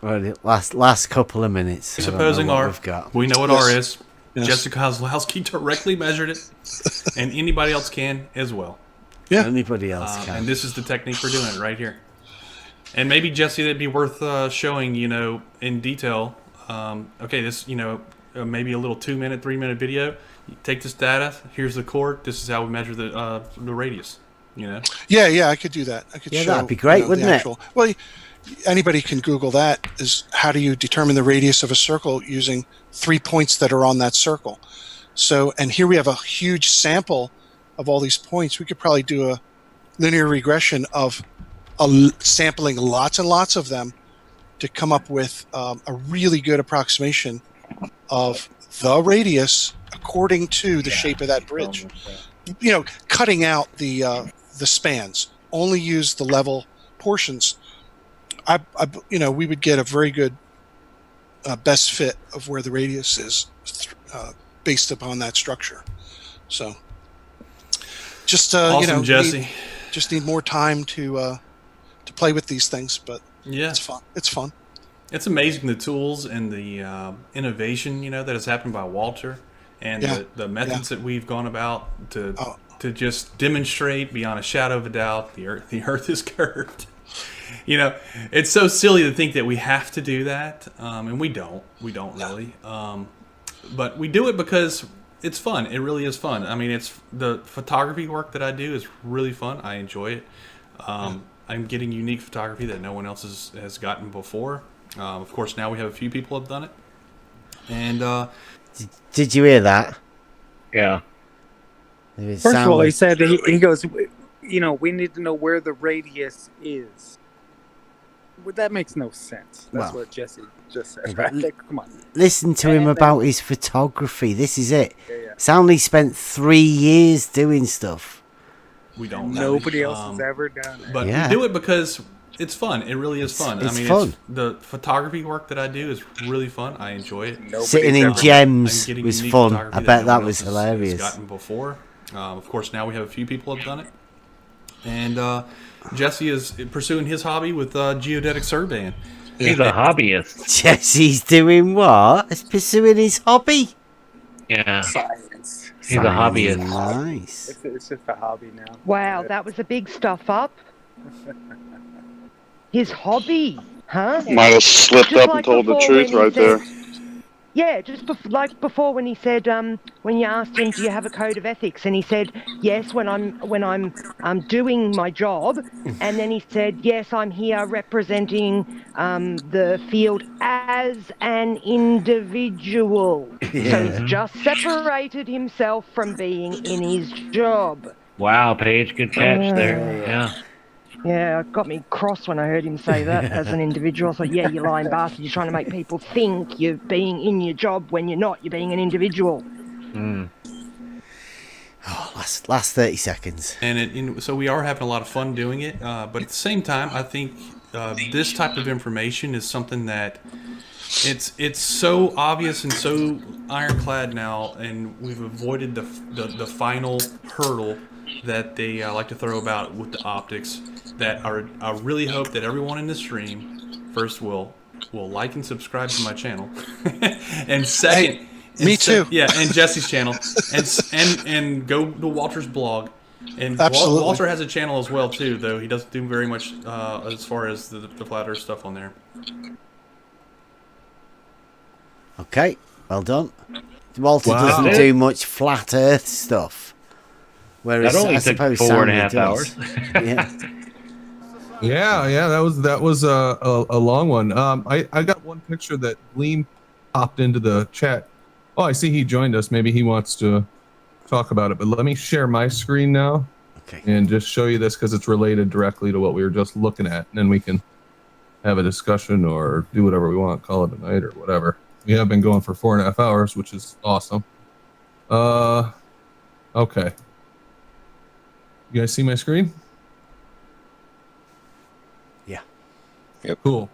Right, last couple of minutes. Supposing R, we know what R is. Yes. Jessica Kozlowski directly measured it, and anybody else can as well. Yeah, anybody else can. And this is the technique for doing it right here. And maybe, Jesse, that'd be worth showing, you know, in detail. Okay, this, you know, maybe a little 2-minute, 3-minute video. You take this data. Here's the chord. This is how we measure the radius. You know. Yeah, I could do that. I could show. That'd be great, wouldn't it? Well, anybody can Google that. Is how do you determine the radius of a circle using 3 points that are on that circle? So, and here we have a huge sample of all these points. We could probably do a linear regression of sampling lots and lots of them to come up with a really good approximation of the radius according to the shape of that bridge. You know, cutting out the spans, only use the level portions. You know, we would get a very good best fit of where the radius is based upon that structure. So, just awesome, you know, Jesse. Just need more time to play with these things, but yeah, it's fun. It's fun. It's amazing the tools and the innovation, you know, that has happened by Walter, and the methods that we've gone about to just demonstrate beyond a shadow of a doubt the Earth is curved. You know, it's so silly to think that we have to do that, and we don't. We don't really. But we do it because it's fun. It really is fun. I mean, it's the photography work that I do is really fun. I enjoy it. I'm getting unique photography that no one else has gotten before. Of course, now we have a few people have done it. And did you hear that? Yeah. First of all, he said he goes, you know, we need to know where the radius is. Well, that makes no sense. That's what Jesse just said. Right? Come on. Listen to him about his photography. This is it. Stanley spent 3 years doing stuff. We don't. Nobody else has ever done it. But we do it because it's fun. It really is fun. It's fun. The photography work that I do is really fun. I enjoy it. Sitting in gems was fun. I bet that was hilarious. Gotten before. Of course, now we have a few people have done it. And Jesse is pursuing his hobby with geodetic surveying. He's a hobbyist. Jesse's doing what? He's pursuing his hobby. Yeah. Science. He's a hobbyist. Nice. It's just a hobby now. Wow, that was a big stuff up. His hobby, huh? Might have slipped up and told the truth right there. Yeah, just like before when he said, when you asked him, do you have a code of ethics? And he said, yes, when I'm doing my job. And then he said, yes, I'm here representing the field as an individual. Yeah. So he's just separated himself from being in his job. Wow, Paige, good catch there. Yeah. Yeah, it got me cross when I heard him say that as an individual. So yeah, you lying bastard, you're trying to make people think you're being in your job when you're not, you're being an individual. Oh, last 30 seconds. And so we are having a lot of fun doing it, but at the same time, I think this type of information is something that it's so obvious and so ironclad now, and we've avoided the final hurdle that they like to throw about with the optics. That I really hope that everyone in the stream first will like and subscribe to my channel, and second, me too. Yeah, and Jesse's channel, and go to Walter's blog. And Absolutely. Walter has a channel as well too, though he doesn't do very much as far as the flat Earth stuff on there. Okay, well done. Walter doesn't do much flat Earth stuff. Whereas that only I took suppose 4.5 hours. Yeah. That was a long one. I got one picture that Gleam popped into the chat. Oh, I see he joined us. Maybe he wants to talk about it. But let me share my screen now, and just show you this because it's related directly to what we were just looking at, and then we can have a discussion or do whatever we want, call it a night or whatever. We have been going for 4.5 hours, which is awesome. Okay. You guys see my screen? Yeah. Yep. Cool.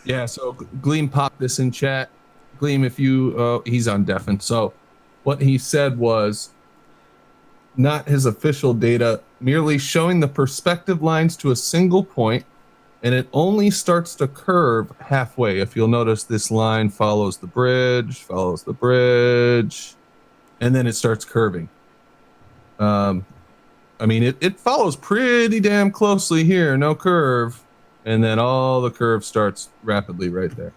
Yeah, so Gleam popped this in chat. Gleam, if you... he's on deafen. So what he said was not his official data, merely showing the perspective lines to a single point, and it only starts to curve halfway. If you'll notice, this line follows the bridge, and then it starts curving. I mean, it follows pretty damn closely here, no curve, and then all the curve starts rapidly right there.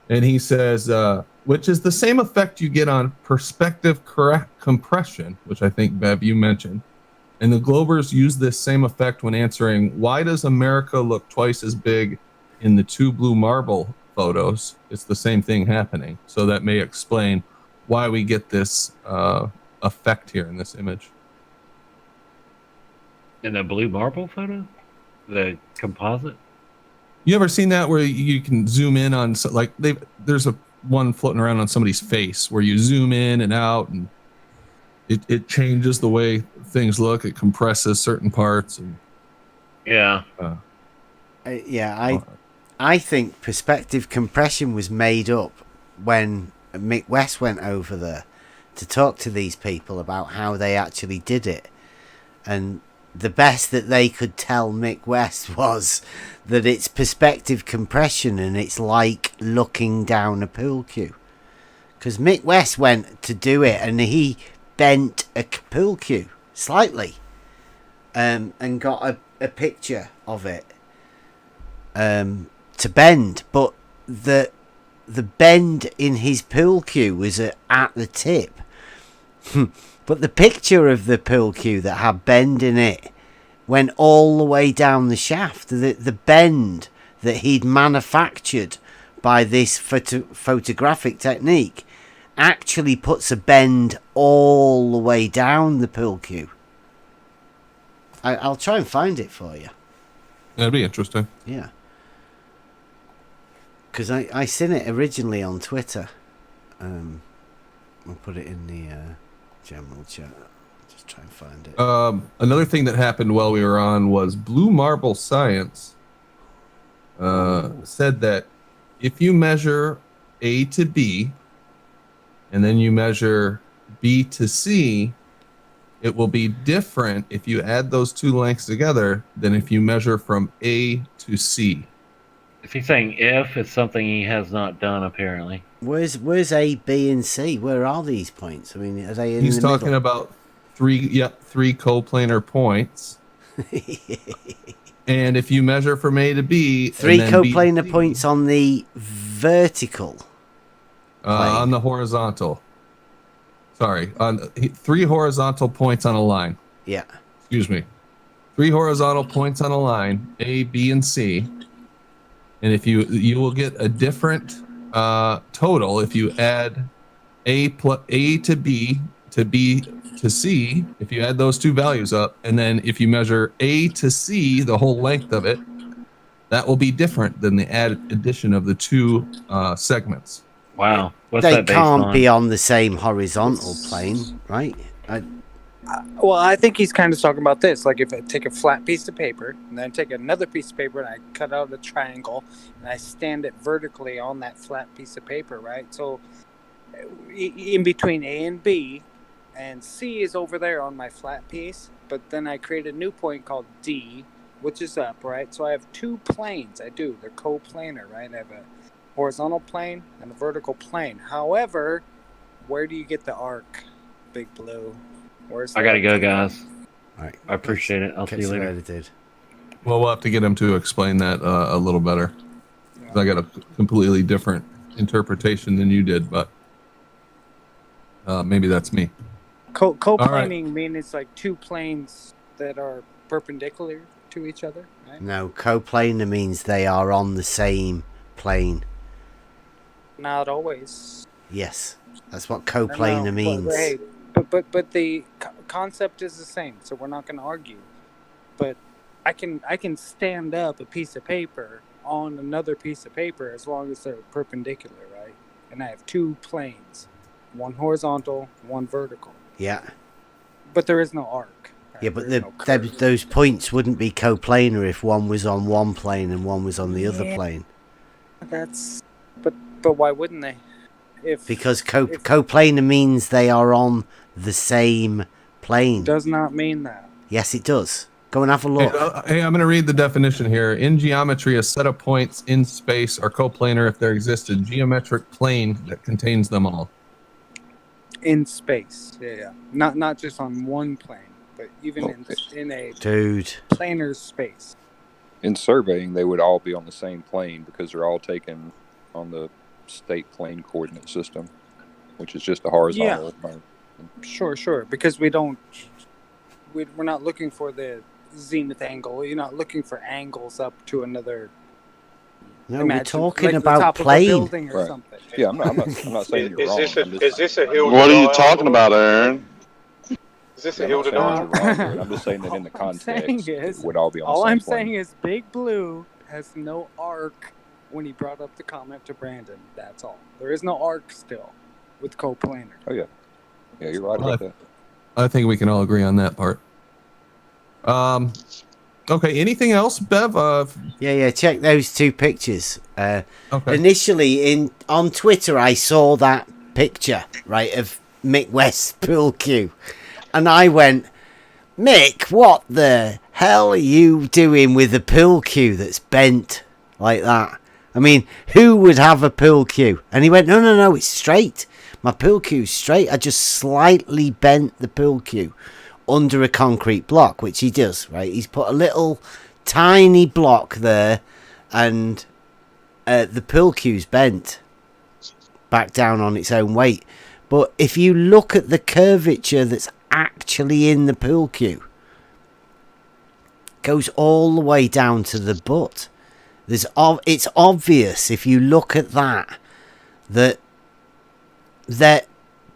And he says, which is the same effect you get on perspective compression, which I think, Bev, you mentioned. And the Globers use this same effect when answering, why does America look twice as big in the two blue marble photos? It's the same thing happening. So that may explain why we get this effect here in this image. In the blue marble photo? The composite? You ever seen that where you can zoom in on, like, there's one floating around on somebody's face where you zoom in and out, and it changes the way things look. It compresses certain parts. And yeah. I think perspective compression was made up when Mick West went over there to talk to these people about how they actually did it. And the best that they could tell Mick West was that it's perspective compression and it's like looking down a pool cue. Because Mick West went to do it and he bent a pool cue slightly and got a picture of it. to bend, but the bend in his pool cue was at the tip. But the picture of the pool cue that had bend in it went all the way down the shaft. The bend that he'd manufactured by this photographic technique actually puts a bend all the way down the pool cue. I'll try and find it for you. That'd be interesting. Yeah. Because I seen it originally on Twitter. I'll put it in the general chat. Just try and find it. Another thing that happened while we were on was Blue Marble Science said that if you measure A to B and then you measure B to C, it will be different if you add those two lengths together than if you measure from A to C. If he's saying if, it's something he has not done apparently. Where's A, B, and C? Where are these points? I mean, are they in He's the talking middle? about three coplanar points. And if you measure from A to B, Three and then B to coplanar C, points on the vertical. on the horizontal. Sorry, on 3 horizontal points on a line. Yeah. Excuse me. 3 horizontal points on a line, A, B, and C. And if you will get a different total if you add A to B to B to C. If you add those two values up, and then if you measure A to C, the whole length of it, that will be different than the addition of the two segments. Wow. What's They that based can't on? be on the same horizontal plane, right? Well, I think he's kind of talking about this. Like if I take a flat piece of paper and then take another piece of paper and I cut out a triangle and I stand it vertically on that flat piece of paper, right? So in between A and B, and C is over there on my flat piece, but then I create a new point called D, which is up, right? So I have two planes. They're coplanar, right? I have a horizontal plane and a vertical plane. However, where do you get the arc, Big Blue? I gotta go, guys. All right. I appreciate it. I'll see you later. Well, we'll have to get him to explain that a little better. I got a completely different interpretation than you did, but maybe that's me. Coplaning means it's like two planes that are perpendicular to each other, right? No, coplanar means they are on the same plane. Not always. Yes, that's what coplanar means. But the concept is the same, so we're not going to argue. But I can stand up a piece of paper on another piece of paper as long as they're perpendicular, right? And I have two planes, one horizontal, one vertical. Yeah. But there is no arc. Right? Yeah, but those points wouldn't be coplanar if one was on one plane and one was on the other plane. But why wouldn't they? Because coplanar means they are on the same plane. Does not mean that. Yes, it does. Go and have a look. Hey, I'm going to read the definition here. In geometry, a set of points in space are coplanar if there exists a geometric plane that contains them all. In space, yeah. Not just on one plane, but even in a planar space. In surveying, they would all be on the same plane because they're all taken on the state plane coordinate system, which is just a horizontal. Yeah. Sure. Because we're not looking for the zenith angle. You're not looking for angles up to another. No, we're talking about plane. Right. Yeah, I'm not saying you're wrong. Is this a hill? What are you talking about, Aaron? Is this a hill to I'm just saying that in the context, it would all be on the all same I'm plane. saying is Big Blue has no arc when he brought up the comment to Brandon. That's all. There is no arc still with coplanar. Oh yeah, you're right about that. I think we can all agree on that part. Okay, anything else, Bev? Yeah, check those two pictures. Initially, on Twitter, I saw that picture, right, of Mick West's pool cue. And I went, Mick, what the hell are you doing with a pool cue that's bent like that? I mean, who would have a pool cue? And he went, no, it's straight. My pool cue's straight. I just slightly bent the pool cue under a concrete block, which he does, right? He's put a little tiny block there and the pool cue's bent back down on its own weight. But if you look at the curvature that's actually in the pool cue, it goes all the way down to the butt. It's obvious if you look at that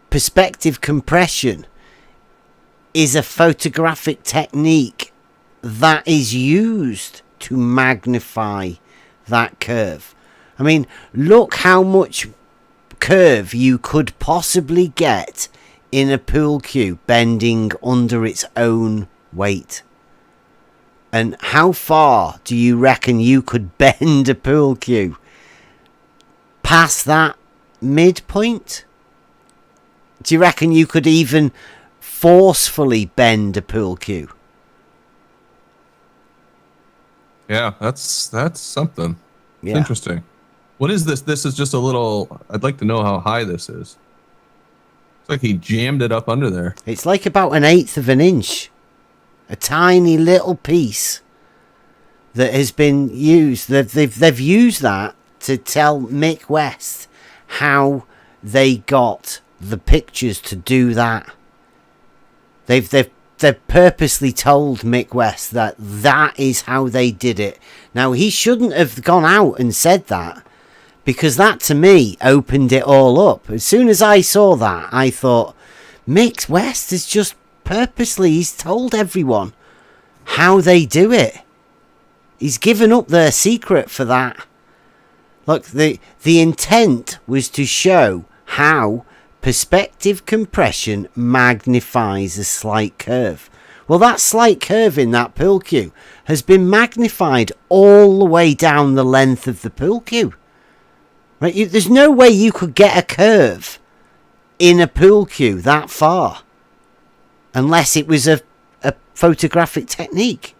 perspective compression is a photographic technique that is used to magnify that curve. I mean, look how much curve you could possibly get in a pool cue bending under its own weight. And how far do you reckon you could bend a pool cue? Past that midpoint? Do you reckon you could even forcefully bend a pool cue? Yeah, that's something. Yeah. Interesting. What is this? This is just a little... I'd like to know how high this is. It's like he jammed it up under there. It's like about 1/8 of an inch. A tiny little piece that has been used. They've used that to tell Mick West how they got the pictures to do that. They've purposely told Mick West that is how they did it. Now, he shouldn't have gone out and said that, because that to me opened it all up. As soon as I saw that, I thought, Mick West is just purposely, he's told everyone how they do it. He's given up their secret for that. Look, the intent was to show how perspective compression magnifies a slight curve. Well, that slight curve in that pool cue has been magnified all the way down the length of the pool cue. Right? There's no way you could get a curve in a pool cue that far unless it was a photographic technique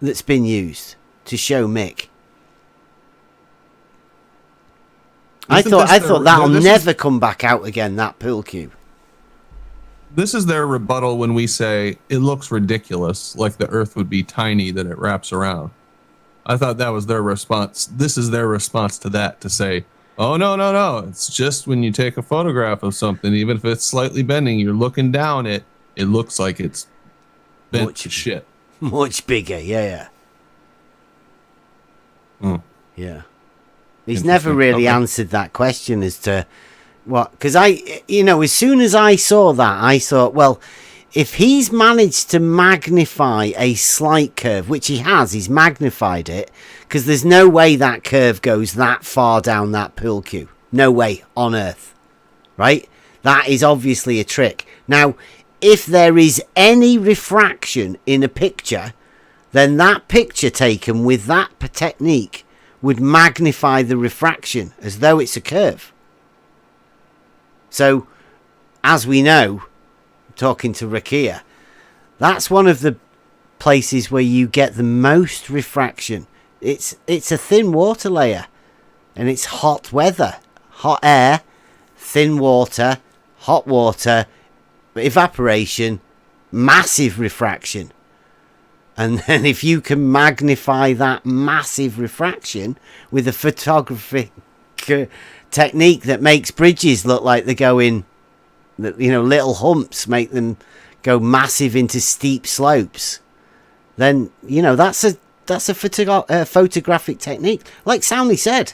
that's been used to show Mick. I thought that'll never come back out again, that pool cue. This is their rebuttal when we say it looks ridiculous, like the Earth would be tiny that it wraps around. I thought that was their response. This is their response to that, to say, oh, no. It's just when you take a photograph of something, even if it's slightly bending, you're looking down it looks like it's bent to shit. Much bigger, yeah. Yeah. He's never really answered that question as to what, because as soon as I saw that, I thought, well, if he's managed to magnify a slight curve, which he has, he's magnified it, because there's no way that curve goes that far down that pool cue. No way on Earth. Right? That is obviously a trick. Now, if there is any refraction in a picture, then that picture taken with that technique would magnify the refraction as though it's a curve. So, as we know, talking to Rakia, that's one of the places where you get the most refraction. It's a thin water layer, and it's hot weather, hot air, thin water, hot water, evaporation, massive refraction. And then if you can magnify that massive refraction with a photographic technique that makes bridges look like they go in, little humps, make them go massive into steep slopes, then, that's a photographic technique. Like Soundly said,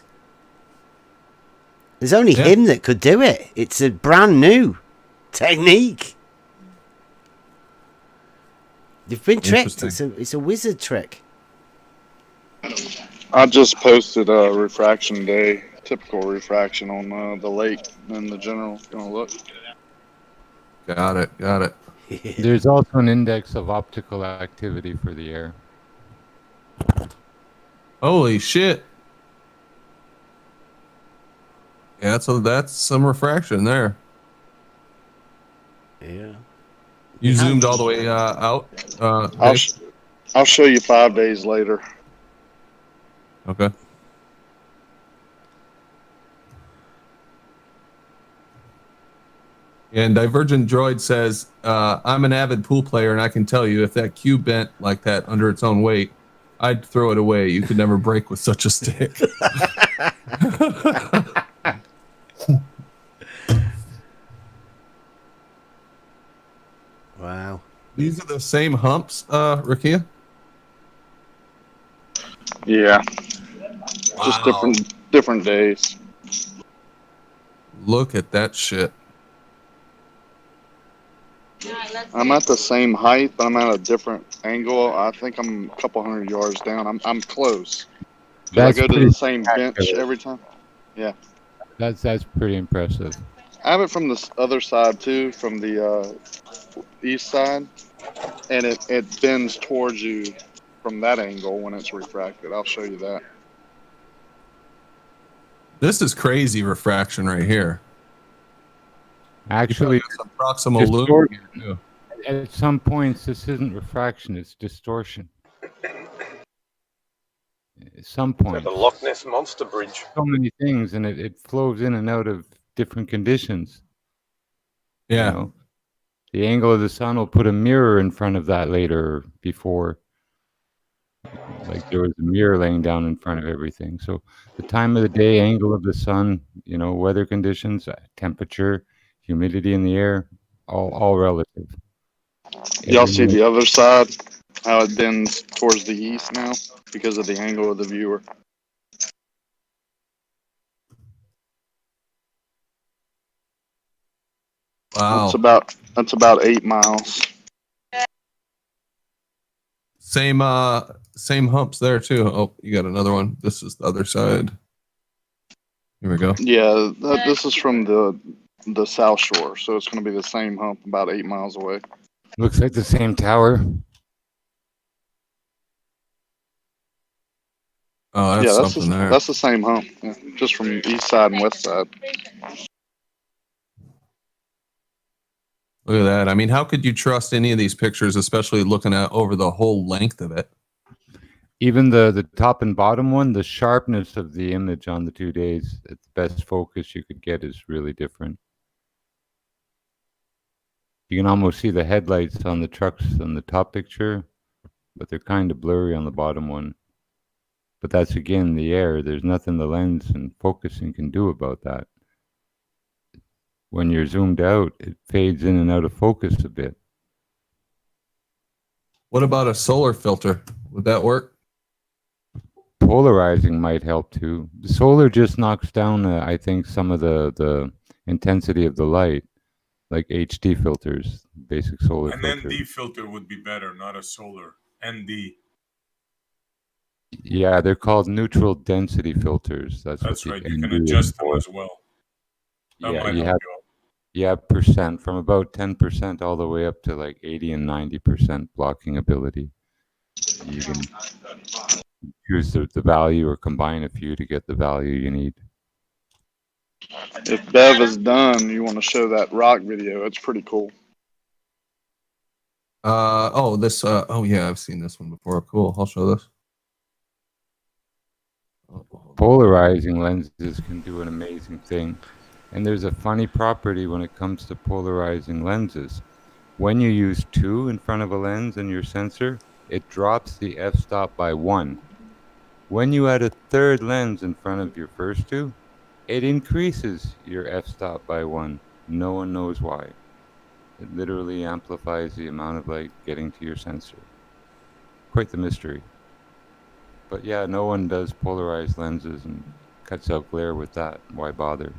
there's only him that could do it. It's a brand new technique. You've been tricked. It's a wizard trick. I just posted a refraction day, typical refraction on the lake in the general. Gonna look. Got it. There's also an index of optical activity for the air. Holy shit. Yeah, so that's some refraction there. Yeah. You zoomed all the way out? I'll show you 5 days later. Okay. And Divergent Droid says, I'm an avid pool player, and I can tell you if that cube bent like that under its own weight, I'd throw it away. You could never break with such a stick. Wow. These are the same humps, Rakia? Yeah. Just different days. Look at that shit. I'm at the same height, but I'm at a different angle. I think I'm a couple hundred yards down. I'm close. I go to the same bench every time. Yeah. That's pretty impressive. I have it from the other side too, from the east side, and it bends towards you from that angle when it's refracted. I'll show you that. This is crazy refraction right here. Actually, proximal loop. At some points, this isn't refraction; it's distortion. At some points, The Loch Ness Monster Bridge. so many things, and it flows in and out of different conditions. Yeah. You know, the angle of the sun will put a mirror in front of that later. Before, like there was a mirror laying down in front of everything. So the time of the day, angle of the sun, weather conditions, temperature, humidity in the air, all relative. Y'all see the other side, how it bends towards the east now because of the angle of the viewer. Wow. That's about 8 miles. Same humps there too. Oh, you got another one. This is the other side. Here we go. Yeah, this is from the South Shore, so it's going to be the same hump about 8 miles away. Looks like the same tower. Oh, that's something there. That's the same hump, yeah, just from east side and west side. Look at that. I mean, how could you trust any of these pictures, especially looking at over the whole length of it? Even the top and bottom one, the sharpness of the image on the 2 days, at the best focus you could get is really different. You can almost see the headlights on the trucks on the top picture, but they're kind of blurry on the bottom one. But that's, again, the air. There's nothing the lens and focusing can do about that. When you're zoomed out, it fades in and out of focus a bit. What about a solar filter? Would that work? Polarizing might help too. The solar just knocks down, I think, some of the intensity of the light, like HD filters, basic solar An filter. ND filter would be better, not a solar. ND. Yeah, they're called neutral density filters. That's right. You can adjust them as well. That Yeah, might you help have, you out. you have percent from about 10% all the way up to like 80 and 90% blocking ability. You can choose the value or combine a few to get the value you need. If Bev is done, you want to show that rock video. It's pretty cool. Oh yeah, I've seen this one before. Cool. I'll show this. Polarizing lenses can do an amazing thing. And there's a funny property when it comes to polarizing lenses. When you use 2 in front of a lens in your sensor, it drops the f-stop by 1. When you add a third lens in front of your first 2, it increases your f-stop by 1. No one knows why. It literally amplifies the amount of light getting to your sensor. Quite the mystery. But yeah, no one does polarized lenses and cuts out glare with that. Why bother?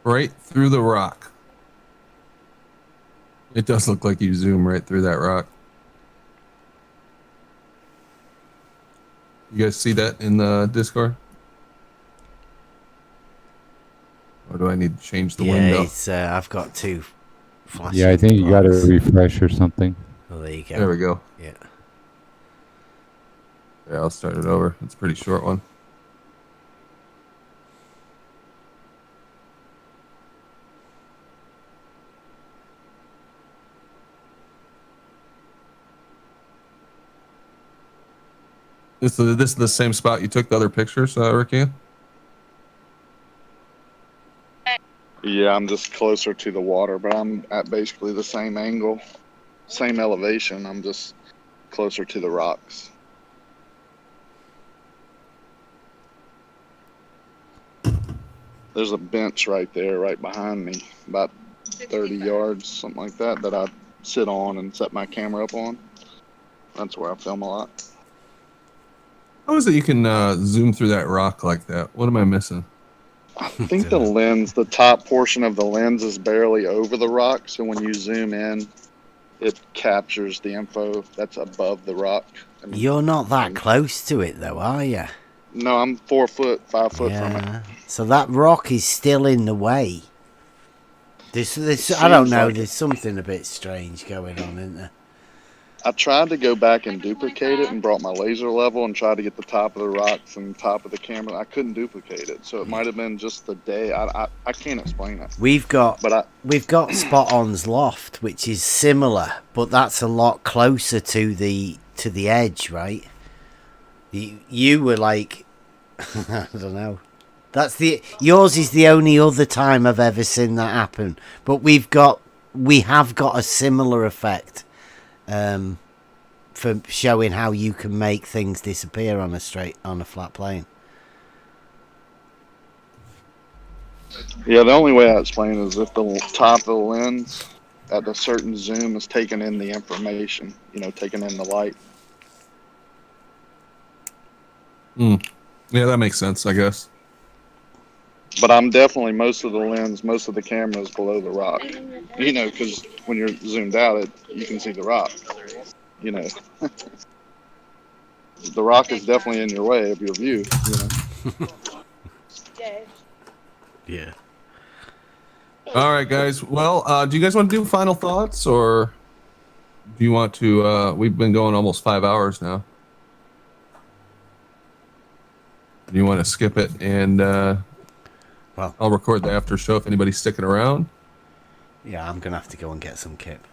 Right through the rock. It does look like you zoom right through that rock. You guys see that in the Discord? Or do I need to change the window? It's, I've got 2 flashing. Yeah, I think you got to lights. refresh or something. Oh, there you go. There we go. Yeah. Yeah, I'll start it over. It's a pretty short one. This is the same spot you took the other pictures, Ricky? Yeah, I'm just closer to the water, but I'm at basically the same angle, same elevation. I'm just closer to the rocks. There's a bench right there, right behind me, about 30 yards, something like that, that I sit on and set my camera up on. That's where I film a lot. How is it you can zoom through that rock like that? What am I missing? I think the lens, the top portion of the lens is barely over the rock, so when you zoom in, it captures the info that's above the rock. You're not that close to it, though, are you? No, I'm 4 foot, 5 foot from it. So that rock is still in the way. This I don't know. There's something a bit strange going on, isn't there? I tried to go back and duplicate it and brought my laser level and tried to get the top of the rocks and top of the camera. I couldn't duplicate it, so it might have been just the day. I can't explain it. We've got Spot On's loft, which is similar, but that's a lot closer to the edge, right? You were like, I don't know. Yours is the only other time I've ever seen that happen, but we have got a similar effect. For showing how you can make things disappear on a flat plane. Yeah, the only way I explain it is if the top of the lens at a certain zoom is taking in the information, taking in the light. Yeah, that makes sense, I guess. But I'm definitely most of the camera is below the rock. Because when you're zoomed out, you can see the rock. The rock is definitely in your way of your view. Yeah. All right, guys. Well, do you guys want to do final thoughts, or do you want to? We've been going almost 5 hours now. Do you want to skip it and? Well, I'll record the after show if anybody's sticking around. Yeah, I'm gonna have to go and get some kip.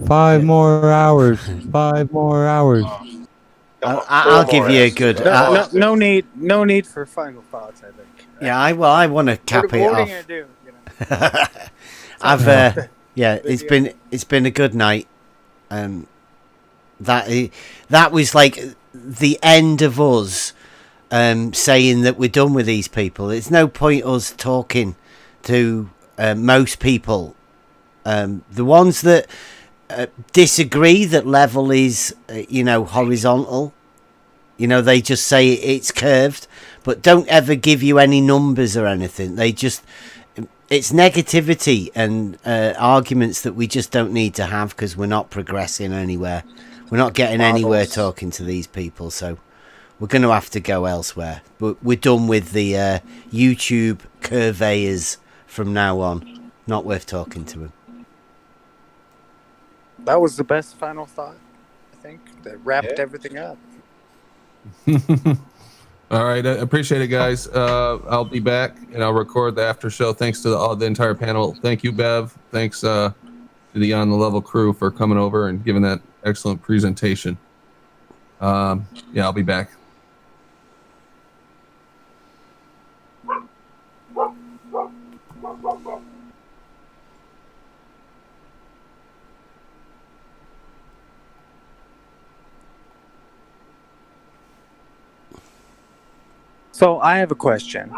5 more hours. 5 more hours. I'll give you a good. No need for final thoughts. I think. Yeah, I want to cap it off. What are you gonna do? It's been a good night. That was like the end of us saying that we're done with these people. It's no point us talking to most people. The ones that disagree that level is horizontal, they just say it's curved, but don't ever give you any numbers or anything. It's negativity and arguments that we just don't need to have, because we're not progressing anywhere. We're not getting anywhere talking to these people, so we're going to have to go elsewhere. But we're done with the YouTube curveyors from now on. Not worth talking to them. That was the best final thought, I think. That wrapped everything up. All right, I appreciate it, guys. I'll be back and I'll record the after show. Thanks to the entire panel. Thank you, Bev. Thanks to the On the Level crew for coming over and giving that excellent presentation. I'll be back. So I have a question.